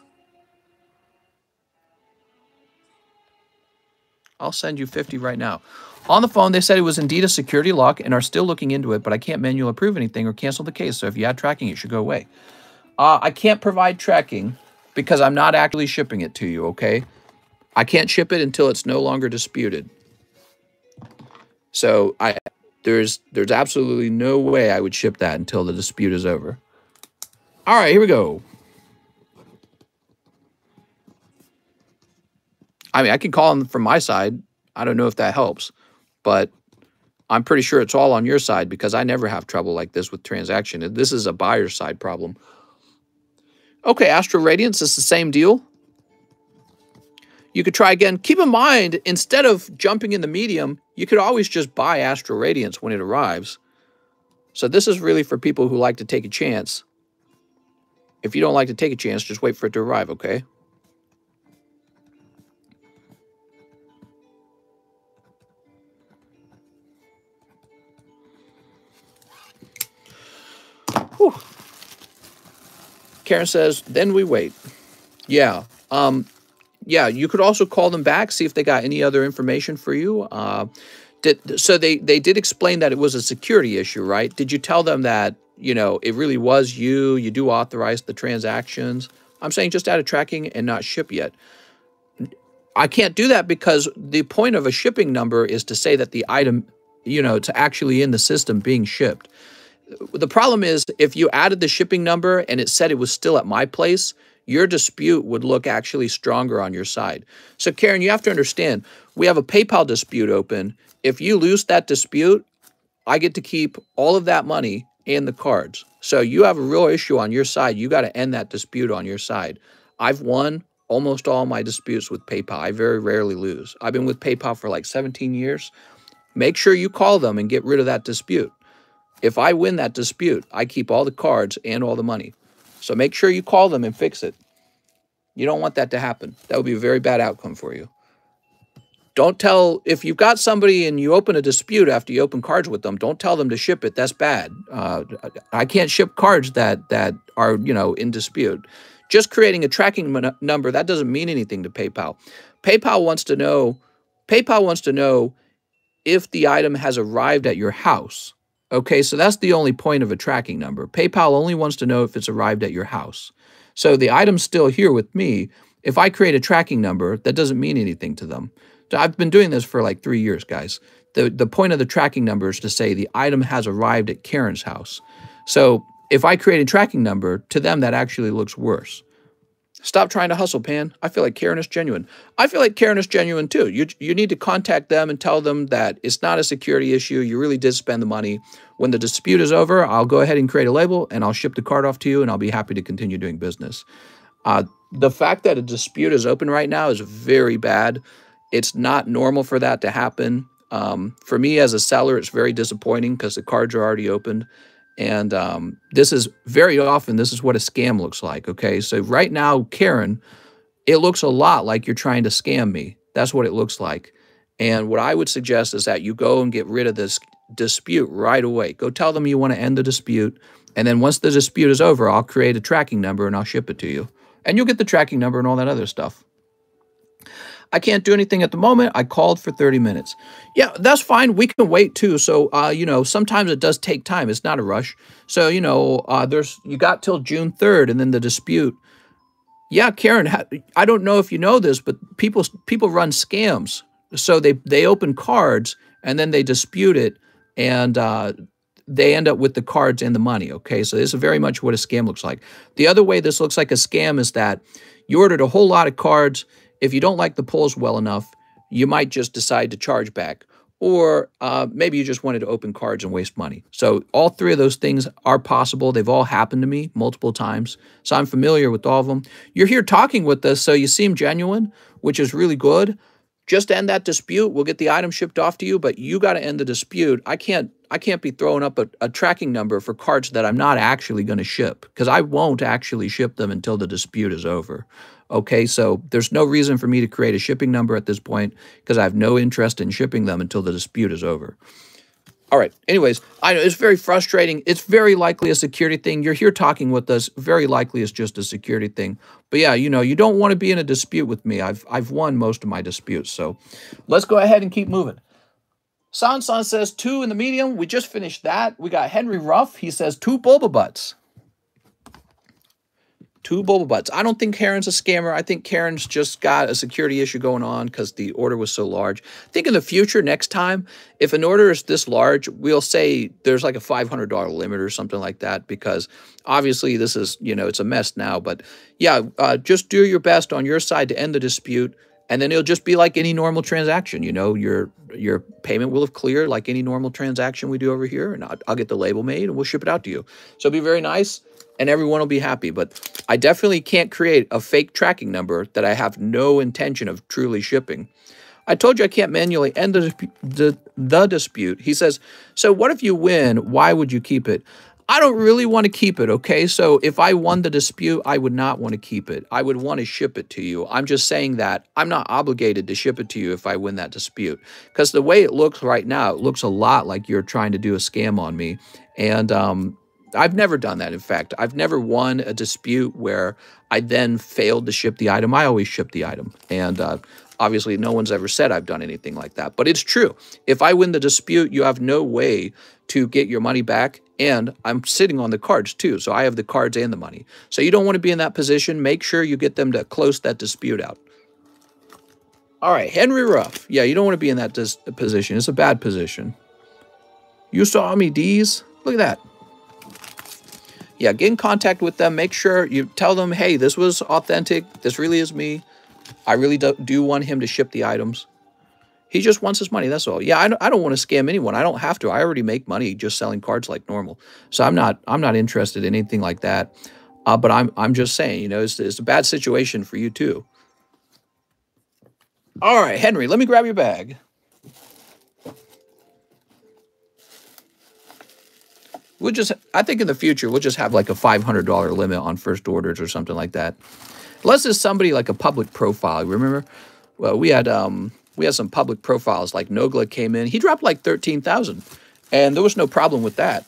I'll send you 50 right now. On the phone, they said it was indeed a security lock and are still looking into it, but I can't manually approve anything or cancel the case. So if you add tracking, it should go away. I can't provide tracking because I'm not actually shipping it to you, okay? I can't ship it until it's no longer disputed. So there's absolutely no way I would ship that until the dispute is over. All right, here we go. I mean, I can call them from my side. I don't know if that helps, but I'm pretty sure it's all on your side because I never have trouble like this with transaction. This is a buyer's side problem. Okay, Astral Radiance is the same deal. You could try again. Keep in mind, instead of jumping in the medium, you could always just buy Astral Radiance when it arrives. So this is really for people who like to take a chance. If you don't like to take a chance, just wait for it to arrive, okay? Whew. Karen says, then we wait. Yeah. Yeah, you could also call them back, see if they got any other information for you. So they did explain that it was a security issue, right? Did you tell them that, you know, it really was you? You do authorize the transactions. I'm saying just add a tracking and not ship yet. I can't do that because the point of a shipping number is to say that the item, you know, it's actually in the system being shipped. The problem is if you added the shipping number and it said it was still at my place, your dispute would look actually stronger on your side. So Karen, you have to understand, we have a PayPal dispute open. If you lose that dispute, I get to keep all of that money and the cards. So you have a real issue on your side. You got to end that dispute on your side. I've won almost all my disputes with PayPal. I very rarely lose. I've been with PayPal for like 17 years. Make sure you call them and get rid of that dispute. If I win that dispute, I keep all the cards and all the money. So make sure you call them and fix it. You don't want that to happen. That would be a very bad outcome for you. Don't tell, if you've got somebody and you open a dispute after you open cards with them, don't tell them to ship it. That's bad. I can't ship cards that are, you know, in dispute. Just creating a tracking number, that doesn't mean anything to PayPal. PayPal wants to know if the item has arrived at your house. Okay, so that's the only point of a tracking number. PayPal only wants to know if it's arrived at your house. So the item's still here with me. If I create a tracking number, that doesn't mean anything to them. I've been doing this for like 3 years, guys. The point of the tracking number is to say the item has arrived at Karen's house. So if I create a tracking number, to them that actually looks worse. Stop trying to hustle, Pan. I feel like Karen is genuine. I feel like Karen is genuine too. You need to contact them and tell them that it's not a security issue. You really did spend the money. When the dispute is over, I'll go ahead and create a label and I'll ship the card off to you and I'll be happy to continue doing business. The fact that a dispute is open right now is very bad. It's not normal for that to happen. For me as a seller, it's very disappointing because the cards are already opened. And this is very often, this is what a scam looks like, okay? So right now, Karen, it looks a lot like you're trying to scam me. That's what it looks like. And what I would suggest is that you go and get rid of this dispute right away. Go tell them you want to end the dispute. And then once the dispute is over, I'll create a tracking number and I'll ship it to you. And you'll get the tracking number and all that other stuff. I can't do anything at the moment. I called for 30 minutes. Yeah, that's fine. We can wait too. So, you know, sometimes it does take time. It's not a rush. So, you know, you got till June 3rd and then the dispute. Yeah, Karen, I don't know if you know this, but people run scams. So they open cards and then they dispute it and they end up with the cards and the money, okay? So this is very much what a scam looks like. The other way this looks like a scam is that you ordered a whole lot of cards. If you don't like the pulls well enough, you might just decide to charge back. Or maybe you just wanted to open cards and waste money. So all three of those things are possible. They've all happened to me multiple times. So I'm familiar with all of them. You're here talking with us, so you seem genuine, which is really good. Just end that dispute. We'll get the item shipped off to you, but you got to end the dispute. I can't be throwing up a tracking number for cards that I'm not actually going to ship because I won't actually ship them until the dispute is over. Okay, so there's no reason for me to create a shipping number at this point because I have no interest in shipping them until the dispute is over. All right, anyways, I know it's very frustrating. It's very likely a security thing. You're here talking with us. Very likely it's just a security thing. But yeah, you know, you don't want to be in a dispute with me. I've won most of my disputes. So let's go ahead and keep moving. San says 2 in the medium. We just finished that. We got Henry Ruff. He says 2 boba butts. 2 boba butts. I don't think Karen's a scammer. I think Karen's just got a security issue going on because the order was so large. I think in the future, next time, if an order is this large, we'll say there's like a $500 limit or something like that because obviously this is, you know, it's a mess now. But yeah, just do your best on your side to end the dispute. And then it'll just be like any normal transaction. You know, your payment will have cleared like any normal transaction we do over here. And I'll get the label made and we'll ship it out to you. So it'll be very nice and everyone will be happy. But I definitely can't create a fake tracking number that I have no intention of truly shipping. I told you I can't manually end the dispute. He says, so what if you win? Why would you keep it? I don't really want to keep it, okay? So if I won the dispute, I would not want to keep it. I would want to ship it to you. I'm just saying that I'm not obligated to ship it to you if I win that dispute. Because the way it looks right now, it looks a lot like you're trying to do a scam on me. And I've never done that, in fact. I've never won a dispute where I then failed to ship the item. I always ship the item. And Obviously, no one's ever said I've done anything like that, but it's true. If I win the dispute, you have no way to get your money back, and I'm sitting on the cards too, so I have the cards and the money. So you don't want to be in that position. Make sure you get them to close that dispute out. All right, Henry Ruff. Yeah, you don't want to be in that position. It's a bad position. You saw me, D's. Look at that. Yeah, get in contact with them. Make sure you tell them, hey, this was authentic. This really is me. I really do want him to ship the items. He just wants his money, that's all. Yeah, I don't want to scam anyone. I don't have to. I already make money just selling cards like normal. So I'm not interested in anything like that. But I'm just saying, you know, it's a bad situation for you too. All right, Henry, let me grab your bag. I think in the future, we'll just have like a $500 limit on first orders or something like that. Unless it's somebody like a public profile. Remember? Well, we had some public profiles, like Nogla came in. He dropped like 13,000, and there was no problem with that.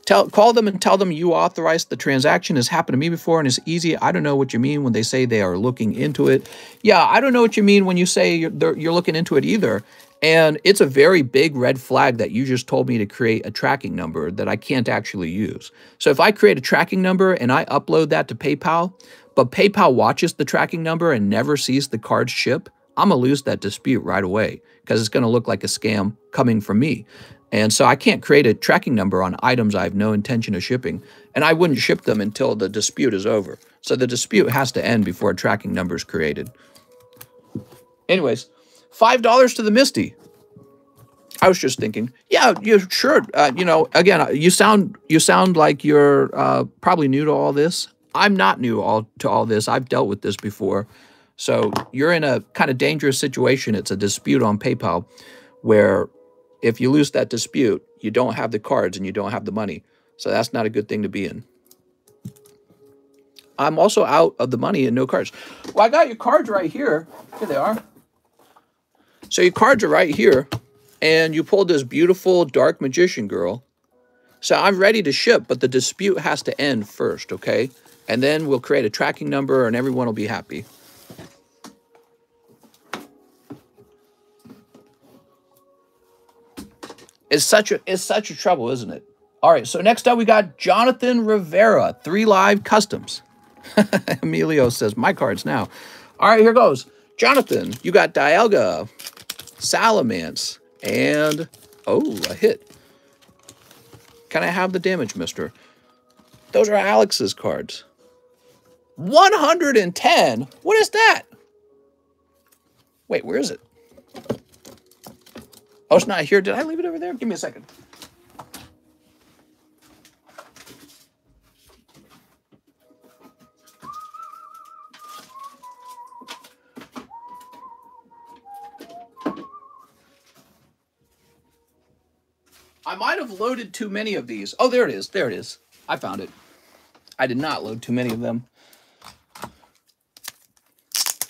Call them and tell them you authorized the transaction. Has happened to me before, and it's easy. I don't know what you mean when they say they are looking into it. Yeah, I don't know what you mean when you say you're looking into it either. And it's a very big red flag that you just told me to create a tracking number that I can't actually use. So if I create a tracking number and I upload that to PayPal, but PayPal watches the tracking number and never sees the card ship, I'm going to lose that dispute right away because it's going to look like a scam coming from me. And so I can't create a tracking number on items I have no intention of shipping, and I wouldn't ship them until the dispute is over. So the dispute has to end before a tracking number is created. Anyways, $5 to the Misty. I was just thinking, yeah, you sure. You know, again, you sound like you're probably new to all this. I'm not new to all this. I've dealt with this before. So you're in a kind of dangerous situation. It's a dispute on PayPal where if you lose that dispute, you don't have the cards and you don't have the money. So that's not a good thing to be in. I'm also out of the money and no cards. Well, I got your cards right here. Here they are. So your cards are right here. And you pulled this beautiful dark magician girl. So I'm ready to ship, but the dispute has to end first, okay? And then we'll create a tracking number and everyone will be happy. It's such a trouble, isn't it? All right, so next up we got Jonathan Rivera, 3 Live Customs. Emilio says, my cards now. All right, here goes. Jonathan, you got Dialga, Salamence, and, oh, a hit. Can I have the damage, mister? Those are Alex's cards. 110? What is that? Wait, where is it? Oh, it's not here. Did I leave it over there? Give me a second. I might have loaded too many of these. Oh, there it is. There it is. I found it. I did not load too many of them.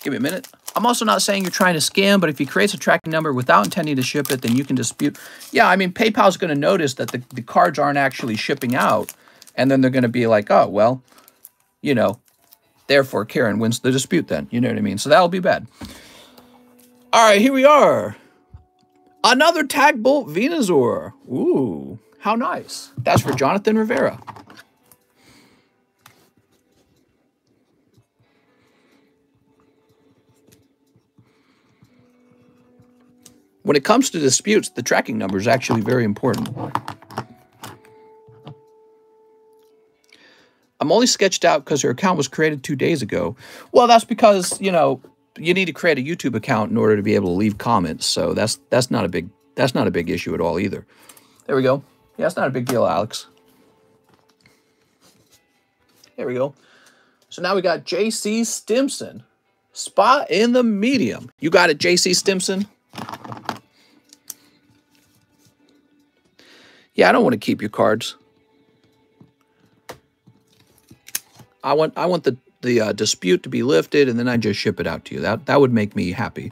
Give me a minute. I'm also not saying you're trying to scam, but if he creates a tracking number without intending to ship it, then you can dispute. Yeah, I mean, PayPal's going to notice that the cards aren't actually shipping out, and then they're going to be like, oh, well, you know, therefore Karen wins the dispute then. You know what I mean? So that'll be bad. All right, here we are. Another Tag Bolt Venusaur. Ooh, how nice. That's for Jonathan Rivera. When it comes to disputes, the tracking number is actually very important. I'm only sketched out because her account was created 2 days ago. Well, that's because, you know, you need to create a YouTube account in order to be able to leave comments. So that's not a big issue at all either. There we go. Yeah, it's not a big deal, Alex. There we go. So now we got JC Stimson. Spot in the medium. You got it, JC Stimson? Yeah, I don't want to keep your cards. I want the dispute to be lifted, and then I just ship it out to you. That would make me happy.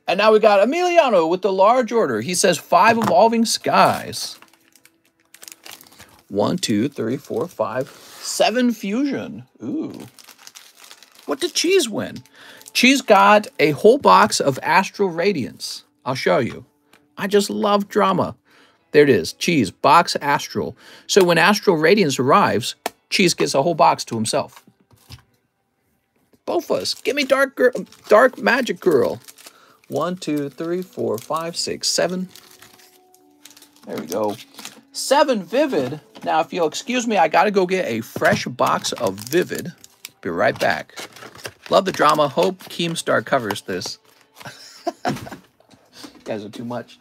And now we got Emiliano with the large order. He says 5 Evolving Skies. 1, 2, 3, 4, 5, 7 Fusion. Ooh. What did Cheese win? Cheese got a whole box of Astral Radiance. I'll show you. I just love drama. There it is. Cheese, box Astral. So when Astral Radiance arrives, Cheese gets a whole box to himself. Both of us. Give me dark magic girl. 1, 2, 3, 4, 5, 6, 7. There we go. 7 Vivid. Now, if you'll excuse me, I got to go get a fresh box of Vivid. Be right back. Love the drama. Hope Keemstar covers this. You guys are too much.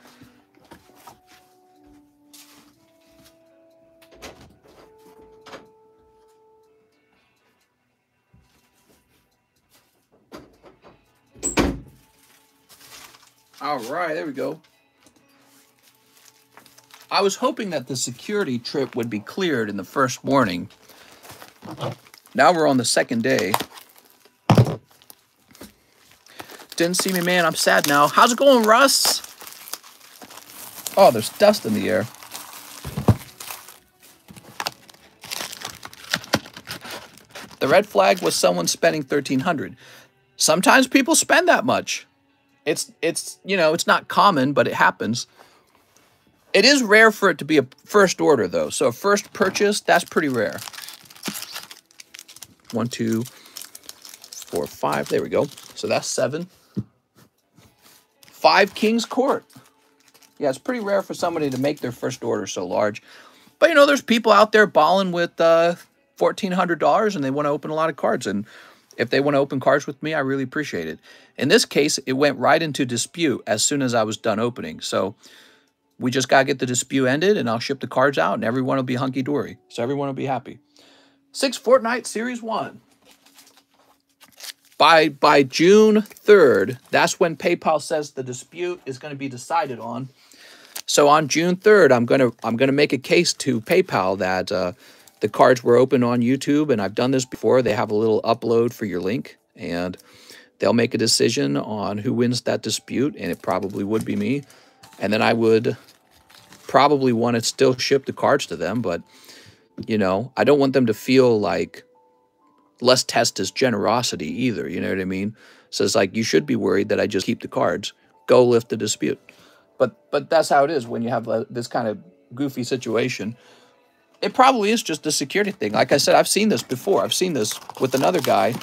All right, there we go. I was hoping that the security trip would be cleared in the first morning. Now we're on the second day. Didn't see me, man. I'm sad now. How's it going, Russ? Oh, there's dust in the air. The red flag was someone spending $1,300. Sometimes people spend that much. It's you know, it's not common, but it happens. It is rare for it to be a first order, though. So a first purchase, that's pretty rare. 1, 2, 4, 5. There we go. So that's 7. 5 King's Court. Yeah, it's pretty rare for somebody to make their first order so large. But, you know, there's people out there balling with $1,400 and they want to open a lot of cards. And if they want to open cards with me, I really appreciate it. In this case, it went right into dispute as soon as I was done opening. So we just got to get the dispute ended, and I'll ship the cards out, and everyone will be hunky-dory. So everyone will be happy. 6 Fortnite Series 1. By June 3rd, that's when PayPal says the dispute is going to be decided on. So on June 3rd, I'm gonna make a case to PayPal that the cards were open on YouTube, and I've done this before. They have a little upload for your link, and they'll make a decision on who wins that dispute, and it probably would be me. And then I would probably want to still ship the cards to them, but, you know, I don't want them to feel like let's test his generosity either, you know what I mean? So it's like, you should be worried that I just keep the cards. Go lift the dispute. But that's how it is when you have this kind of goofy situation. It probably is just a security thing. Like I said, I've seen this before. I've seen this with another guy.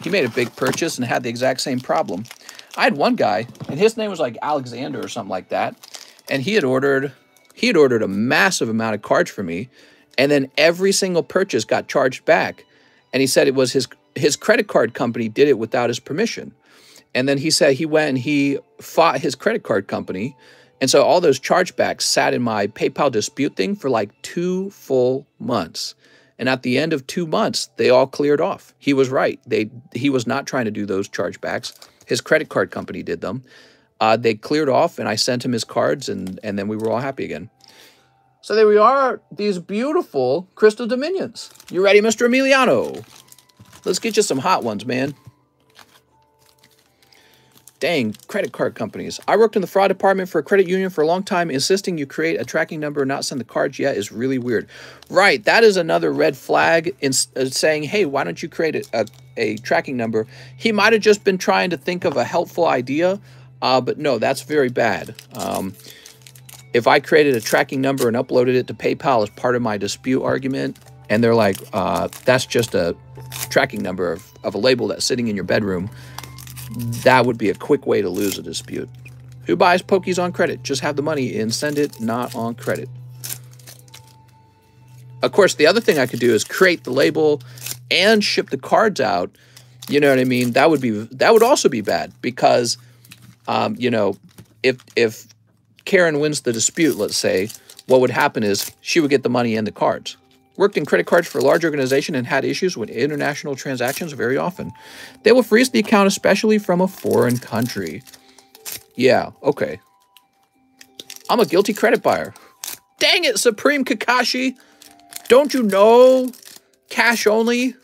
He made a big purchase and had the exact same problem. I had one guy, and his name was like Alexander or something like that, and he had ordered a massive amount of cards for me, and then every single purchase got charged back. And he said it was his credit card company did it without his permission. And then he said he went and he fought his credit card company. And so all those chargebacks sat in my PayPal dispute thing for like 2 full months. And at the end of 2 months, they all cleared off. He was right. He was not trying to do those chargebacks. His credit card company did them. They cleared off, and I sent him his cards, and then we were all happy again. So there we are, these beautiful Crystal Dominions. You ready, Mr. Emiliano? Let's get you some hot ones, man. Dang, credit card companies. I worked in the fraud department for a credit union for a long time. Insisting you create a tracking number and not send the cards yet is really weird. Right, that is another red flag in saying, hey, why don't you create a tracking number? He might have just been trying to think of a helpful idea, but no, that's very bad. If I created a tracking number and uploaded it to PayPal as part of my dispute argument, and they're like, that's just a tracking number of a label that's sitting in your bedroom, that would be a quick way to lose a dispute. Who buys Pokies on credit? Just have the money and send it, not on credit. Of course, the other thing I could do is create the label and ship the cards out. You know what I mean? That would also be bad because, you know, if Karen wins the dispute, let's say, what would happen is she would get the money and the cards. Worked in credit cards for a large organization and had issues with international transactions very often. They will freeze the account, especially from a foreign country. Yeah, okay. I'm a guilty credit buyer. Dang it, Supreme Kakashi. Don't you know? Cash only.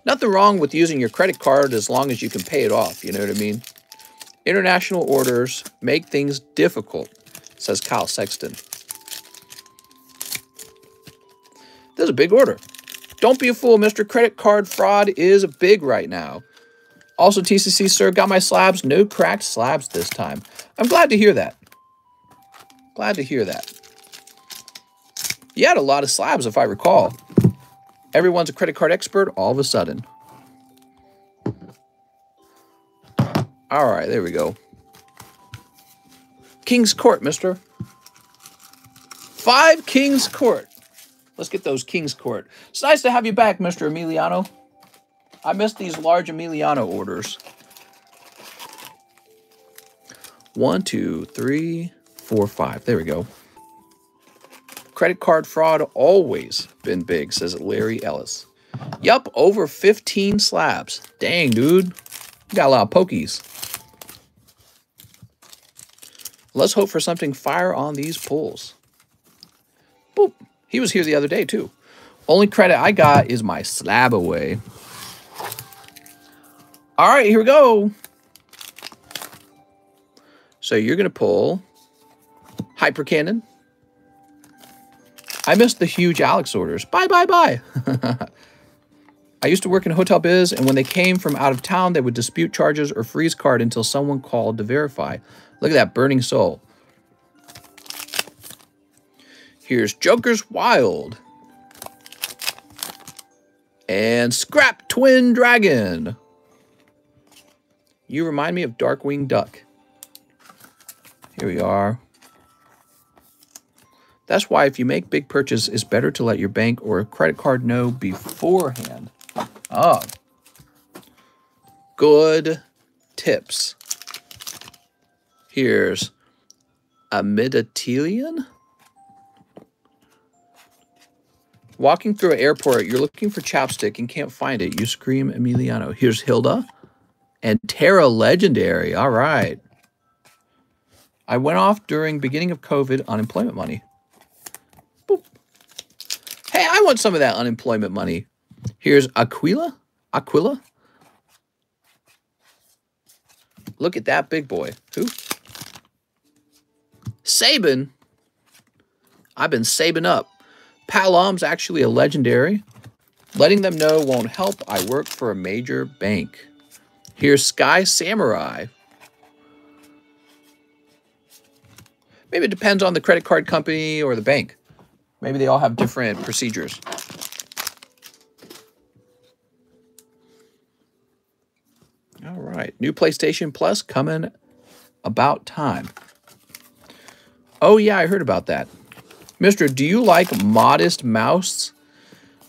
Nothing wrong with using your credit card as long as you can pay it off. You know what I mean? International orders make things difficult, says Kyle Sexton. This is a big order. Don't be a fool, Mr. Credit card fraud is big right now. Also, TCC, sir, got my slabs. No cracked slabs this time. I'm glad to hear that. Glad to hear that. You had a lot of slabs, if I recall. Everyone's a credit card expert all of a sudden. All right, there we go. King's Court, mister. 5 King's Court. Let's get those King's Court. It's nice to have you back, Mr. Emiliano. I missed these large Emiliano orders. 1, 2, 3, 4, 5. There we go. Credit card fraud always been big, says Larry Ellis. Yup, over 15 slabs. Dang, dude. You got a lot of pokies. Let's hope for something fire on these pulls. Boop. He was here the other day, too. Only credit I got is my slab away. All right, here we go. So you're going to pull Hyper Cannon. I missed the huge Alex orders. Bye, bye, bye. I used to work in hotel biz, and when they came from out of town, they would dispute charges or freeze card until someone called to verify. Look at that burning soul. Here's Joker's Wild. And Scrap Twin Dragon. You remind me of Darkwing Duck. Here we are. That's why if you make big purchase, it's better to let your bank or a credit card know beforehand. Oh. Good tips. Here's a Miditelian. Walking through an airport, you're looking for chapstick and can't find it. You scream Emiliano. Here's Hilda and Terra Legendary. All right. I went off during beginning of COVID unemployment money. Boop. Hey, I want some of that unemployment money. Here's Aquila. Aquila. Look at that big boy. Who? Sabin. I've been sabing up. Palom's actually a legendary. Letting them know won't help. I work for a major bank. Here's Sky Samurai. Maybe it depends on the credit card company or the bank. Maybe they all have different procedures. All right. New PlayStation Plus coming about time. Oh, yeah, I heard about that. Mister, do you like Modest Mouse?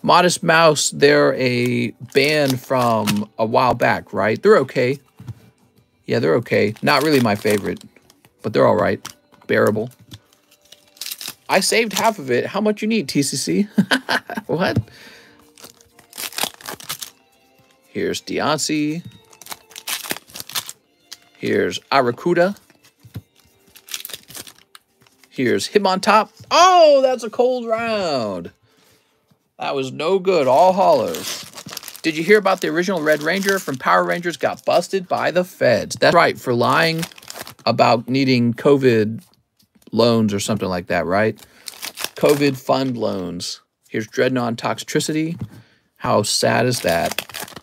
Modest Mouse, they're a band from a while back, right? They're okay. Yeah, they're okay. Not really my favorite, but they're all right. Bearable. I saved half of it. How much you need, TCC? What? Here's Deoncy. Here's Aracuda. Here's him on top. Oh, that's a cold round. That was no good. All hollows. Did you hear about the original Red Ranger from Power Rangers got busted by the feds? That's right, for lying about needing COVID loans or something like that, right? COVID fund loans. Here's Dreadnought Toxicity. How sad is that?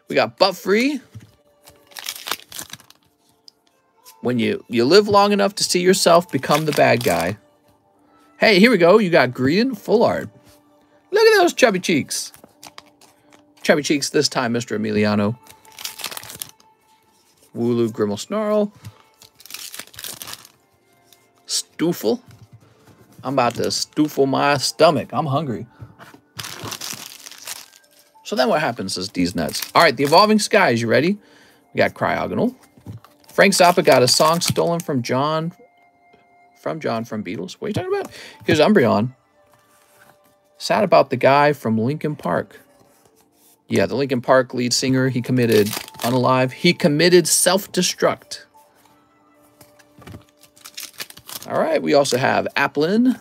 We got Butt Free. When you live long enough to see yourself become the bad guy. Hey, here we go. You got Greedent Full Art. Look at those chubby cheeks. Chubby cheeks this time, Mr. Emiliano. Wooloo Grimmel Snarl. Stoofle. I'm about to stoofle my stomach. I'm hungry. So then what happens is these nuts. All right, the Evolving Skies. You ready? We got Cryogonal. Frank Zappa got a song stolen from John from Beatles. What are you talking about? Here's Umbreon. Sad about the guy from Linkin Park. Yeah, the Linkin Park lead singer, he committed unalive. He committed self-destruct. All right, we also have Applin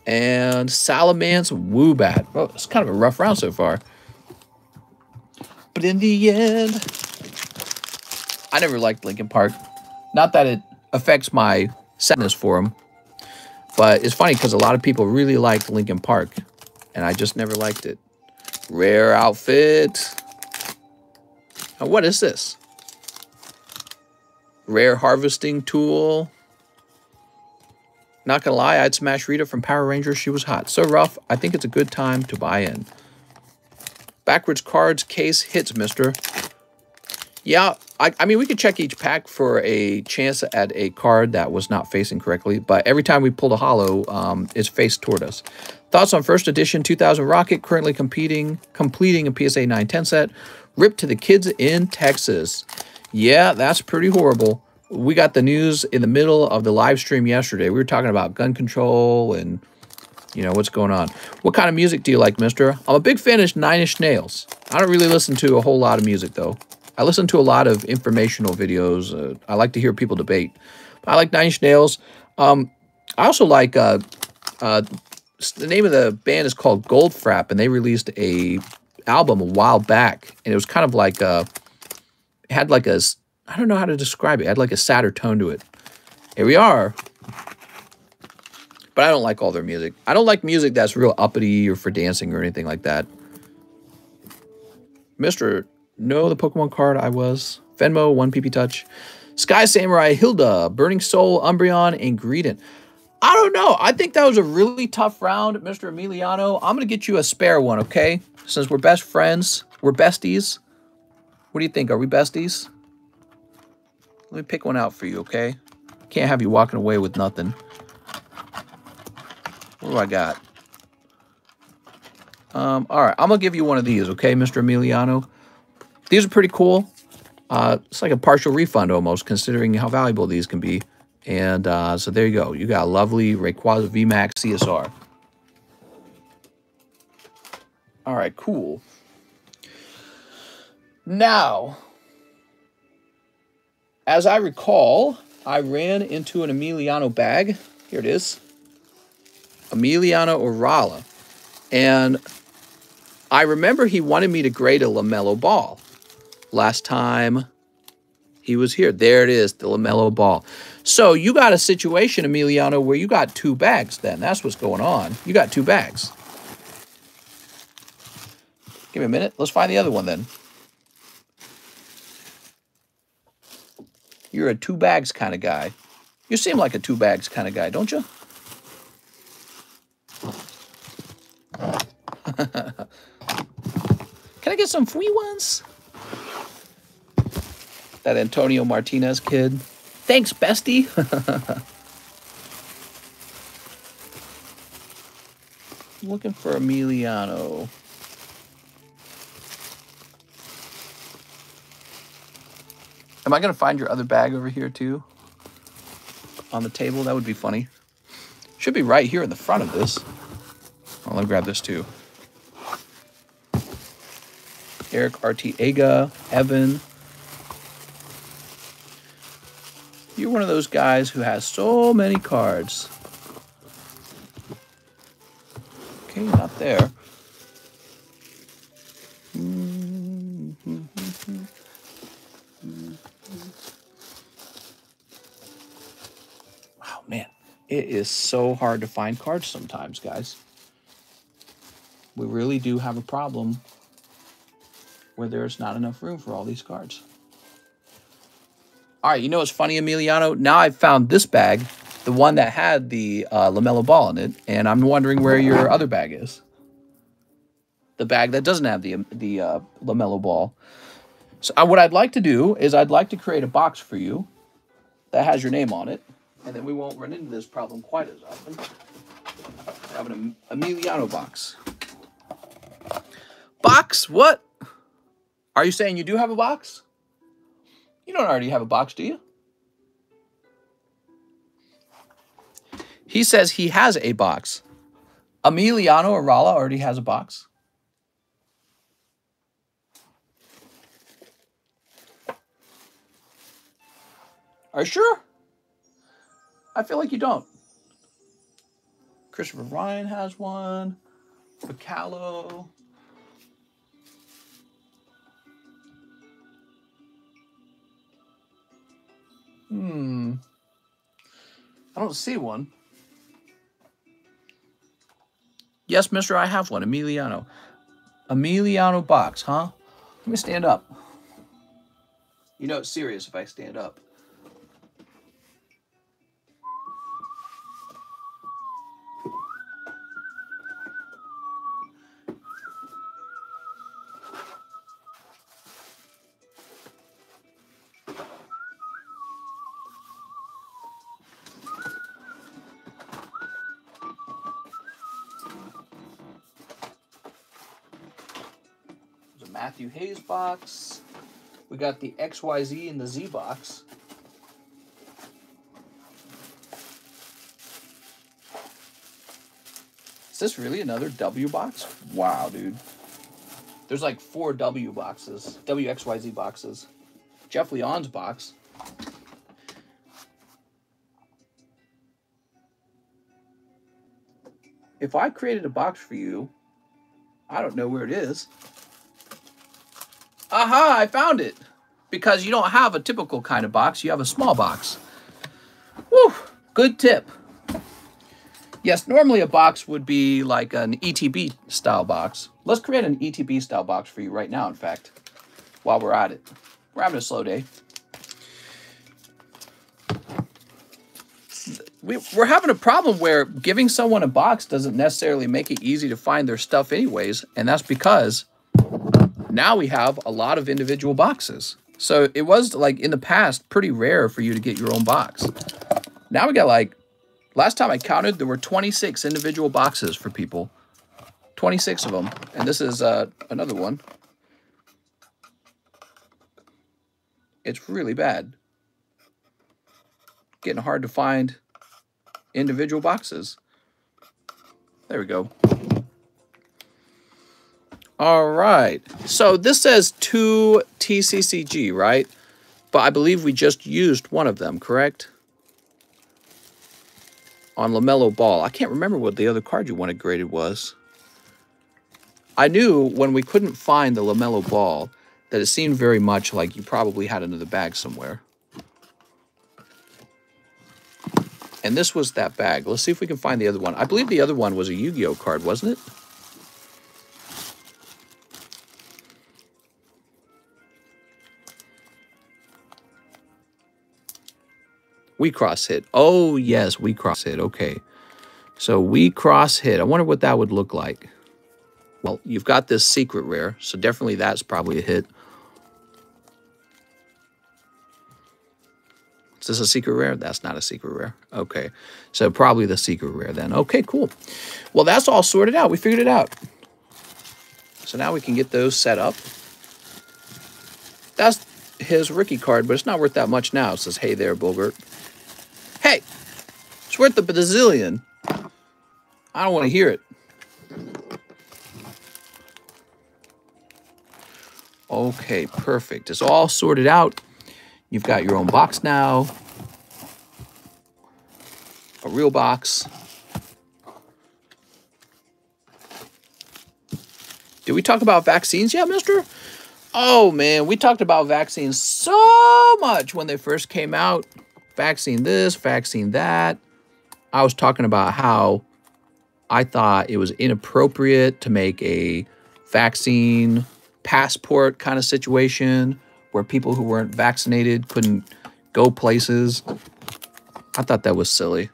and Salamance Woobat. Oh, it's kind of a rough round so far. But in the end, I never liked Linkin Park. Not that it affects my sadness for them, but it's funny because a lot of people really liked Linkin Park. and I just never liked it. Rare outfit. Now, what is this? Rare harvesting tool. Not gonna lie, I'd smash Rita from Power Rangers. She was hot. So rough, I think it's a good time to buy in. Backwards cards case hits, mister. Yeah, I mean, we could check each pack for a chance at a card that was not facing correctly, but every time we pulled a holo, it's faced toward us. Thoughts on first edition 2000 Rocket, currently completing a PSA 910 set. Ripped to the kids in Texas. Yeah, that's pretty horrible. We got the news in the middle of the live stream yesterday. We were talking about gun control and, you know, what's going on. What kind of music do you like, mister? I'm a big fan of Nine Inch Nails. I don't really listen to a whole lot of music, though. I listen to a lot of informational videos. I like to hear people debate. I like Nine Inch Nails. I also like, the name of the band is called Goldfrapp, and they released a album a while back, and it was kind of like, it had like a, I don't know how to describe it. It had like a sadder tone to it. Here we are. But I don't like all their music. I don't like music that's real uppity or for dancing or anything like that. Mr. No, the Pokemon card I was. Venmo, 1 PP Touch. Sky Samurai, Hilda, Burning Soul, Umbreon, and Greedent. I don't know. I think that was a really tough round, Mr. Emiliano. I'm going to get you a spare one, okay? Since we're best friends. We're besties. What do you think? Are we besties? Let me pick one out for you, okay? Can't have you walking away with nothing. What do I got? All right. I'm going to give you one of these, okay, Mr. Emiliano? These are pretty cool. It's like a partial refund almost, considering how valuable these can be. And so there you go. You got a lovely Rayquaza VMAX CSR. All right, cool. Now, as I recall, I ran into an Emiliano bag. Here it is. Emiliano Orala. And I remember he wanted me to grade a LaMelo Ball last time he was here. There it is, the LaMelo Ball. So you got a situation, Emiliano, where you got 2 bags then. That's what's going on. You got 2 bags. Give me a minute. Let's find the other one then. You're a 2 bags kind of guy. You seem like a 2 bags kind of guy, don't you? Can I get some free ones? That Antonio Martinez kid. Thanks, bestie. Looking for Emiliano. Am I going to find your other bag over here, too? On the table? That would be funny. Should be right here in the front of this. Oh, let me grab this, too. Eric Artiega, Evan. You're one of those guys who has so many cards. Okay, not there. Wow, man. It is so hard to find cards sometimes, guys. We really do have a problem where there's not enough room for all these cards. All right, you know what's funny, Emiliano? Now I've found this bag, the one that had the LaMelo Ball in it, and I'm wondering where your other bag is. The bag that doesn't have the LaMelo Ball. So what I'd like to do is I'd like to create a box for you that has your name on it, and then we won't run into this problem quite as often. Have an Emiliano box. Box? What? Are you saying you do have a box? You don't already have a box, do you? He says he has a box. Emiliano Orala already has a box. Are you sure? I feel like you don't. Christopher Ryan has one. Bacallo. I don't see one. Yes, mister, I have one. Emiliano. Emiliano box, huh? Let me stand up. You know it's serious if I stand up. There's a Matthew Hayes box. We got the XYZ and the Z box. Is this really another W box? Wow, dude. There's like 4 W boxes, WXYZ boxes. Jeff Leon's box. If I created a box for you, I don't know where it is. Aha, I found it. Because you don't have a typical kind of box, you have a small box. Woo, good tip. Yes, normally a box would be like an ETB style box. Let's create an ETB style box for you right now, in fact, while we're at it. We're having a slow day. We're having a problem where giving someone a box doesn't necessarily make it easy to find their stuff anyways, and that's because now we have a lot of individual boxes. So it was, like, in the past, pretty rare for you to get your own box. Now we got, like, last time I counted, there were 26 individual boxes for people. 26 of them. And this is another one. It's really bad. Getting hard to find individual boxes. There we go. All right. So this says 2 TCCG, right? But I believe we just used one of them, correct? On LaMelo Ball. I can't remember what the other card you wanted graded was. I knew when we couldn't find the LaMelo Ball that it seemed very much like you probably had another bag somewhere. And this was that bag. Let's see if we can find the other one. I believe the other one was a Yu-Gi-Oh card, wasn't it? We cross hit. Oh, yes, we cross hit. Okay. So we cross hit. I wonder what that would look like. Well, you've got this secret rare, so definitely that's probably a hit. Is this a secret rare? That's not a secret rare. Okay. So probably the secret rare then. Okay, cool. Well, that's all sorted out. We figured it out. So now we can get those set up. That's his rookie card, but it's not worth that much now. It says, hey there, Bogart. Hey, it's worth a bazillion. I don't want to hear it. Okay, perfect. It's all sorted out. You've got your own box now. A real box. Did we talk about vaccines yet, mister? Oh, man, we talked about vaccines so much when they first came out. Vaccine this, vaccine that. I was talking about how I thought it was inappropriate to make a vaccine passport kind of situation where people who weren't vaccinated couldn't go places. I thought that was silly.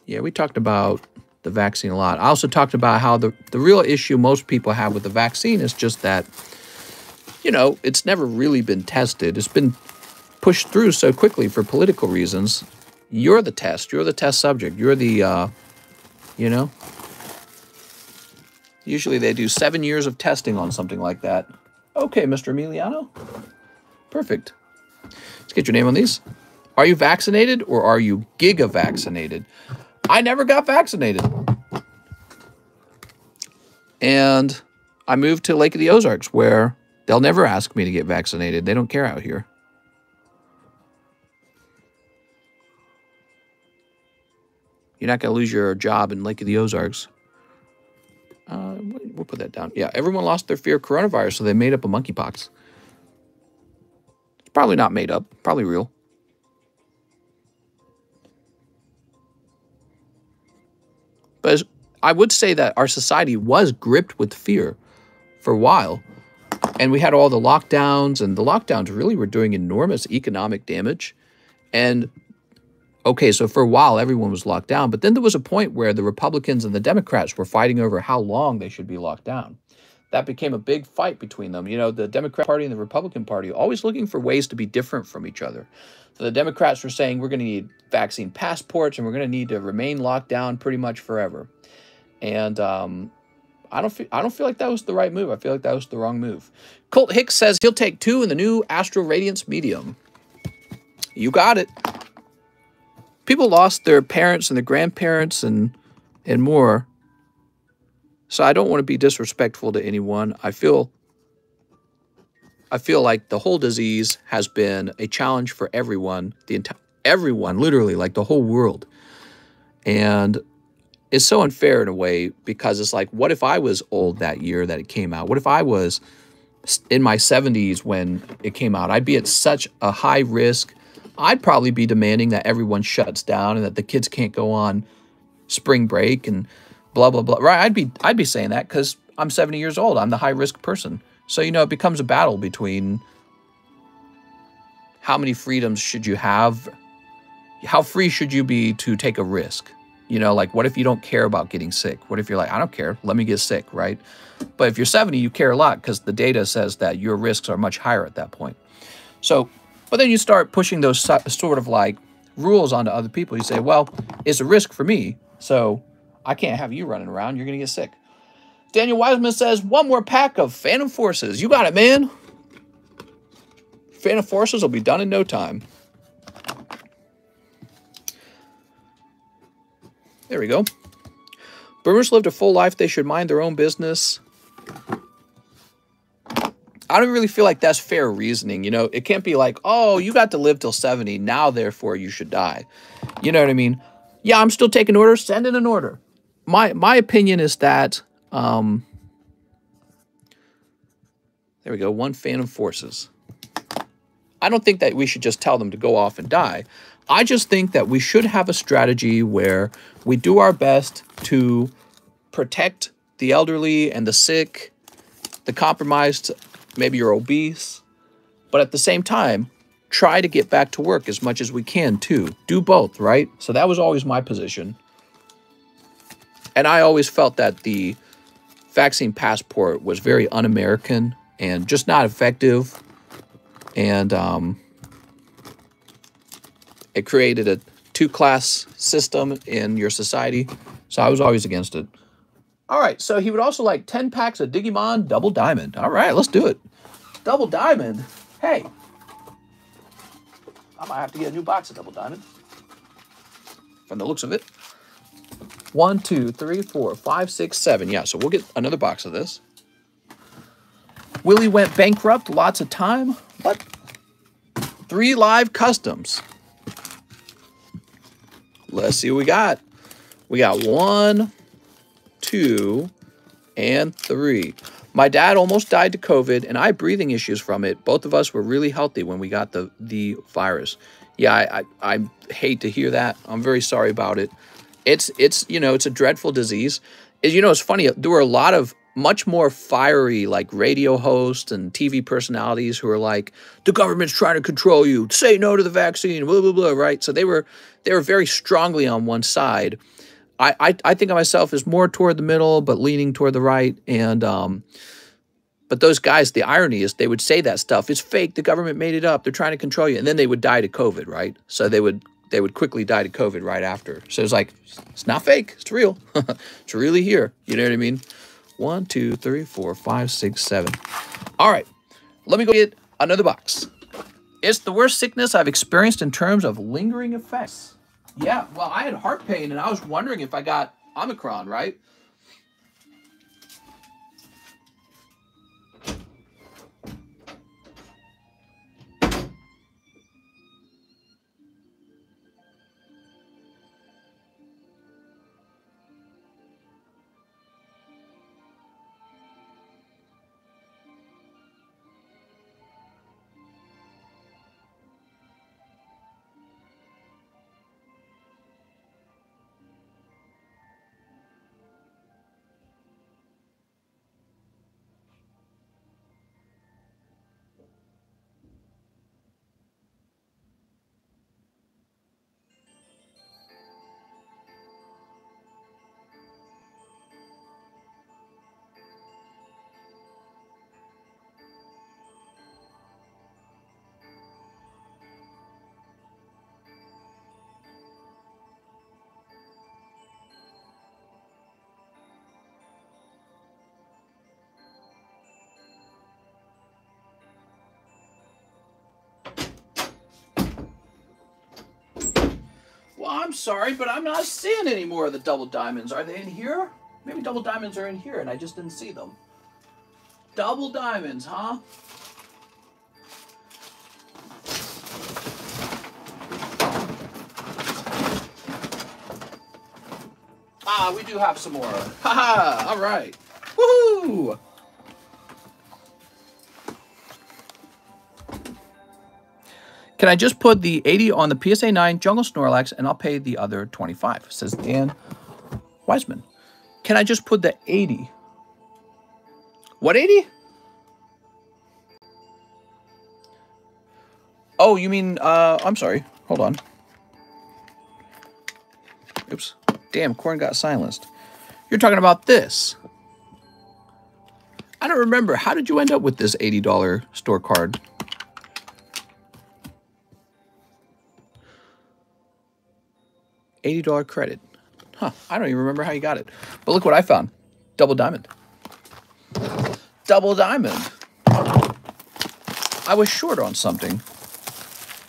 Yeah, we talked about the vaccine a lot. I also talked about how the real issue most people have with the vaccine is just that, you know, it's never really been tested. It's been pushed through so quickly for political reasons. You're the test. You're the test subject. You're the, you know. Usually they do 7 years of testing on something like that. Okay, Mr. Emiliano. Perfect. Let's get your name on these. Are you vaccinated or are you giga-vaccinated? I never got vaccinated. And I moved to Lake of the Ozarks where they'll never ask me to get vaccinated. They don't care out here. You're not going to lose your job in Lake of the Ozarks. We'll put that down. Yeah, everyone lost their fear of coronavirus, so they made up a monkeypox. It's probably not made up. Probably real. But I would say that our society was gripped with fear for a while. And we had all the lockdowns, and the lockdowns really were doing enormous economic damage. And okay, so for a while, everyone was locked down. But then there was a point where the Republicans and the Democrats were fighting over how long they should be locked down. That became a big fight between them. You know, the Democrat Party and the Republican Party always looking for ways to be different from each other. So the Democrats were saying we're going to need vaccine passports and we're going to need to remain locked down pretty much forever. And I don't feel like that was the right move. I feel like that was the wrong move. Colt Hicks says he'll take 2 in the new Astral Radiance Medium. You got it. People lost their parents and their grandparents and more. So I don't want to be disrespectful to anyone. I feel like the whole disease has been a challenge for everyone, everyone, literally, like the whole world. And it's so unfair in a way, because it's like, what if I was old that year that it came out? What if I was in my 70s when it came out? I'd be at such a high risk. I'd probably be demanding that everyone shuts down and that the kids can't go on spring break and blah, blah, blah. Right? I'd be saying that because I'm 70 years old. I'm the high risk person. So, you know, it becomes a battle between how many freedoms should you have? How free should you be to take a risk? You know, like, what if you don't care about getting sick? What if you're like, I don't care, let me get sick, right? But if you're 70, you care a lot because the data says that your risks are much higher at that point. So, but then you start pushing those sort of like rules onto other people. You say, well, it's a risk for me, so I can't have you running around. You're going to get sick. Daniel Wiseman says, 1 more pack of Phantom Forces. You got it, man. Phantom Forces will be done in no time. There we go. Boomers lived a full life. They should mind their own business. I don't really feel like that's fair reasoning. You know, it can't be like, oh, you got to live till 70. Now, therefore, you should die. You know what I mean? Yeah, I'm still taking orders. Send in an order. My opinion is that, there we go. 1 Phantom Forces. I don't think that we should just tell them to go off and die. I just think that we should have a strategy where we do our best to protect the elderly and the sick, the compromised, maybe you're obese, but at the same time, try to get back to work as much as we can too. Do both, right? So that was always my position. And I always felt that the vaccine passport was very un-American and just not effective. And it created a 2-class system in your society. So I was always against it. All right, so he would also like 10 packs of Digimon Double Diamond. All right, let's do it. Double Diamond? Hey. I might have to get a new box of Double Diamond. From the looks of it. 1, 2, 3, 4, 5, 6, 7. Yeah, so we'll get another box of this. Willie went bankrupt. Lots of time. What? 3 live customs. Let's see what we got. We got 1, 2, and 3. My dad almost died to COVID, and I had breathing issues from it. Both of us were really healthy when we got the virus. Yeah, I hate to hear that. I'm very sorry about it. It's you know, it's a dreadful disease. You know, it's funny. There were a lot of much more fiery, like, radio hosts and TV personalities who are like, the government's trying to control you. Say no to the vaccine, blah, blah, blah, right? So they were very strongly on one side. I think of myself as more toward the middle, but leaning toward the right. And but those guys, the irony is they would say that stuff. It's fake. The government made it up. They're trying to control you. And then they would die to COVID, right? So they would quickly die to COVID right after. So it's like, it's not fake. It's real. It's really here. You know what I mean? 1, 2, 3, 4, 5, 6, 7. All right. Let me go get another box. It's the worst sickness I've experienced in terms of lingering effects. Yeah, well, I had heart pain, and I was wondering if I got Omicron, right? Well, I'm sorry, but I'm not seeing any more of the double diamonds. Are they in here? Maybe double diamonds are in here and I just didn't see them. Double diamonds, huh? Ah, we do have some more. Haha, all right. Woohoo! Can I just put the 80 on the PSA 9 Jungle Snorlax and I'll pay the other 25, says Dan Wiseman. Can I just put the 80? What 80? Oh, you mean, I'm sorry. Hold on. Oops. Damn, Corn got silenced. You're talking about this. I don't remember. How did you end up with this $80 store card? $80 credit. Huh. I don't even remember how you got it. But look what I found. Double diamond. Double diamond. I was short on something.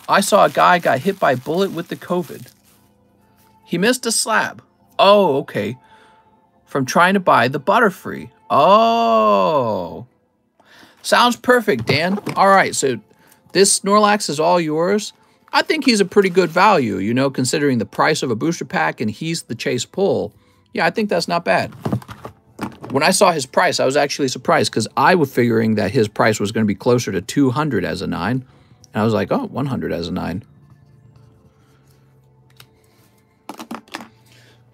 I saw a guy got hit by a bullet with the COVID. He missed a slab. Oh, okay. From trying to buy the Butterfree. Oh. Sounds perfect, Dan. All right, so this Snorlax is all yours. I think he's a pretty good value, you know, considering the price of a booster pack and he's the chase pull. Yeah, I think that's not bad. When I saw his price, I was actually surprised because I was figuring that his price was going to be closer to 200 as a 9. And I was like, oh, 100 as a 9.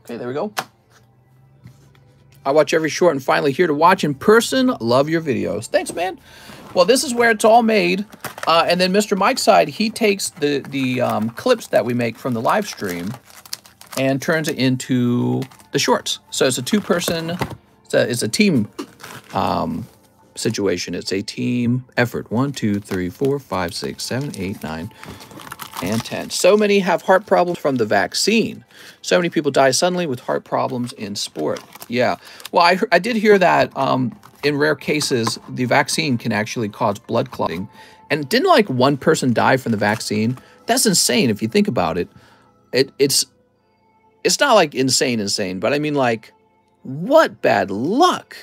Okay, there we go. I watch every short and finally here to watch in person. Love your videos. Thanks, man. Well, this is where it's all made. And then Mr. Mike's side, he takes the clips that we make from the live stream and turns it into the shorts. So it's a two-person, it's a team situation. It's a team effort. 1, 2, 3, 4, 5, 6, 7, 8, 9, and 10. So many have heart problems from the vaccine. So many people die suddenly with heart problems in sport. Yeah. Well, I did hear that in rare cases, the vaccine can actually cause blood clotting. And didn't like one person die from the vaccine? That's insane if you think about it. It's not like insane, but I mean like, what bad luck.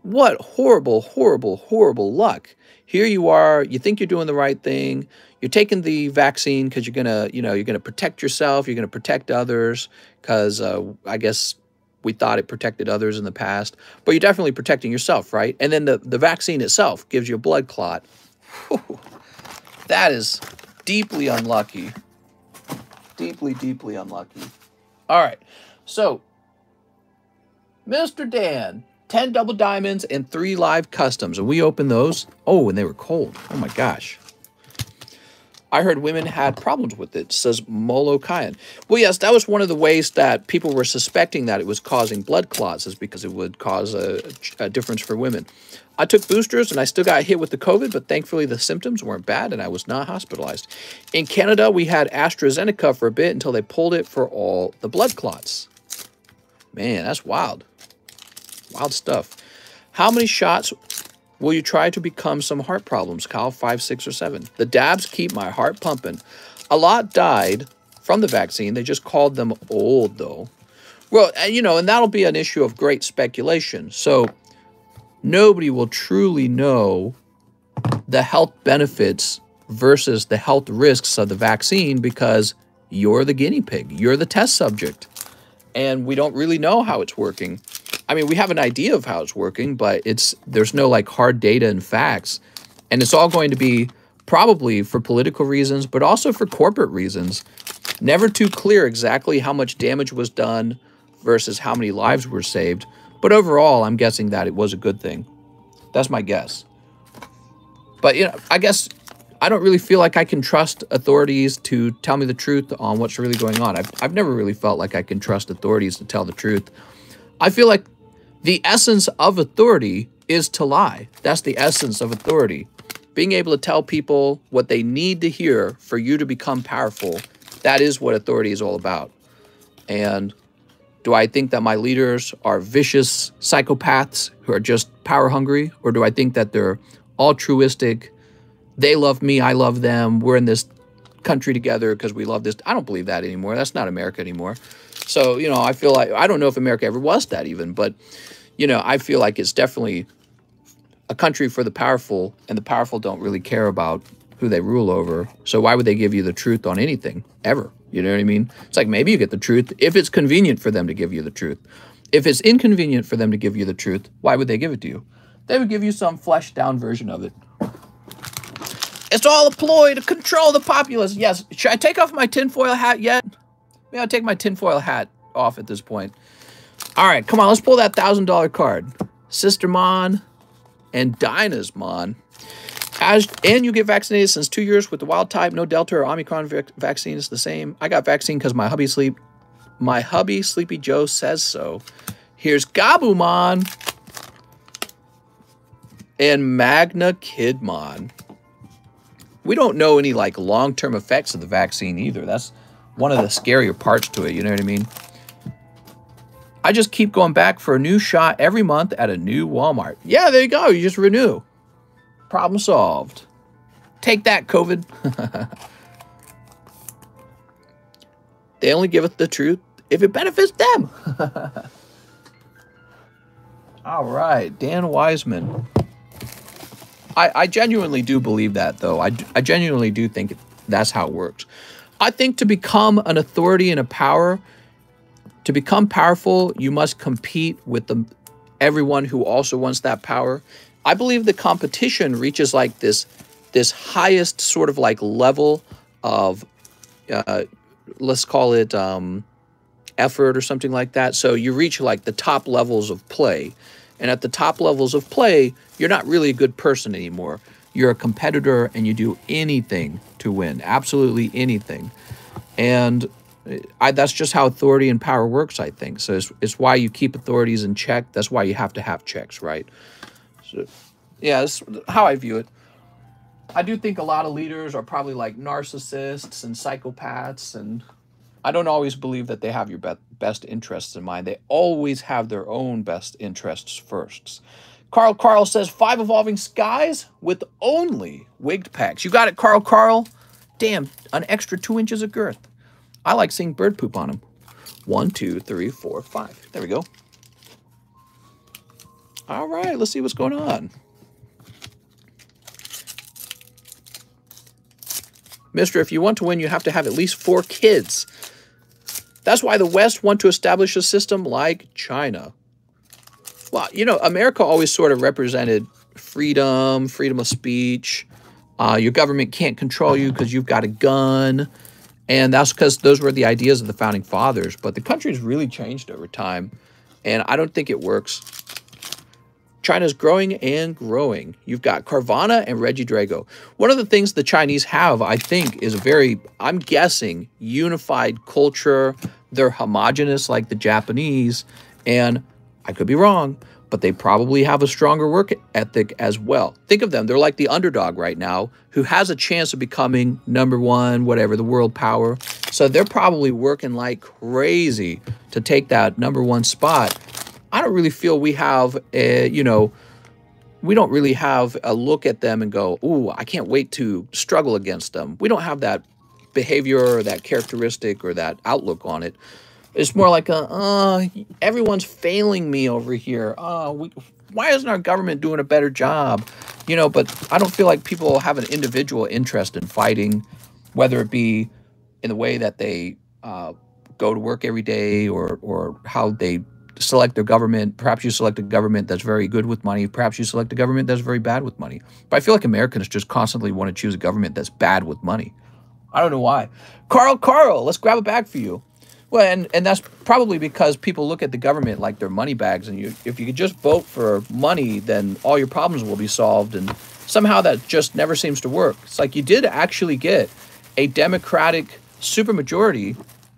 What horrible, horrible, horrible luck. Here you are, you think you're doing the right thing. You're taking the vaccine because you're gonna, you're gonna protect yourself, you're gonna protect others, because I guess we thought it protected others in the past. But you're definitely protecting yourself, right? And then the vaccine itself gives you a blood clot. Whew. That is deeply unlucky. Deeply, deeply unlucky. All right, so Mr. Dan, 10 double diamonds and 3 live customs. And we opened those. Oh, and they were cold. Oh my gosh. I heard women had problems with it, says Molo Kayan. Well, yes, that was one of the ways that people were suspecting that it was causing blood clots, is because it would cause a difference for women. I took boosters and I still got hit with the COVID, but thankfully the symptoms weren't bad and I was not hospitalized. In Canada, we had AstraZeneca for a bit until they pulled it for all the blood clots. Man, that's wild. Wild stuff. How many shots will you try to become some heart problems, Kyle? 5, 6, or 7. The dabs keep my heart pumping. A lot died from the vaccine. They just called them old, though. Well, and that'll be an issue of great speculation. So nobody will truly know the health benefits versus the health risks of the vaccine because you're the guinea pig. You're the test subject. And we don't really know how it's working. I mean, we have an idea of how it's working, but there's no like hard data and facts. And it's all going to be probably for political reasons, but also for corporate reasons. Never too clear exactly how much damage was done versus how many lives were saved. But overall, I'm guessing that it was a good thing. That's my guess. But, I guess I don't really feel like I can trust authorities to tell me the truth on what's really going on. I've never really felt like I can trust authorities to tell the truth. I feel like the essence of authority is to lie. That's the essence of authority. Being able to tell people what they need to hear for you to become powerful, that is what authority is all about. And do I think that my leaders are vicious psychopaths who are just power hungry? Or do I think that they're altruistic? They love me, I love them. We're in this country together because we love this. I don't believe that anymore. That's not America anymore. So, you know, I feel like, I don't know if America ever was that even, but, you know, I feel like it's definitely a country for the powerful, and the powerful don't really care about who they rule over. So why would they give you the truth on anything, ever? You know what I mean? It's like, maybe you get the truth if it's convenient for them to give you the truth. If it's inconvenient for them to give you the truth, why would they give it to you? They would give you some fleshed down version of it. It's all a ploy to control the populace. Yes. Should I take off my tinfoil hat yet? Maybe I'll take my tinfoil hat off at this point. All right, come on, let's pull that $1,000 card. Sister Mon and Dinah's Mon. And you get vaccinated since 2 years with the wild type, no Delta or Omicron vaccine is the same. I got vaccine because my hubby Sleepy Joe says so. Here's Gabumon and Magna Kidmon. We don't know any like long-term effects of the vaccine either. That's one of the scarier parts to it, you know what I mean? I just keep going back for a new shot every month at a new Walmart. Yeah, there you go. You just renew. Problem solved. Take that, COVID. They only give us the truth if it benefits them. All right, Dan Wiseman. I genuinely do believe that, though. I genuinely do think that's how it works. I think to become an authority and a power, to become powerful, you must compete with everyone who also wants that power. I believe the competition reaches like this highest sort of like level of, let's call it effort or something like that. So you reach like the top levels of play. And at the top levels of play, you're not really a good person anymore. You're a competitor and you do anything to win, absolutely anything. And that's just how authority and power works, I think. So it's why you keep authorities in check. That's why you have to have checks, right? So, yeah, that's how I view it. I do think a lot of leaders are probably like narcissists and psychopaths, and I don't always believe that they have your best interests in mind. They always have their own best interests first. Carl says 5 evolving skies with only wigged pecs. You got it, Carl. Damn, an extra 2 inches of girth. I like seeing bird poop on them. 1, 2, 3, 4, 5. There we go. All right, let's see what's going on. Mister, if you want to win, you have to have at least 4 kids. That's why the West want to establish a system like China. Well, you know, America always sort of represented freedom of speech. Your government can't control you because you've got a gun. And that's because those were the ideas of the founding fathers. But the country's really changed over time. And I don't think it works. China's growing and growing. You've got Carvana and Reggie Drago. One of the things the Chinese have, I think, is a very, I'm guessing, unified culture. They're homogenous like the Japanese. And I could be wrong, but they probably have a stronger work ethic as well. Think of them. They're like the underdog right now who has a chance of becoming #1, whatever, the world power. So they're probably working like crazy to take that #1 spot. I don't really feel we have a, you know, we don't really have a look at them and go, ooh, I can't wait to struggle against them. We don't have that behavior or that characteristic or that outlook on it. It's more like everyone's failing me over here. Why isn't our government doing a better job? You know, but I don't feel like people have an individual interest in fighting, whether it be in the way that they go to work every day or how they select their government. Perhaps you select a government that's very good with money. Perhaps you select a government that's very bad with money. But I feel like Americans just constantly want to choose a government that's bad with money. I don't know why. Carl, let's grab a bag for you. Well, and that's probably because people look at the government like they're money bags, and if you could just vote for money, then all your problems will be solved, and somehow that just never seems to work. It's like you did actually get a Democratic supermajority,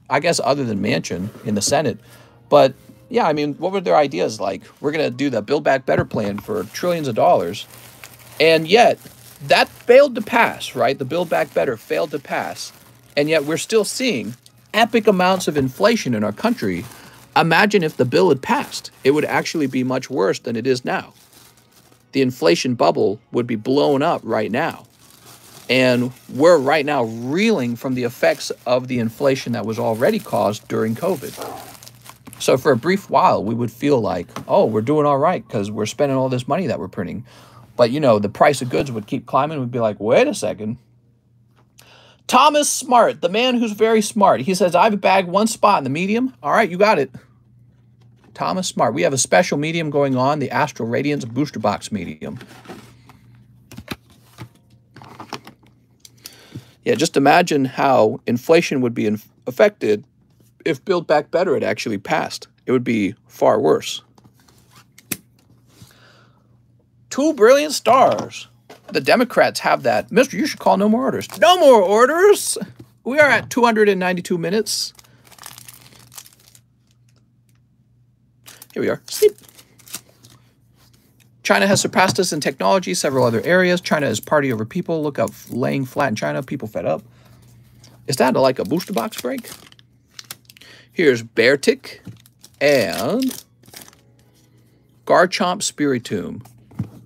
I guess other than Manchin in the Senate, but yeah, I mean, what were their ideas? Like, we're going to do the Build Back Better plan for trillions of dollars, and yet that failed to pass, right? The Build Back Better failed to pass, and yet we're still seeing epic amounts of inflation in our country. Imagine if the bill had passed. It would actually be much worse than it is now. The inflation bubble would be blown up right now. And we're right now reeling from the effects of the inflation that was already caused during COVID. So for a brief while, we would feel like, oh, we're doing all right because we're spending all this money that we're printing. But, you know, the price of goods would keep climbing. We'd be like, wait a second. Thomas Smart, the man who's very smart. He says, I have a bag, one spot in the medium. All right, you got it. Thomas Smart. We have a special medium going on, the Astral Radiance Booster Box medium. Yeah, just imagine how inflation would be affected if Build Back Better had actually passed. It would be far worse. 2 brilliant stars. The Democrats have that. Mister, you should call no more orders. No more orders. We are at 292 minutes. Here we are. Sleep. China has surpassed us in technology, several other areas. China is party over people. Look up, laying flat in China. People fed up. Is that like a booster box break? Here's Beartic and Garchomp Spiritomb.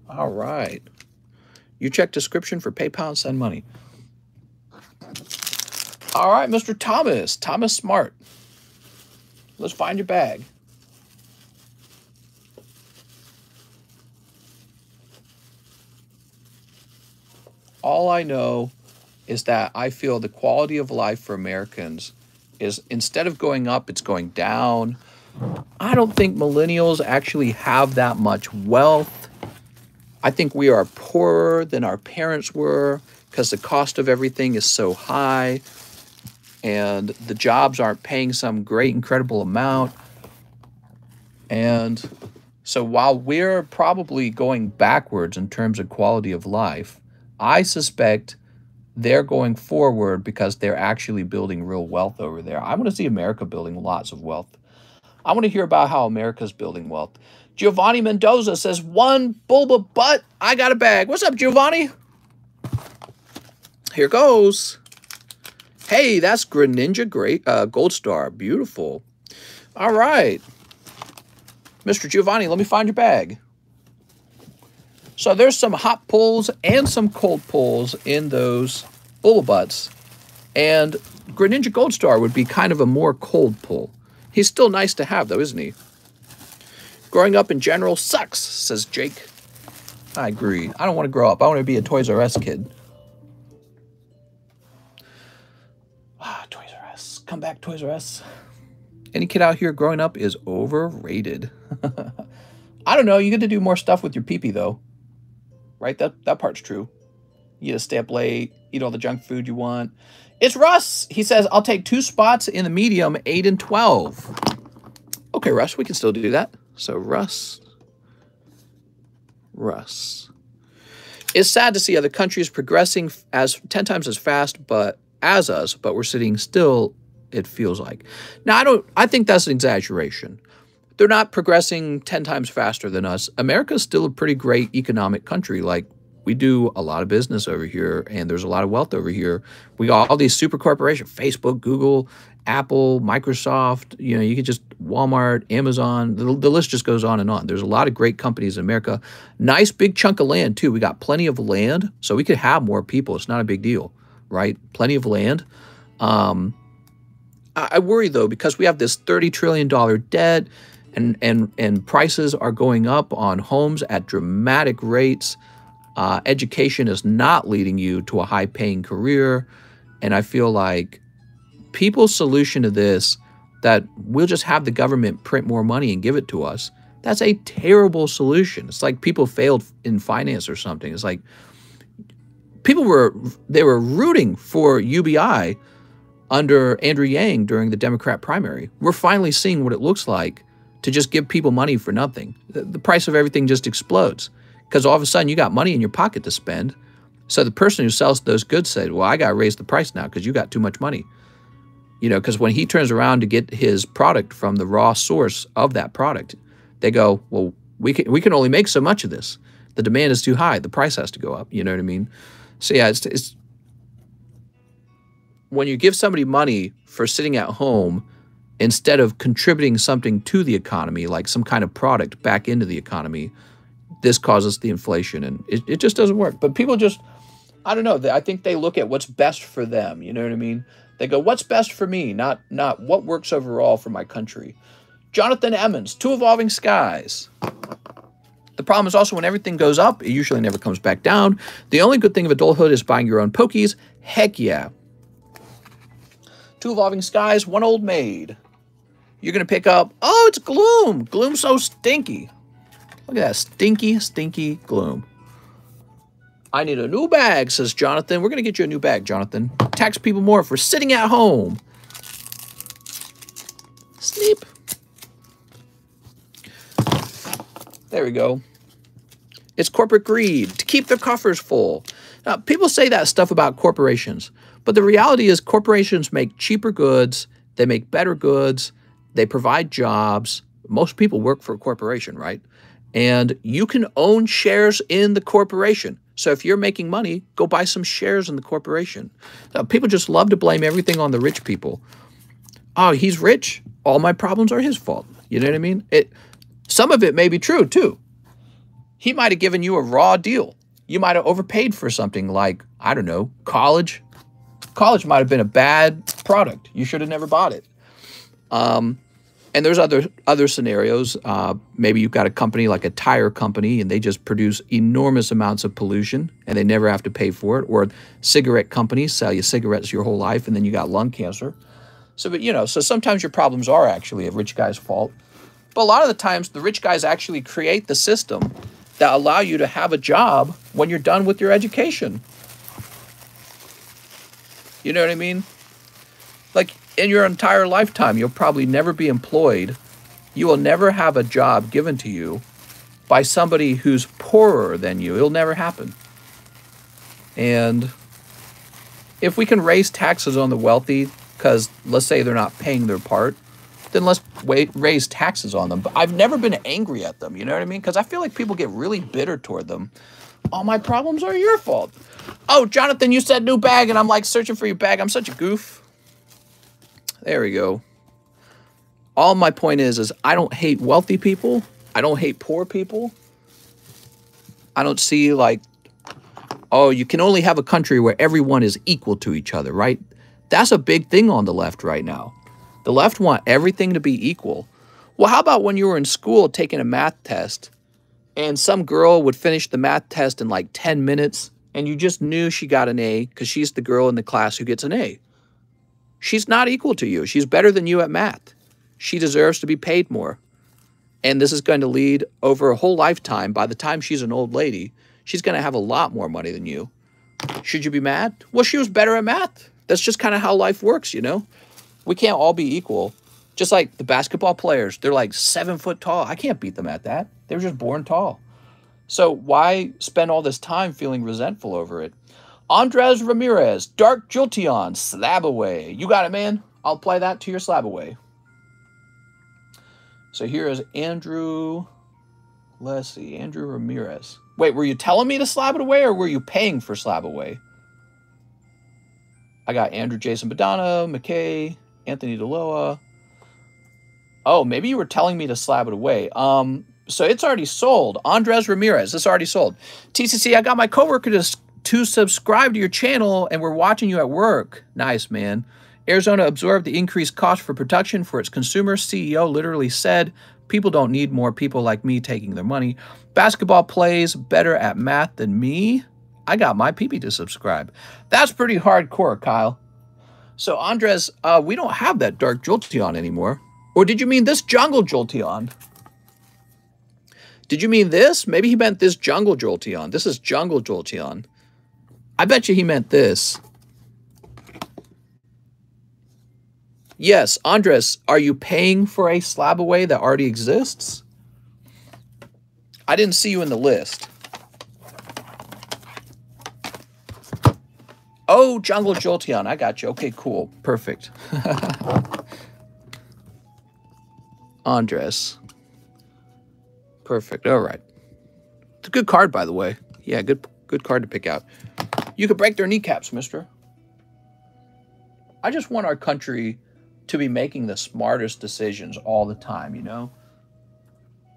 All right. You check description for PayPal and send money. All right, Mr. Thomas. Thomas Smart. Let's find your bag. All I know is that I feel the quality of life for Americans is, instead of going up, it's going down. I don't think millennials actually have that much wealth. I think we are poorer than our parents were because the cost of everything is so high and the jobs aren't paying some great, incredible amount. And so while we're probably going backwards in terms of quality of life, I suspect they're going forward because they're actually building real wealth over there. I want to see America building lots of wealth. I want to hear about how America's building wealth. Giovanni Mendoza says, one bulba butt, I got a bag. What's up, Giovanni? Here goes. Hey, that's Greninja Gold Star. Beautiful. All right. Mr. Giovanni, let me find your bag. So there's some hot pulls and some cold pulls in those bulba butts. And Greninja Gold Star would be kind of a more cold pull. He's still nice to have, though, isn't he? Growing up in general sucks, says Jake. I agree. I don't want to grow up. I want to be a Toys R Us kid. Ah, Toys R Us. Come back, Toys R Us. Any kid out here growing up is overrated. I don't know. You get to do more stuff with your pee-pee, though. Right? That part's true. You get to stay up late, eat all the junk food you want. It's Russ. He says, I'll take 2 spots in the medium, 8 and 12. Okay, Russ, we can still do that. So Russ. It's sad to see other countries progressing as 10 times as fast, but as us, but we're sitting still, it feels like. Now, I think that's an exaggeration. They're not progressing 10 times faster than us. America's still a pretty great economic country. Like, we do a lot of business over here, and there's a lot of wealth over here. We got all these super corporations, Facebook, Google, Apple, Microsoft, you know, you could just Walmart, Amazon, the list just goes on and on. There's a lot of great companies in America. Nice big chunk of land, too. We got plenty of land, so we could have more people. It's not a big deal, right? Plenty of land. I worry, though, because we have this $30 trillion debt, and prices are going up on homes at dramatic rates. Education is not leading you to a high-paying career, and I feel like people's solution to this, that we'll just have the government print more money and give it to us, that's a terrible solution. It's like people failed in finance or something. It's like people were rooting for UBI under Andrew Yang during the Democrat primary. We're finally seeing what it looks like to just give people money for nothing. The price of everything just explodes because all of a sudden you got money in your pocket to spend. So the person who sells those goods said, well, I got to raise the price now because you got too much money. You know, because when he turns around to get his product from the raw source of that product, they go, well, we can only make so much of this. The demand is too high. The price has to go up. You know what I mean? So yeah, it's when you give somebody money for sitting at home instead of contributing something to the economy, like some kind of product back into the economy, this causes the inflation, and it just doesn't work. But people just, I don't know. I think they look at what's best for them. You know what I mean? They go, what's best for me, not what works overall for my country. Jonathan Emmons, Two Evolving Skies. The problem is also when everything goes up, it usually never comes back down. The only good thing of adulthood is buying your own pokies. Heck yeah. Two Evolving Skies, One Old Maid. You're going to pick up, oh, it's Gloom. Gloom's so stinky. Look at that stinky, stinky Gloom. I need a new bag, says Jonathan. We're going to get you a new bag, Jonathan. Tax people more for sitting at home. Sleep. There we go. It's corporate greed to keep their coffers full. Now, people say that stuff about corporations, but the reality is corporations make cheaper goods, they make better goods, they provide jobs. Most people work for a corporation, right? And you can own shares in the corporation. So if you're making money, go buy some shares in the corporation. Now, people just love to blame everything on the rich people. Oh, he's rich. All my problems are his fault. You know what I mean? Some of it may be true, too. He might have given you a raw deal. You might have overpaid for something like, I don't know, college. College might have been a bad product. You should have never bought it. And there's other scenarios. Maybe you've got a company like a tire company, and they just produce enormous amounts of pollution, and they never have to pay for it. Or cigarette companies sell you cigarettes your whole life, and then you got lung cancer. So, but so sometimes your problems are actually a rich guy's fault. But a lot of the times, the rich guys actually create the system that allow you to have a job when you're done with your education. You know what I mean? Like, in your entire lifetime, you'll probably never be employed. You will never have a job given to you by somebody who's poorer than you. It'll never happen. And if we can raise taxes on the wealthy, because let's say they're not paying their part, then let's raise taxes on them. But I've never been angry at them, you know what I mean? Because I feel like people get really bitter toward them. All my problems are your fault. Oh, Jonathan, you said new bag, and I'm like searching for your bag. I'm such a goof. There we go. All my point is I don't hate wealthy people. I don't hate poor people. I don't see like, oh, you can only have a country where everyone is equal to each other, right? That's a big thing on the left right now. The left want everything to be equal. Well, how about when you were in school taking a math test and some girl would finish the math test in like 10 minutes and you just knew she got an A because she's the girl in the class who gets an A. She's not equal to you. She's better than you at math. She deserves to be paid more. And this is going to lead over a whole lifetime. By the time she's an old lady, she's going to have a lot more money than you. Should you be mad? Well, she was better at math. That's just kind of how life works, you know? We can't all be equal. Just like the basketball players, they're like 7 foot tall. I can't beat them at that. They were just born tall. So why spend all this time feeling resentful over it? Andres Ramirez, Dark Jolteon, Slab Away. You got it, man. I'll apply that to your Slab Away. So here is Andrew. Let's see, Andrew Ramirez. Wait, were you telling me to slab it away or were you paying for Slab Away? I got Andrew Jason Badana, McKay, Anthony DeLoa. Oh, maybe you were telling me to slab it away. So it's already sold. Andres Ramirez, it's already sold. TCC, I got my coworker to subscribe to your channel and we're watching you at work. Nice, man. Arizona absorbed the increased cost for production for its consumers. CEO literally said, people don't need more people like me taking their money. Basketball plays better at math than me. I got my peepee to subscribe. That's pretty hardcore, Kyle. So, Andres, we don't have that Dark Jolteon anymore. Or did you mean this Jungle Jolteon? Did you mean this? Maybe he meant this Jungle Jolteon. This is Jungle Jolteon. I bet you he meant this. Yes, Andres, are you paying for a Slab Away that already exists? I didn't see you in the list. Oh, Jungle Jolteon. I got you. Okay, cool. Perfect. Andres. Perfect. All right. It's a good card, by the way. Yeah, good card to pick out. You could break their kneecaps, mister. I just want our country to be making the smartest decisions all the time, you know?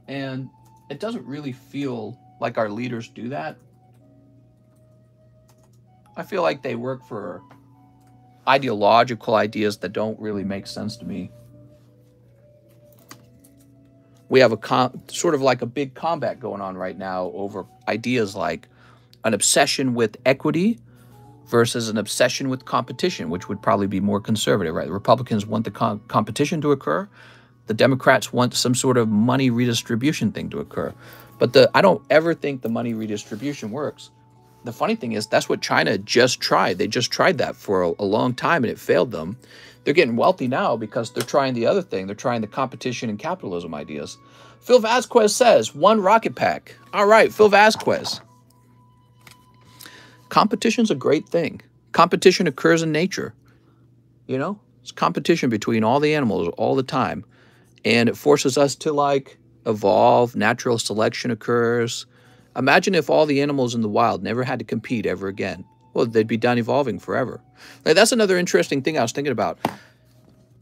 And it doesn't really feel like our leaders do that. I feel like they work for ideological ideas that don't really make sense to me. We have a sort of like a big combat going on right now over ideas like an obsession with equity versus an obsession with competition, which would probably be more conservative, right? The Republicans want the competition to occur. The Democrats want some sort of money redistribution thing to occur. But I don't ever think the money redistribution works. The funny thing is that's what China just tried. They just tried that for a long time and it failed them. They're getting wealthy now because they're trying the other thing. They're trying the competition and capitalism ideas. Phil Vasquez says, 1 rocket pack. All right, Phil Vasquez. Competition's a great thing. Competition occurs in nature. You know, it's competition between all the animals all the time. And it forces us to like evolve. Natural selection occurs. Imagine if all the animals in the wild never had to compete ever again. Well, they'd be done evolving forever. Like, that's another interesting thing I was thinking about.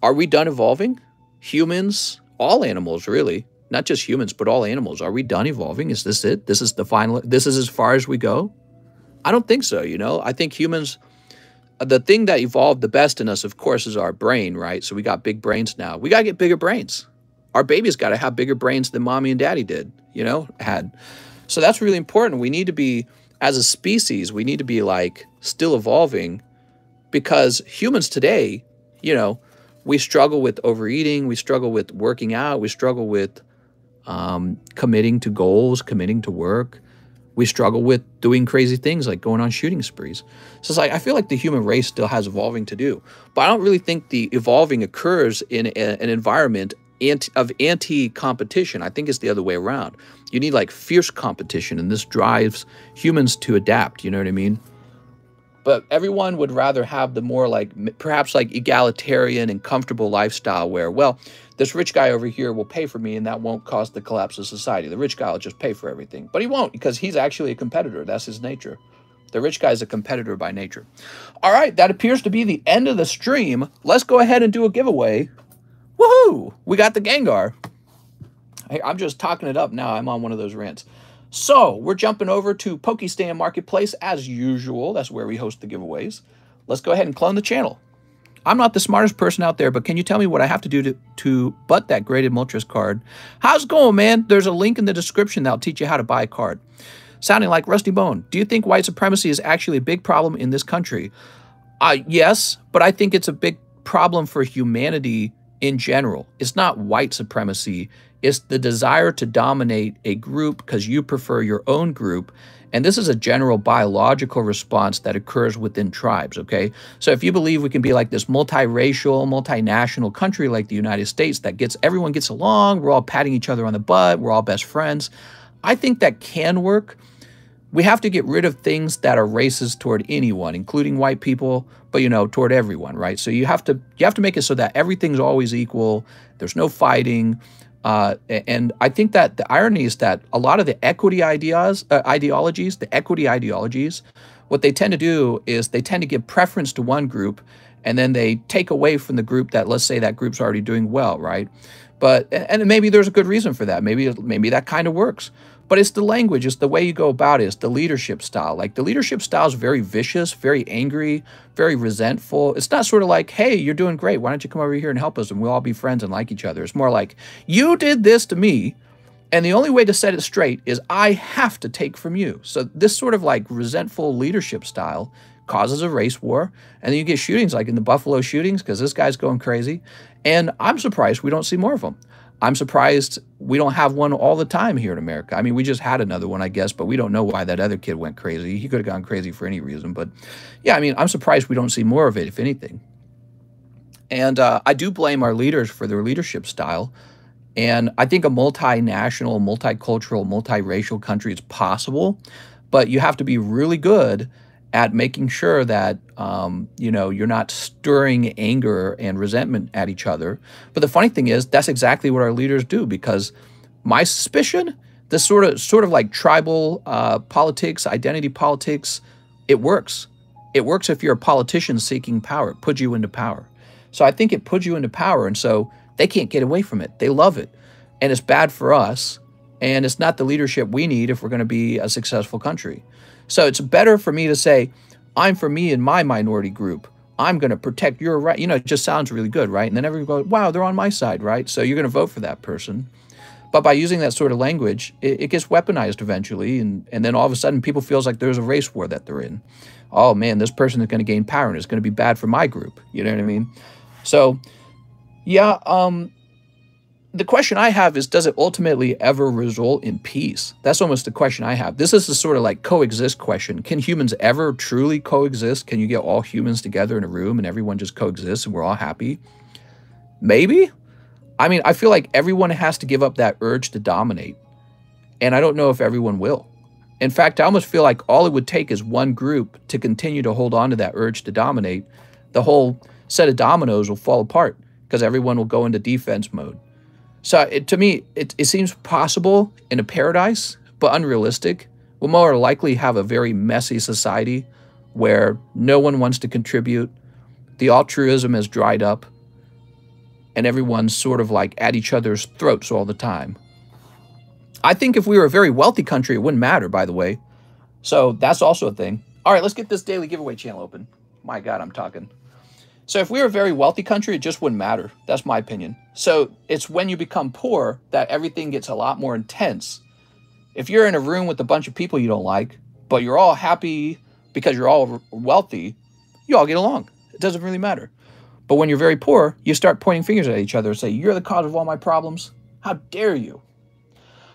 Are we done evolving? Humans, all animals really, not just humans, but all animals. Are we done evolving? Is this it? This is the final, this is as far as we go? I don't think so, you know? I think humans, the thing that evolved the best in us, of course, is our brain, right? So we got big brains now. We got to get bigger brains. Our babies got to have bigger brains than mommy and daddy did, you know, had. So that's really important. We need to be, as a species, we need to be like still evolving, because humans today, you know, we struggle with overeating. We struggle with working out. We struggle with committing to goals, committing to work. We struggle with doing crazy things like going on shooting sprees. So it's like, I feel like the human race still has evolving to do. But I don't really think the evolving occurs in an environment of anti-competition. I think it's the other way around. You need like fierce competition, and this drives humans to adapt, you know what I mean? But everyone would rather have the more like, perhaps like egalitarian and comfortable lifestyle where, well, this rich guy over here will pay for me and that won't cause the collapse of society. The rich guy will just pay for everything. But he won't, because he's actually a competitor. That's his nature. The rich guy is a competitor by nature. All right, that appears to be the end of the stream. Let's go ahead and do a giveaway. Woohoo! We got the Gengar. Hey, I'm just talking it up now. I'm on one of those rants. So we're jumping over to Pokestan Marketplace as usual. That's where we host the giveaways. Let's go ahead and clone the channel. I'm not the smartest person out there, but can you tell me what I have to do to butt that graded Moltres card? How's it going, man? There's a link in the description that'll teach you how to buy a card. Sounding like Rusty Bone. Do you think white supremacy is actually a big problem in this country? Yes, but I think it's a big problem for humanity in general. It's not white supremacy. It's the desire to dominate a group because you prefer your own group. And this is a general biological response that occurs within tribes, okay? So if you believe we can be like this multiracial, multinational country like the United States that everyone gets along, we're all patting each other on the butt, we're all best friends, I think that can work. We have to get rid of things that are racist toward anyone, including white people, but, you know, toward everyone, right? So you have to make it so that everything's always equal. There's no fighting. And I think that the irony is that a lot of the equity ideologies, what they tend to do is they tend to give preference to one group, and then they take away from the group that, let's say, that group's already doing well, right? But, and maybe there's a good reason for that. Maybe that kind of works. But it's the language, it's the way you go about it, it's the leadership style. Like, the leadership style is very vicious, very angry, very resentful. It's not sort of like, hey, you're doing great, why don't you come over here and help us and we'll all be friends and like each other. It's more like, you did this to me, and the only way to set it straight is I have to take from you. So this sort of like resentful leadership style causes a race war, and then you get shootings like in the Buffalo shootings because this guy's going crazy. And I'm surprised we don't see more of them. I'm surprised we don't have one all the time here in America. I mean, we just had another one, I guess, but we don't know why that other kid went crazy. He could have gone crazy for any reason. But yeah, I mean, I'm surprised we don't see more of it, if anything. And I do blame our leaders for their leadership style. And I think a multinational, multicultural, multiracial country is possible, but you have to be really good at making sure that, you know, you're not stirring anger and resentment at each other. But the funny thing is, that's exactly what our leaders do, because my suspicion, this sort of like tribal politics, identity politics, it works. It works if you're a politician seeking power. It puts you into power. So I think it puts you into power, and so they can't get away from it. They love it. And it's bad for us, and it's not the leadership we need if we're going to be a successful country. So it's better for me to say, I'm for me and my minority group. I'm going to protect your right. You know, it just sounds really good, right? And then everyone goes, wow, they're on my side, right? So you're going to vote for that person. But by using that sort of language, it gets weaponized eventually. And then all of a sudden, people feels like there's a race war that they're in. Oh, man, this person is going to gain power and it's going to be bad for my group. You know what I mean? So, yeah, the question I have is, does it ultimately ever result in peace? That's almost the question I have. This is the sort of like coexist question. Can humans ever truly coexist? Can you get all humans together in a room and everyone just coexists and we're all happy? Maybe. I mean, I feel like everyone has to give up that urge to dominate. And I don't know if everyone will. In fact, I almost feel like all it would take is one group to continue to hold on to that urge to dominate. The whole set of dominoes will fall apart because everyone will go into defense mode. So to me, it seems possible in a paradise, but unrealistic. We'll more likely have a very messy society where no one wants to contribute. The altruism has dried up. And everyone's sort of like at each other's throats all the time. I think if we were a very wealthy country, it wouldn't matter, by the way. So that's also a thing. All right, let's get this daily giveaway channel open. My God, I'm talking. So if we were a very wealthy country, it just wouldn't matter. That's my opinion. So it's when you become poor that everything gets a lot more intense. If you're in a room with a bunch of people you don't like, but you're all happy because you're all wealthy, you all get along. It doesn't really matter. But when you're very poor, you start pointing fingers at each other and say, you're the cause of all my problems. How dare you?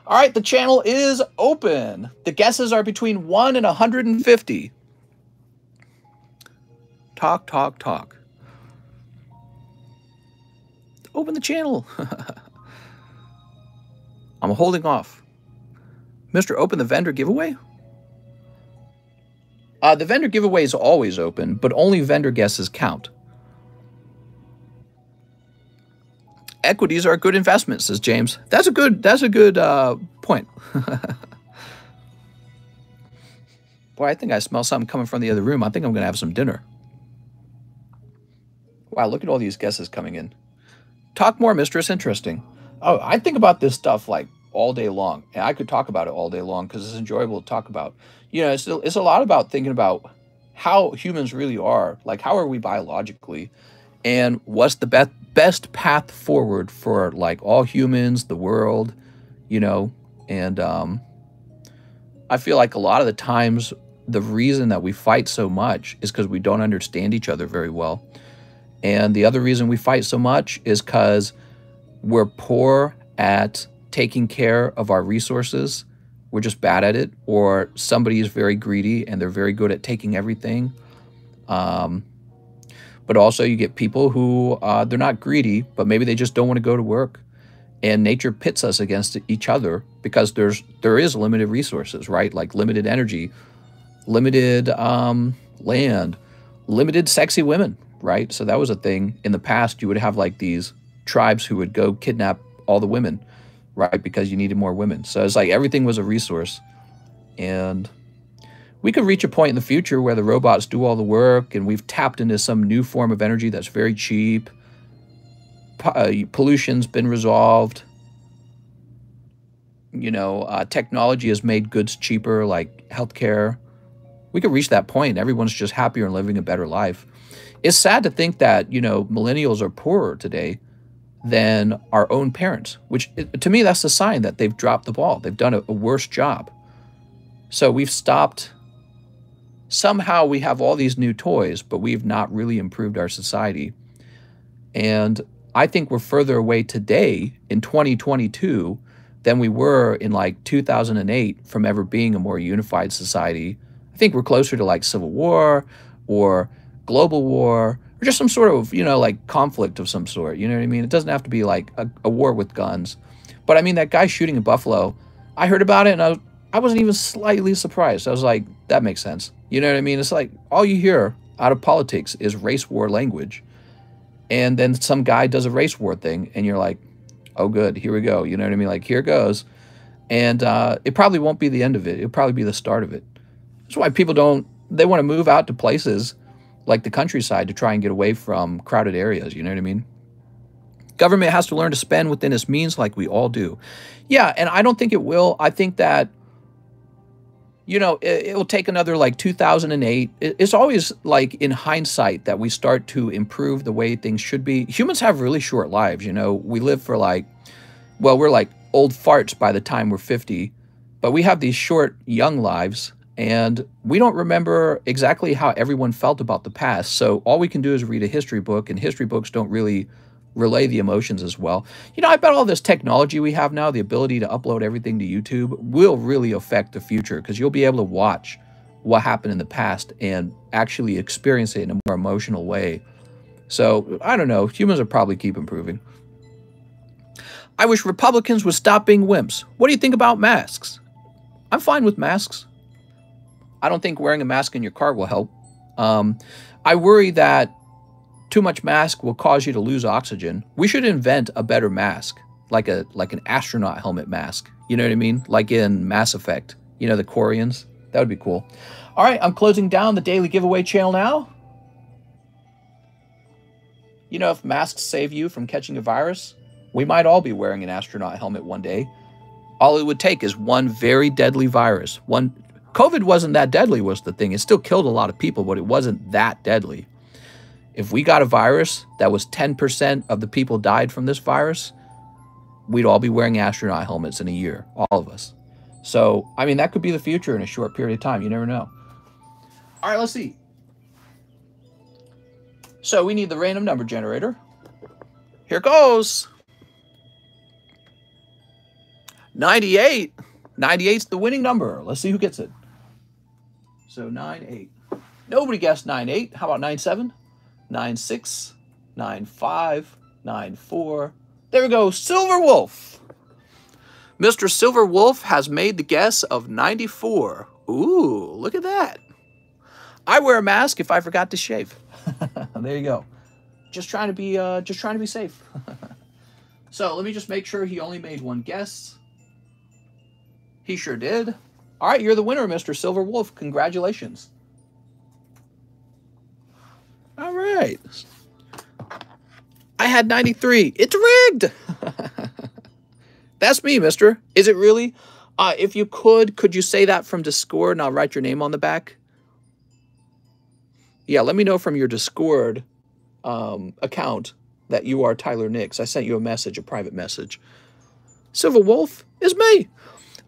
All right, the channel is open. The guesses are between 1 and 150. Talk, talk, talk. Open the channel. I'm holding off. Mr. Open the vendor giveaway? The vendor giveaway is always open, but only vendor guesses count. Equities are a good investment, says James. That's a good point. Boy, I think I smell something coming from the other room. I think I'm going to have some dinner. Wow, look at all these guesses coming in. Talk more, mistress. Interesting. Oh, I think about this stuff like all day long. And I could talk about it all day long because it's enjoyable to talk about. You know, it's a lot about thinking about how humans really are. Like, how are we biologically? And what's the best path forward for like all humans, the world, you know? And I feel like a lot of the times the reason that we fight so much is because we don't understand each other very well. And the other reason we fight so much is because we're poor at taking care of our resources. We're just bad at it. Or somebody is very greedy and they're very good at taking everything. But also you get people who, they're not greedy, but maybe they just don't want to go to work. And nature pits us against each other because there is limited resources, right? Like limited energy, limited land, limited sexy women, right? So that was a thing. In the past, you would have like these tribes who would go kidnap all the women, right? Because you needed more women. So it's like everything was a resource. And we could reach a point in the future where the robots do all the work and we've tapped into some new form of energy that's very cheap. Pollution's been resolved. You know, technology has made goods cheaper, like healthcare. We could reach that point. Everyone's just happier and living a better life. It's sad to think that, you know, millennials are poorer today than our own parents, which to me, that's a sign that they've dropped the ball. They've done a worse job. So we've stopped. Somehow we have all these new toys, but we've not really improved our society. And I think we're further away today in 2022 than we were in like 2008 from ever being a more unified society. I think we're closer to like civil war or global war or just some sort of, you know, like conflict of some sort. You know what I mean? It doesn't have to be like a war with guns. But I mean, that guy shooting in Buffalo, I heard about it and I wasn't even slightly surprised. I was like, that makes sense. You know what I mean? It's like all you hear out of politics is race war language. And then some guy does a race war thing and you're like, oh, good, here we go. You know what I mean? Like, here it goes. And it probably won't be the end of it. It'll probably be the start of it. That's why people they want to move out to places like the countryside to try and get away from crowded areas. You know what I mean? Government has to learn to spend within its means like we all do. Yeah, and I don't think it will. I think that, you know, it will take another like 2008. It's always like in hindsight that we start to improve the way things should be. Humans have really short lives, you know. We live for like, well, we're like old farts by the time we're 50, but we have these short, young lives, and we don't remember exactly how everyone felt about the past. So all we can do is read a history book, and history books don't really relay the emotions as well. You know, I bet all this technology we have now, the ability to upload everything to YouTube, will really affect the future, because you'll be able to watch what happened in the past and actually experience it in a more emotional way. So, I don't know. Humans will probably keep improving. I wish Republicans would stop being wimps. What do you think about masks? I'm fine with masks. I don't think wearing a mask in your car will help. I worry that too much mask will cause you to lose oxygen. We should invent a better mask, like an astronaut helmet mask. You know what I mean? Like in Mass Effect. You know, the Koreans? That would be cool. All right, I'm closing down the daily giveaway channel now. You know, if masks save you from catching a virus, we might all be wearing an astronaut helmet one day. All it would take is one very deadly virus. COVID wasn't that deadly was the thing. It still killed a lot of people, but it wasn't that deadly. If we got a virus that was 10% of the people died from this virus, we'd all be wearing astronaut helmets in a year, all of us. So, I mean, that could be the future in a short period of time. You never know. All right, let's see. So we need the random number generator. Here goes. 98. 98's the winning number. Let's see who gets it. So 98. Nobody guessed 98. How about 97? 96, 95, 94. There we go, Silver Wolf. Mr. Silver Wolf has made the guess of 94. Ooh, look at that. I wear a mask if I forgot to shave. There you go. Just trying to be safe. So let me just make sure he only made one guess. He sure did. All right, you're the winner, Mr. Silver Wolf. Congratulations. All right. I had 93. It's rigged. That's me, mister. Is it really? If you could you say that from Discord and I'll write your name on the back? Yeah, let me know from your Discord account that you are Tyler Nix. I sent you a message, a private message. Silver Wolf is me.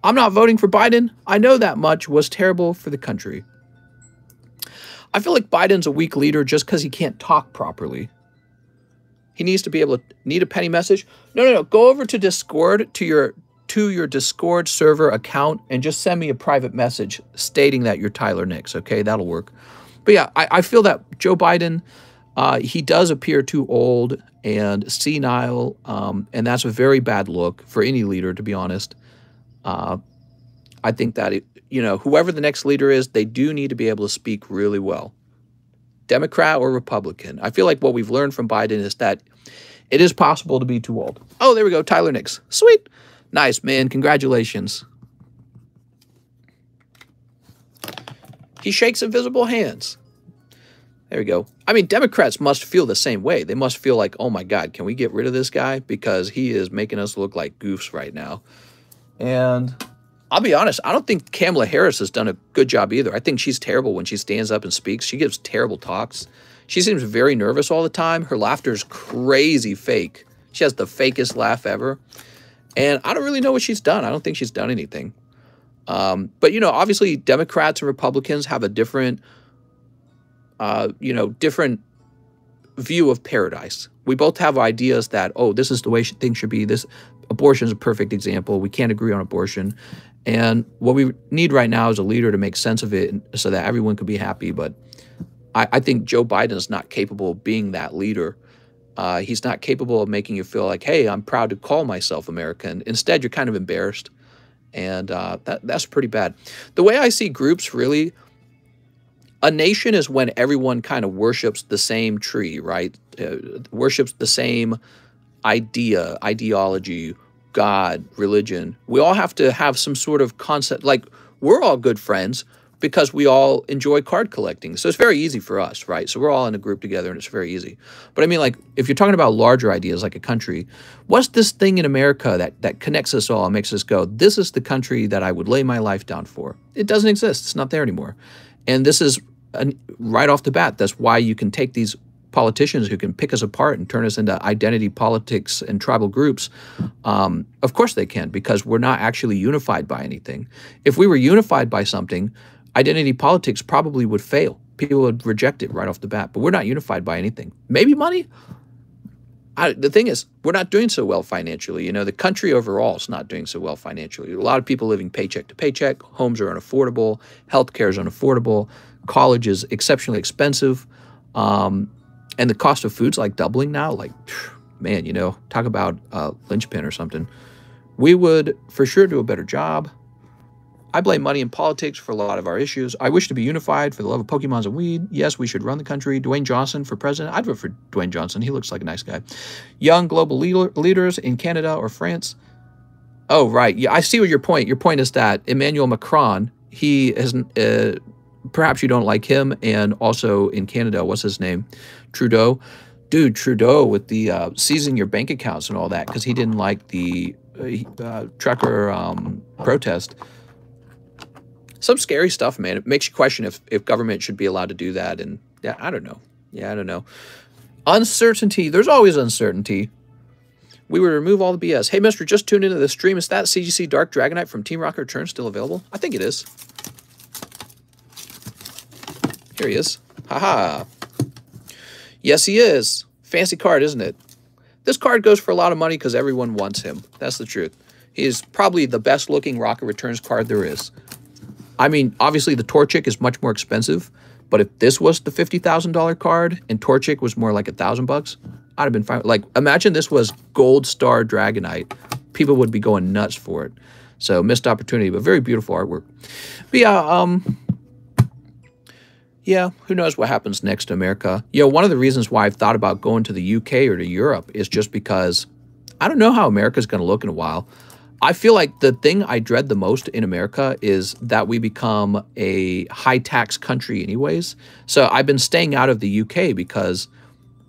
I'm not voting for Biden. I know that much was terrible for the country. I feel like Biden's a weak leader just because he can't talk properly. He needs to be able to need a penny message. No. Go over to Discord, to your Discord server account, and just send me a private message stating that you're Tyler Nix. Okay, that'll work. But yeah, I feel that Joe Biden, he does appear too old and senile, and that's a very bad look for any leader, to be honest. I think that, whoever the next leader is, they do need to be able to speak really well. Democrat or Republican. I feel like what we've learned from Biden is that it is possible to be too old. Oh, there we go. Tyler Nix. Sweet. Nice, man. Congratulations. He shakes invisible hands. There we go. I mean, Democrats must feel the same way. They must feel like, oh my God, can we get rid of this guy? Because he is making us look like goofs right now. And I'll be honest, I don't think Kamala Harris has done a good job either. I think she's terrible when she stands up and speaks. She gives terrible talks. She seems very nervous all the time. Her laughter's crazy fake. She has the fakest laugh ever. And I don't really know what she's done. I don't think she's done anything. But, obviously Democrats and Republicans have a different, different view of paradise. We both have ideas that, oh, this is the way things should be. Abortion is a perfect example. We can't agree on abortion. And what we need right now is a leader to make sense of it so that everyone could be happy. But I think Joe Biden is not capable of being that leader. He's not capable of making you feel like, hey, I'm proud to call myself American. Instead, you're kind of embarrassed. And that's pretty bad. The way I see groups, really, a nation is when everyone kind of worships the same tree, right? Worships the same ideology, God, religion. We all have to have some sort of concept. Like, we're all good friends, because we all enjoy card collecting. So it's very easy for us, right? So we're all in a group together and it's very easy. But I mean, like, if you're talking about larger ideas like a country, what's this thing in America that connects us all and makes us go, this is the country that I would lay my life down for? It doesn't exist. It's not there anymore. And this is right off the bat. That's why you can take these politicians who can pick us apart and turn us into identity politics and tribal groups. Of course they can, because we're not actually unified by anything. If we were unified by something, identity politics probably would fail. People would reject it right off the bat. But we're not unified by anything. Maybe money? The thing is, we're not doing so well financially. You know, the country overall is not doing so well financially. A lot of people living paycheck to paycheck. Homes are unaffordable. Healthcare is unaffordable. College is exceptionally expensive. And the cost of food's like doubling now. Like, man, you know, talk about linchpin or something. We would for sure do a better job. I blame money and politics for a lot of our issues. I wish to be unified for the love of Pokemons and weed. Yes, we should run the country. Dwayne Johnson for president. I'd vote for Dwayne Johnson. He looks like a nice guy. Young global leaders in Canada or France. Oh, right. Yeah, I see what your point. Your point is that Emmanuel Macron, he hasn't... perhaps you don't like him. And also in Canada, what's his name? Trudeau. Dude, Trudeau with the seizing your bank accounts and all that because he didn't like the trucker protest. Some scary stuff, man. It makes you question if government should be allowed to do that. And yeah, I don't know. Yeah, I don't know. Uncertainty. There's always uncertainty. We would remove all the BS. Hey, mister, just tuned into the stream. Is that CGC Dark Dragonite from Team Rocket Return still available? I think it is. Here he is. Haha. Yes, he is. Fancy card, isn't it? This card goes for a lot of money because everyone wants him. That's the truth. He is probably the best looking Rocket Returns card there is. I mean, obviously the Torchic is much more expensive, but if this was the $50,000 card and Torchic was more like $1,000, I'd have been fine. Like, imagine this was Gold Star Dragonite. People would be going nuts for it. So, missed opportunity, but very beautiful artwork. But yeah, yeah, who knows what happens next to America. You know, one of the reasons why I've thought about going to the UK or to Europe is just because I don't know how America's going to look in a while. I feel like the thing I dread the most in America is that we become a high-tax country anyways. So I've been staying out of the UK because,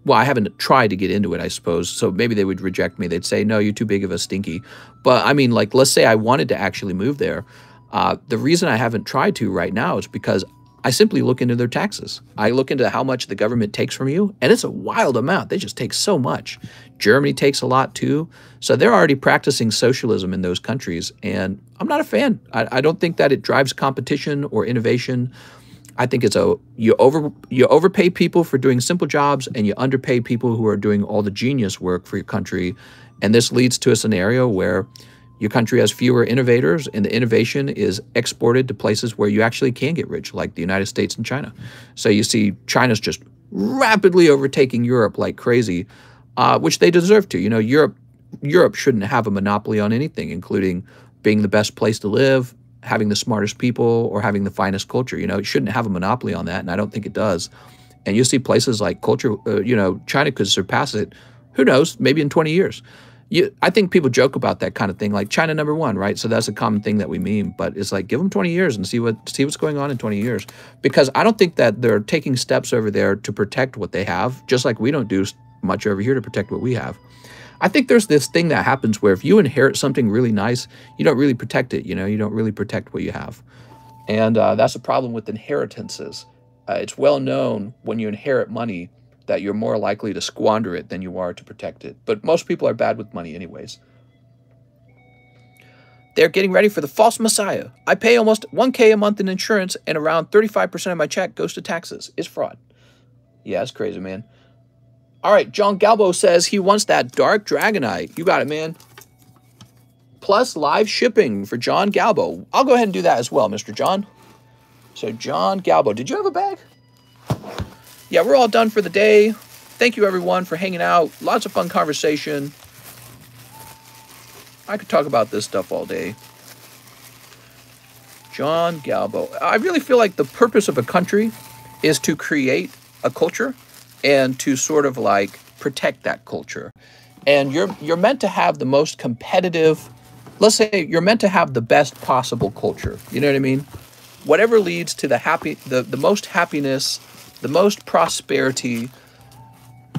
well, I haven't tried to get into it, I suppose. So maybe they would reject me. They'd say, no, you're too big of a stinky. But, I mean, like, let's say I wanted to actually move there. The reason I haven't tried to right now is because I simply look into their taxes. I look into how much the government takes from you, and it's a wild amount. They just take so much. Germany takes a lot too. So they're already practicing socialism in those countries, and I'm not a fan. I don't think that it drives competition or innovation. I think it's you overpay people for doing simple jobs, and you underpay people who are doing all the genius work for your country. And this leads to a scenario where your country has fewer innovators, and the innovation is exported to places where you actually can get rich, like the United States and China. So you see China's just rapidly overtaking Europe like crazy, which they deserve to. You know, Europe shouldn't have a monopoly on anything, including being the best place to live, having the smartest people, or having the finest culture. You know, it shouldn't have a monopoly on that, and I don't think it does. And you see places like culture, you know, China could surpass it. Who knows? Maybe in 20 years. I think people joke about that kind of thing, like China #1, right? So that's a common thing that we meme, but it's like, give them 20 years and see what's going on in 20 years. Because I don't think that they're taking steps over there to protect what they have, just like we don't do much over here to protect what we have. I think there's this thing that happens where if you inherit something really nice, you don't really protect it, you know? You don't really protect what you have. And that's a problem with inheritances. It's well known when you inherit money that you're more likely to squander it than you are to protect it. But most people are bad with money anyways. They're getting ready for the false messiah. I pay almost $1K a month in insurance, and around 35% of my check goes to taxes. It's fraud. Yeah, it's crazy, man. All right, John Galbo says he wants that Dark Dragonite. You got it, man. Plus live shipping for John Galbo. I'll go ahead and do that as well, Mr. John. So John Galbo, did you have a bag? Yeah, we're all done for the day. Thank you, everyone, for hanging out. Lots of fun conversation. I could talk about this stuff all day. John Galbo. I really feel like the purpose of a country is to create a culture and to sort of like protect that culture. And you're meant to have the most competitive, let's say you're meant to have the best possible culture. You know what I mean? whatever leads to the most happiness, the most prosperity,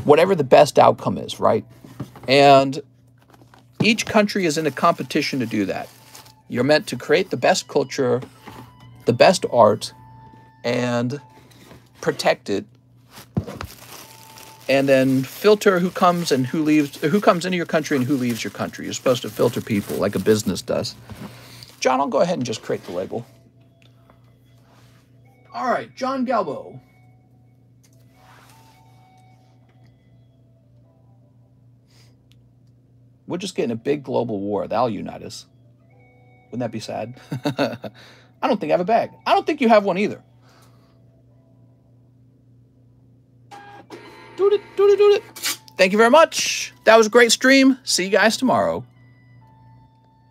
whatever the best outcome is, right? And each country is in a competition to do that. You're meant to create the best culture, the best art, and protect it, and then filter who comes and who leaves, who comes into your country and who leaves your country. You're supposed to filter people like a business does. John, I'll go ahead and just create the label. All right, John Galbo. We'll just get in a big global war. That'll unite us. Wouldn't that be sad? I don't think I have a bag. I don't think you have one either. Do it. Thank you very much. That was a great stream. See you guys tomorrow.